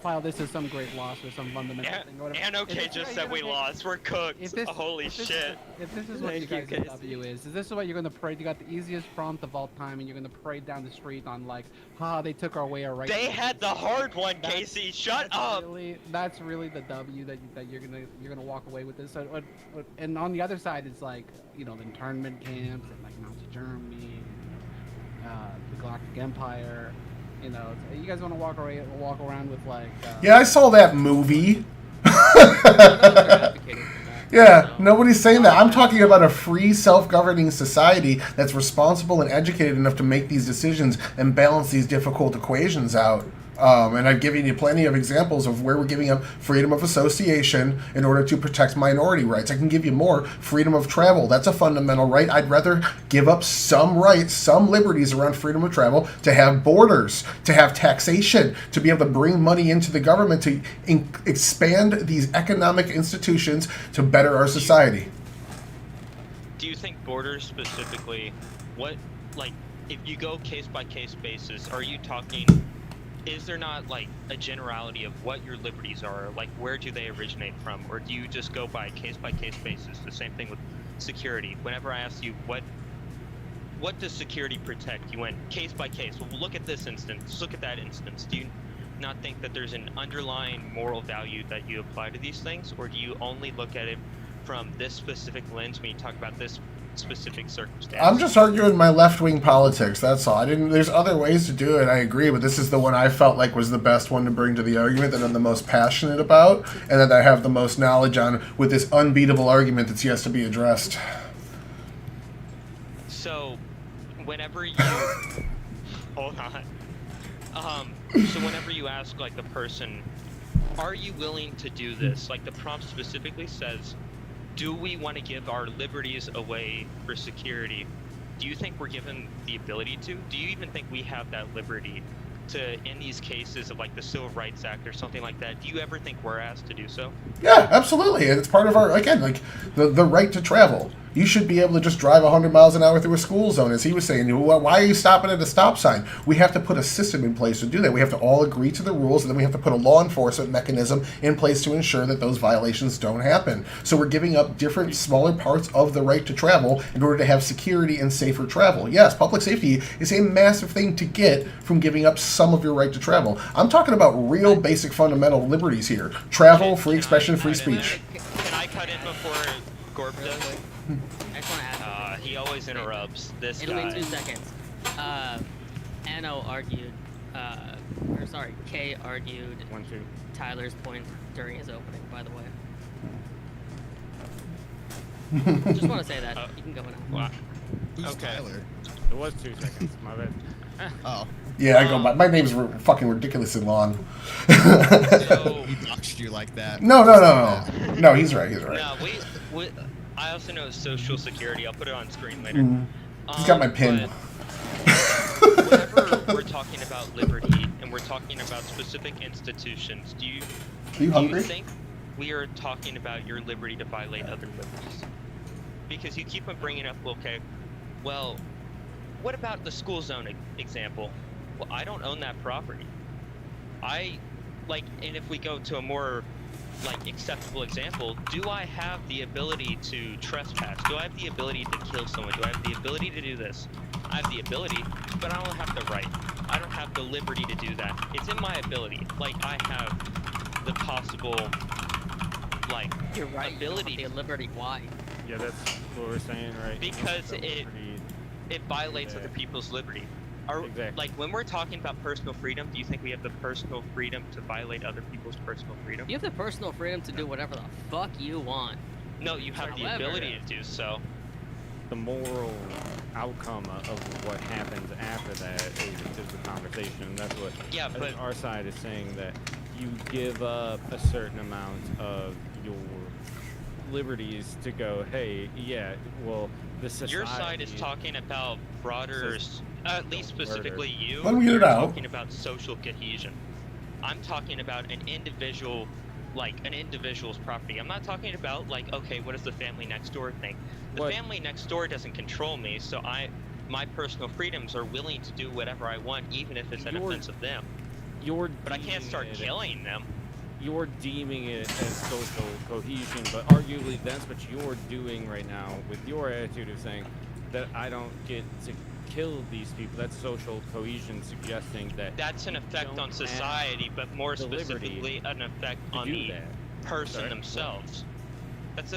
file this as some great loss or some fundamental thing or whatever. And okay, just said we lost. We're cooked. Holy shit. If this is what you guys at W is this what you're gonna pray? You got the easiest prompt of all time, and you're gonna pray down the street on like, they took our way right. They had the hard one, Casey. Shut up. That's really the W that you're gonna walk away with this. So, and on the other side, it's like the internment camps and like Nazi Germany, the Galactic Empire. You guys want to walk around with like. Yeah, I saw that movie. Yeah, nobody's saying that. I'm talking about a free, self-governing society that's responsible and educated enough to make these decisions and balance these difficult equations out. And I've given you plenty of examples of where we're giving up freedom of association in order to protect minority rights. I can give you more. Freedom of travel, that's a fundamental right. I'd rather give up some rights, some liberties around freedom of travel, to have borders, to have taxation, to be able to bring money into the government, to expand these economic institutions to better our society. Do you think borders specifically, if you go case by case basis, are you talking, is there not like a generality of what your liberties are? Like, where do they originate from? Or do you just go by case basis? The same thing with security. Whenever I ask you what does security protect, you went case by case. Well, look at this instance, look at that instance. Do you not think that there's an underlying moral value that you apply to these things? Or do you only look at it from this specific lens when you talk about this specific circumstance. I'm just arguing my left-wing politics. That's all. I didn't. There's other ways to do it. I agree, but this is the one I felt like was the best one to bring to the argument that I'm the most passionate about, and that I have the most knowledge on with this unbeatable argument that's yet to be addressed. So, whenever you hold on, so whenever you ask like the person, are you willing to do this? Like the prompt specifically says, do we want to give our liberties away for security? Do you think we're given the ability to? Do you even think we have that liberty to, in these cases of like the Civil Rights Act or something like that, do you ever think we're asked to do so? Yeah, absolutely. And it's part of our, again, like the right to travel. You should be able to just drive 100 miles an hour through a school zone, as he was saying. Why are you stopping at a stop sign? We have to put a system in place to do that. We have to all agree to the rules, and then we have to put a law enforcement mechanism in place to ensure that those violations don't happen. So we're giving up different, smaller parts of the right to travel in order to have security and safer travel. Yes, public safety is a massive thing to get from giving up some of your right to travel. I'm talking about real basic fundamental liberties here. Travel, free expression, free speech. Can I cut in before Gorb does? I just want to add. He always interrupts. This It'll guy. be 2 seconds. Anno argued, or sorry, Kay argued Tyler's point during his opening, by the way. Just want to say that. You can go now. Who's Tyler? It was 2 seconds. My bad. Oh. Yeah, I go. My name's fucking ridiculously long. He doxed you like that. No. No, he's right. He's right. No, we I also know Social Security. I'll put it on screen later. Mhm. He's got my pin. Whenever we're talking about liberty and we're talking about specific institutions, do you hungry? think we are talking about your liberty to violate other liberties? Because you keep on bringing up, okay, well, what about the school zone example? Well, I don't own that property. And if we go to a more acceptable example, do I have the ability to trespass? Do I have the ability to kill someone? Do I have the ability to do this? I have the ability, but I don't have the right. I don't have the liberty to do that. It's in my ability. I have the possible, You're right. ability. The liberty. Why? Yeah, that's what we're saying, right? Because it violates other people's liberty. When we're talking about personal freedom, do you think we have the personal freedom to violate other people's personal freedom? You have the personal freedom to do whatever the fuck you want. No, you have the ability to do so. The moral outcome of what happens after that is the conversation. And that's what I think our side is saying, that you give up a certain amount of your liberties to go, hey, yeah, well, the society... Your side is talking about broader, at least specifically you, Let me get you're it out. talking about social cohesion. I'm talking about an individual, an individual's property. I'm not talking about, okay, what is the family next door thing? The family next door doesn't control me, so my personal freedoms are willing to do whatever I want, even if it's an offense of them. But I can't start killing them. You're deeming it as social cohesion, but arguably that's what you're doing right now with your attitude of saying that I don't get to kill these people. That's social cohesion, suggesting that that's an effect on society, but more specifically an effect on the person themselves. That's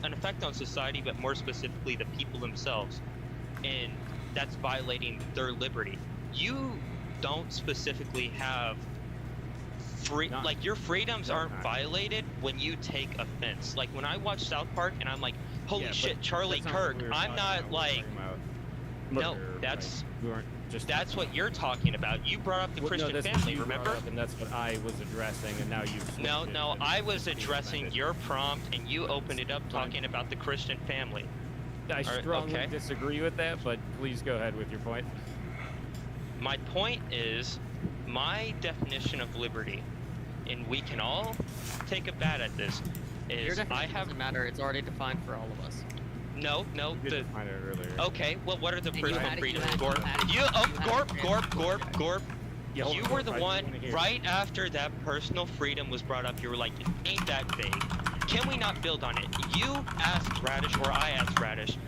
an effect on society, but more specifically the people themselves, and that's violating their liberty. You don't specifically have your freedoms aren't violated when you take offense. When I watch South Park and I'm like, holy shit, Charlie Kirk, I'm not no, that's what you're talking about. You brought up the Christian family, remember? And that's what I was addressing, and now you've No, I was addressing your prompt, and you opened it up talking about the Christian family. I strongly disagree with that, but please go ahead with your point. My point is, my definition of liberty, and we can all take a bat at this, is Your definition doesn't matter. It's already defined for all of us. No. You defined it earlier. Okay, well, what are the And personal you had it, freedoms, you Gorb? had it, You, you had it, Gorb. Yeah, You were the one, right after that personal freedom was brought up, you were like, it ain't that big. Can we not build on it? You asked Radish, or I asked Radish.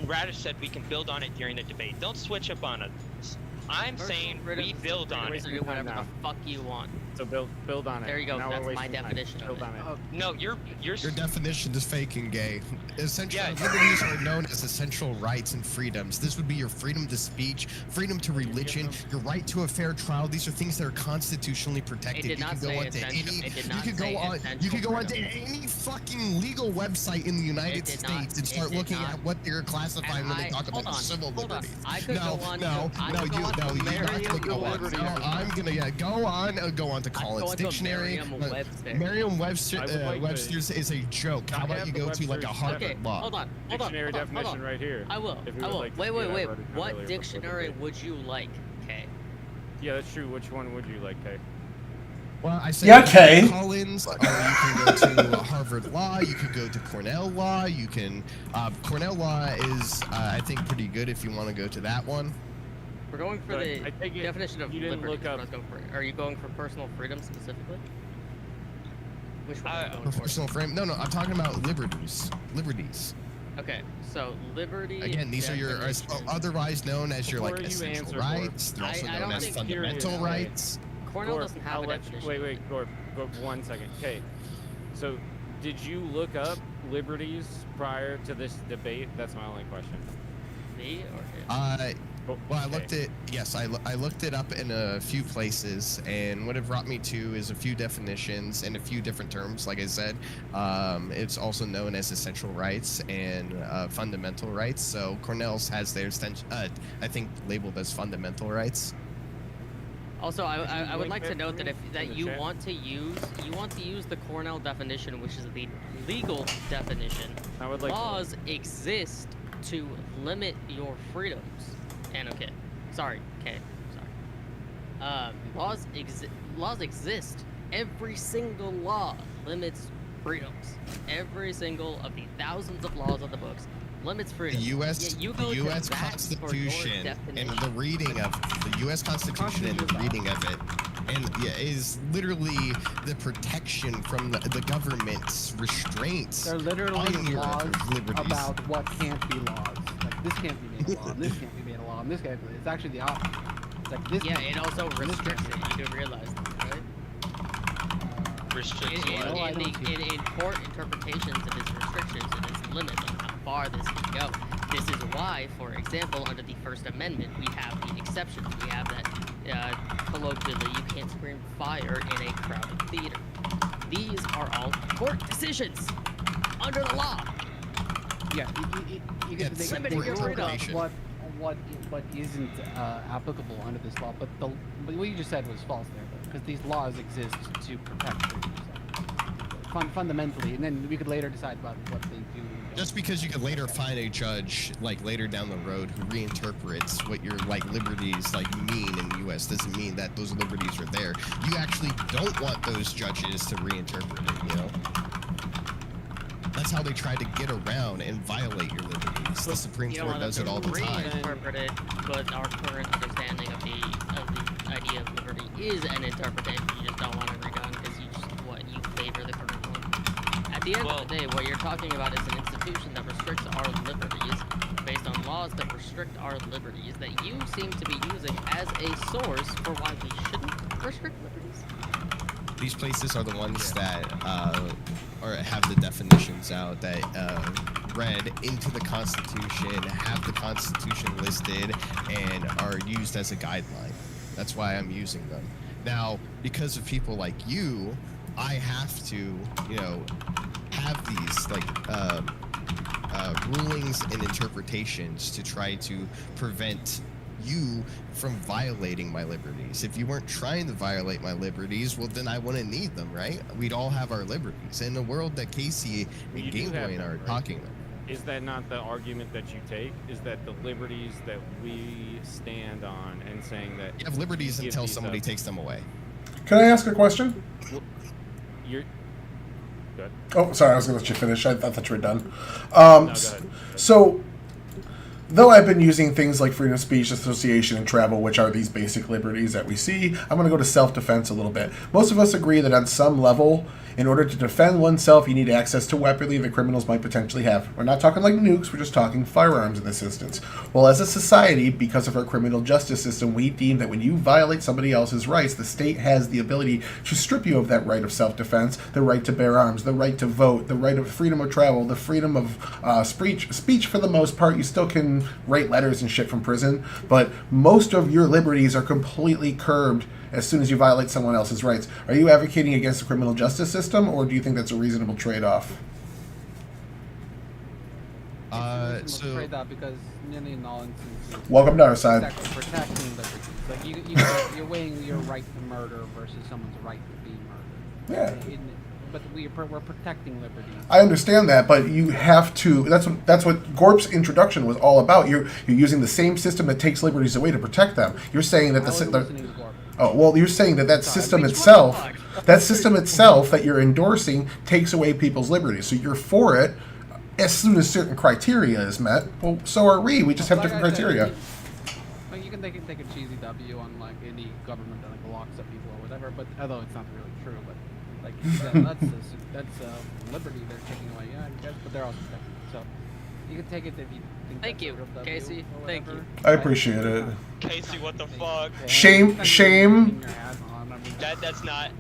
Radish said we can build on it during the debate. Don't switch up on us. I'm saying we build on it. Do whatever the fuck you want. So build on it. There you go. Now we're That's my wasting time. definition of Build it. on it. No, your Your definition is fake and gay. Essential Yeah. liberties are known as essential rights and freedoms. This would be your freedom to speech, freedom to religion, your right to a fair trial. These are things that are constitutionally protected. It did You not can go say onto essential. any. It did You not could say go on. You essential could go onto freedoms. any fucking legal website in the United did States not- and it start did looking not. at what they're classifying And when they I- talk hold about on, civil hold on. liberties. I could No, go on no, to- I no, could go you, on to no, you have to Merriam go on. Liberty. No, I'm gonna go on to Collins go into Dictionary. Merriam-Webster. Merriam-Webster I would like to- Webster's is a joke. How I about have you the go to like a Webster's Harvard Okay, law? hold on. Dictionary definition right here. I will. if we I would will. like to Wait, see wait, it. I wait. wrote it down What earlier before the dictionary debate. would you like, Kay? Yeah, that's true. Which one would you like, Kay? Well, I said Yeah, you can go okay. to Collins, or you can go to Harvard Law. You could go to Cornell Law. You can. Cornell Law is, I think, pretty good if you want to go to that one. We're going for So the I take it definition of you didn't liberty. look up- Are you going for personal freedom specifically? Which one are you going for? Professional frame. No, I'm talking about liberties. Liberties. Okay, so liberty. Again, these are your otherwise known as your like Before you essential answer, rights. They're I- also I known don't as think- fundamental Curious. rights. Cornell Gorb, doesn't have a definition. Wait, Gorb, 1 second. Okay, so did you look up liberties prior to this debate? That's my only question. Me or him? Well, I looked at I looked it up in a few places, and what it brought me to is a few definitions and a few different terms. Like I said, it's also known as essential rights and fundamental rights. So Cornell's has theirs, I think, labeled as fundamental rights. Also, I would link like to that note for that me if that in the you chat? want to use the Cornell definition, which is the legal definition. I would like to- laws exist to limit your freedoms. And okay, sorry, laws exist. Every single law limits freedoms. Every single of the thousands of laws on the books limits The freedom. U.S. Yet you the go to U.S. that for your Constitution and definition. the reading of the U.S. Constitution and the reading of it, and is literally the protection from the government's restraints They're literally on your laws liberties. about what can't be laws. Like this can't be made a law, and this can't be made a law, and this can't be. It's actually the opposite. It's like this. Yeah, can't it be also made a law, and this restricts can't it. be You do realize that, right? Restricts In, what? No, I in, don't see in, in court interpretations of its restrictions and its limits on how far this can go. This is why, for example, under the First Amendment, we have the exceptions. We have that, colloquially, you can't scream fire in a crowded theater. These are all court decisions under the law. Yeah, you get to It's make limiting your rule about freedom. what isn't applicable under this law. But what you just said was false there, because these laws exist to protect freedoms. Fundamentally, and then we could later decide about what they do. Just because you could later find a judge, like later down the road, who reinterprets what your like liberties like mean in the U.S. doesn't mean that those liberties are there. You actually don't want those judges to reinterpret it. You know, that's how they try to get around and violate your liberties. The Supreme You don't Court want does them it all to the time. reinterpret it, but our current understanding of the idea of liberty is an interpretation. You just don't want it redone because you favor the current one. At the end of the day, what you're talking about is an institution that restricts our liberties based on laws that restrict our liberties that you seem to be using as a source for why we shouldn't restrict liberties. These places are the ones that have the definitions out that read into the Constitution, have the Constitution listed, and are used as a guideline. That's why I'm using them. Now, because of people like you, I have to, have these rulings and interpretations to try to prevent you from violating my liberties. If you weren't trying to violate my liberties, well, then I wouldn't need them, right? We'd all have our liberties. In the world that Casey and You do have Gameboy them, are right? talking about. Is that not the argument that you take? Is that the liberties that we stand on and saying that You have liberties give until these somebody up- takes them away. Can I ask a question? You're good. Oh, sorry, I was gonna let you finish. I thought you were done. go ahead. So, though I've been using things like freedom of speech, association, and travel, which are these basic liberties that we see, I'm going to go to self-defense a little bit. Most of us agree that on some level, in order to defend oneself, you need access to weaponry that criminals might potentially have. We're not talking like nukes, we're just talking firearms in this instance. Well, as a society, because of our criminal justice system, we deem that when you violate somebody else's rights, the state has the ability to strip you of that right of self-defense, the right to bear arms, the right to vote, the right of freedom of travel, the freedom of speech for the most part. You still can write letters and shit from prison, but most of your liberties are completely curbed as soon as you violate someone else's rights. Are you advocating against the criminal justice system, or do you think that's a reasonable trade-off? So trade that because nearly in all instances. Welcome to our side. Protecting liberties. Like you're weighing your right to murder versus someone's right to be murdered. Yeah. But we're protecting liberties. I understand that, but you have to. That's what Gorp's introduction was all about. You're using the same system that takes liberties away to protect them. You're saying that you're saying that system itself, that you're endorsing takes away people's liberties. So you're for it as soon as certain criteria is met. Well, so are we. We just have different criteria. Like you can take a cheesy W on like any government that like locks up people or whatever, but although it's not really true, but like that's a liberty they're taking away. Yeah, I guess, but they're also protecting it. So you can take it if you think. Thank you, Casey. Thank you. I appreciate it. Casey, what the fuck? Shame. That's not.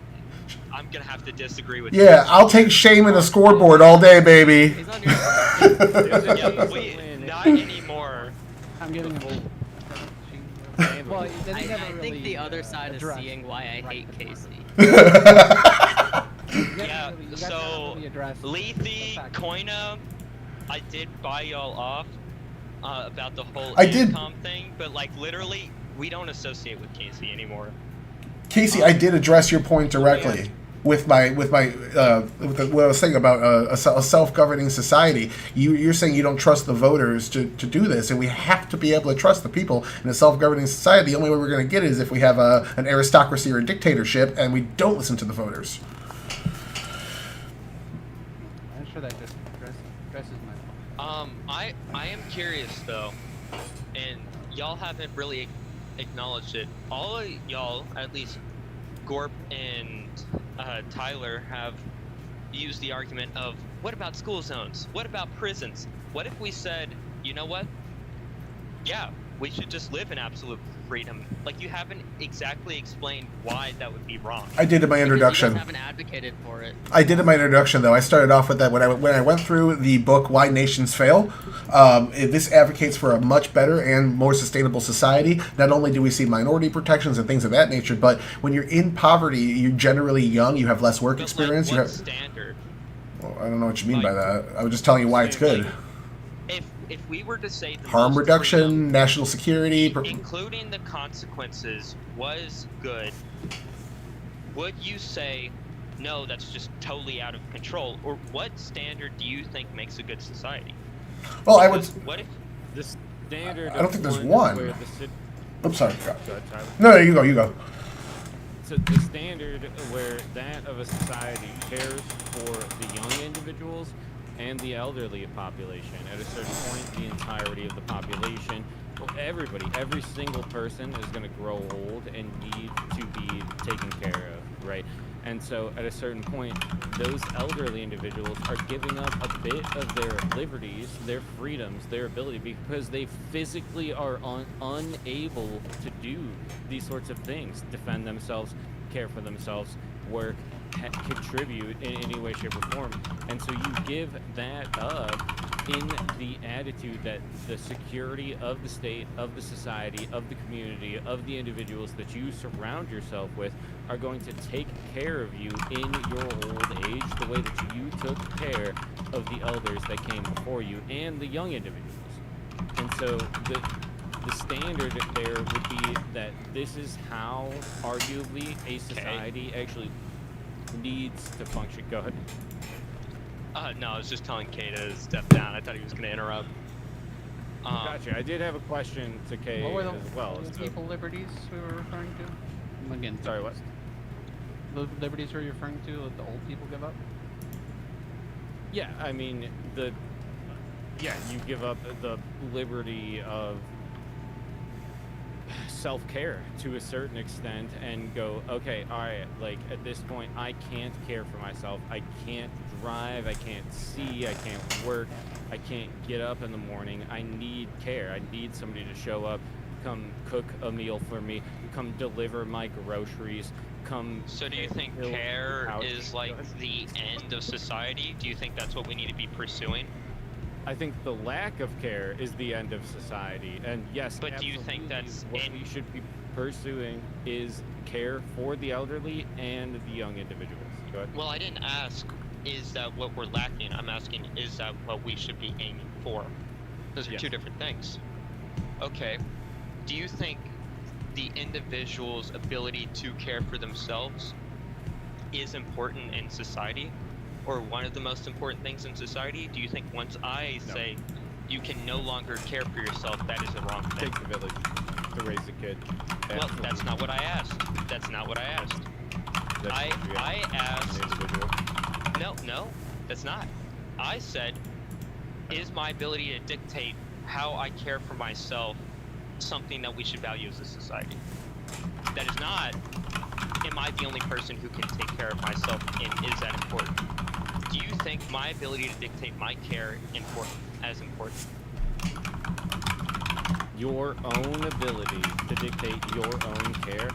I'm gonna have to disagree with Yeah, I'll take shame in a scoreboard all day, baby. Not anymore. I'm getting old. Well, I think the other side is seeing why I hate Casey. Yeah, so Lethe, Koina, I did buy y'all off about the whole income thing, but like literally, we don't associate with Casey anymore. Casey, I did address your point directly with what I was saying about a self-governing society. You're saying you don't trust the voters to do this, and we have to be able to trust the people in a self-governing society. The only way we're going to get it is if we have an aristocracy or a dictatorship, and we don't listen to the voters. I'm sure that just addresses my. I am curious though, and y'all haven't really acknowledged it. All of y'all, at least Gorp and Tyler, have used the argument of, what about school zones? What about prisons? What if we said, you know what? Yeah, we should just live in absolute freedom. Like, you haven't exactly explained why that would be wrong. I did in my introduction. You guys haven't advocated for it. I did in my introduction, though. I started off with that when I went through the book Why Nations Fail. This advocates for a much better and more sustainable society. Not only do we see minority protections and things of that nature, but when you're in poverty, you're generally young, you have less work experience. Like, what standard? Well, I don't know what you mean by that. I was just telling you why it's good. If we were to say the Harm most reduction, freedom, national security, including the consequences, was good, would you say, no, that's just totally out of control? Or what standard do you think makes a good society? Well, I would. What if the standard? I don't think there's one. one. Where I'm sorry. Go ahead, Tyler. No, you go. You go. So the standard where that of a society cares for the young individuals and the elderly population. At a certain point, the entirety of the population, well, everybody, every single person is going to grow old and need to be taken care of, right? And so at a certain point, those elderly individuals are giving up a bit of their liberties, their freedoms, their ability, because they physically are unable to do these sorts of things, defend themselves, care for themselves, work, contribute in any way, shape, or form. And so you give that up in the attitude that the security of the state, of the society, of the community, of the individuals that you surround yourself with are going to take care of you in your old age the way that you took care of the elders that came before you and the young individuals. And so the standard there would be that this is how arguably a society actually needs to function. Go ahead. No, I was just telling Kay to step down. I thought he was going to interrupt. Gotcha. I did have a question to Kay What were as well. the people liberties we were referring to? Again, sorry, what? The liberties were you referring to that the old people give up? Yeah, I mean, yeah, you give up the liberty of self-care to a certain extent and go, okay, all right, like at this point I can't care for myself. I can't drive, I can't see, I can't work, I can't get up in the morning. I need care. I need somebody to show up, come cook a meal for me, come deliver my groceries, come. So do you think care is like the end of society? Do you think that's what we need to be pursuing? I think the lack of care is the end of society, and yes, but do you think that's what we should be pursuing is care for the elderly and the young individuals? Go ahead. Well, I didn't ask, is that what we're lacking? I'm asking, is that what we should be aiming for? Those are two different things. Okay. Do you think the individual's ability to care for themselves is important in society, or one of the most important things in society? Do you think once I say you can no longer care for yourself, that is the wrong thing? Take the village to raise a kid. Well, that's not what I asked. That's not what I asked. I asked. No, that's not. I said, is my ability to dictate how I care for myself something that we should value as a society? That is not, am I the only person who can take care of myself, and is that important? Do you think my ability to dictate my care as important? Your own ability to dictate your own care?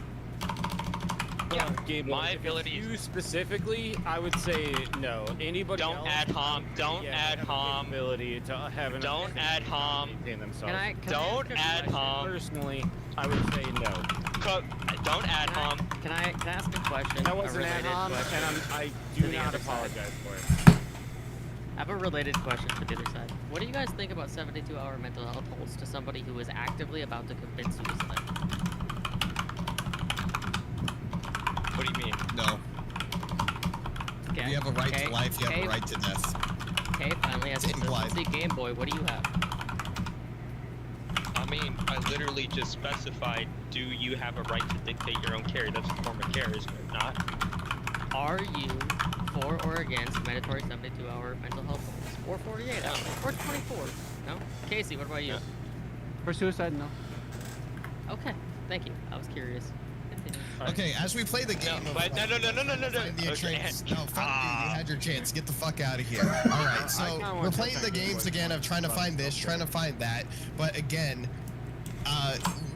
Yeah, my ability. You specifically, I would say no. Anybody don't else? Add harm. Don't add harm. Ability to have an don't add harm. Themselves. Don't add harm. Personally, I would say no. Don't add harm. Can I ask a question? That wasn't a ad related hom, question and I to do the not other side. apologize for it. I have a related question for the other side. What do you guys think about 72-hour mental health holds to somebody who is actively about to commit suicide? What do you mean? No. Okay. You have a right to life, you have a right to death. Okay, finally, as a consistency Game Boy, what do you have? I mean, I literally just specified, do you have a right to dictate your own care? That's a form of care, isn't it not? Are you for or against mandatory 72-hour mental health holds? Or 48 hours? Or 24? No? Casey, what about you? For suicide, no. Okay, thank you. I was curious. Okay, as we play the game of no. find the chance. No, fuck you. You had your chance. Get the fuck out of here. All right, so we're playing the games again of trying to find this, trying to find that. But again,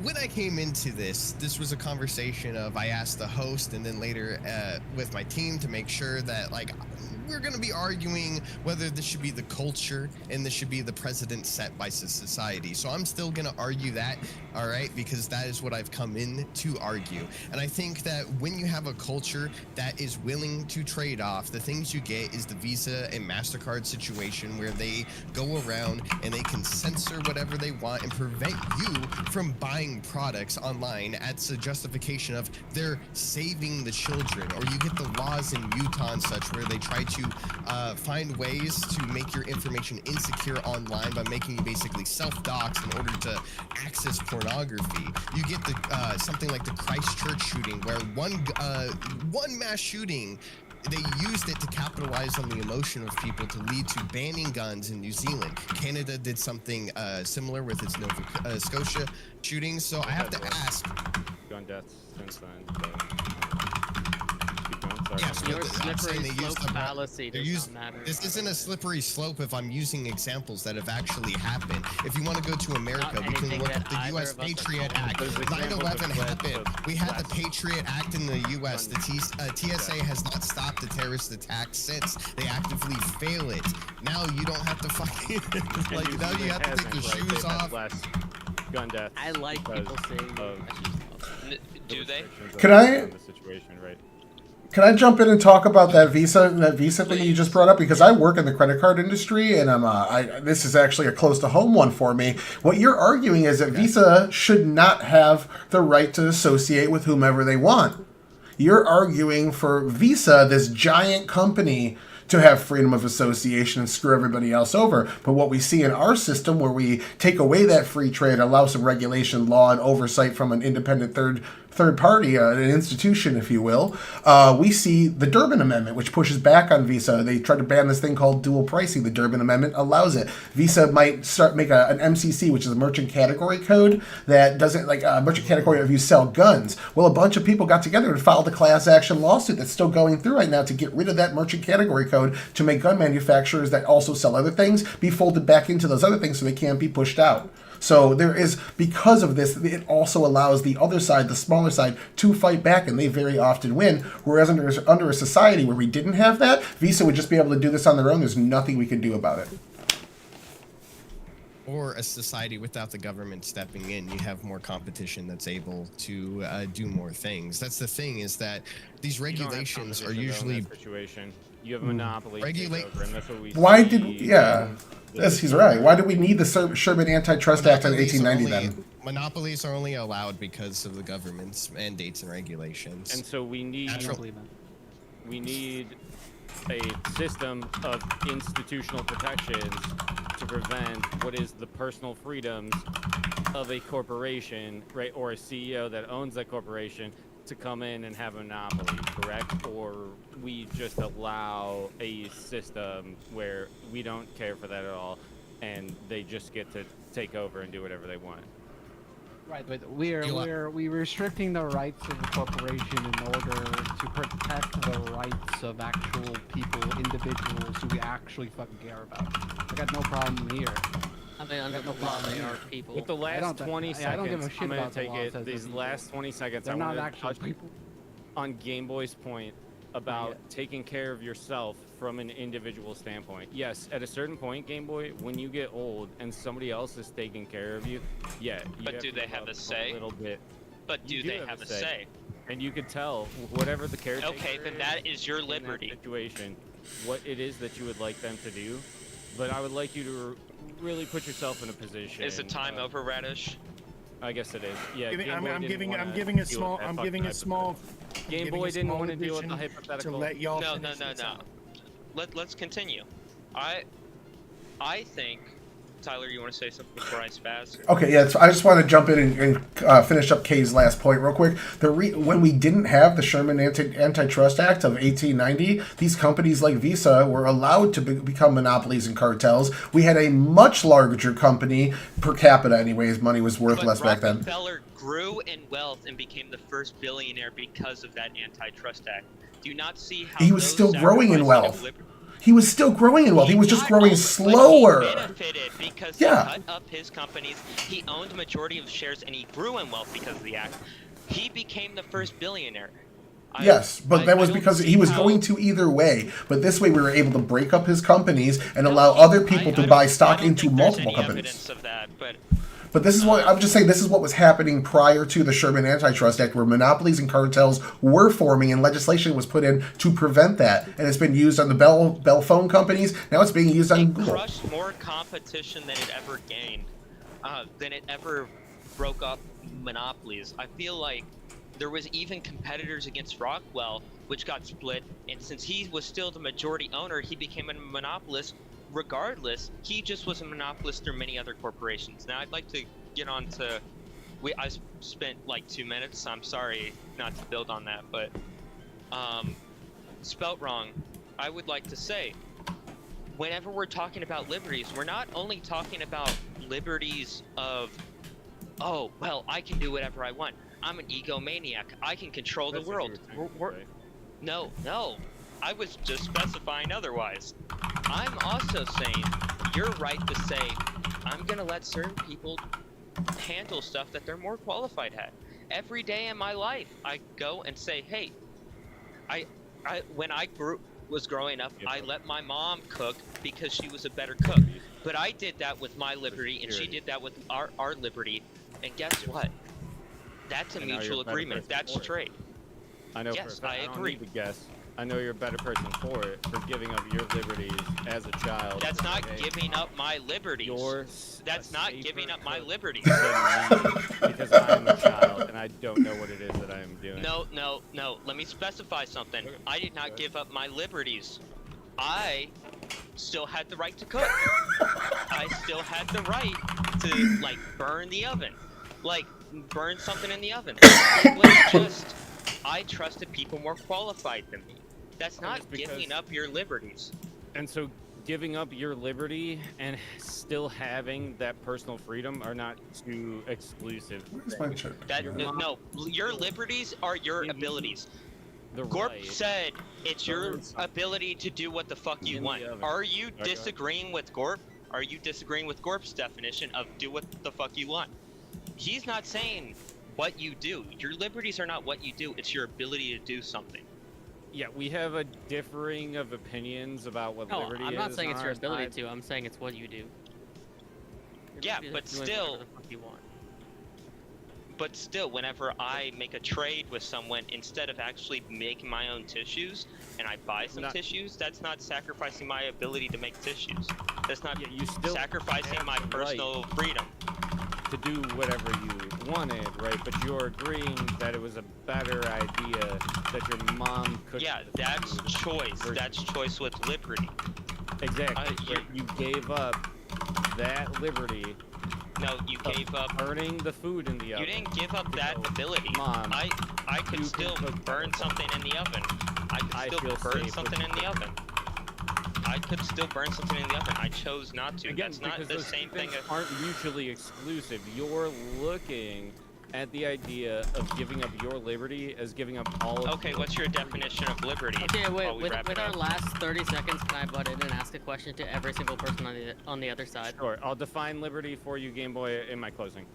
when I came into this was a conversation of I asked the host and then later with my team to make sure that like we're going to be arguing whether this should be the culture and this should be the precedent set by society. So I'm still going to argue that, all right, because that is what I've come in to argue. And I think that when you have a culture that is willing to trade off, the things you get is the Visa and MasterCard situation where they go around and they can censor whatever they want and prevent you from buying products online as a justification of they're saving the children. Or you get the laws in Utah and such where they try to find ways to make your information insecure online by making you basically self-dox in order to access pornography. You get the something like the Christchurch shooting where one mass shooting, they used it to capitalize on the emotion of people to lead to banning guns in New Zealand. Canada did something similar with its Nova Scotia shooting. So I have to ask. Gun deaths since then. Yes, Your I'm saying slippery they used slope the fallacy does not matter. This isn't a slippery slope if I'm using examples that have actually happened. If you want to go to America, we can look at the U.S. Patriot Act. 9/11 happened. We had the Patriot Act in the U.S. The TSA has not stopped the terrorist attack since. They actively fail it. Now you don't have to fucking like now you have to take your shoes off. Gun death. I like people saying do they? Can I? The situation, right? Can I jump in and talk about that Visa thing you just brought up? Because I work in the credit card industry, and this is actually a close to home one for me. What you're arguing is that Visa should not have the right to associate with whomever they want. You're arguing for Visa, this giant company, to have freedom of association and screw everybody else over. But what we see in our system, where we take away that free trade, allow some regulation, law, and oversight from an independent third party, an institution, if you will, we see the Durbin Amendment, which pushes back on Visa. They tried to ban this thing called dual pricing. The Durbin Amendment allows it. Visa might make an MCC, which is a merchant category code that doesn't, like a merchant category if you sell guns. Well, a bunch of people got together and filed a class action lawsuit that's still going through right now to get rid of that merchant category code to make gun manufacturers that also sell other things be folded back into those other things so they can't be pushed out. So there is, because of this, it also allows the other side, the smaller side, to fight back, and they very often win. Whereas under a society where we didn't have that, Visa would just be able to do this on their own. There's nothing we could do about it. Or a society without the government stepping in, you have more competition that's able to do more things. That's the thing, is that these regulations are usually... Situation. You have a monopoly. Takeover, and that's what we Why see did... Yeah. Yes, he's right. Why do we need the Sherman Antitrust Act in 1890 then? Monopolies are only allowed because of the government's mandates and regulations. And so we need a system of institutional protections to prevent what is the personal freedoms of a corporation, right, or a CEO that owns that corporation to come in and have a monopoly, correct? Or we just allow a system where we don't care for that at all, and they just get to take over and do whatever they want. Right, but we're restricting the rights of a corporation in order to protect the rights of actual people, individuals who we actually fucking care about. I got no problem here. I mean, under the law, they are people. With the last 20 seconds, I don't give a shit I'm gonna about the take law it. says These this last 20 seconds, They're I not want to actual touch people. on Game Boy's point about taking care of yourself from an individual standpoint. Yes, at a certain point, Game Boy, when you get old and somebody else is taking care of you, yeah. You But have do to they give have up a say? A little bit. But do they have a say? And you could tell whatever the caretaker Okay, then that is your in that liberty. situation, what it is that you would like them to do. But I would like you to really put yourself in a position. Is the time over, Radish? I guess it is. Yeah. Giving- Game I'm- Boy I'm didn't giving- wanna I'm giving a deal small- with that I'm fucking giving a small- hypothetical. Game giving Boy a didn't small want to deal with the addition hypothetical. to let y'all No. finish this out. Let's continue. I think, Tyler, you want to say something before I spaz? Okay, yeah, I just want to jump in and finish up Kay's last point real quick. When we didn't have the Sherman Antitrust Act of 1890, these companies like Visa were allowed to become monopolies and cartels. We had a much larger company, per capita anyways, money was worth less back then. Rockefeller grew in wealth and became the first billionaire because of that Antitrust Act. Do you not see how He was those still growing in sacrifices wealth. of liberty- He was still growing in wealth. He was just growing slower. benefited because Yeah. he cut up his companies. He owned a majority of shares and he grew in wealth because of the act. He became the first billionaire. Yes, but that was because he was going to either way. But this way we were able to break up his companies and allow other people to buy stock into multiple companies. Evidence of that, but But this is what I'm just saying. This is what was happening prior to the Sherman Antitrust Act, where monopolies and cartels were forming, and legislation was put in to prevent that. And it's been used on the Bell phone companies. Now it's being used on Google. crushed more competition than it ever gained, than it ever broke up monopolies. I feel like there was even competitors against Rockwell, which got split, and since he was still the majority owner, he became a monopolist. Regardless, he just was a monopolist through many other corporations. Now I'd like to get on to, I spent like 2 minutes, I'm sorry not to build on that, but spelt wrong. I would like to say, whenever we're talking about liberties, we're not only talking about liberties of, oh, well, I can do whatever I want. I'm an egomaniac. I can control the world. No, I was just specifying otherwise. I'm also saying you're right to say I'm gonna let certain people handle stuff that they're more qualified at. Every day in my life, I go and say, hey, when I was growing up, I let my mom cook because she was a better cook. But I did that with my liberty, and she did that with our liberty. And guess what? That's a And now you're mutual a better agreement. person That's for it. trade. I know. Yes, for a fact, I don't agree. need to guess. I know you're a better person for it, for giving up your liberties as a child. That's not Hey, giving up my liberties. That's not giving up my liberties. because I'm a child and I don't know what it is that I am doing. No. Let me specify something. I did not give up my liberties. I still had the right to cook. I still had the right to, like, burn the oven. Like, burn something in the oven. It was just, I trusted people more qualified than me. That's not giving up your liberties. And so giving up your liberty and still having that personal freedom are not two exclusive things. No, your liberties are your abilities. The Gorp right. said it's your ability to do what the fuck you want. Are you disagreeing with Gorp? Are you disagreeing with Gorp's definition of do what the fuck you want? He's not saying what you do. Your liberties are not what you do. It's your ability to do something. Yeah, we have a differing of opinions about what No, liberty is. I'm not saying it's your on our ability side. to. I'm saying it's what you do. Yeah, You're but doing still, whatever the fuck you want. whenever I make a trade with someone, instead of actually making my own tissues, and I buy some tissues, that's not sacrificing my ability to make tissues. That's not sacrificing my personal freedom. To do whatever you wanted, right? But you're agreeing that it was a better idea that your mom could. Yeah, that's choice. That's choice with liberty. Exactly. You gave up that liberty. No, you gave up burning the food in the oven. You didn't give up that ability. Mom, I could still burn something in the oven. I could still burn something in the oven. I could still burn something in the oven. I chose not to. Again, That's not because the those same things thing. aren't mutually exclusive. You're looking at the idea of giving up your liberty as giving up all of Okay, what's your definition of liberty? Okay, wait. while we With wrap it our up? last 30 seconds, can I butt in and ask a question to every single person on the other side? Sure. I'll define liberty for you, Game Boy, in my closing.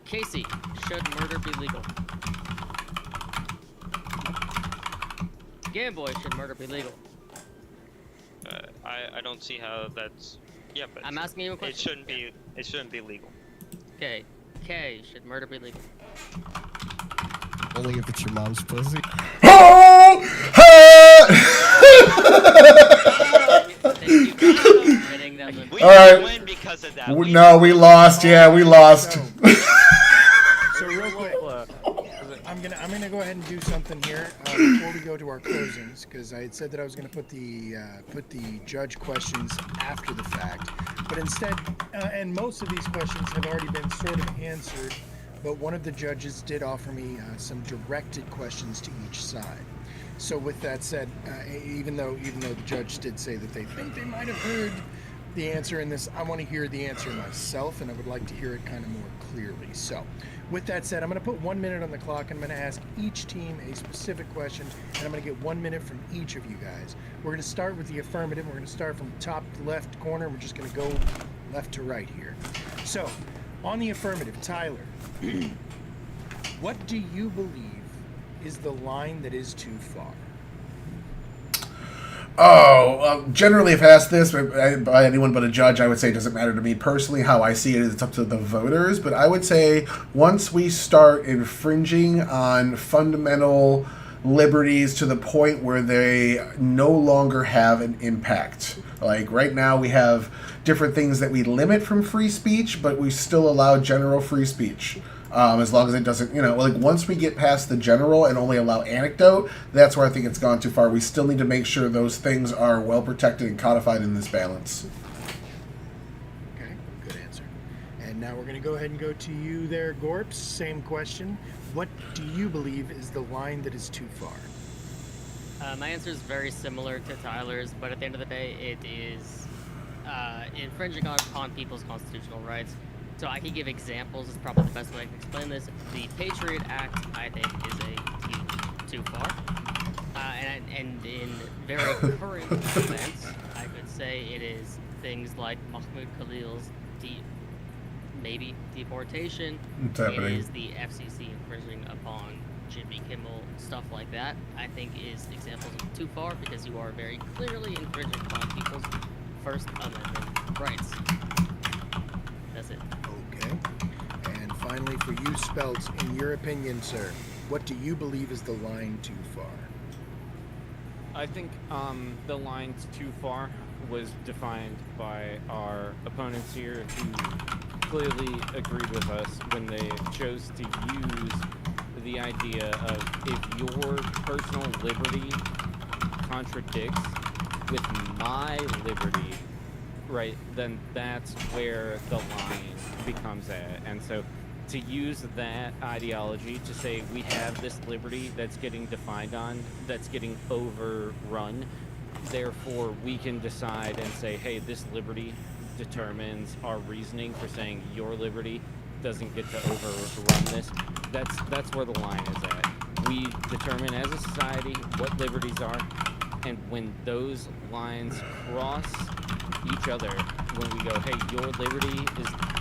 Casey, should murder be legal? Game Boy, should murder be legal? I don't see how that's. Yeah, but I'm asking you a question. It shouldn't be legal. Okay. K, should murder be legal? Only if it's your mom's pussy. All right. Because of that. No, we lost. Yeah, we lost. So real quick, I'm gonna go ahead and do something here before we go to our closings, because I had said that I was gonna put the judge questions after the fact, but instead, and most of these questions have already been sort of answered, but one of the judges did offer me some directed questions to each side. So with that said, even though the judge did say that they think they might have heard the answer in this, I want to hear the answer myself, and I would like to hear it kind of more clearly. So with that said, I'm going to put 1 minute on the clock, and I'm going to ask each team a specific question, and I'm going to get 1 minute from each of you guys. We're going to start with the affirmative. We're going to start from top to left corner. We're just going to go left to right here. So on the affirmative, Tyler, what do you believe is the line that is too far? Generally, if asked this by anyone but a judge, I would say it doesn't matter to me personally. How I see it is it's up to the voters. But I would say once we start infringing on fundamental liberties to the point where they no longer have an impact. Like right now we have different things that we limit from free speech, but we still allow general free speech. As long as it doesn't, like once we get past the general and only allow anecdote, that's where I think it's gone too far. We still need to make sure those things are well protected and codified in this balance. Okay, good answer. And now we're going to go ahead and go to you there, Gorps. Same question. What do you believe is the line that is too far? My answer is very similar to Tyler's, but at the end of the day, it is infringing upon people's constitutional rights. So I can give examples. Is probably the best way I can explain this. The Patriot Act, I think, is too far. And in very current events, I could say it is things like Mahmoud Khalil's maybe deportation. It's happening. It is the FCC infringing upon Jimmy Kimmel, stuff like that. I think is examples of too far because you are very clearly infringing upon people's First Amendment rights. That's it. Okay. And finally, for you, Speltz, in your opinion, sir, what do you believe is the line too far? I think the line too far was defined by our opponents here, who clearly agreed with us when they chose to use the idea of if your personal liberty contradicts with my liberty, right, then that's where the line becomes at. And so to use that ideology to say we have this liberty that's getting defined on, that's getting overrun, therefore we can decide and say, hey, this liberty determines our reasoning for saying your liberty doesn't get to overrun this. That's where the line is at. We determine as a society what liberties are, and when those lines cross each other, when we go, hey, your liberty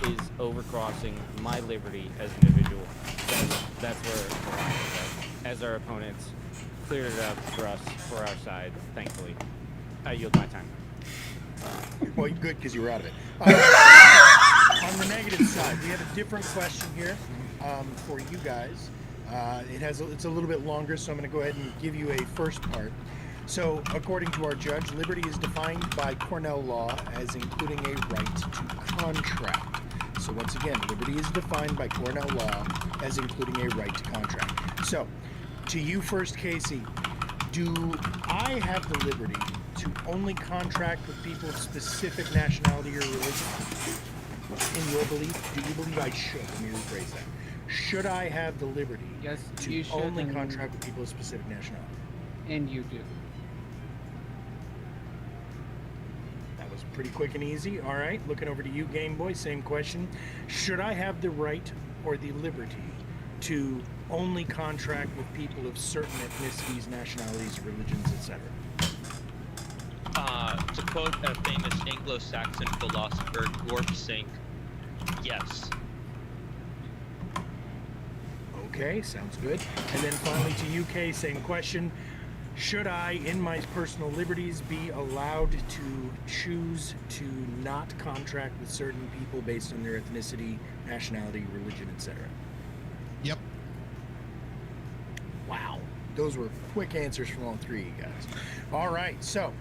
is overcrossing my liberty as an individual, that's where the line is at. As our opponents cleared it up for us, for our side, thankfully. I yield my time. Well, good, because you were out of it. On the negative side, we have a different question here for you guys. It's a little bit longer, so I'm going to go ahead and give you a first part. So, according to our judge, liberty is defined by Cornell law as including a right to contract. So once again, liberty is defined by Cornell law as including a right to contract. So, to you first, Casey, do I have the liberty to only contract with people of specific nationality or religion? In your belief, do you believe I should? Let me rephrase that. Should I have the liberty to you should, only and- contract with people of specific nationality? And you do. That was pretty quick and easy. All right, looking over to you, Game Boy, same question. Should I have the right or the liberty to only contract with people of certain ethnicities, nationalities, religions, etc.? To quote a famous Anglo-Saxon philosopher, Gorpsink, yes. Okay, sounds good. And then finally to you, Kay, same question. Should I, in my personal liberties, be allowed to choose to not contract with certain people based on their ethnicity, nationality, religion, etc.? Yep. Wow. Those were quick answers from all three of you guys. All right, so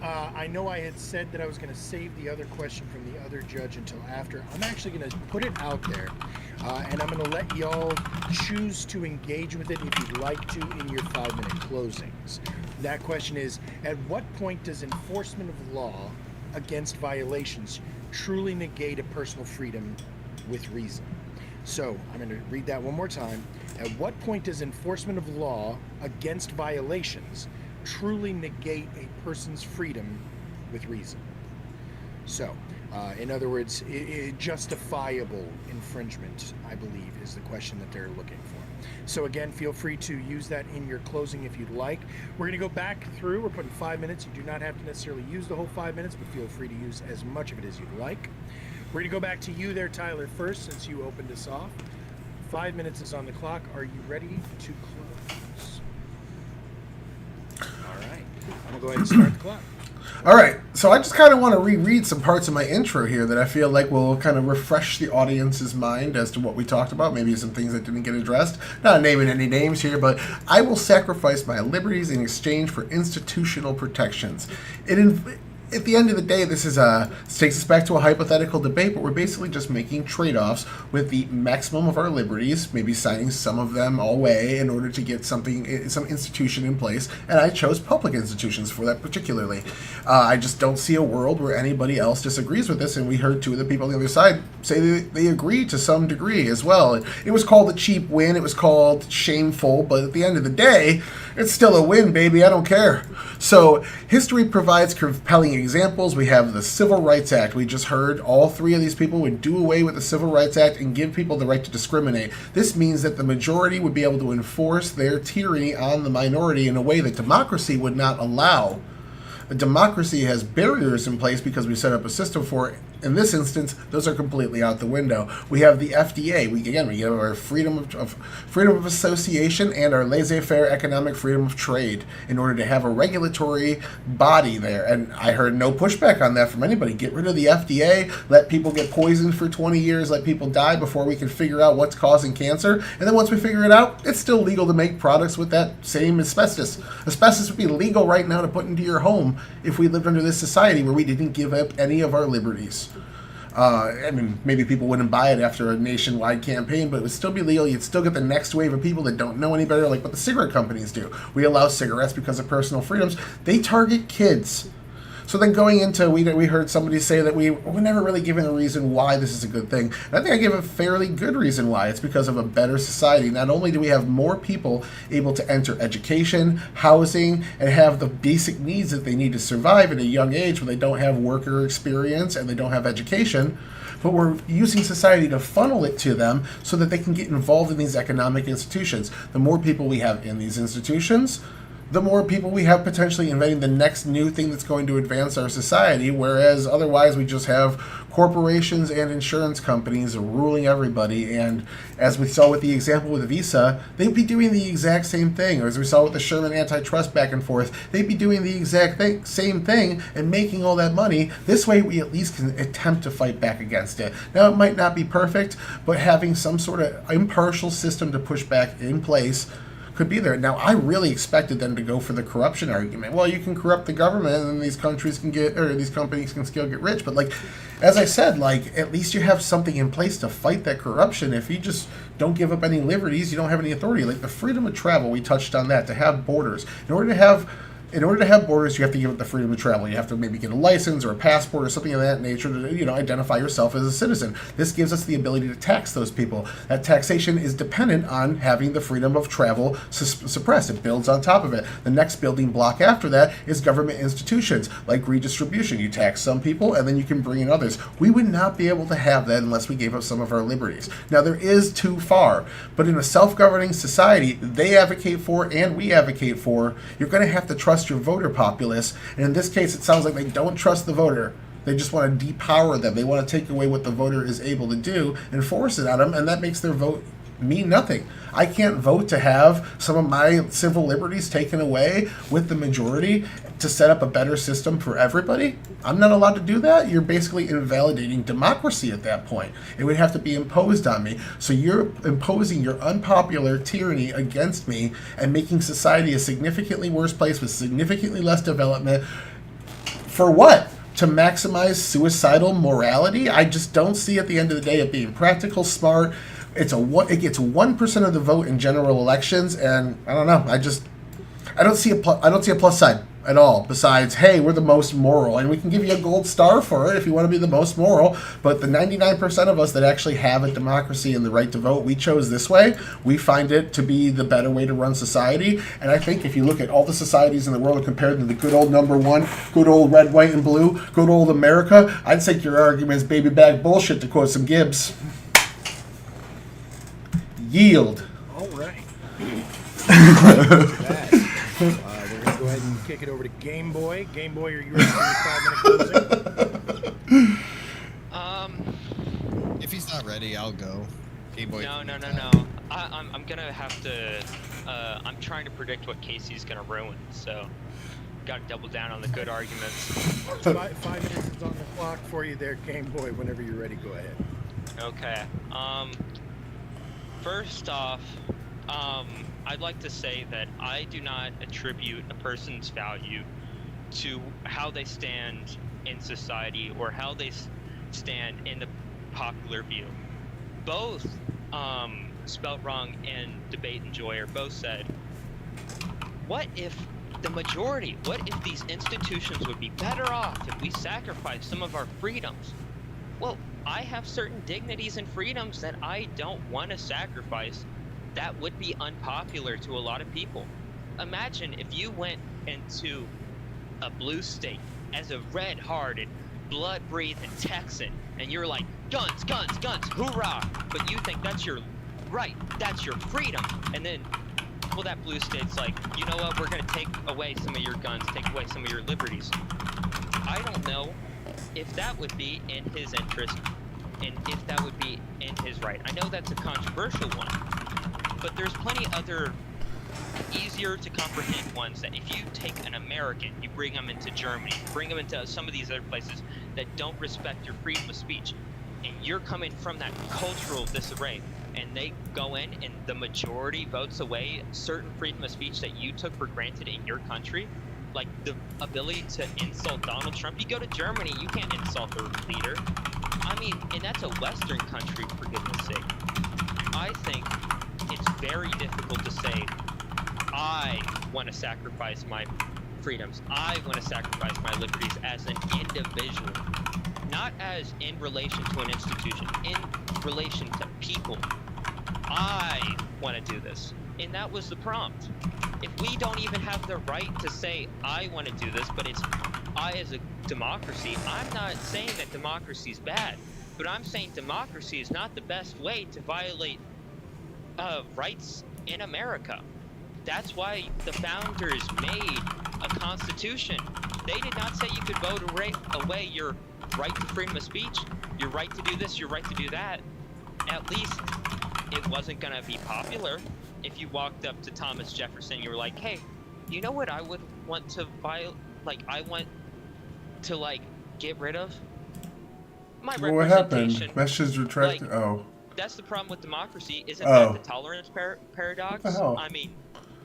I know I had said that I was going to save the other question from the other judge until after. I'm actually going to put it out there, and I'm going to let y'all choose to engage with it if you'd like to in your 5-minute closings. That question is, at what point does enforcement of law against violations truly negate a personal freedom with reason? So, I'm going to read that one more time. At what point does enforcement of law against violations truly negate a person's freedom with reason? So, in other words, justifiable infringement, I believe, is the question that they're looking for. So again, feel free to use that in your closing if you'd like. We're going to go back through. We're putting 5 minutes. You do not have to necessarily use the whole 5 minutes, but feel free to use as much of it as you'd like. We're going to go back to you there, Tyler, first, since you opened us off. 5 minutes is on the clock. Are you ready to close? All right. I'm going to go ahead and start the clock. All right, so I just kind of want to reread some parts of my intro here that I feel like will kind of refresh the audience's mind as to what we talked about, maybe some things that didn't get addressed. Not naming any names here, but I will sacrifice my liberties in exchange for institutional protections. At the end of the day, this takes us back to a hypothetical debate, but we're basically just making trade-offs with the maximum of our liberties, maybe signing some of them away in order to get some institution in place, and I chose public institutions for that particularly. I just don't see a world where anybody else disagrees with this, and we heard two of the people on the other side say they agree to some degree as well. It was called a cheap win, it was called shameful, but at the end of the day, it's still a win, baby, I don't care. So, history provides compelling examples. We have the Civil Rights Act. We just heard all three of these people would do away with the Civil Rights Act and give people the right to discriminate. This means that the majority would be able to enforce their tyranny on the minority in a way that democracy would not allow. A democracy has barriers in place because we set up a system for it. In this instance, those are completely out the window. We have the FDA. We have our freedom of association and our laissez-faire economic freedom of trade in order to have a regulatory body there. And I heard no pushback on that from anybody. Get rid of the FDA, let people get poisoned for 20 years, let people die before we can figure out what's causing cancer. And then once we figure it out, it's still legal to make products with that same asbestos. Asbestos would be legal right now to put into your home if we lived under this society where we didn't give up any of our liberties. I mean, maybe people wouldn't buy it after a nationwide campaign, but it would still be legal. You'd still get the next wave of people that don't know any better, like what the cigarette companies do. We allow cigarettes because of personal freedoms. They target kids. So then going into, we heard somebody say that we're never really given a reason why this is a good thing. And I think I give a fairly good reason why. It's because of a better society. Not only do we have more people able to enter education, housing, and have the basic needs that they need to survive at a young age when they don't have worker experience and they don't have education, but we're using society to funnel it to them so that they can get involved in these economic institutions. The more people we have in these institutions, the more people we have potentially inventing the next new thing that's going to advance our society, whereas otherwise we just have corporations and insurance companies ruling everybody. And as we saw with the example with Visa, they'd be doing the exact same thing. Or as we saw with the Sherman antitrust back and forth, they'd be doing the exact same thing and making all that money. This way we at least can attempt to fight back against it. Now it might not be perfect, but having some sort of impartial system to push back in place could be there. Now, I really expected them to go for the corruption argument. Well, you can corrupt the government and then these countries can get, or these companies can still get rich. But like, as I said, like, at least you have something in place to fight that corruption. If you just don't give up any liberties, you don't have any authority. Like the freedom of travel, we touched on that, to have borders. In order to have borders, you have to give up the freedom of travel. You have to maybe get a license or a passport or something of that nature to, you know, identify yourself as a citizen. This gives us the ability to tax those people. That taxation is dependent on having the freedom of travel suppressed. It builds on top of it. The next building block after that is government institutions, like redistribution. You tax some people and then you can bring in others. We would not be able to have that unless we gave up some of our liberties. Now, there is too far, but in a self-governing society, they advocate for and we advocate for, you're going to have to trust your voter populace, and in this case it sounds like they don't trust the voter. They just want to depower them. They want to take away what the voter is able to do and force it on them, and that makes their vote mean nothing. I can't vote to have some of my civil liberties taken away with the majority to set up a better system for everybody. I'm not allowed to do that. You're basically invalidating democracy at that point. It would have to be imposed on me. So you're imposing your unpopular tyranny against me and making society a significantly worse place with significantly less development. For what? To maximize suicidal morality? I just don't see at the end of the day it being practical, smart. It gets 1% of the vote in general elections, and I don't know. I don't see a plus side at all. Besides, hey, we're the most moral, and we can give you a gold star for it if you want to be the most moral. But the 99% of us that actually have a democracy and the right to vote, we chose this way. We find it to be the better way to run society. And I think if you look at all the societies in the world and compare them to the good old number one, good old red, white, and blue, good old America, I'd say your argument is baby bag bullshit, to quote some Gibbs. Yield. All right. They're going to go ahead and kick it over to Game Boy. Game Boy, are you ready for your 5-minute closing? If he's not ready, I'll go. Game Boy. No. I'm gonna have to. I'm trying to predict what Casey's gonna ruin, so got to double down on the good arguments. 5 minutes is on the clock for you there, Game Boy. Whenever you're ready, go ahead. Okay. First off, I'd like to say that I do not attribute a person's value to how they stand in society or how they stand in the popular view. Both, Spelt Wrong and Debate Enjoyer both said, what if the majority, what if these institutions would be better off if we sacrificed some of our freedoms? Well, I have certain dignities and freedoms that I don't want to sacrifice. That would be unpopular to a lot of people. Imagine if you went into a blue state as a red-hearted, blood-breathing Texan, and you're like, guns, guns, guns, hoorah! But you think that's your right, that's your freedom. And then, well, that blue state's like, you know what, we're gonna take away some of your guns, take away some of your liberties. I don't know if that would be in his interest and if that would be in his right. I know that's a controversial one, but there's plenty other easier to comprehend ones that if you take an American, you bring them into Germany, bring them into some of these other places that don't respect your freedom of speech, and you're coming from that cultural disarray, and they go in and the majority votes away certain freedom of speech that you took for granted in your country, like the ability to insult Donald Trump. You go to Germany, you can't insult their leader. I mean, and that's a Western country, for goodness sake. I think it's very difficult to say, I want to sacrifice my freedoms. I want to sacrifice my liberties as an individual, not as in relation to an institution, in relation to people. I want to do this. And that was the prompt. If we don't even have the right to say, I want to do this, but it's I as a democracy, I'm not saying that democracy is bad, but I'm saying democracy is not the best way to violate rights in America. That's why the founders made a constitution. They did not say you could vote away your right to freedom of speech, your right to do this, your right to do that. At least it wasn't going to be popular if you walked up to Thomas Jefferson, you were like, hey, you know what I would want to violate? Like, I want to, like, get rid of? My Well, what representation. happened? Message retracted. Like, oh. That's the problem with democracy. Isn't Oh. that the tolerance paradox? What the hell? I mean,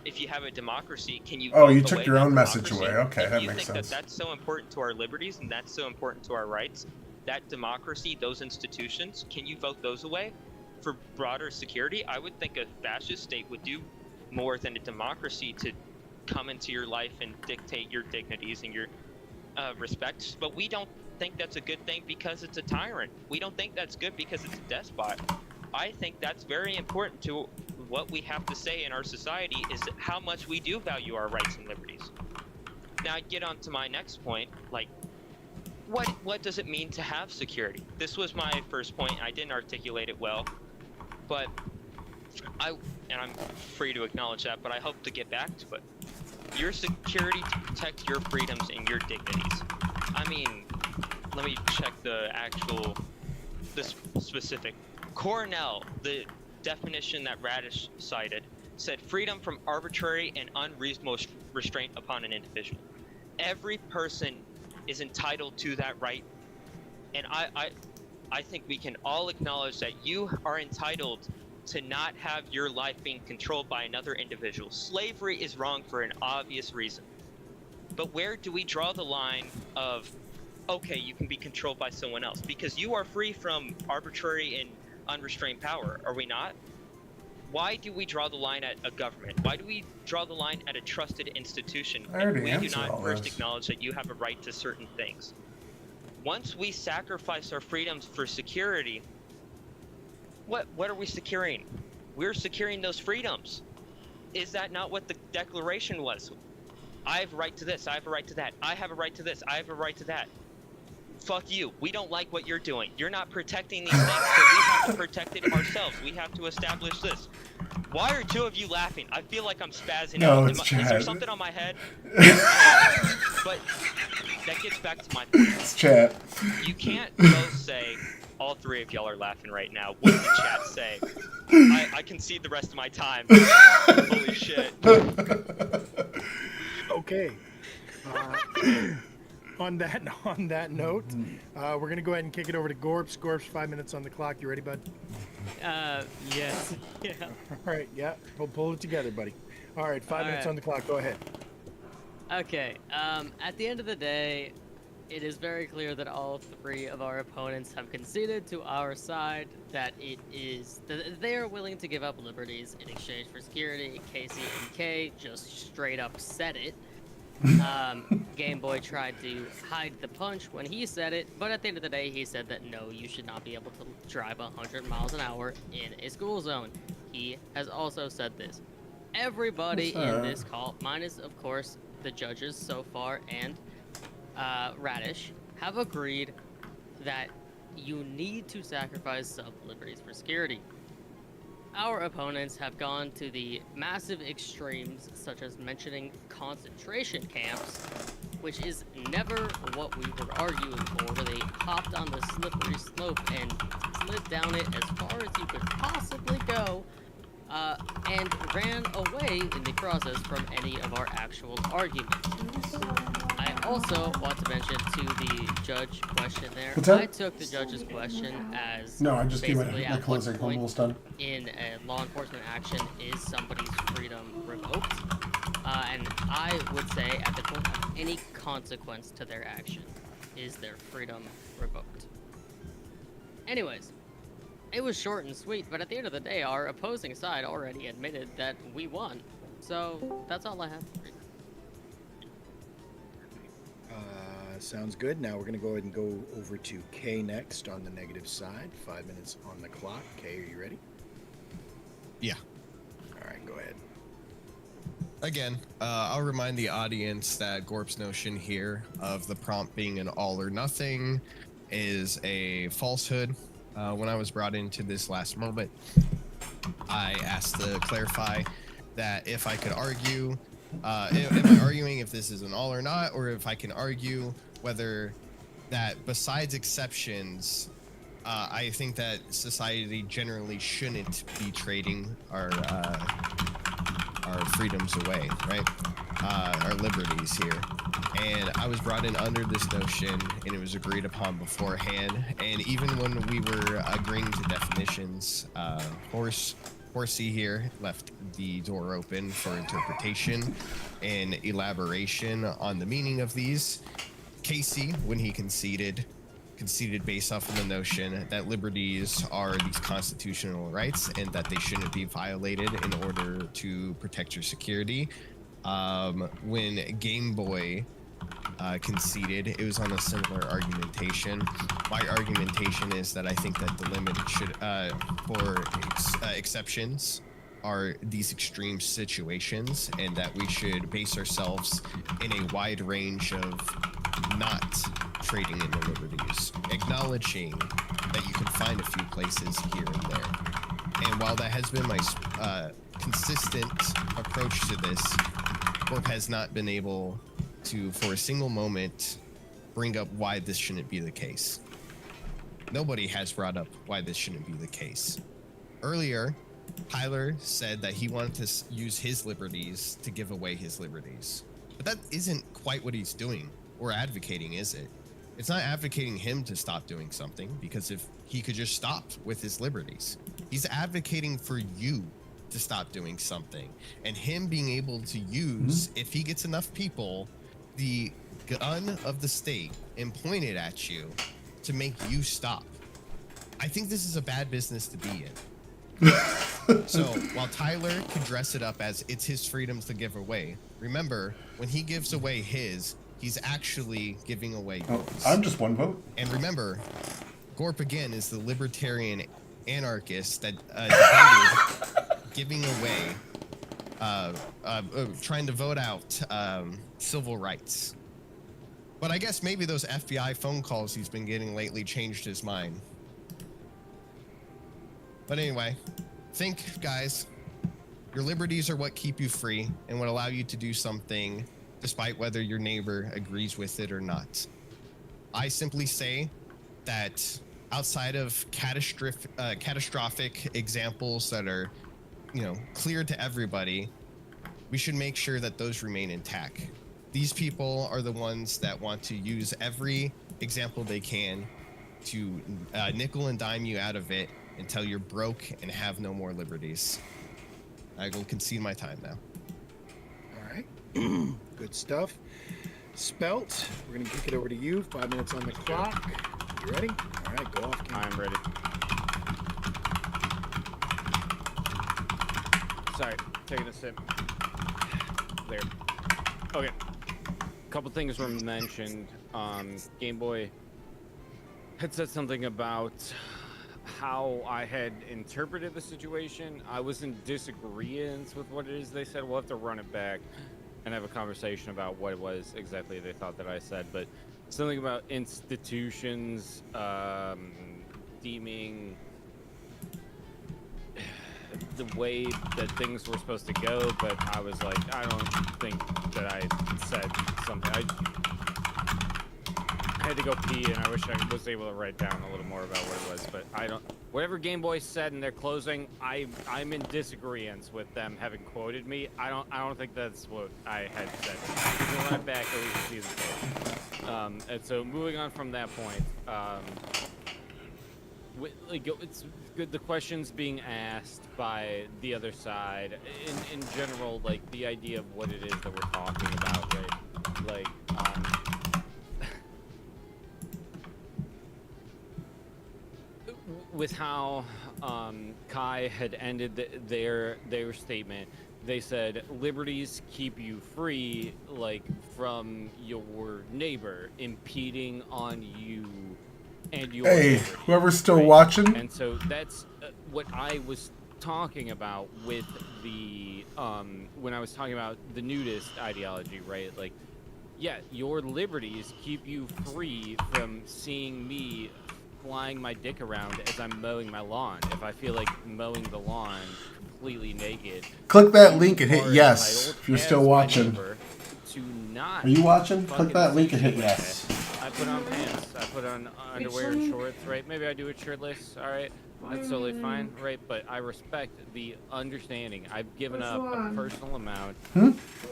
if you have a democracy, can you Oh, vote you took away your that own message democracy? away. Okay, If that you makes think sense. that that's so important to our liberties and that's so important to our rights, that democracy, those institutions, can you vote those away for broader security? I would think a fascist state would do more than a democracy to come into your life and dictate your dignities and your respects. But we don't think that's a good thing because it's a tyrant. We don't think that's good because it's a despot. I think that's very important to what we have to say in our society is how much we do value our rights and liberties. Now I get on to my next point, like, what does it mean to have security? This was my first point. I didn't articulate it well, but I'm free to acknowledge that, but I hope to get back to it. Your security to protect your freedoms and your dignities. I mean, let me check the specific. Cornell, the definition that Radish cited, said freedom from arbitrary and unreasonable restraint upon an individual. Every person is entitled to that right, and I think we can all acknowledge that you are entitled to not have your life being controlled by another individual. Slavery is wrong for an obvious reason. But where do we draw the line of, okay, you can be controlled by someone else? Because you are free from arbitrary and unrestrained power, are we not? Why do we draw the line at a government? Why do we draw the line at a trusted institution? I already if we do answered not all first this. acknowledge that you have a right to certain things. Once we sacrifice our freedoms for security, what are we securing? We're securing those freedoms. Is that not what the Declaration was? I have a right to this, I have a right to that, I have a right to this, I have a right to that. Fuck you. We don't like what you're doing. You're not protecting these things, so we have to protect it ourselves. We have to establish this. Why are two of you laughing? I feel like I'm spazzing No, out. it's Is there Chad. something on my head? But that gets back to my point. It's chat. You can't both say, all three of y'all are laughing right now. What did the chat say? I concede the rest of my time. Holy shit. Okay. On that note, we're gonna go ahead and kick it over to Gorps. Gorps, 5 minutes on the clock. You ready, bud? Yes. Yeah. All right. Yeah. We'll pull it together, buddy. All right. 5 minutes right. on the clock. Go ahead. Okay. At the end of the day, it is very clear that all three of our opponents have conceded to our side that they are willing to give up liberties in exchange for security. Casey and Kay just straight up said it. Game Boy tried to hide the punch when he said it, but at the end of the day, he said that no, you should not be able to drive 100 miles an hour in a school zone. He has also said this. Everybody What's in that? this call, minus of course the judges so far and Radish, have agreed that you need to sacrifice some liberties for security. Our opponents have gone to the massive extremes, such as mentioning concentration camps, which is never what we were arguing for, where they hopped on the slippery slope and slid down it as far as you could possibly go, and ran away in the process from any of our actual arguments. I also want to mention to the judge question there, What's that? I took the judge's question as No, I just gave basically my at what closing. I'm point almost done. in a law enforcement action is somebody's freedom revoked, and I would say at the point of any consequence to their action is their freedom revoked. Anyways, it was short and sweet, but at the end of the day, our opposing side already admitted that we won. So that's all I have for you. Sounds good. Now we're going to go ahead and go over to Kay next on the negative side. 5 minutes on the clock. Kay, are you ready? Yeah. All right, go ahead. Again, I'll remind the audience that Gorp's notion here of the prompt being an all or nothing is a falsehood. When I was brought into this last moment, I asked to clarify that if I could argue, am I arguing if this is an all or not, or if I can argue whether that besides exceptions, I think that society generally shouldn't be trading our freedoms away, right? Our liberties here. And I was brought in under this notion, and it was agreed upon beforehand. And even when we were agreeing to definitions, Horsey here left the door open for interpretation and elaboration on the meaning of these. Casey, when he conceded based off of the notion that liberties are these constitutional rights and that they shouldn't be violated in order to protect your security. When Game Boy conceded, it was on a similar argumentation. My argumentation is that I think that the limit should, exceptions are these extreme situations, and that we should base ourselves in a wide range of not trading in the liberties, acknowledging that you can find a few places here and there. And while that has been my consistent approach to this, Gorp has not been able to, for a single moment, bring up why this shouldn't be the case. Nobody has brought up why this shouldn't be the case. Earlier, Tyler said that he wanted to use his liberties to give away his liberties. But that isn't quite what he's doing or advocating, is it? It's not advocating him to stop doing something, because if he could just stop with his liberties. He's advocating for you to stop doing something, and him being able to use, if he gets enough people, the gun of the state and point it at you to make you stop. I think this is a bad business to be in. So while Tyler can dress it up as it's his freedoms to give away, remember, when he gives away his, he's actually giving away yours. I'm just one vote. And remember, Gorp again is the libertarian anarchist that debated giving away, trying to vote out civil rights. But I guess maybe those FBI phone calls he's been getting lately changed his mind. But anyway, think, guys, your liberties are what keep you free and what allow you to do something despite whether your neighbor agrees with it or not. I simply say that outside of catastrophic examples that are, clear to everybody, we should make sure that those remain intact. These people are the ones that want to use every example they can to nickel and dime you out of it until you're broke and have no more liberties. I will concede my time now. All right. Good stuff. Spelt, we're going to kick it over to you. 5 minutes on the clock. You ready? All right, go off. I'm ready. Sorry, taking a sip. There. Okay. A couple things were mentioned. Game Boy had said something about how I had interpreted the situation. I was in disagreement with what it is they said. We'll have to run it back and have a conversation about what it was exactly they thought that I said. But something about institutions deeming the way that things were supposed to go, but I was like, I don't think that I said something. I had to go pee, and I wish I was able to write down a little more about what it was, but I don't. Whatever Game Boy said in their closing, I'm in disagreement with them having quoted me. I don't think that's what I had said. You can run it back, at least see the quote. And so moving on from that point, it's good the questions being asked by the other side. In general, like the idea of what it is that we're talking about, right? Like, with how Kai had ended their statement, They said liberties keep you free, like from your neighbor impeding on you and your Hey, liberty, whoever's still right? watching. And so that's what I was talking about with the when I was talking about the nudist ideology, right? Like, yeah, your liberties keep you free from seeing me flying my dick around as I'm mowing my lawn. If I feel like mowing the lawn completely naked, Click that link and hit are yes entitled if you're as still my watching. neighbor to not Are you watching? Click fucking that link and hit like yes. that. I put on pants, I put on underwear and shorts, right? Maybe I do it shirtless, all right? That's totally fine, right? But I respect the understanding. I've given up a personal amount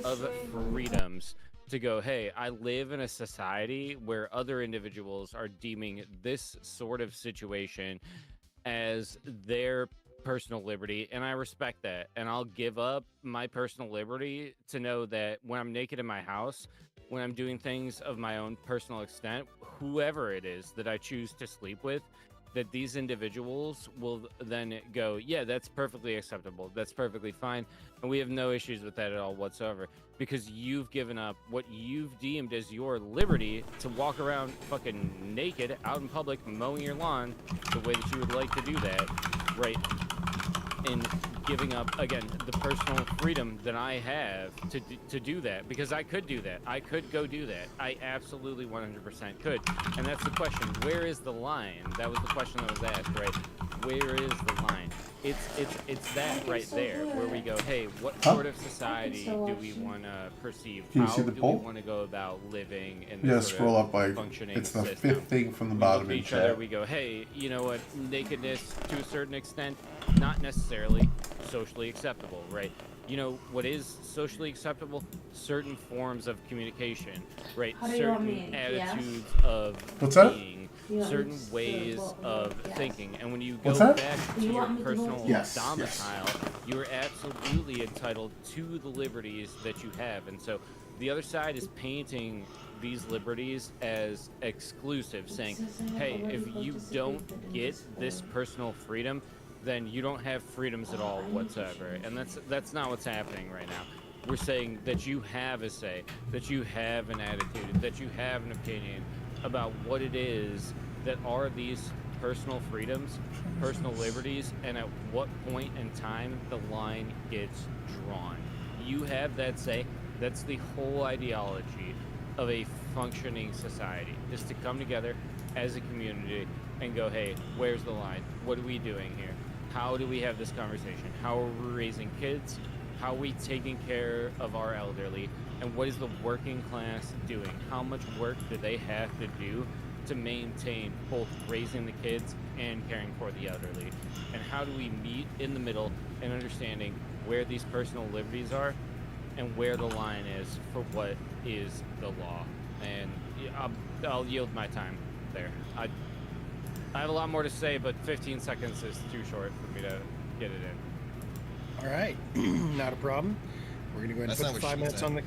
of freedoms to go, hey, I live in a society where other individuals are deeming this sort of situation as their personal liberty, and I respect that. And I'll give up my personal liberty to know that when I'm naked in my house, when I'm doing things of my own personal extent, whoever it is that I choose to sleep with, that these individuals will then go, yeah, that's perfectly acceptable. That's perfectly fine. And we have no issues with that at all whatsoever, because you've given up what you've deemed as your liberty to walk around fucking naked out in public, mowing your lawn the way that you would like to do that, right? And giving up, again, the personal freedom that I have to do that, because I could do that. I could go do that. I absolutely 100% could. And that's the question. Where is the line? That was the question that was asked, right? Where is the line? It's that right there where we go, hey, what sort of society do we want to perceive? Can you How see the do poll? we want to go about living in You gotta this sort scroll of up like functioning it's the system? 5th thing from the We bottom look at in each other, chat. we go, hey, you know what, nakedness to a certain extent, not necessarily socially acceptable, right? You know what is socially acceptable? Certain forms of communication, right? How do you want Certain me? Yes? attitudes of What's that? being, You want certain me to ways vote of yes? thinking. And when you go What's that? back to You your want me to vote personal yes? Yes. domicile, you're absolutely entitled to the liberties that you have. And so the other side is painting these liberties as exclusive, saying, hey, if you don't get this personal freedom, then you don't have freedoms at all whatsoever. And that's not what's happening right now. We're saying that you have a say, that you have an attitude, that you have an opinion about what it is that are these personal freedoms, personal liberties, and at what point in time the line gets drawn. You have that say. That's the whole ideology of a functioning society, is to come together as a community and go, hey, where's the line? What are we doing here? How do we have this conversation? How are we raising kids? How are we taking care of our elderly? And what is the working class doing? How much work do they have to do to maintain both raising the kids and caring for the elderly? And how do we meet in the middle and understanding where these personal liberties are and where the line is for what is the law? And I'll yield my time there. I have a lot more to say, but 15 seconds is too short for me to get it in. All right, not a problem. We're gonna go ahead and That's put not the what 5 she minutes said. on the.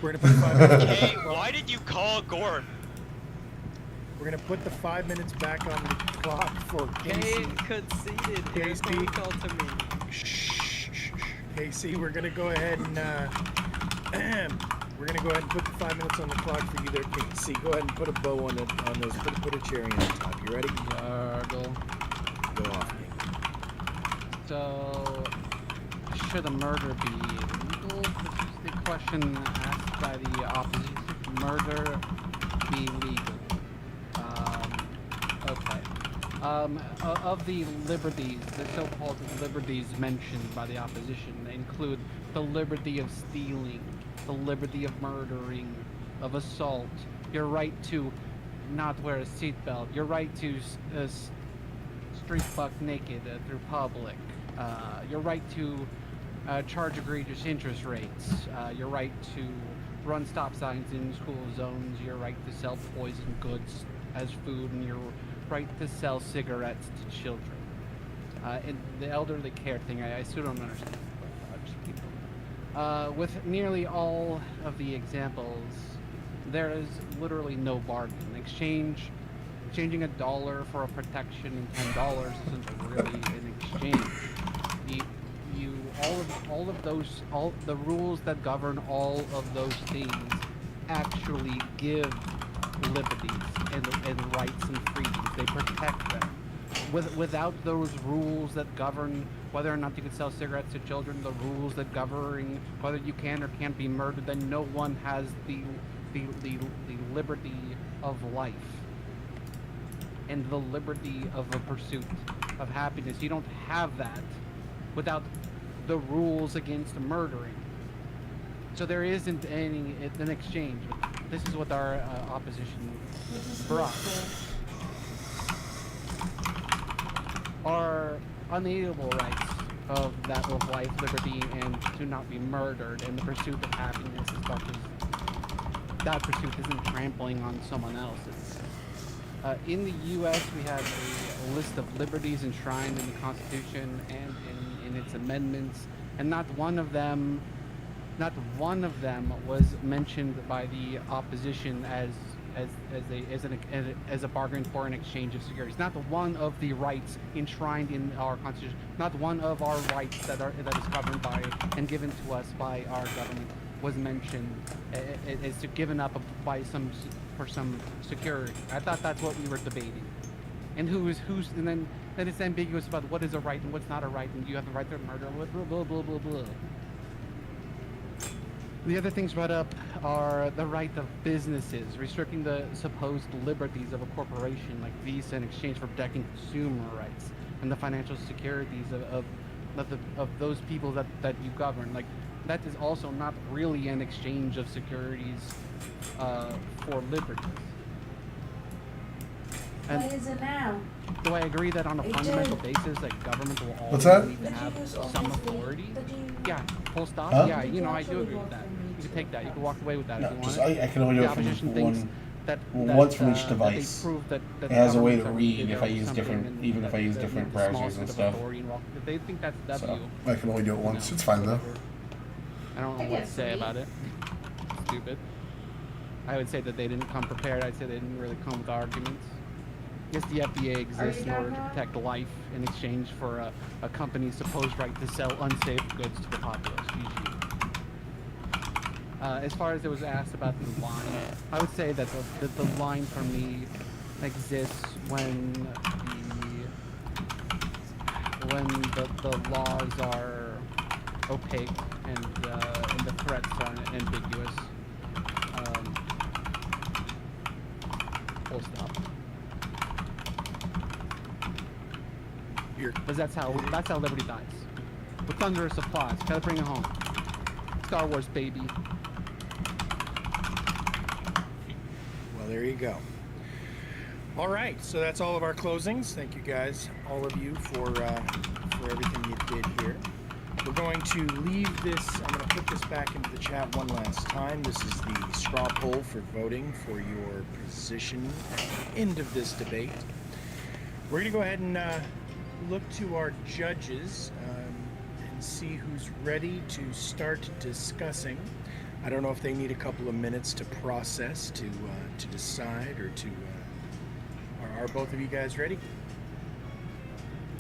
We're gonna put 5 minutes. Hey, why did you call Gord? We're gonna put the 5 minutes back on the clock for Casey. conceded. Casey. Phone call to me. Casey, we're gonna go ahead and we're gonna go ahead and put the 5 minutes on the clock for you there, Casey. Go ahead and put a bow on it on those. Put a cherry on the top. You ready? Yargle. Go off. So, should a murder be legal? This is the question asked by the opposition. Should murder be legal? Okay. Of the liberties, the so-called liberties mentioned by the opposition include the liberty of stealing, the liberty of murdering, of assault, your right to not wear a seatbelt, your right to street fuck naked through public, your right to charge egregious interest rates, your right to run stop signs in school zones, your right to sell poison goods as food, and your right to sell cigarettes to children. And the elderly care thing, I still don't understand. But, just keep going. With nearly all of the examples, there is literally no bargain. Exchanging $1 for a protection and $10 isn't really an exchange. you, all the rules that govern all of those things actually give liberties and rights and freedoms. They protect them. Without those rules that govern whether or not you can sell cigarettes to children, the rules that govern whether you can or can't be murdered, then no one has the liberty of life and the liberty of a pursuit of happiness. You don't have that without the rules against murdering. So there isn't an exchange. This is what our opposition brought. Our unalienable rights of that of life, liberty, and to not be murdered, and the pursuit of happiness, as much as that pursuit isn't trampling on someone else's. In the U.S., we have a list of liberties enshrined in the Constitution and in its amendments, and not one of them was mentioned by the opposition as a bargain for an exchange of securities. Not one of the rights enshrined in our Constitution, not one of our rights that is governed by and given to us by our government was mentioned as given up for some security. I thought that's what we were debating. And and then it's ambiguous about what is a right and what's not a right, and you have the right to murder, blah blah blah blah blah. The other things brought up are the right of businesses, restricting the supposed liberties of a corporation like Visa in exchange for protecting consumer rights and the financial securities of those people that you govern. Like, that is also not really an exchange of securities for liberties. And what is it now? do I agree that on a fundamental basis that government will always What's that? need to have some authority? Yeah, full stop. Huh? Yeah, I do agree with that. You can take that. You can walk away with that No, if you just want. I can only do The it from opposition thinks once from each that device. they prove that It has a way to governments are read if I use something different, and even if I use that different the small browsers set and of stuff. authority and if they think that's W. So I can only do it once. It's fine though. I don't know what to say about it. Stupid. I would say that they didn't come prepared. I'd say they didn't really come with arguments. Yes, the FDA exists in order to protect life in exchange for a company's supposed right to sell unsafe goods to the populace. As far as it was asked about the line, I would say that the line for me exists when the laws are opaque and the threats are ambiguous. Full stop. Because that's how liberty dies. With thunderous applause. Gotta bring it home. Star Wars, baby. Well, there you go. All right, so that's all of our closings. Thank you guys, all of you, for everything you did here. We're going to leave this. I'm going to put this back into the chat one last time. This is the straw poll for voting for your position at the end of this debate. We're going to go ahead and look to our judges and see who's ready to start discussing. I don't know if they need a couple of minutes to process, to decide, or to. Are both of you guys ready?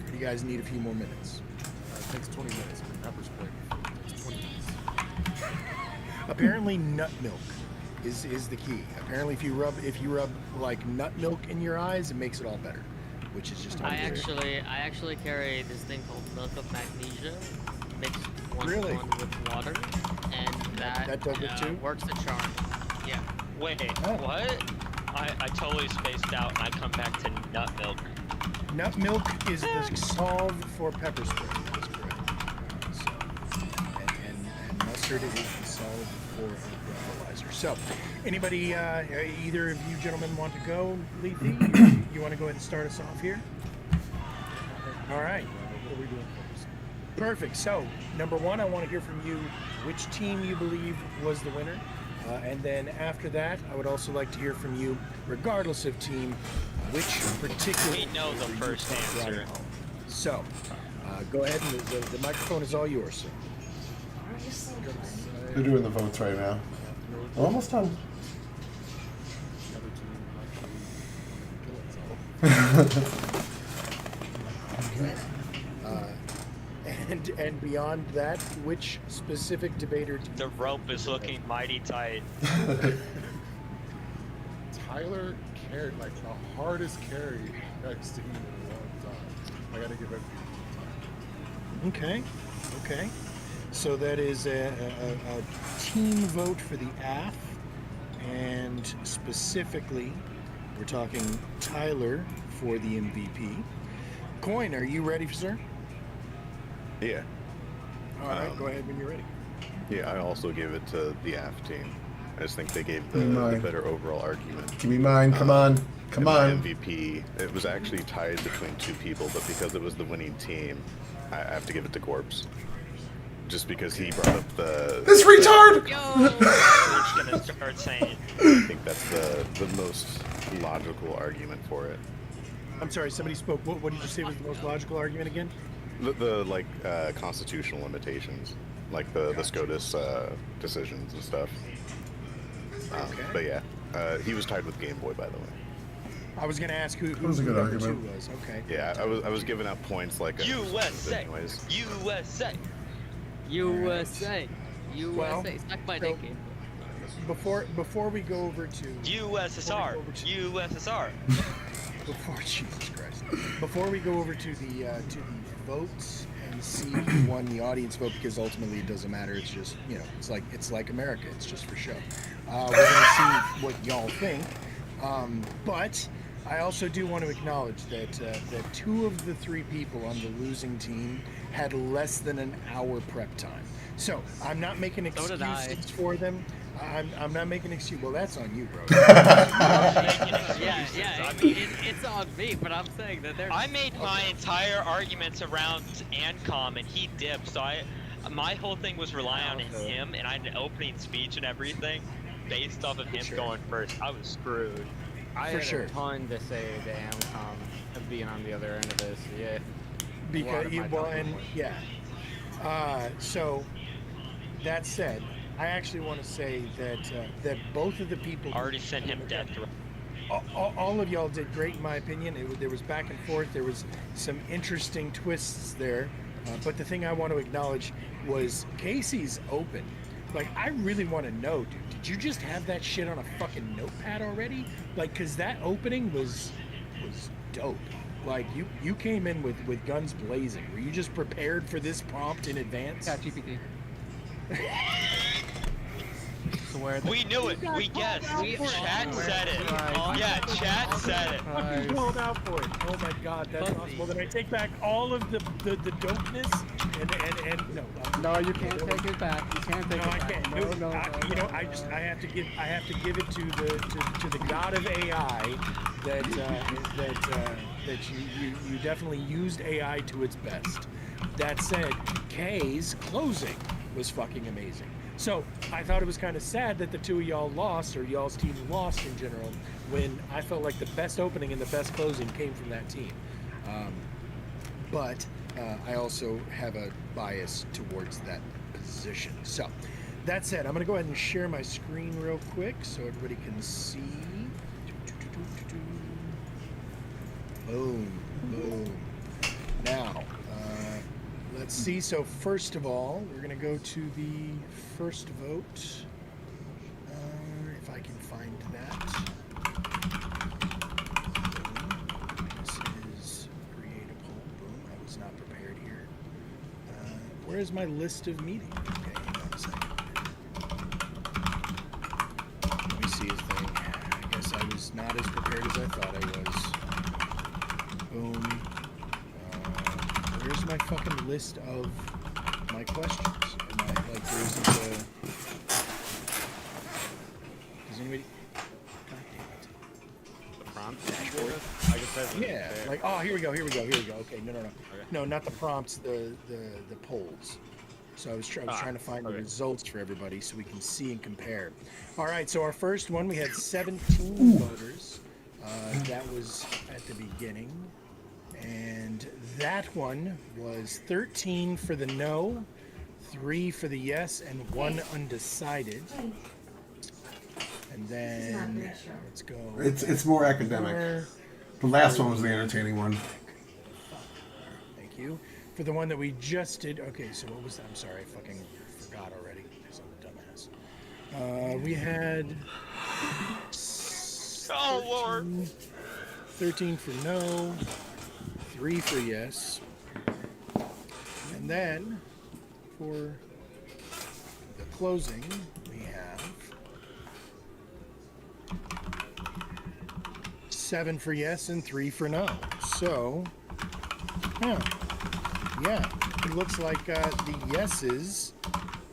Or do you guys need a few more minutes? It takes 20 minutes. Pepper spray. It takes 20 minutes. Apparently, nut milk is the key. Apparently, if you rub like nut milk in your eyes, it makes it all better. Which is just I actually carry this thing called milk of magnesia mixed one with water, and that does it too? works the charm. Yeah. Wait, what? I totally spaced out and I come back to nut milk. Nut milk is the solve for pepper spray. That's correct. So, and mustard is the solve for breathalyzer. So, anybody, either of you gentlemen want to go? Lethe, you want to go ahead and start us off here? All right. What are we doing first? Perfect. So, number one, I want to hear from you which team you believe was the winner. And then after that, I would also like to hear from you, regardless of team, which particular... We know the first answer. So, go ahead, and the microphone is all yours, sir. They're doing the votes right now. We're almost done. And beyond that, which specific debater do you The rope is looking mighty tight. Tyler carried like the hardest carry next to him in a long time. I gotta give it. Okay. Okay. So that is a team vote for the AF, and specifically, we're talking Tyler for the MVP. Coin, are you ready, sir? Yeah. All right, go ahead when you're ready. Yeah, I also gave it to the AF team. I just think they gave Give me the mine. better overall argument. Give me mine. Come on. Come and on. my MVP. It was actually tied between two people, but because it was the winning team, I have to give it to Corpse. Just because he brought up the... This retard! I'm gonna start saying. I think that's the most logical argument for it. I'm sorry, somebody spoke. What did you say was the most logical argument again? The constitutional limitations, like the SCOTUS decisions and stuff. But yeah, he was tied with Game Boy, by the way. I was going to ask who was a good number argument. 2 was. Okay. Yeah, I was giving out points like USA. anyways. USA. USA. USA. Well, Suck my so- dick, Game Boy. Before we go over to USSR. USSR. before Jesus Christ, before we go over to the votes and see who won the audience vote, because ultimately it doesn't matter. It's just, you know, it's like America. It's just for show. We're gonna see what y'all think. But I also do want to acknowledge that 2 of the 3 people on the losing team had less than an hour prep time. So I'm not making So did I. excuses for them. I'm not making excuses. Well, that's on you, bro. Yeah, I mean, it's on me, but I'm saying that they're. I made my entire arguments around Ancom, and he dipped. So my whole thing was relying on him, and I had an opening speech and everything based off of him going first. I was screwed. I For had sure. a ton to say to Amcom of being on the other end of this. Yeah. Because Lot of my well, talking and points. yeah. So that said, I actually want to say that both of the people Already sent him death threats. all of y'all did great in my opinion. There was back and forth. There was some interesting twists there. But the thing I want to acknowledge was Casey's open. Like, I really want to know, dude, did you just have that shit on a fucking notepad already? Like, cause that opening was dope. Like, you came in with guns blazing. Were you just prepared for this prompt in advance? ChatGPT. We knew it. We guessed. Chat said it. Yeah, chat said it. Fucking pulled out for it. Oh my god, that's awesome. Well, then I take back all of the dopeness and no. No, you can't take it back. You can't take No, it I back. can't. No, No, no, you know, no, I have to give it to the god of AI that you definitely used AI to its best. That said, K's closing was fucking amazing. So I thought it was kind of sad that the 2 of y'all lost, or y'all's team lost in general, when I felt like the best opening and the best closing came from that team. But I also have a bias towards that position. So that said, I'm going to go ahead and share my screen real quick so everybody can see. Boom, boom. Now, let's see. So first of all, we're going to go to the first vote. If I can find that. This is create a poll. Boom. I was not prepared here. Where is my list of meetings? Okay, hang on a second. Let me see a thing. I guess I was not as prepared as I thought I was. Boom. Where's my fucking list of my questions? Am I, like, there isn't a... Does anybody... God damn it. The prompt dashboard? I guess that's Yeah, like, oh, here we go. Okay, no. No, not the prompts, the polls. So I was trying to find the results for everybody so we can see and compare. All right, so our first one, we had 17 voters. That was at the beginning. And that one was 13 for the no, 3 for the yes, and 1 undecided. And then, let's go. It's more academic. The last one was the entertaining one. Thank you. for the one that we just did. Okay, so what was that? I'm sorry, I fucking forgot already because I'm a dumbass. We had. Oh, Lord. 13 for no, 3 for yes. And then for the closing, we have 7 for yes and 3 for no. So, yeah, it looks like the yeses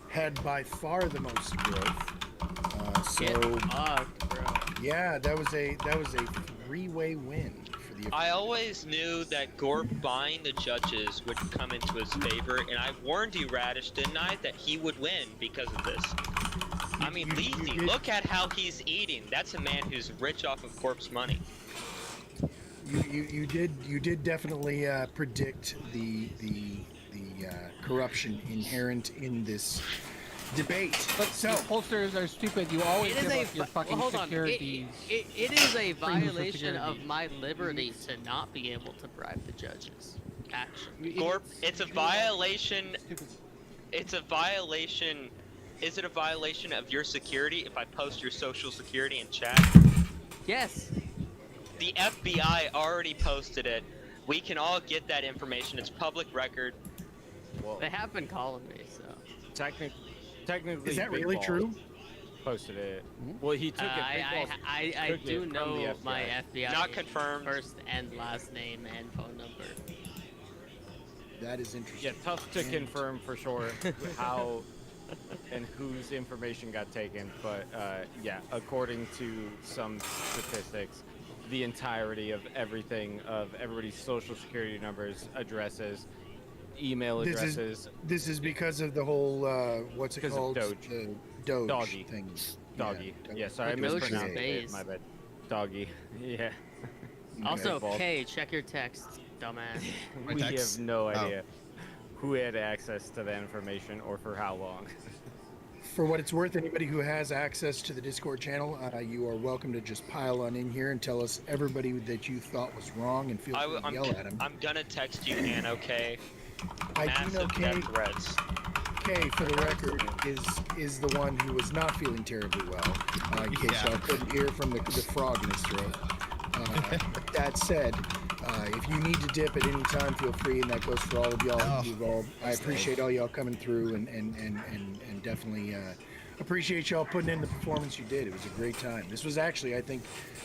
had by far the most growth. Yeah, that was a 3-way win for the. I always knew that Gorp buying the judges would come into his favor, and I warned you, Radish, didn't I, that he would win because of this. I mean, Leezy, look at how he's eating. That's a man who's rich off of Gorp's money. You did definitely predict the corruption inherent in this debate. But so pollsters are stupid. You always give up your fucking security. It is a violation of my liberty to not be able to bribe the judges. Actually, Gorp, it's a violation. It's a violation. Is it a violation of your security if I post your social security in chat? Yes. The FBI already posted it. We can all get that information. It's public record. Well, they have been calling me, so. Technically, is that Big really Balls true? Posted it. Well, he took it. Big Balls I took do it from know the my FBI Not confirmed. first and last name and phone number. That is interesting. Yeah, tough to confirm for sure how and whose information got taken, but yeah, according to some statistics, the entirety of everything, of everybody's social security numbers, addresses, email addresses. This is because of the whole what's it Because of called? Doge. The Doge Doggy. thing. Doggy. Yeah, sorry, I Doge mispronounced space. it. My bad. Doggy. Yeah. Also, My fault. Kay, check your texts, dumbass. We have no idea who had access to that information or for how long. For what it's worth, anybody who has access to the Discord channel, you are welcome to just pile on in here and tell us everybody that you thought was wrong, and feel free to yell at them. I'm gonna text you, Ann, okay? I do know Massive Kay. death threats. Kay, for the record, is the one who was not feeling terribly well. In case y'all couldn't hear from the frog in his throat. That said, if you need to dip at any time, feel free, and that goes for all of y'all involved. I appreciate all y'all coming through, and definitely appreciate y'all putting in the performance you did. It was a great time. This was actually, I think,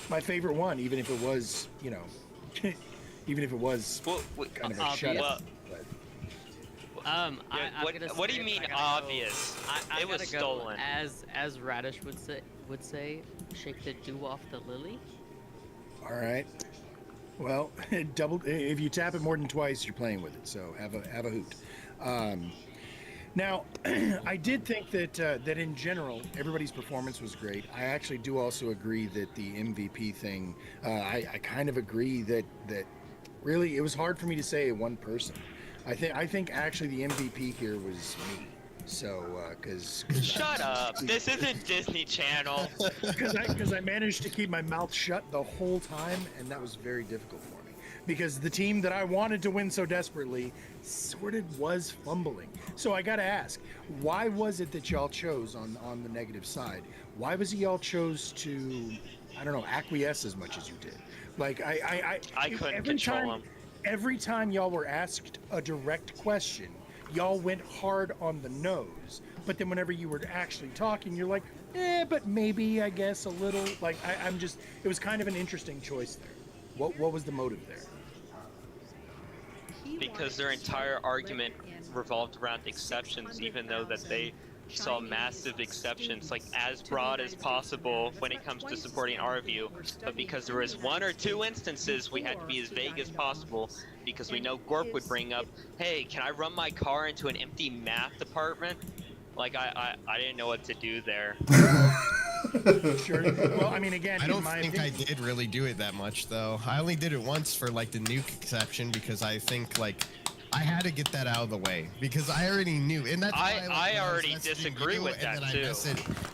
my favorite one, even if it was, you know, even if it was kind of a shutout. What do you mean obvious? I It was gotta go, stolen. As Radish would say, shake the dew off the lily. All right. Well, if you tap it more than twice, you're playing with it. So have a hoot. Now, I did think that that in general, everybody's performance was great. I actually do also agree that the MVP thing. I kind of agree that really it was hard for me to say one person. I think actually the MVP here was me. So, because Shut up! This isn't Disney Channel. Because I managed to keep my mouth shut the whole time, and that was very difficult for me. Because the team that I wanted to win so desperately sort of was fumbling. So I got to ask, why was it that y'all chose on the negative side? Why was it y'all chose to, I don't know, acquiesce as much as you did? Like I couldn't control them. Every time y'all were asked a direct question, y'all went hard on the nose, but then whenever you were actually talking, you're like, but maybe, I guess, a little. Like, I'm just, it was kind of an interesting choice there. What was the motive there? Because their entire argument revolved around exceptions, even though that they saw massive exceptions, like as broad as possible when it comes to supporting our view. But because there was 1 or 2 instances, we had to be as vague as possible, because we know Gorp would bring up, hey, can I run my car into an empty math department? Like, I didn't know what to do there. Sure. Well, I mean, again, I don't think I did really do it that much, though. I only did it once for like the nuke exception, because I think like I had to get that out of the way, because I already knew, and that's why I already disagree with that too.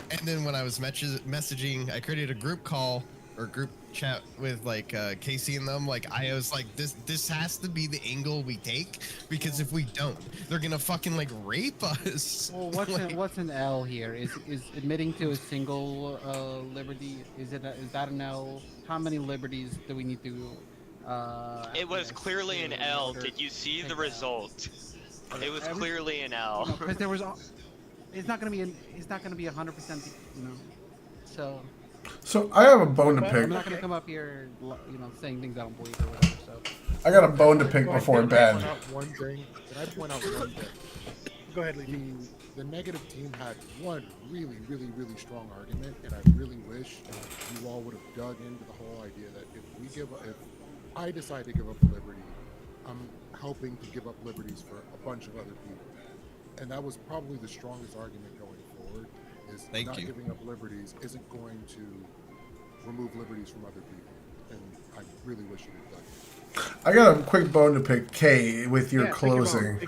And then when I was messaging, I created a group call or group chat with like Casey and them, like I was like, this has to be the angle we take, because if we don't, they're gonna fucking like rape us. Well, what's an L here? Is admitting to a single liberty? Is that an L? How many liberties do we need to? It was clearly an L. Did you see the result? It was clearly an L. Because there was. It's not gonna be. It's not gonna be 100%. You know. So. So I have a bone to I'm pick. not gonna come up here, saying things I don't believe or whatever. So. I got a bone to pick before bed. Can I point out one thing? Go ahead, Lee. The negative team had one really strong argument, and I really wish you all would have dug into the whole idea that if I decide to give up a liberty, I'm helping to give up liberties for a bunch of other people. And that was probably the strongest argument going forward, is not giving up liberties isn't going to remove liberties from other people. And I really wish you had done it. I got a quick bone to pick, Kay, with your closing.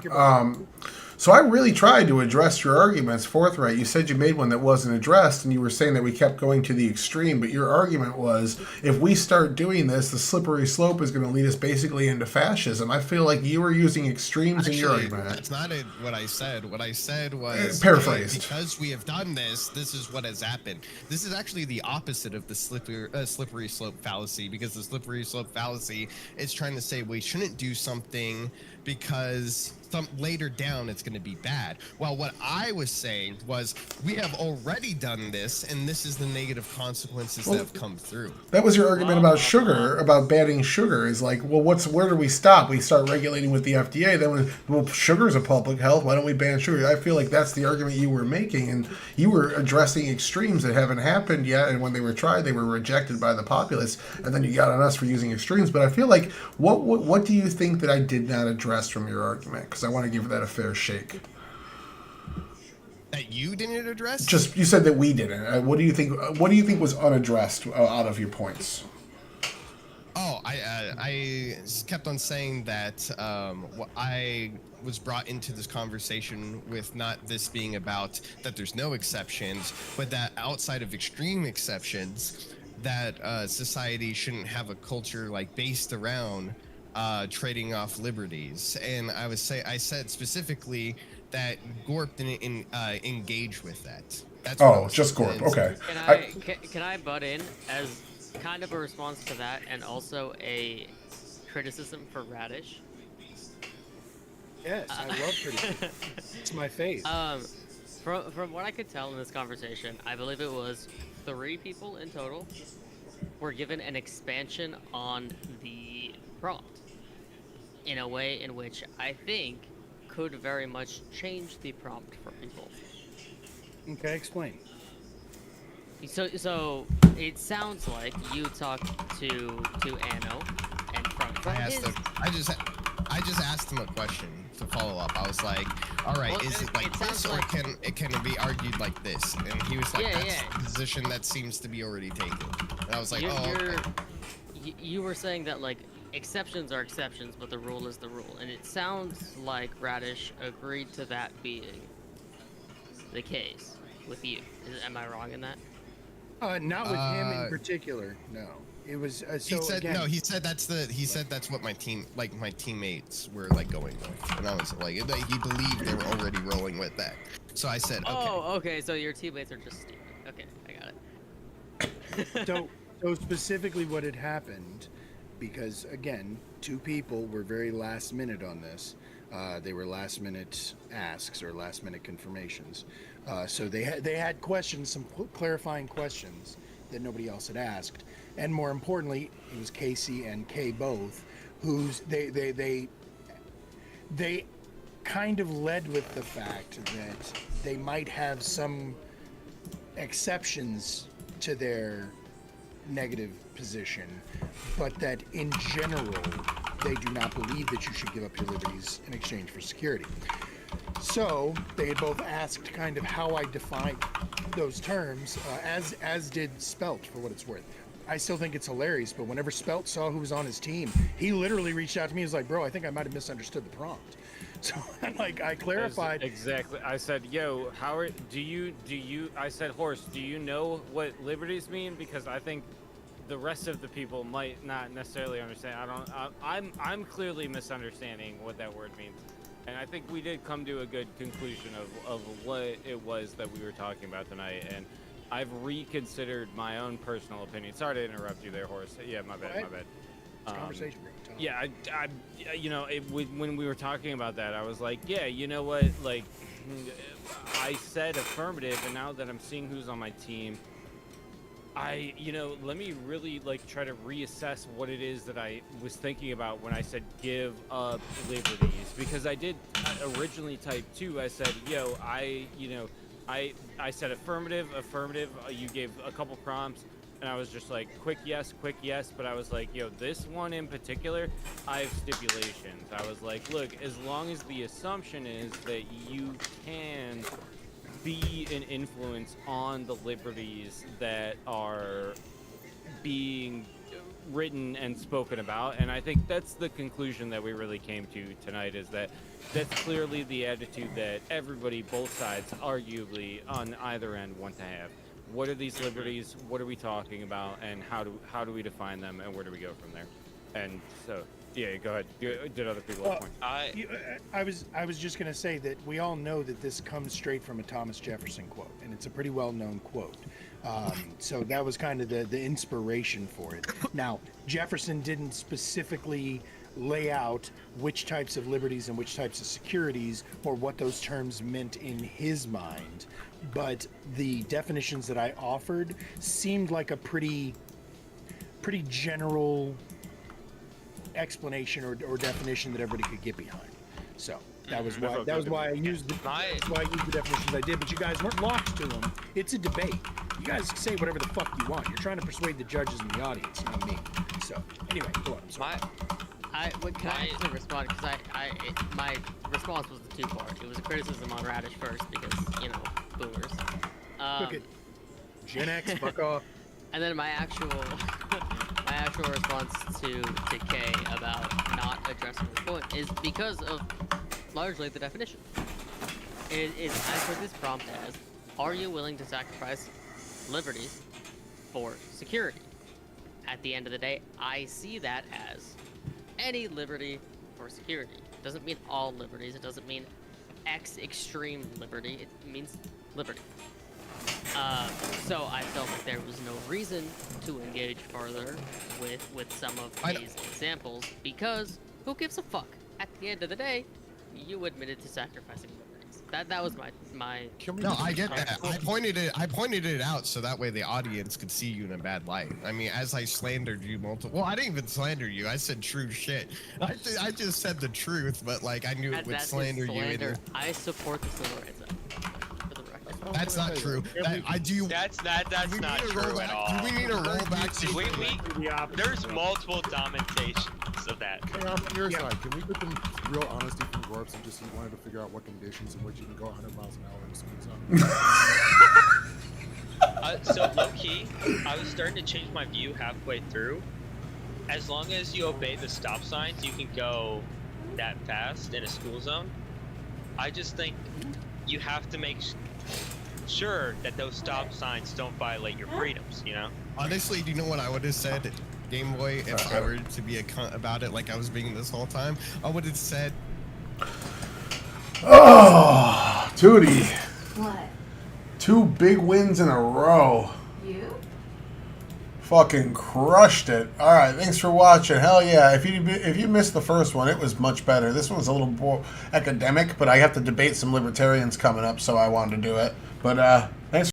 So I really tried to address your arguments forthright. You said you made one that wasn't addressed, and you were saying that we kept going to the extreme. But your argument was, if we start doing this, the slippery slope is going to lead us basically into fascism. I feel like you were using extremes in your argument. That's not what I said. What I said was paraphrased. Because we have done this, this is what has happened. This is actually the opposite of the slippery slope fallacy, because the slippery slope fallacy is trying to say we shouldn't do something because later down it's going to be bad. Well, what I was saying was we have already done this, and this is the negative consequences that have come through. That was your argument about sugar, about banning sugar. Is like, well, where do we stop? We start regulating with the FDA. Then, sugar is a public health. Why don't we ban sugar? I feel like that's the argument you were making, and you were addressing extremes that haven't happened yet. And when they were tried, they were rejected by the populace. And then you got on us for using extremes. But I feel like, what do you think that I did not address from your argument? Because I want to give that a fair shake. That you didn't address? Just you said that we didn't. What do you think? What do you think was unaddressed out of your points? Oh, I kept on saying that I was brought into this conversation with not this being about that there's no exceptions, but that outside of extreme exceptions, that society shouldn't have a culture like based around trading off liberties. And I said specifically that Gorp didn't engage with that. That's just Gorp. Okay. Can I butt in as kind of a response to that, and also a criticism for Radish? Yes, I love criticism. It's my faith. From what I could tell in this conversation, I believe it was 3 people in total were given an expansion on the prompt in a way in which I think could very much change the prompt for people. Okay, explain. So it sounds like you talked to Anno, and from his... I just asked him a question to follow up. I was like, all right, well, is it like this, or can it be argued like this? And he was like, that's a position that seems to be already taken. And I was like, okay. You were saying that like exceptions are exceptions, but the rule is the rule, and it sounds like Radish agreed to that being the case with you. Am I wrong in that? Not with him in particular. No, it was. So he said again, no. He said that's what my teammates were like going with, and I was like, he believed they were already rolling with that. So I said, okay. Oh, okay. So your teammates are just stupid. Okay, I got it. So specifically, what had happened, because again, 2 people were very last minute on this. They were last minute asks or last minute confirmations. So they had questions, some clarifying questions that nobody else had asked, and more importantly, it was Casey and Kay both, who's they kind of led with the fact that they might have some exceptions to their negative position, but that in general they do not believe that you should give up your liberties in exchange for security. So they had both asked kind of how I define those terms, as did Spelt, for what it's worth. I still think it's hilarious, but whenever Spelt saw who was on his team, he literally reached out to me. He was like, bro, I think I might have misunderstood the prompt. So like I clarified. Exactly. I said, yo, Howard, I said, Horse, do you know what liberties mean? Because I think the rest of the people might not necessarily understand. I'm clearly misunderstanding what that word means, and I think we did come to a good conclusion of what it was that we were talking about tonight. And I've reconsidered my own personal opinion. Sorry to interrupt you there, Horse. Yeah, my bad. It's conversation. Yeah, when we were talking about that, I was like, yeah, you know what? Like, I said affirmative, and now that I'm seeing who's on my team, let me really try to reassess what it is that I was thinking about when I said give up liberties, because I did originally type 2. I said, I said affirmative. You gave a couple prompts, and I was just like, quick yes, but I was like, this one in particular, I have stipulations. I was like, look, as long as the assumption is that you can be an influence on the liberties that are being written and spoken about, and I think that's the conclusion that we really came to tonight, is that that's clearly the attitude that everybody, both sides, arguably on either end, want to have. What are these liberties? What are we talking about? And how do we define them? And where do we go from there? And so, yeah, go ahead. Did other people have points? I was just going to say that we all know that this comes straight from a Thomas Jefferson quote, and it's a pretty well-known quote. So that was kind of the inspiration for it. Now, Jefferson didn't specifically lay out which types of liberties and which types of securities, or what those terms meant in his mind, but the definitions that I offered seemed like a pretty general explanation or definition that everybody could get behind. So that was why I used the definitions I did. But you guys weren't locked to them. It's a debate. You guys say whatever the fuck you want. You're trying to persuade the judges and the audience, not me. So anyway, go on. I'm sorry. Can I actually respond? Because my response was the two-part. It was a criticism on Radish first because boomers. Look at Gen X, fuck off. And then my actual response to Kay about not addressing the point is because of largely the definition. It is, I put this prompt as, are you willing to sacrifice liberties for security? At the end of the day, I see that as any liberty for security. It doesn't mean all liberties. It doesn't mean X extreme liberty. It means liberty. So I felt like there was no reason to engage further with some of these examples, because who gives a fuck? At the end of the day, you admitted to sacrificing liberties. That was my. No, I get that. I pointed it out so that way the audience could see you in a bad light. I mean, as I slandered you multiple. Well, I didn't even slander you. I said true shit. I just said the truth, but I knew it would slander you. I support the civil rights act. That's not true. That's not true at all. Do we need to roll back to there's multiple documentations of that. Hey, on your side, can we get some real honesty from Gorps and just he wanted to figure out what conditions in which you can go 100 miles an hour in a smooth zone? So low key, I was starting to change my view halfway through. As long as you obey the stop signs, you can go that fast in a school zone. I just think you have to make sure that those stop signs don't violate your freedoms, Honestly, do you know what I would have said, Game Boy, if I were to be a cunt about it like I was being this whole time? I would have said... Oh, Tootie. What? 2 big wins in a row. You? Fucking crushed it. All right, thanks for watching. Hell yeah. If you missed the first one, it was much better. This one's a little more academic, but I have to debate some libertarians coming up, so I wanted to do it. But